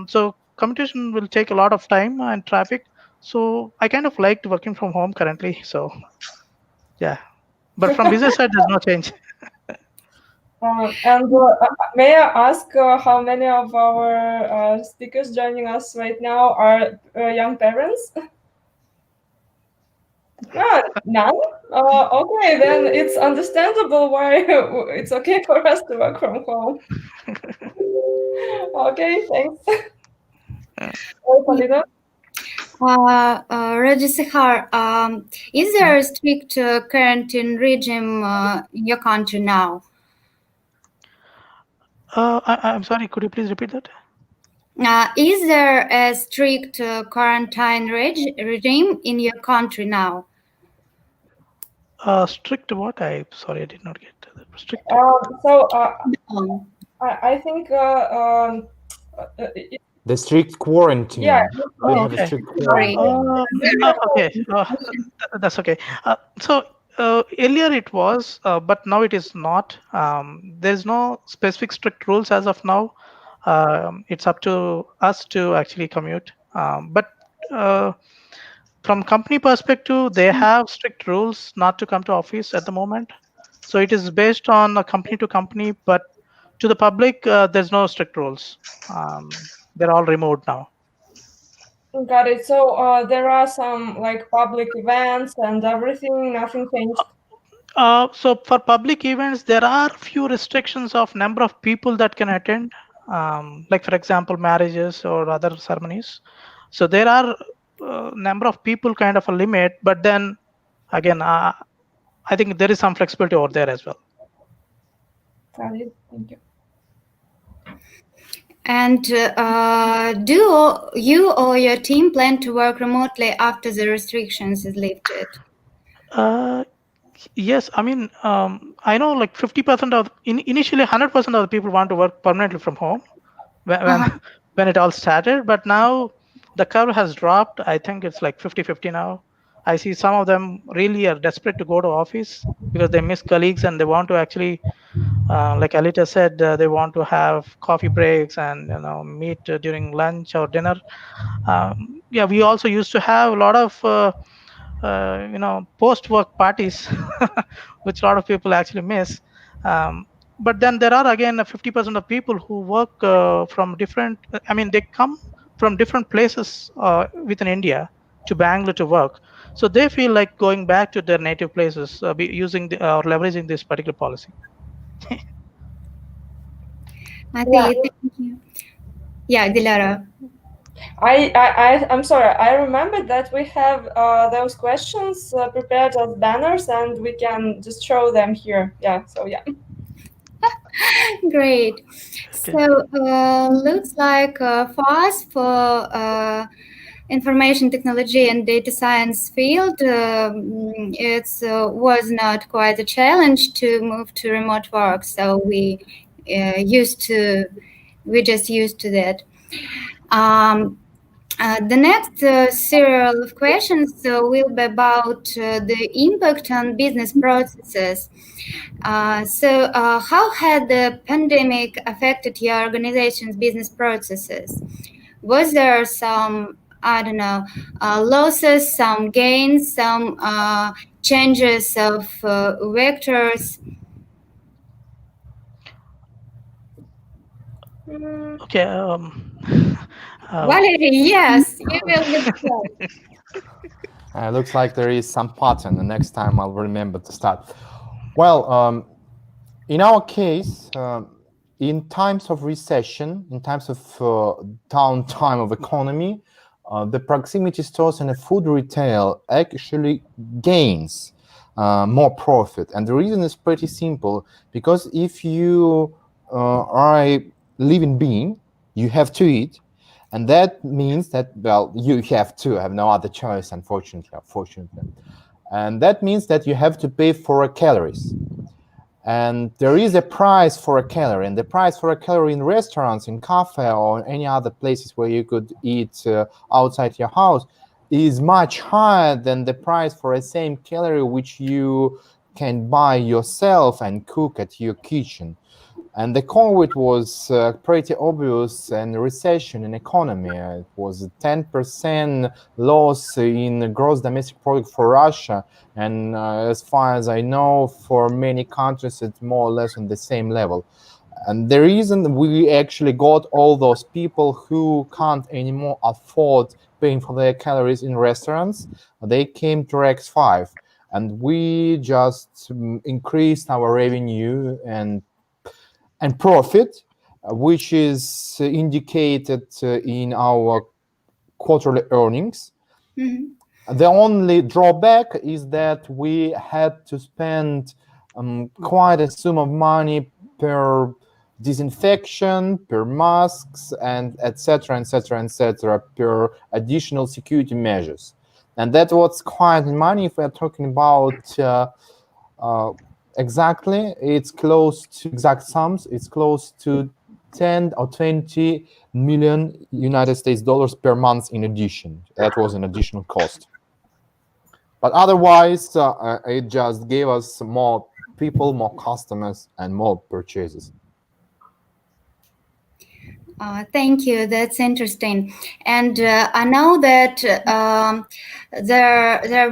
So commutation will take a lot of time and traffic. So I kind of liked working from home currently. So yeah, but from business side, there's no change. And may I ask how many of our speakers joining us right now are young parents? None? Okay, then it's understandable why it's okay for us to work from home. Okay, thanks. Polina? Rajasihar, is there a strict quarantine regime in your country now? I'm sorry, could you please repeat that? Is there a strict quarantine regime in your country now? Strict what? Sorry, I did not get that. Strict. I think the strict quarantine. Yeah. They have a strict quarantine. Okay, that's okay. So earlier it was, but now it is not. There's no specific strict rules as of now. It's up to us to actually commute. But from company perspective, they have strict rules not to come to office at the moment. So it is based on a company to company, but to the public, there's no strict rules. They're all remote now. Got it. So there are some like public events and everything, nothing changed. So for public events, there are few restrictions of number of people that can attend, like for example, marriages or other ceremonies. So there are number of people kind of a limit, but then again, I think there is some flexibility over there as well. Got it. Thank you. And do you or your team plan to work remotely after the restrictions is lifted? Yes, I mean, I know like 50% of initially 100% of the people want to work permanently from home when it all started, but now the curve has dropped. I think it's like 50-50 now. I see some of them really are desperate to go to office because they miss colleagues and they want to actually, like Alita said, they want to have coffee breaks and meet during lunch or dinner. Yeah, we also used to have a lot of post-work parties, which a lot of people actually miss. But then there are again 50% of people who work from different. I mean, they come from different places within India to Bangalore to work. So they feel like going back to their native places, using or leveraging this particular policy. Thank you. Yeah, Dilara. I'm sorry. I remember that we have those questions prepared as banners, and we can just show them here. Yeah. So yeah. Great. So looks like for us, for information technology and data science field, it was not quite a challenge to move to remote work. So we just used to that. The next serial of questions will be about the impact on business processes. So how had the pandemic affected your organization's business processes? Was there some I don't know, losses, some gains, some changes of vectors. Okay. Valerie, yes, you will get the floor. Looks like there is some pattern. The next time I'll remember to start. Well, in our case, in times of recession, in times of downtime of economy, the proximity stores and the food retail actually gains more profit. And the reason is pretty simple, because if you are a living being, you have to eat. And that means that, well, you have no other choice, unfortunately. And that means that you have to pay for calories. And there is a price for a calorie, and the price for a calorie in restaurants, in cafe, or any other places where you could eat outside your house is much higher than the price for a same calorie which you can buy yourself and cook at your kitchen. And the COVID was pretty obvious, and recession in economy. It was a 10% loss in gross domestic product for Russia. And as far as I know, for many countries, it's more or less on the same level. And the reason we actually got all those people who can't anymore afford paying for their calories in restaurants, they came to X5. And we just increased our revenue and profit, which is indicated in our quarterly earnings. Mm-hmm. The only drawback is that we had to spend quite a sum of money per disinfection, per masks, and etc., per additional security measures. And that was quite money. If we're talking about exactly, it's close to exact sums. It's close to 10 or 20 million United States dollars per month in addition. That was an additional cost. But otherwise, it just gave us more people, more customers, and more purchases. Thank you. That's interesting. And I know that there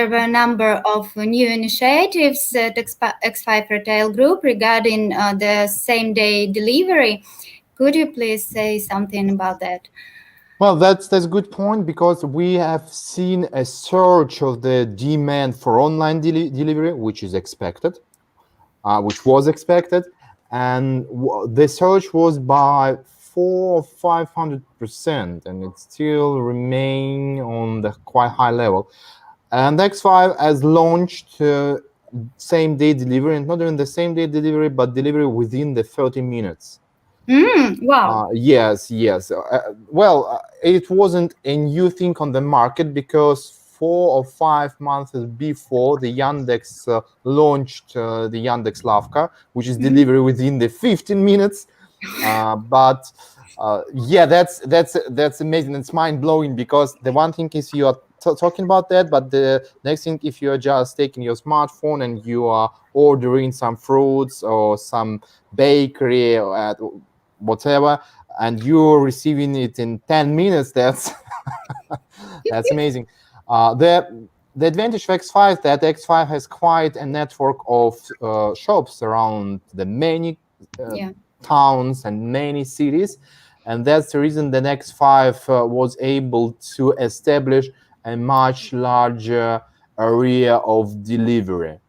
were a number of new initiatives at X5 Retail Group regarding the same-day delivery. Could you please say something about that? Well, that's a good point, because we have seen a surge of the demand for online delivery, which is expected, which was expected. And the surge was by 400% or 500%, and it still remain on the quite high level. And X5 has launched same-day delivery, and not even the same-day delivery, but delivery within the 30 minutes. Wow. Yes. Well, it wasn't a new thing on the market, because 4 or 5 months before, the Yandex launched the Yandex Lavka, which is delivery within the 15 minutes. But yeah, that's amazing. It's mind-blowing, because the one thing is you are talking about that, but the next thing, if you are just taking your smartphone and you are ordering some fruits or some bakery or whatever, and you're receiving it in 10 minutes, that's that's amazing. The advantage of X5 that X5 has quite a network of shops around the many towns and many cities, and that's the reason the X5 was able to establish a much larger area of delivery.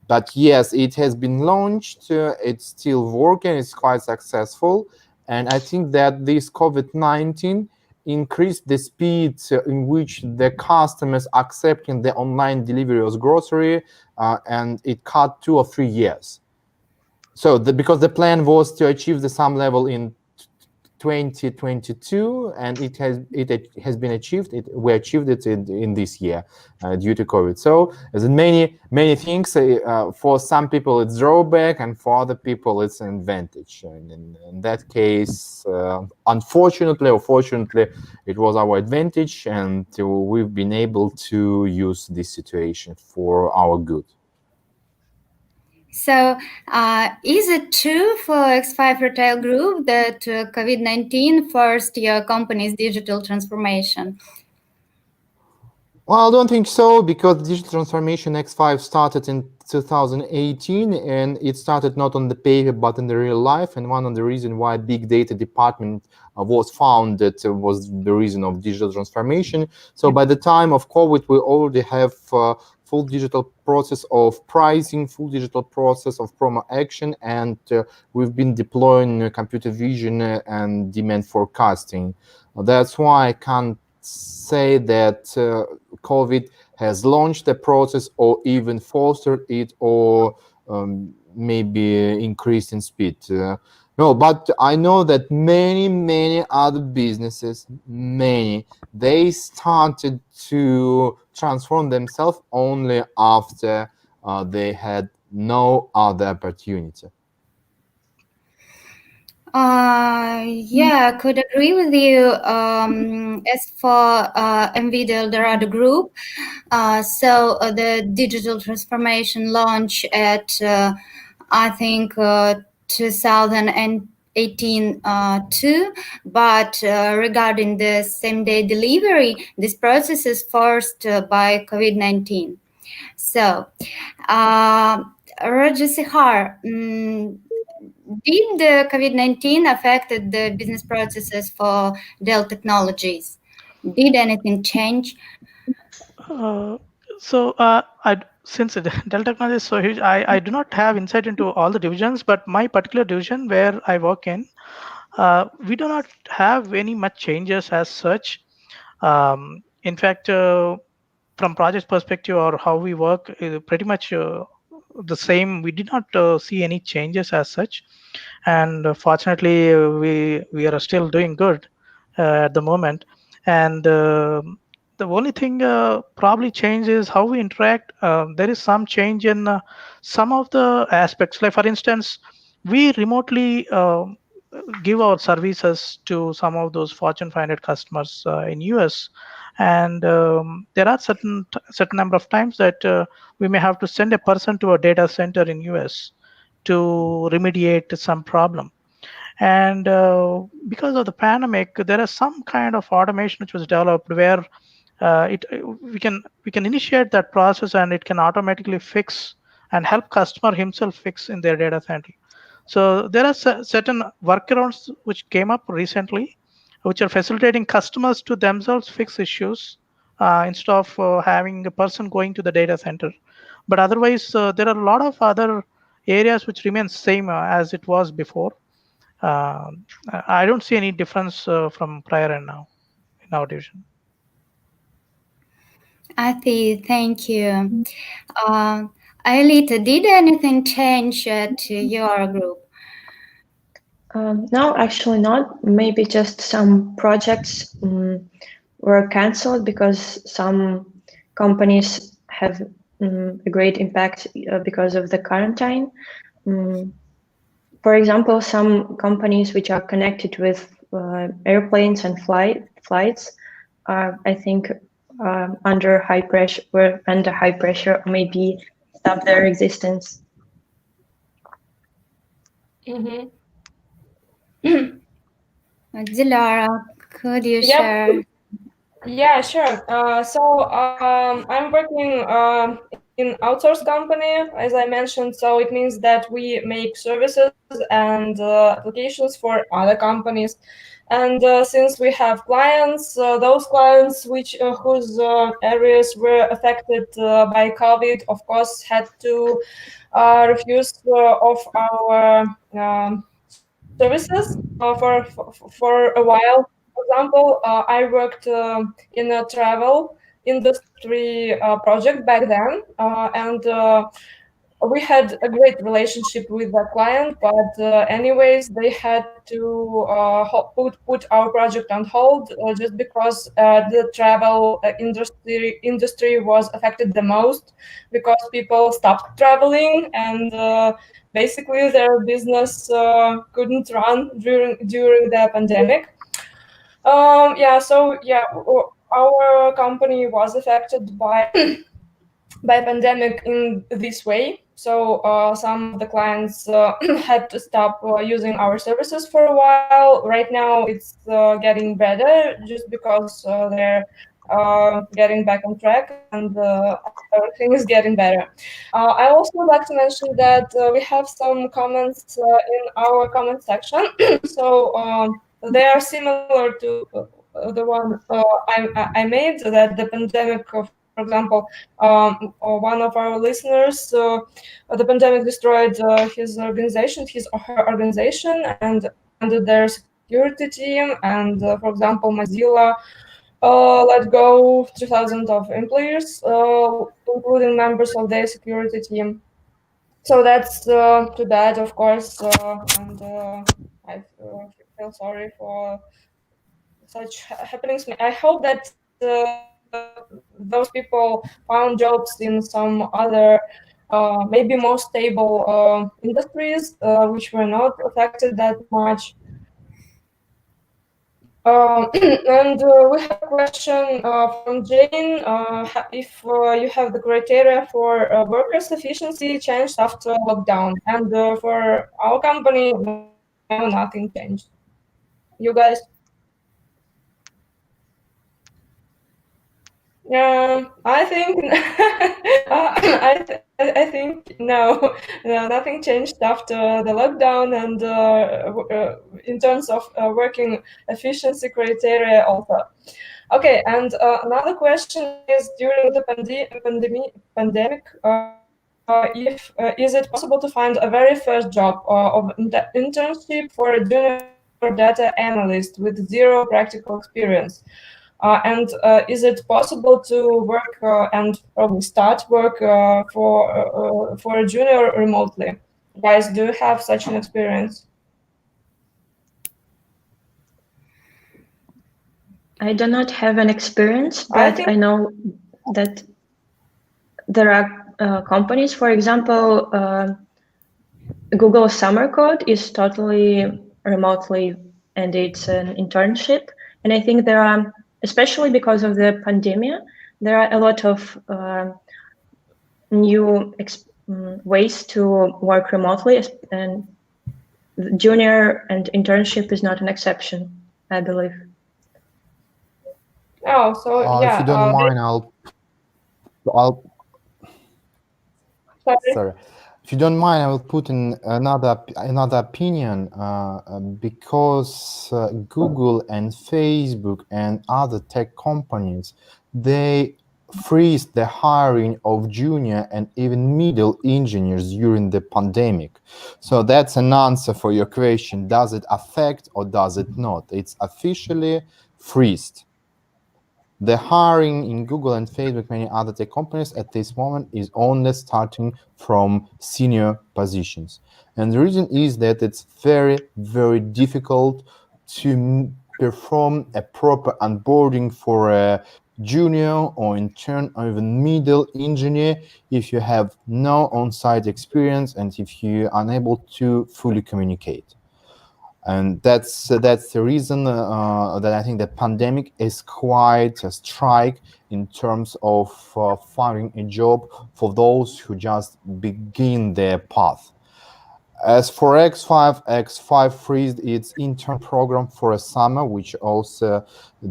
But yes, it has been launched, it's still working, it's quite successful. And I think that this COVID-19 increased the speed in which the customers accepting the online delivery of grocery, and it cut 2 or 3 years. So because the plan was to achieve the same level in 2022, and it has been achieved. We achieved it in this year due to COVID. So there's many things. For some people it's drawback, and for other people it's an advantage. And in that case, unfortunately or fortunately, it was our advantage, and we've been able to use this situation for our good. So, is it true for X5 Retail Group that COVID-19 forced your company's digital transformation? Well, I don't think so, because digital transformation X5 started in 2018, and it started not on the paper but in the real life. And one of the reasons why big data department was founded was the reason of digital transformation. So by the time of COVID, we already have full digital process of pricing, full digital process of promo action, and we've been deploying computer vision and demand forecasting. That's why I can't say that COVID has launched the process or even fostered it, or maybe increased in speed. No, but I know that many other businesses, they started to transform themselves only after they had no other opportunity. Yeah, I could agree with you. As for NVIDIA Eldorado Group, so the digital transformation launch at, I think, 2018 too. But regarding the same-day delivery, this process is forced by COVID-19. So, Roger Sihar, did the COVID-19 affected the business processes for Dell Technologies? Did anything change? Since Dell Technologies is so huge, I do not have insight into all the divisions, but my particular division where I work in, we do not have any much changes as such. In fact, from project perspective or how we work, pretty much the same. We did not see any changes as such, and fortunately, we are still doing good at the moment. And the only thing probably change is how we interact. There is some change in some of the aspects. Like for instance, we remotely give our services to some of those Fortune 500 customers in US, and there are certain number of times that we may have to send a person to a data center in US to remediate some problem. And because of the pandemic, there is some kind of automation which was developed where we can initiate that process, and it can automatically fix and help customer himself fix in their data center. So there are certain workarounds which came up recently, which are facilitating customers to themselves fix issues instead of having a person going to the data center. But otherwise, there are a lot of other areas which remain same as it was before. I don't see any difference from prior and now in our division. Ati, thank you. Aelita, did anything change at your group? No, actually not. Maybe just some projects were cancelled because some companies have a great impact because of the quarantine. For example, some companies which are connected with airplanes and flights are, I think, under high pressure, maybe stop their existence. Dilara, could you share? Yeah, sure. I'm working in outsource company, as I mentioned. So it means that we make services and applications for other companies. And since we have clients, those clients whose areas were affected by COVID, of course, had to refuse of our services for a while. For example, I worked in a travel industry project back then, and we had a great relationship with the client, but anyways, they had to put our project on hold just because the travel industry was affected the most, because people stopped traveling, and basically their business couldn't run during the pandemic. Our company was affected by by pandemic in this way. So some of the clients had to stop using our services for a while. Right now it's getting better just because they're getting back on track and everything is getting better. I also would like to mention that we have some comments in our comment section. So they are similar to the one I made, that the pandemic, for example, one of our listeners, the pandemic destroyed his or her organization and ended their security team. And for example, Mozilla let go 3,000 of employees, including members of their security team. So that's too bad, of course, and I feel sorry for such happenings. I hope that those people found jobs in some other, maybe more stable industries, which were not affected that much. And we have a question from Jane. If you have the criteria for workers' efficiency changed after lockdown, and for our company, no, nothing changed. You guys? I think I think no, nothing changed after the lockdown, and in terms of working efficiency criteria also. Okay, and another question is, during the pandemic, if is it possible to find a very first job of internship for a junior data analyst with zero practical experience? And is it possible to work and probably start work for a junior remotely? Guys, do you have such an experience? I do not have an experience, but I know that there are companies, for example, Google Summer Code is totally remotely, and it's an internship. And I think there are, especially because of the pandemic, there are a lot of new ways to work remotely, and junior and internship is not an exception, I believe. Oh, so yeah. If you don't mind, I'll. Sorry. If you don't mind, I will put in another opinion, because Google and Facebook and other tech companies, they freeze the hiring of junior and even middle engineers during the pandemic. So that's an answer for your question. Does it affect or does it not? It's officially freezed. The hiring in Google and Facebook, many other tech companies at this moment is only starting from senior positions. And the reason is that it's very, very difficult to perform a proper onboarding for a junior or intern or even middle engineer if you have no on-site experience and if you're unable to fully communicate. And that's the reason that I think the pandemic is quite a strike in terms of finding a job for those who just begin their path. As for X5 freezed its intern program for a summer, which also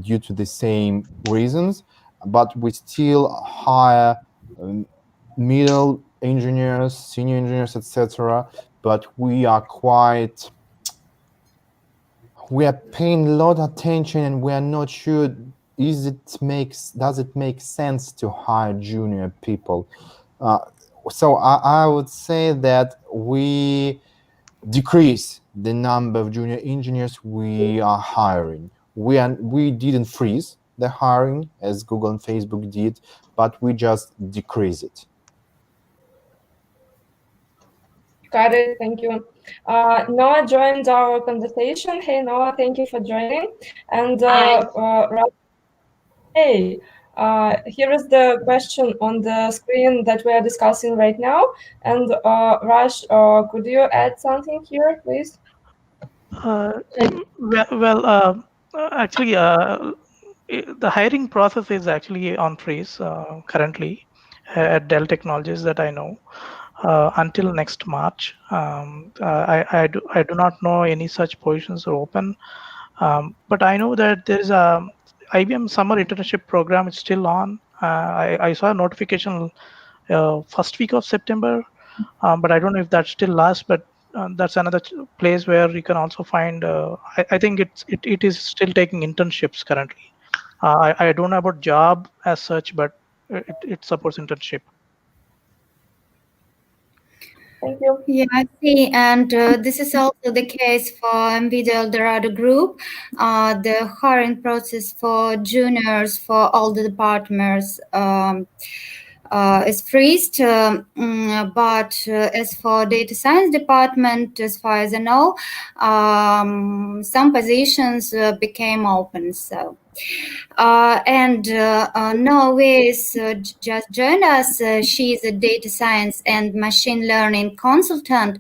due to the same reasons, but we still hire middle engineers, senior engineers, etc. But we are paying a lot of attention, and we are not sure does it make sense to hire junior people. So I would say that we decrease the number of junior engineers we are hiring. We didn't freeze the hiring as Google and Facebook did, but we just decrease it. Got it. Thank you. Noah joined our conversation. Hey, Noah, thank you for joining. And hey, here is the question on the screen that we are discussing right now. And Raj, could you add something here, please? Actually, the hiring process is actually on freeze currently, at Dell Technologies that I know. Until next March, I do not know any such positions are open. But I know that there is a IBM summer internship program. It's still on. I saw a notification first week of September, but I don't know if that still lasts. But that's another place where you can also find. I think it is still taking internships currently. I don't know about job as such, but it supports internship. Thank you. Yeah, I see. And this is also the case for NVIDIA Eldorado Group. The hiring process for juniors for all the departments is freezed. But as for data science department, as far as I know, some positions became open. So. Noah is just joined us. She is a data science and machine learning consultant.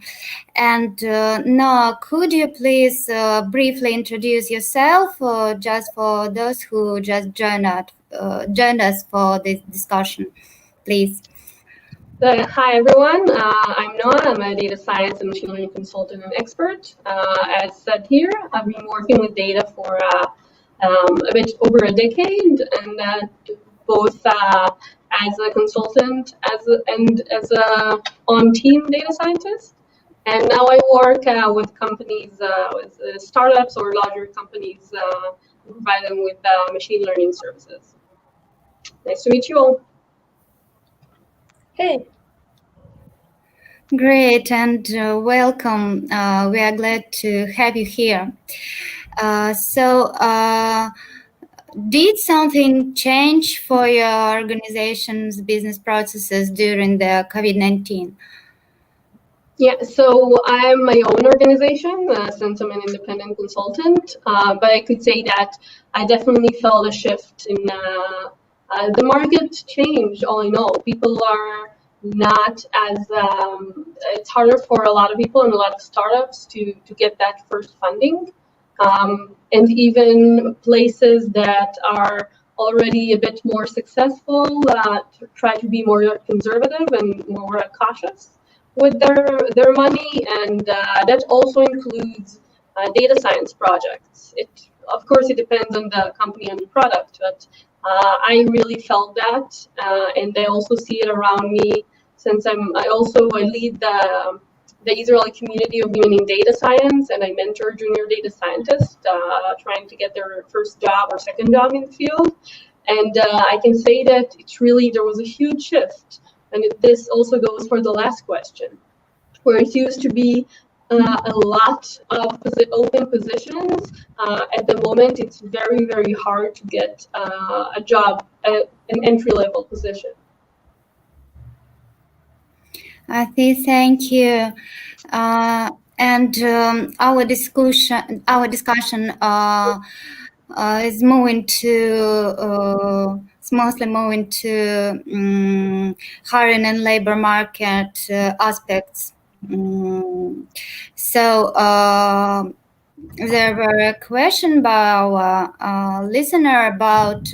And Noah, could you please briefly introduce yourself, just for those who just joined us for this discussion, please? Hi, everyone. I'm Noah. I'm a data science and machine learning consultant and expert. As said here, I've been working with data for a bit over a decade, and both as a consultant and as a on-team data scientist. And now I work with companies, with startups or larger companies, and provide them with machine learning services. Nice to meet you all. Hey. Great, and welcome. We are glad to have you here. Did something change for your organization's business processes during the COVID-19? Yeah, so I'm my own organization since I'm an independent consultant, but I could say that I definitely felt a shift in the market change. All in all, people are not as it's harder for a lot of people and a lot of startups to get that first funding, and even places that are already a bit more successful try to be more conservative and more cautious with their money, and that also includes data science projects. Of course, it depends on the company and the product, but I really felt that, and I also see it around me since I lead the Israeli community of women in data science, and I mentor junior data scientists trying to get their first job or second job in the field. And I can say that there was a huge shift. And this also goes for the last question, where it used to be a lot of open positions. At the moment, it's very, very hard to get a job, an entry-level position. I see. Thank you. Our discussion is moving to mostly moving to hiring and labor market aspects. There were a question by our listener about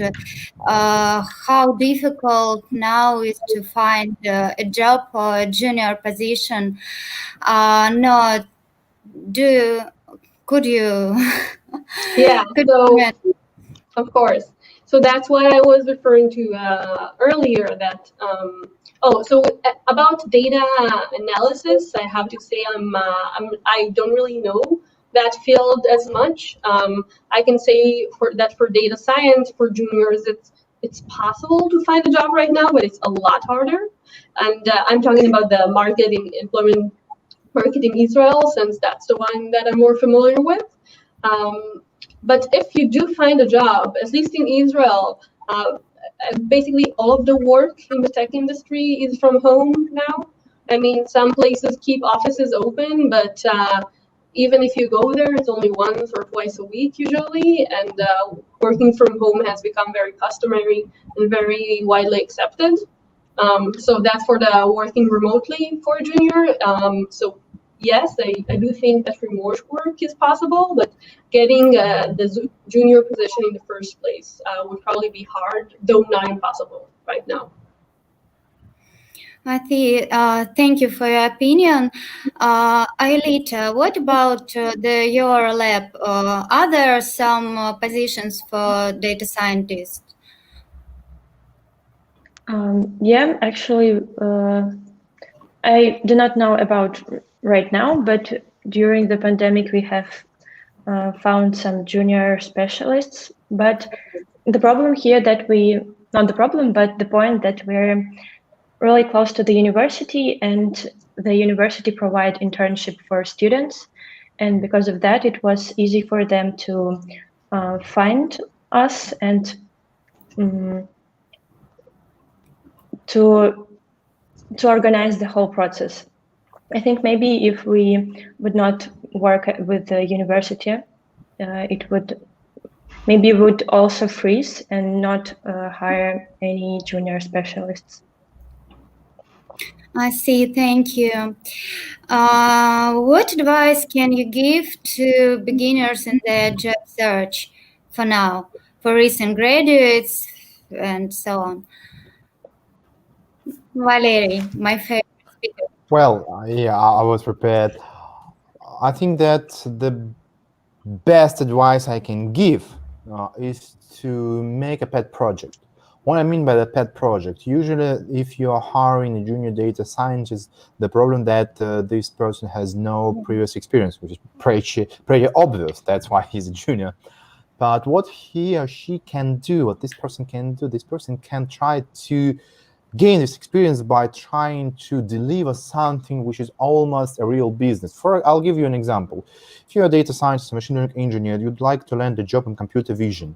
how difficult now is to find a job or a junior position. No, could you? Yeah. Of course. So that's what I was referring to earlier. That about data analysis, I have to say I don't really know that field as much. I can say for data science for juniors, it's possible to find a job right now, but it's a lot harder. And I'm talking about the employment market in Israel, since that's the one that I'm more familiar with. But if you do find a job, at least in Israel, basically all of the work in the tech industry is from home now. I mean, some places keep offices open, but even if you go there, it's only once or twice a week usually. And working from home has become very customary and very widely accepted. So that's for the working remotely for a junior. So yes, I do think that remote work is possible, but getting the junior position in the first place would probably be hard, though not impossible right now. Mati, thank you for your opinion. Aelita, what about your lab? Are there some positions for data scientists? Yeah, actually, I do not know about right now, but during the pandemic, we have found some junior specialists. But the problem here that not the problem, but the point that we're really close to the university, and the university provide internship for students. And because of that, it was easy for them to find us and to organize the whole process. I think maybe if we would not work with the university, it would also freeze and not hire any junior specialists. I see, thank you. What advice can you give to beginners in their job search for now, for recent graduates and so on? Valery, my favorite speaker. Well, yeah, I was prepared. I think that the best advice I can give is to make a pet project. What I mean by the pet project, usually if you are hiring a junior data scientist, the problem that this person has no previous experience, which is pretty obvious. That's why he's a junior. But what he or she can do, what this person can do, this person can try to gain this experience by trying to deliver something which is almost a real business. I'll give you an example. If you're a data scientist, machine learning engineer, you'd like to land a job in computer vision.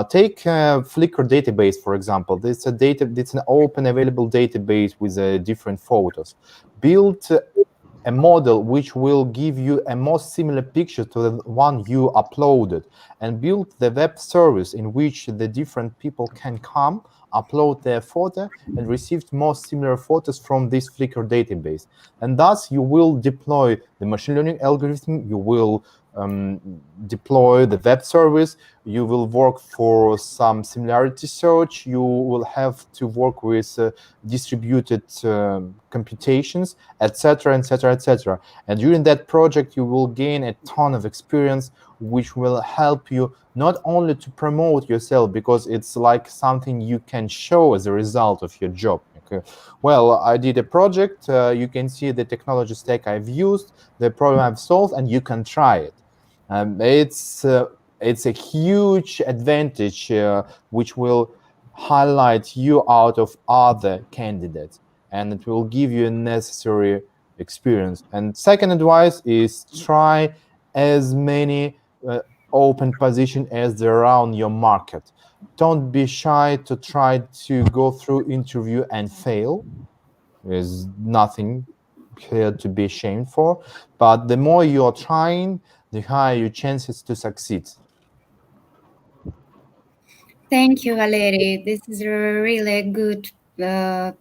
Take Flickr database, for example. It's an open available database with different photos. Build a model which will give you a more similar picture to the one you uploaded, and build the web service in which the different people can come, upload their photo, and receive more similar photos from this Flickr database. And thus you will deploy the machine learning algorithm, you will deploy the web service, you will work for some similarity search, you will have to work with distributed computations, etc., etc., etc. And during that project, you will gain a ton of experience, which will help you not only to promote yourself, because it's like something you can show as a result of your job. Okay. Well, I did a project, you can see the technology stack I've used, the problem I've solved, and you can try it. It's a huge advantage which will highlight you out of other candidates, and it will give you a necessary experience. And second advice is try as many open positions as there are on your market. Don't be shy to try to go through interview and fail. There's nothing here to be ashamed for, but the more you're trying, the higher your chances to succeed. Thank you, Valery. This is a really good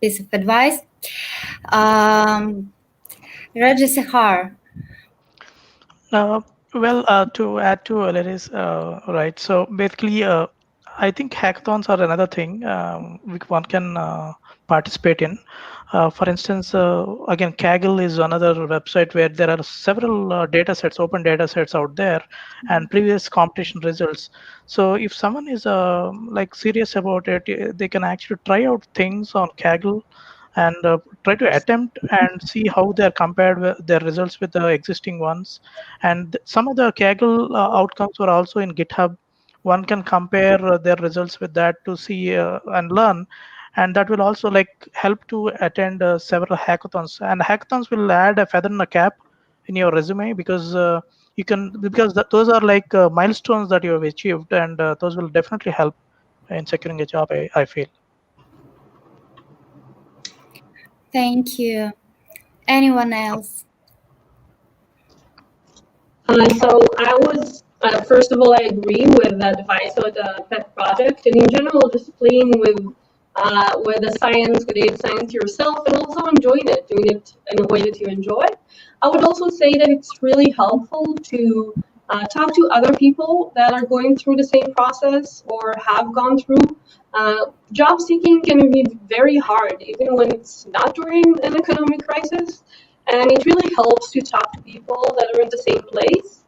piece of advice. Raja Sahar. To add to Valery's, right. So basically, I think hackathons are another thing which one can participate in. For instance, again, Kaggle is another website where there are several data sets, open data sets out there, and previous competition results. So if someone is like serious about it, they can actually try out things on Kaggle and try to attempt and see how they're compared with their results with the existing ones. And some of the Kaggle outcomes were also in GitHub. One can compare their results with that to see and learn, and that will also like help to attend several hackathons. And hackathons will add a feather in the cap in your resume, because those are like milestones that you have achieved, and those will definitely help in securing a job, I feel. Thank you. Anyone else? So I was, first of all, I agree with the advice of the pet project, and in general, just playing with the science, with data science yourself, and also enjoying it, doing it in a way that you enjoy. I would also say that it's really helpful to talk to other people that are going through the same process or have gone through. Job seeking can be very hard, even when it's not during an economic crisis. And it really helps to talk to people that are in the same place.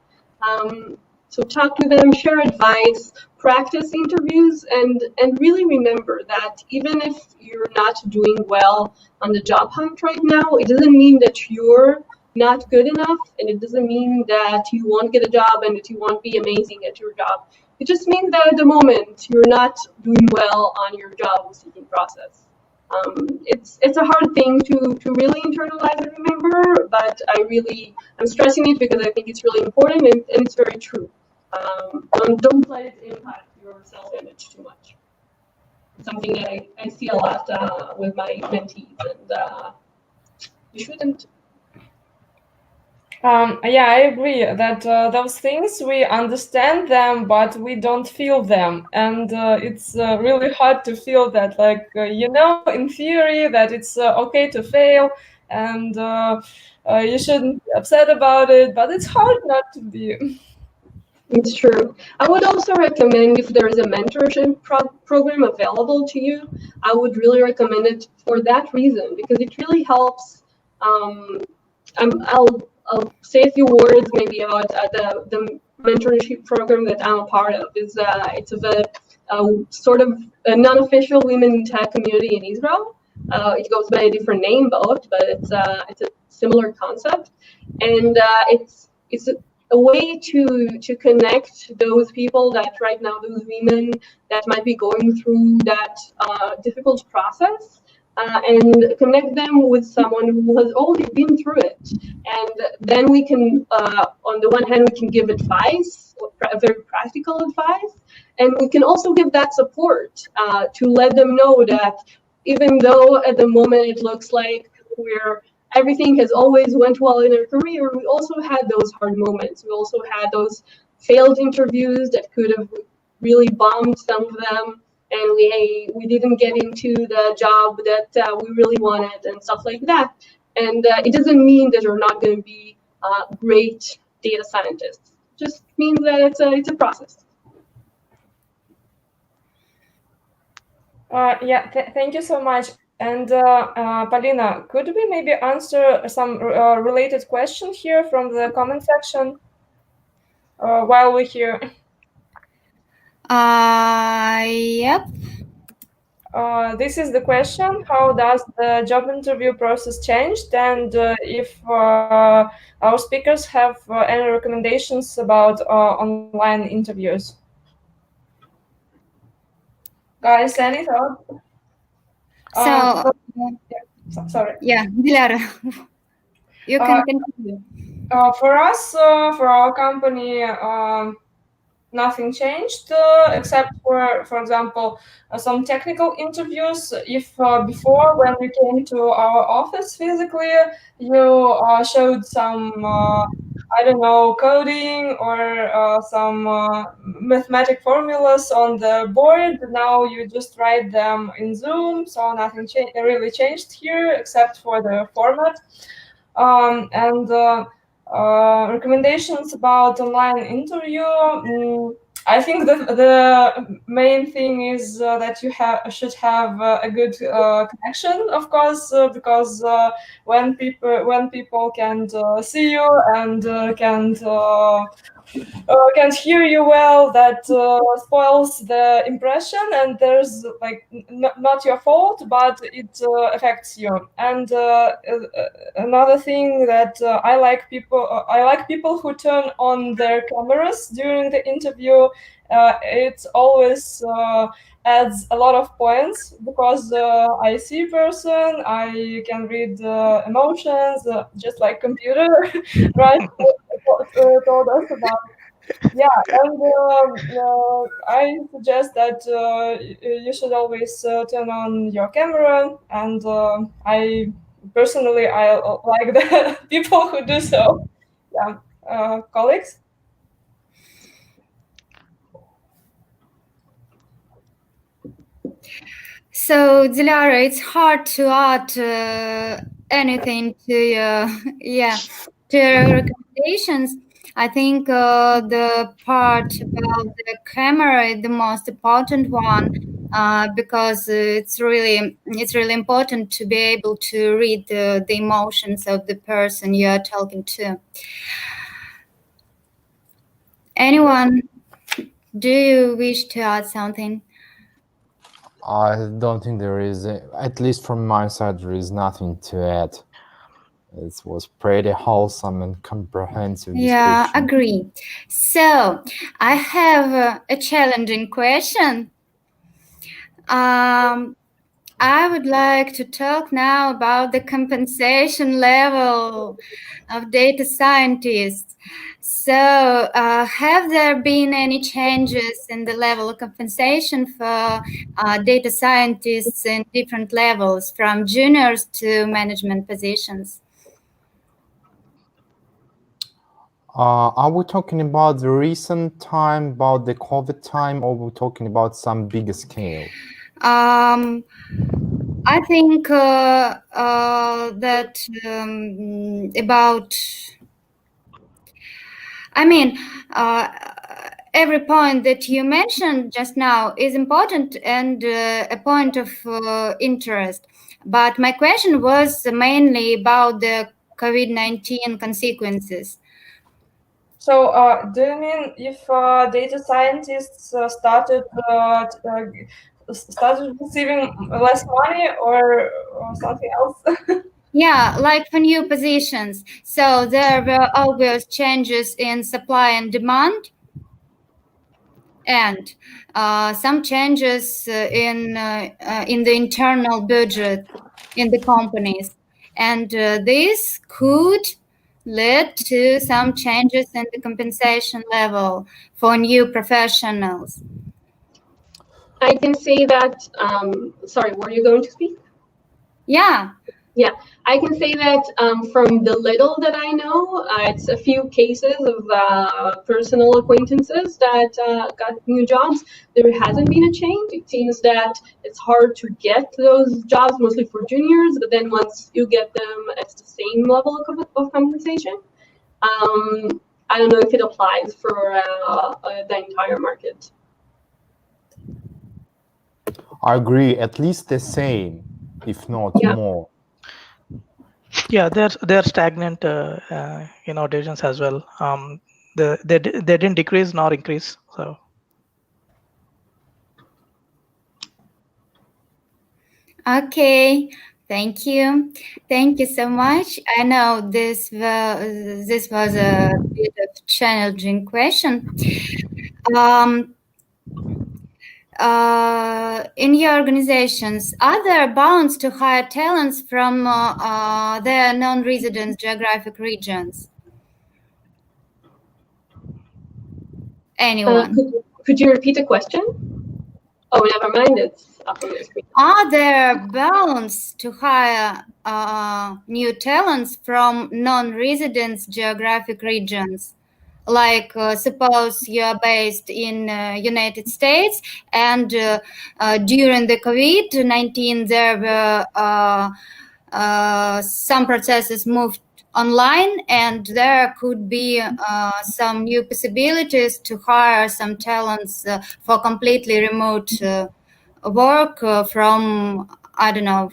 So talk to them, share advice, practice interviews, and really remember that even if you're not doing well on the job hunt right now, it doesn't mean that you're not good enough, and it doesn't mean that you won't get a job and that you won't be amazing at your job. It just means that at the moment you're not doing well on your job seeking process. It's a hard thing to really internalize and remember, but I'm stressing it because I think it's really important and it's very true. Don't let it impact your self-image too much. It's something that I see a lot with my mentees, and you shouldn't. Yeah, I agree that those things, we understand them, but we don't feel them. And it's really hard to feel that, like, in theory that it's okay to fail and you shouldn't be upset about it, but it's hard not to be. It's true. I would also recommend, if there is a mentorship program available to you, I would really recommend it for that reason, because it really helps. I'll say a few words maybe about the mentorship program that I'm a part of. It's a sort of a non-official women in tech community in Israel. It goes by a different name both, but it's a similar concept, and it's a way to connect those people that right now, those women that might be going through that difficult process, and connect them with someone who has already been through it. And then we can, on the one hand, we can give advice, very practical advice, and we can also give that support to let them know that even though at the moment it looks like everything has always went well in our career, we also had those hard moments. We also had those failed interviews that could have really bombed some of them, and we didn't get into the job that we really wanted and stuff like that. And it doesn't mean that you're not going to be great data scientists. It just means that it's a process. Yeah, thank you so much. And Polina, could we maybe answer some related question here from the comment section while we're here? Yep. This is the question: how does the job interview process changed, and if our speakers have any recommendations about online interviews? Guys, any thought? Sorry. Yeah, Dilara, you can continue. For us, for our company, nothing changed except for example, some technical interviews. If before, when we came to our office physically, you showed some I don't know, coding or some mathematic formulas on the board. Now you just write them in Zoom, so nothing really changed here except for the format. And recommendations about online interview. I think that the main thing is that you should have a good connection, of course, because when people can't see you and can't hear you well, that spoils the impression, and there's like not your fault, but it affects you. And another thing that I like people who turn on their cameras during the interview. It always adds a lot of points, because I see person, I can read emotions, just like computer, right? Told us about. Yeah, and I suggest that you should always turn on your camera, and I personally like the people who do so. Yeah, colleagues. So, Dilara, it's hard to add anything to your to your recommendations. I think the part about the camera is the most important one because it's really important to be able to read the emotions of the person you are talking to. Anyone, do you wish to add something? I don't think there is, at least from my side, there is nothing to add. It was pretty wholesome and comprehensive Yeah, description. agree. So I have a challenging question. I would like to talk now about the compensation level of data scientists. So, have there been any changes in the level of compensation for data scientists in different levels, from juniors to management positions? Are we talking about the recent time, about the COVID time, or are we talking about some bigger scale? I think that about, I mean, every point that you mentioned just now is important and a point of interest. But my question was mainly about the COVID-19 consequences. So, do you mean if data scientists started receiving less money or something else? Yeah, like for new positions. So there were obvious changes in supply and demand, and some changes in the internal budget in the companies, and this could lead to some changes in the compensation level for new professionals. I can say that, sorry, were you going to speak? Yeah. Yeah, I can say that from the little that I know, it's a few cases of personal acquaintances that got new jobs. There hasn't been a change. It seems that it's hard to get those jobs, mostly for juniors, but then once you get them, it's the same level of compensation. I don't know if it applies for the entire market. I agree, at least the same, if not more. Yeah, they're stagnant in auditions as well. They didn't decrease nor increase. So. Okay. Thank you. Thank you so much. I know this was a bit of challenging question. In your organizations, are there bounds to hire talents from their non-resident geographic regions? Anyone? Could you repeat the question? Oh, never mind. It's up on the screen. Are there bounds to hire new talents from non-resident geographic regions? Like suppose you are based in United States, and during the COVID-19 there were some processes moved online, and there could be some new possibilities to hire some talents for completely remote work from, I don't know,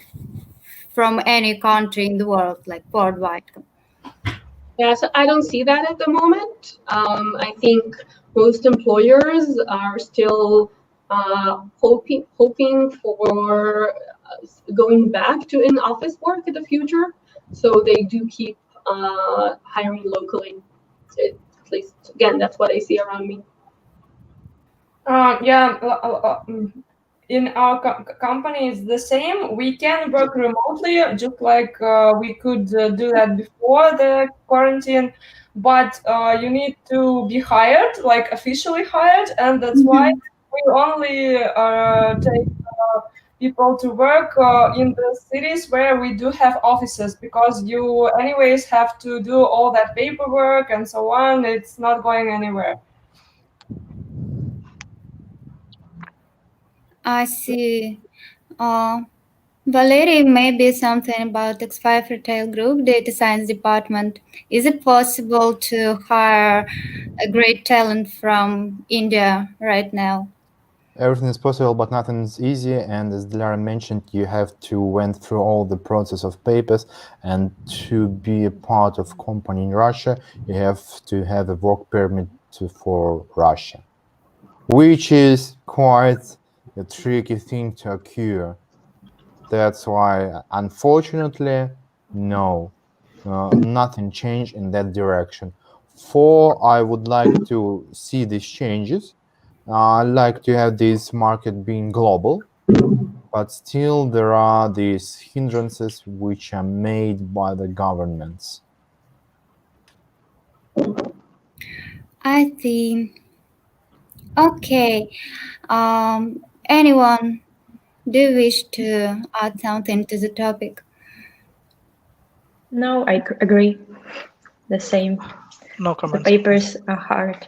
from any country in the world, like worldwide. Yeah, so I don't see that at the moment. I think most employers are still hoping for going back to in-office work in the future. So they do keep hiring locally. At least, again, that's what I see around me. In our company, it's the same. We can work remotely, just like we could do that before the quarantine. But you need to be hired, like officially hired, and that's why we only take people to work in the cities where we do have offices, because you anyways have to do all that paperwork and so on. It's not going anywhere. I see. Valerie, maybe something about X5 Retail Group Data Science Department. Is it possible to hire a great talent from India right now? Everything is possible, but nothing is easy. And as Dilara mentioned, you have to went through all the process of papers, and to be a part of company in Russia, you have to have a work permit for Russia, which is quite a tricky thing to acquire. That's why, unfortunately, no, nothing changed in that direction. I would like to see these changes. I like to have this market being global, but still there are these hindrances which are made by the governments. I see. Okay. Anyone do wish to add something to the topic? No, I agree. The same. No The comments. papers are hard.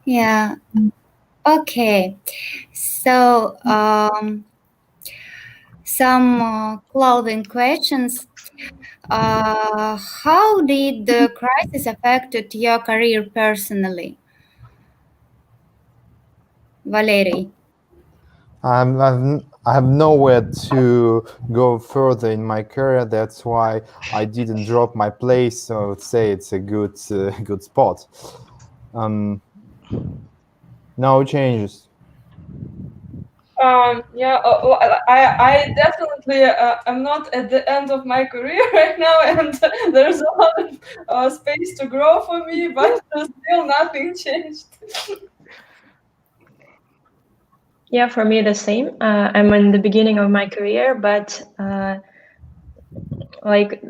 Yeah. Okay. So, some closing questions. How did the crisis affected your career personally? Valerie. I have nowhere to go further in my career. That's why I didn't drop my place. So I would say it's a good good spot. No changes. Yeah, I definitely am not at the end of my career right now, and there's a lot of space to grow for me, but still nothing changed. Yeah, for me the same. I'm in the beginning of my career, but like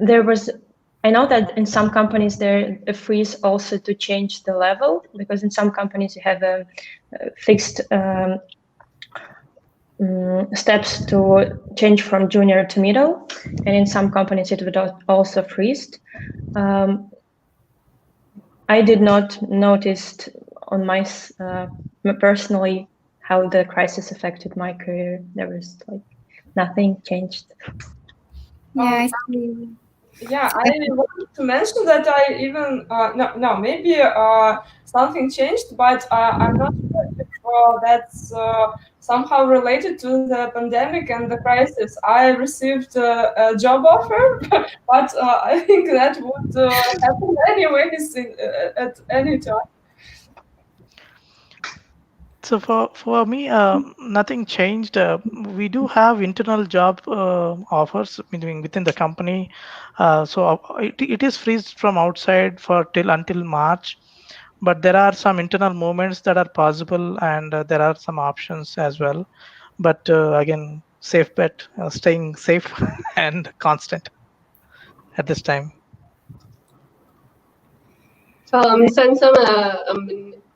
I know that in some companies there a freeze also to change the level, because in some companies you have a fixed steps to change from junior to middle, and in some companies it would also freeze. I did not notice on my personally how the crisis affected my career. There was like nothing changed. Yeah, I see. Yeah, I wanted to mention that I even no maybe something changed, but I'm not sure if that's somehow related to the pandemic and the crisis. I received a job offer, but I think that would happen anyways at any time. So for me, nothing changed. We do have internal job offers within the company. It is freezed from outside for until March, but there are some internal movements that are possible, and there are some options as well. But again, safe bet, staying safe and constant at this time. Since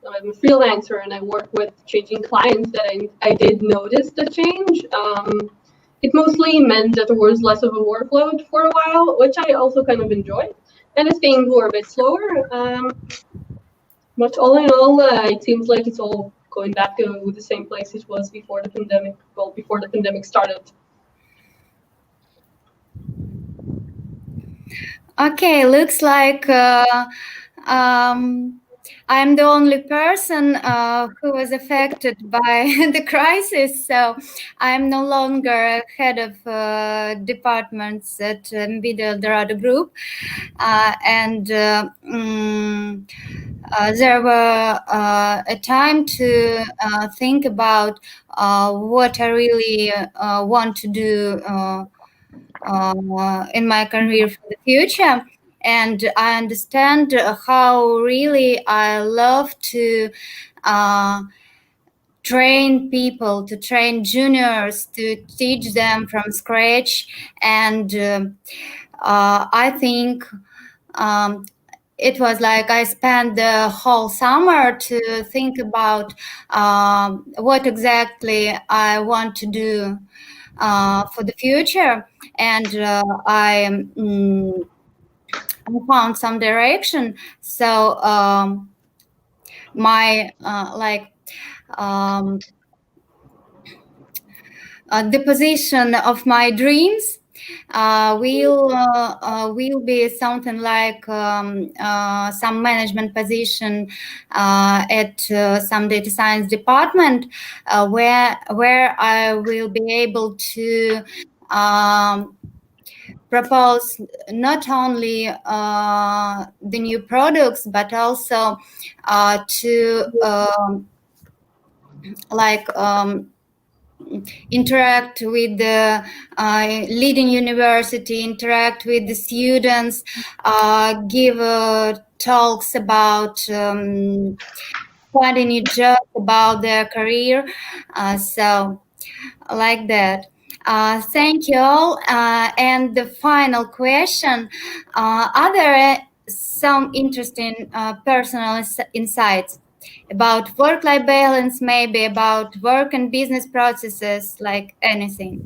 I'm a freelancer and I work with changing clients, that I did notice the change. It mostly meant that there was less of a workload for a while, which I also kind of enjoyed, and if things were a bit slower. But all in all, it seems like it's all going back to the same place it was before the pandemic. Well, before the pandemic started. Okay, looks like I'm the only person who was affected by the crisis. So I'm no longer head of departments at NVIDIA Dorado Group. There were a time to think about what I really want to do in my career for the future. And I understand how really I love to train people, to train juniors, to teach them from scratch. And I think it was like I spent the whole summer to think about what exactly I want to do for the future, and I found some direction. So my the position of my dreams will be something like some management position at some data science department, where I will be able to propose not only the new products, but also to interact with the leading university, interact with the students, give talks about finding a job, about their career. So like that. Thank you all. And the final question, are there some interesting personal insights about work-life balance, maybe about work and business processes, like anything?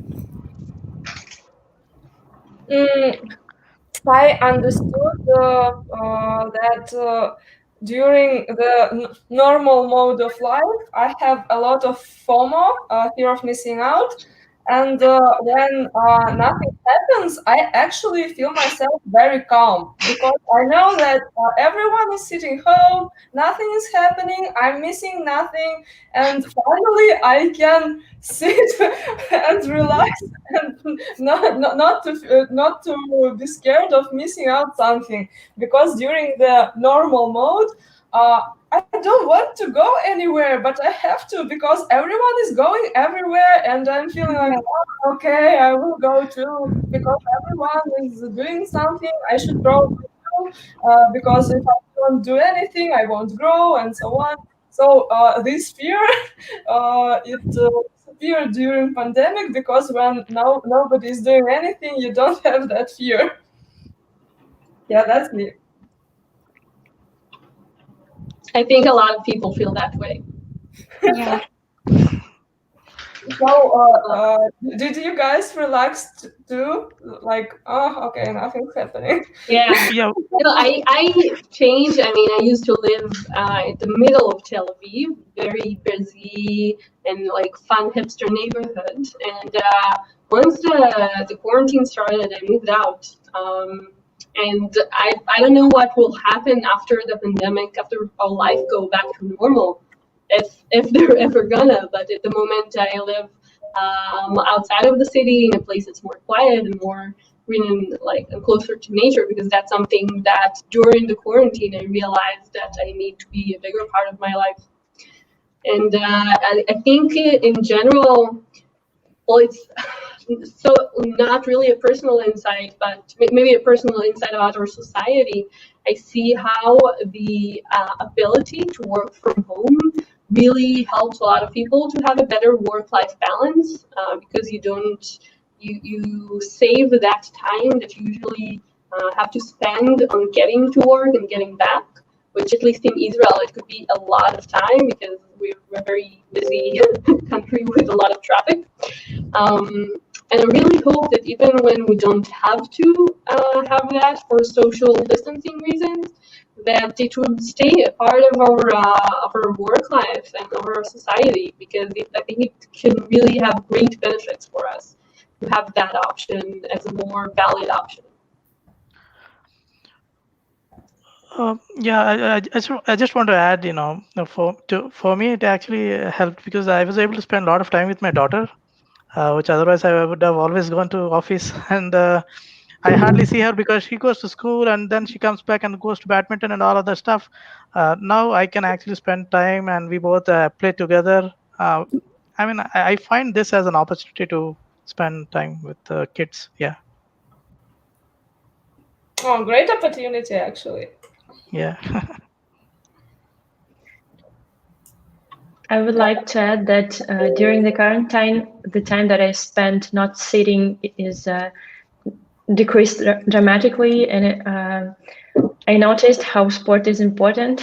I understood that during the normal mode of life, I have a lot of FOMO, fear of missing out. And when nothing happens, I actually feel myself very calm, because I know that everyone is sitting home, nothing is happening, I'm missing nothing, and finally I can sit and relax and not to be scared of missing out something, because during the normal mode, I don't want to go anywhere, but I have to, because everyone is going everywhere, and I'm feeling like, oh, okay, I will go too, because everyone is doing something. I should probably do, because if I don't do anything, I won't grow, and so on. So this fear, it disappeared during pandemic, because when nobody is doing anything, you don't have that fear. Yeah, that's me. I think a lot of people feel that way. Yeah. So, did you guys relax too? Like, oh, okay, nothing's happening. Yeah. Yeah. You know, I changed. I mean, I used to live in the middle of Tel Aviv, very busy and like fun hipster neighborhood. And once the quarantine started, I moved out. And I don't know what will happen after the pandemic, after our life go back to normal, if they're ever gonna. But at the moment, I live outside of the city in a place that's more quiet and more green and closer to nature, because that's something that during the quarantine I realized that I need to be a bigger part of my life. And I think in general, well, it's so not really a personal insight, but maybe a personal insight about our society. I see how the ability to work from home really helps a lot of people to have a better work-life balance, because you save that time that you usually have to spend on getting to work and getting back, which at least in Israel, it could be a lot of time, because we're a very busy country with a lot of traffic. And I really hope that even when we don't have to have that for social distancing reasons, that it would stay a part of our work life and of our society, because I think it can really have great benefits for us to have that option as a more valid option. Yeah, I just want to add, for me it actually helped, because I was able to spend a lot of time with my daughter, which otherwise I would have always gone to office, and I hardly see her because she goes to school and then she comes back and goes to badminton and all other stuff. Now I can actually spend time and we both play together. I mean, I find this as an opportunity to spend time with the kids. Yeah. Oh, great opportunity, actually. Yeah. I would like to add that during the quarantine, the time that I spent not sitting is decreased dramatically, and I noticed how sport is important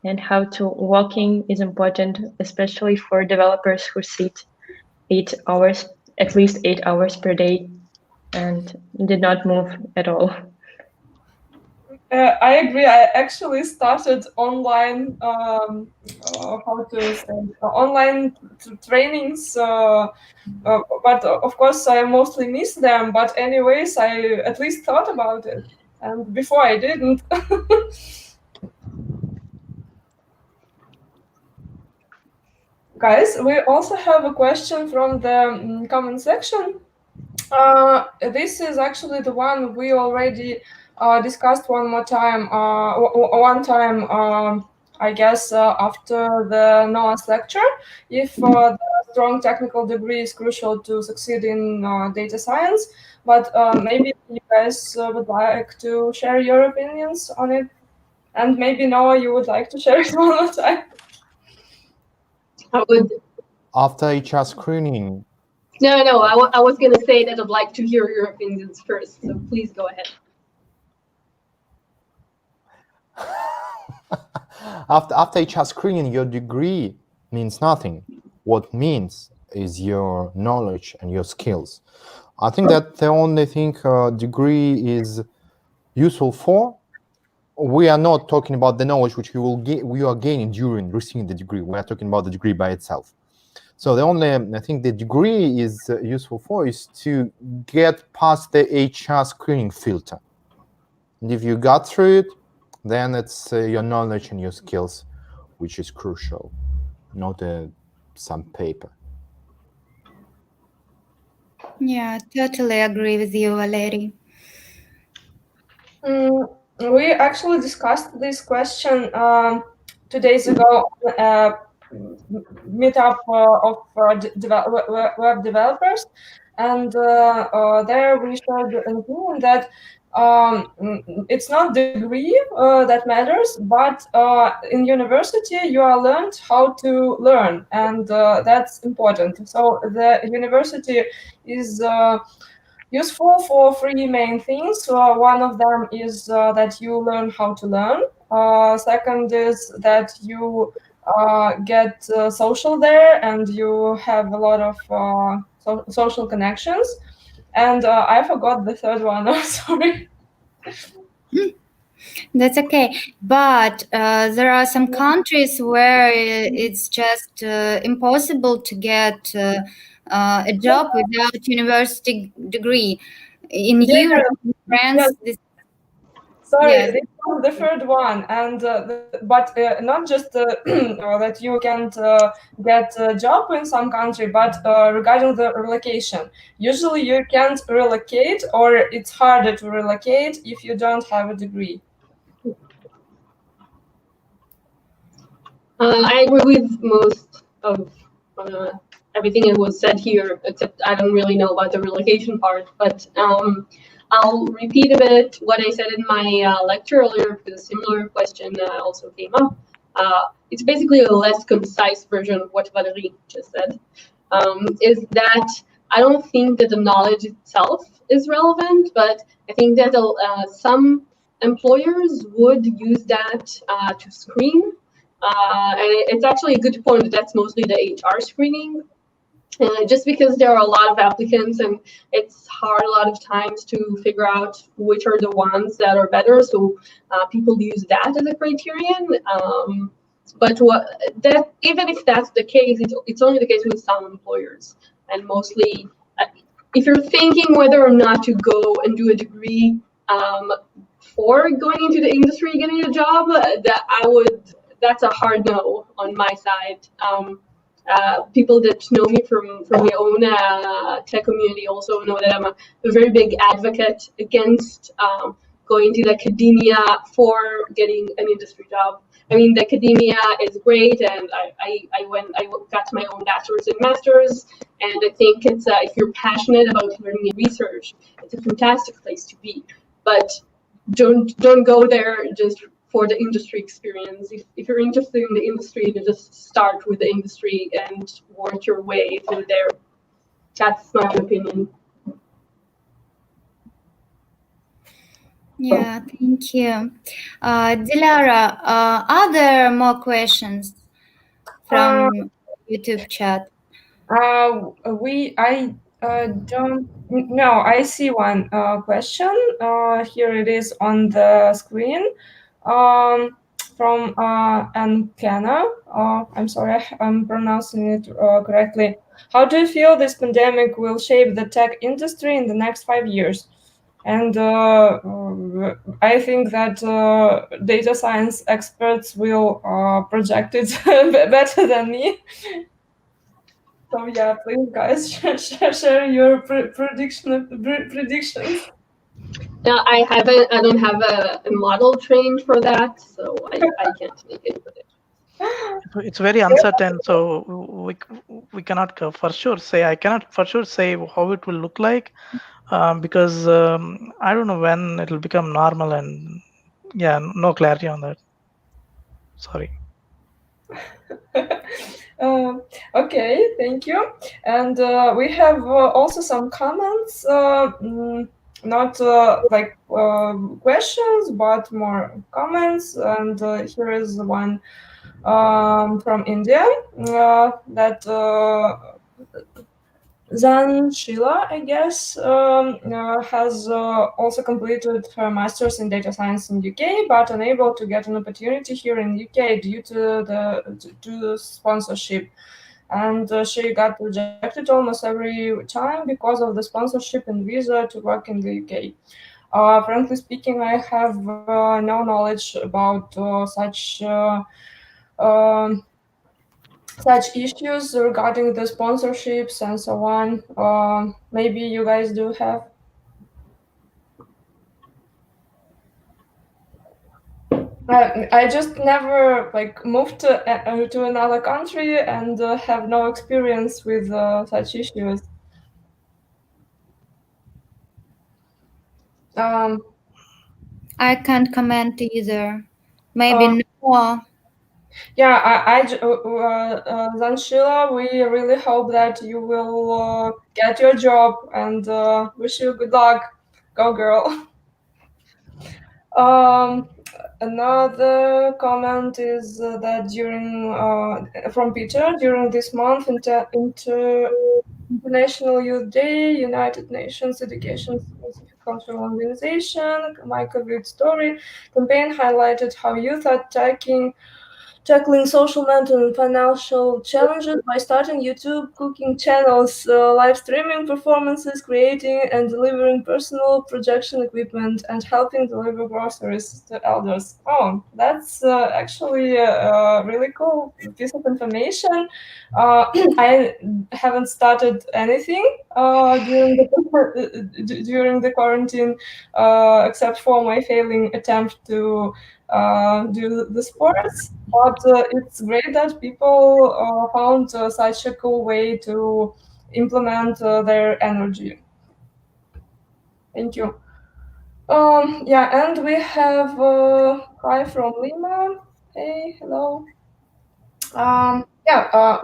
and how to walking is important, especially for developers who sit 8 hours, at least 8 hours per day, and did not move at all. I agree. I actually started online, online trainings, but of course I mostly miss them. But anyways, I at least thought about it, and before I didn't. Guys, we also have a question from the comment section. This is actually the one we already discussed one time, I guess, after the Noah's lecture. If the strong technical degree is crucial to succeed in data science, but maybe you guys would like to share your opinions on it, and maybe Noah, you would like to share it one more time. I would. After HR screening. No, I was going to say that I'd like to hear your opinions first, so please go ahead. After HR screening, your degree means nothing. What means is your knowledge and your skills. I think that the only thing degree is useful for, we are not talking about the knowledge which you are gaining during receiving the degree. We are talking about the degree by itself. So the only, I think the degree is useful for is to get past the HR screening filter. And if you got through it, then it's your knowledge and your skills, which is crucial, not some paper. Yeah, totally agree with you, Valery. We actually discussed this question 2 days ago meetup of web developers, and there we shared an opinion that it's not degree that matters, but in university you are learned how to learn, and that's important. So the university is useful for three main things. One of them is that you learn how to learn. Second is that you get social there, and you have a lot of social connections. And I forgot the third one. I'm sorry. That's okay. But there are some countries where it's just impossible to get a job without university degree. In Europe, in France, Sorry, this was the third one, and but not just that you can't get a job in some country, but regarding the relocation. Usually, you can't relocate, or it's harder to relocate if you don't have a degree. I agree with most of everything that was said here, except I don't really know about the relocation part, but I'll repeat a bit what I said in my lecture earlier, because a similar question also came up. It's basically a less concise version of what Valerie just said, is that I don't think that the knowledge itself is relevant, but I think that some employers would use that to screen. And it's actually a good point that that's mostly the HR screening. Just because there are a lot of applicants and it's hard a lot of times to figure out which are the ones that are better, so people use that as a criterion. But even if that's the case, it's only the case with some employers, and mostly if you're thinking whether or not to go and do a degree for going into the industry, getting a job, that's a hard no on my side. People that know me from my own tech community also know that I'm a very big advocate against going to the academia for getting an industry job. I mean, the academia is great, and I got my own bachelor's and master's, and I think it's if you're passionate about learning and research, it's a fantastic place to be. But don't go there just for the industry experience. If you're interested in the industry, then just start with the industry and work your way through there. That's my opinion. Yeah, thank you. Dilara, are there more questions from YouTube chat? I No, I see one question. Here it is on the screen. From Ankana. I'm sorry, I'm pronouncing it correctly. How do you feel this pandemic will shape the tech industry in the next 5 years? And I think that data science experts will project it better than me. So yeah, please guys, share your predictions. Now, I don't have a model trained for that, so I can't make any prediction. It's very uncertain, so we cannot for sure say. I cannot for sure say how it will look like, because I don't know when it will become normal, and yeah, no clarity on that. Sorry. Okay, thank you. And we have also some comments, not like questions, but more comments. And here is one from India that Zan Sheila, I guess, has also completed her master's in data science in UK, but unable to get an opportunity here in UK due to the sponsorship. And she got rejected almost every time because of the sponsorship and visa to work in the UK. Frankly speaking, I have no knowledge about such issues regarding the sponsorships and so on. Maybe you guys do have. I just never like moved to another country and have no experience with such issues. I can't comment either. Maybe no. Yeah, Zanshila, we really hope that you will get your job and wish you good luck. Go, girl. Another comment is that from Peter, during this month, International Youth Day, United Nations Education Specific Cultural Organization, My COVID Story campaign highlighted how youth are tackling social, mental, and financial challenges by starting YouTube cooking channels, live streaming performances, creating and delivering personal projection equipment, and helping deliver groceries to elders. Oh, that's actually a really cool piece of information. I haven't started anything during the quarantine, except for my failing attempt to do the sports. But it's great that people found such a cool way to implement their energy. Thank you. Yeah, and we have hi from Lima. Hey, hello.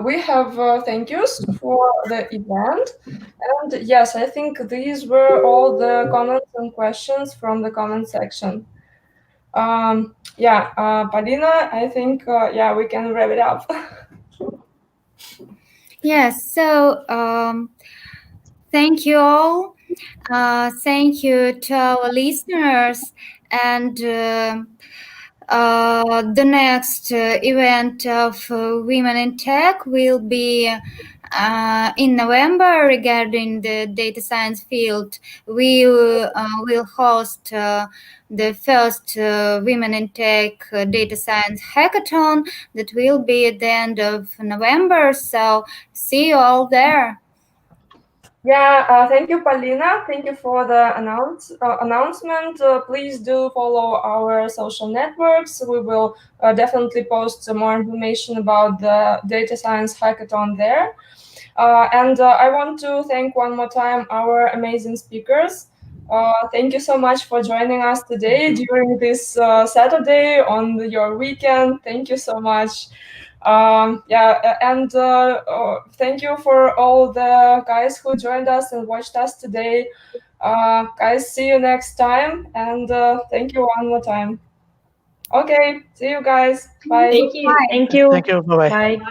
We have thank yous for the event. And yes, I think these were all the comments and questions from the comment section. Padina, I think, we can wrap it up. Yes, so thank you all. Thank you to our listeners. And the next event of Women in Tech will be in November regarding the data science field. We will host the first Women in Tech data science hackathon that will be at the end of November. So see you all there. Yeah, thank you, Paulina. Thank you for the announcement. Please do follow our social networks. We will definitely post more information about the data science hackathon there. And I want to thank one more time our amazing speakers. Thank you so much for joining us today during this Saturday on your weekend. Thank you so much. Thank you for all the guys who joined us and watched us today. Guys, see you next time, and thank you one more time. Okay, see you guys. Bye. Thank you. Thank you. Thank you. Bye-bye. Bye.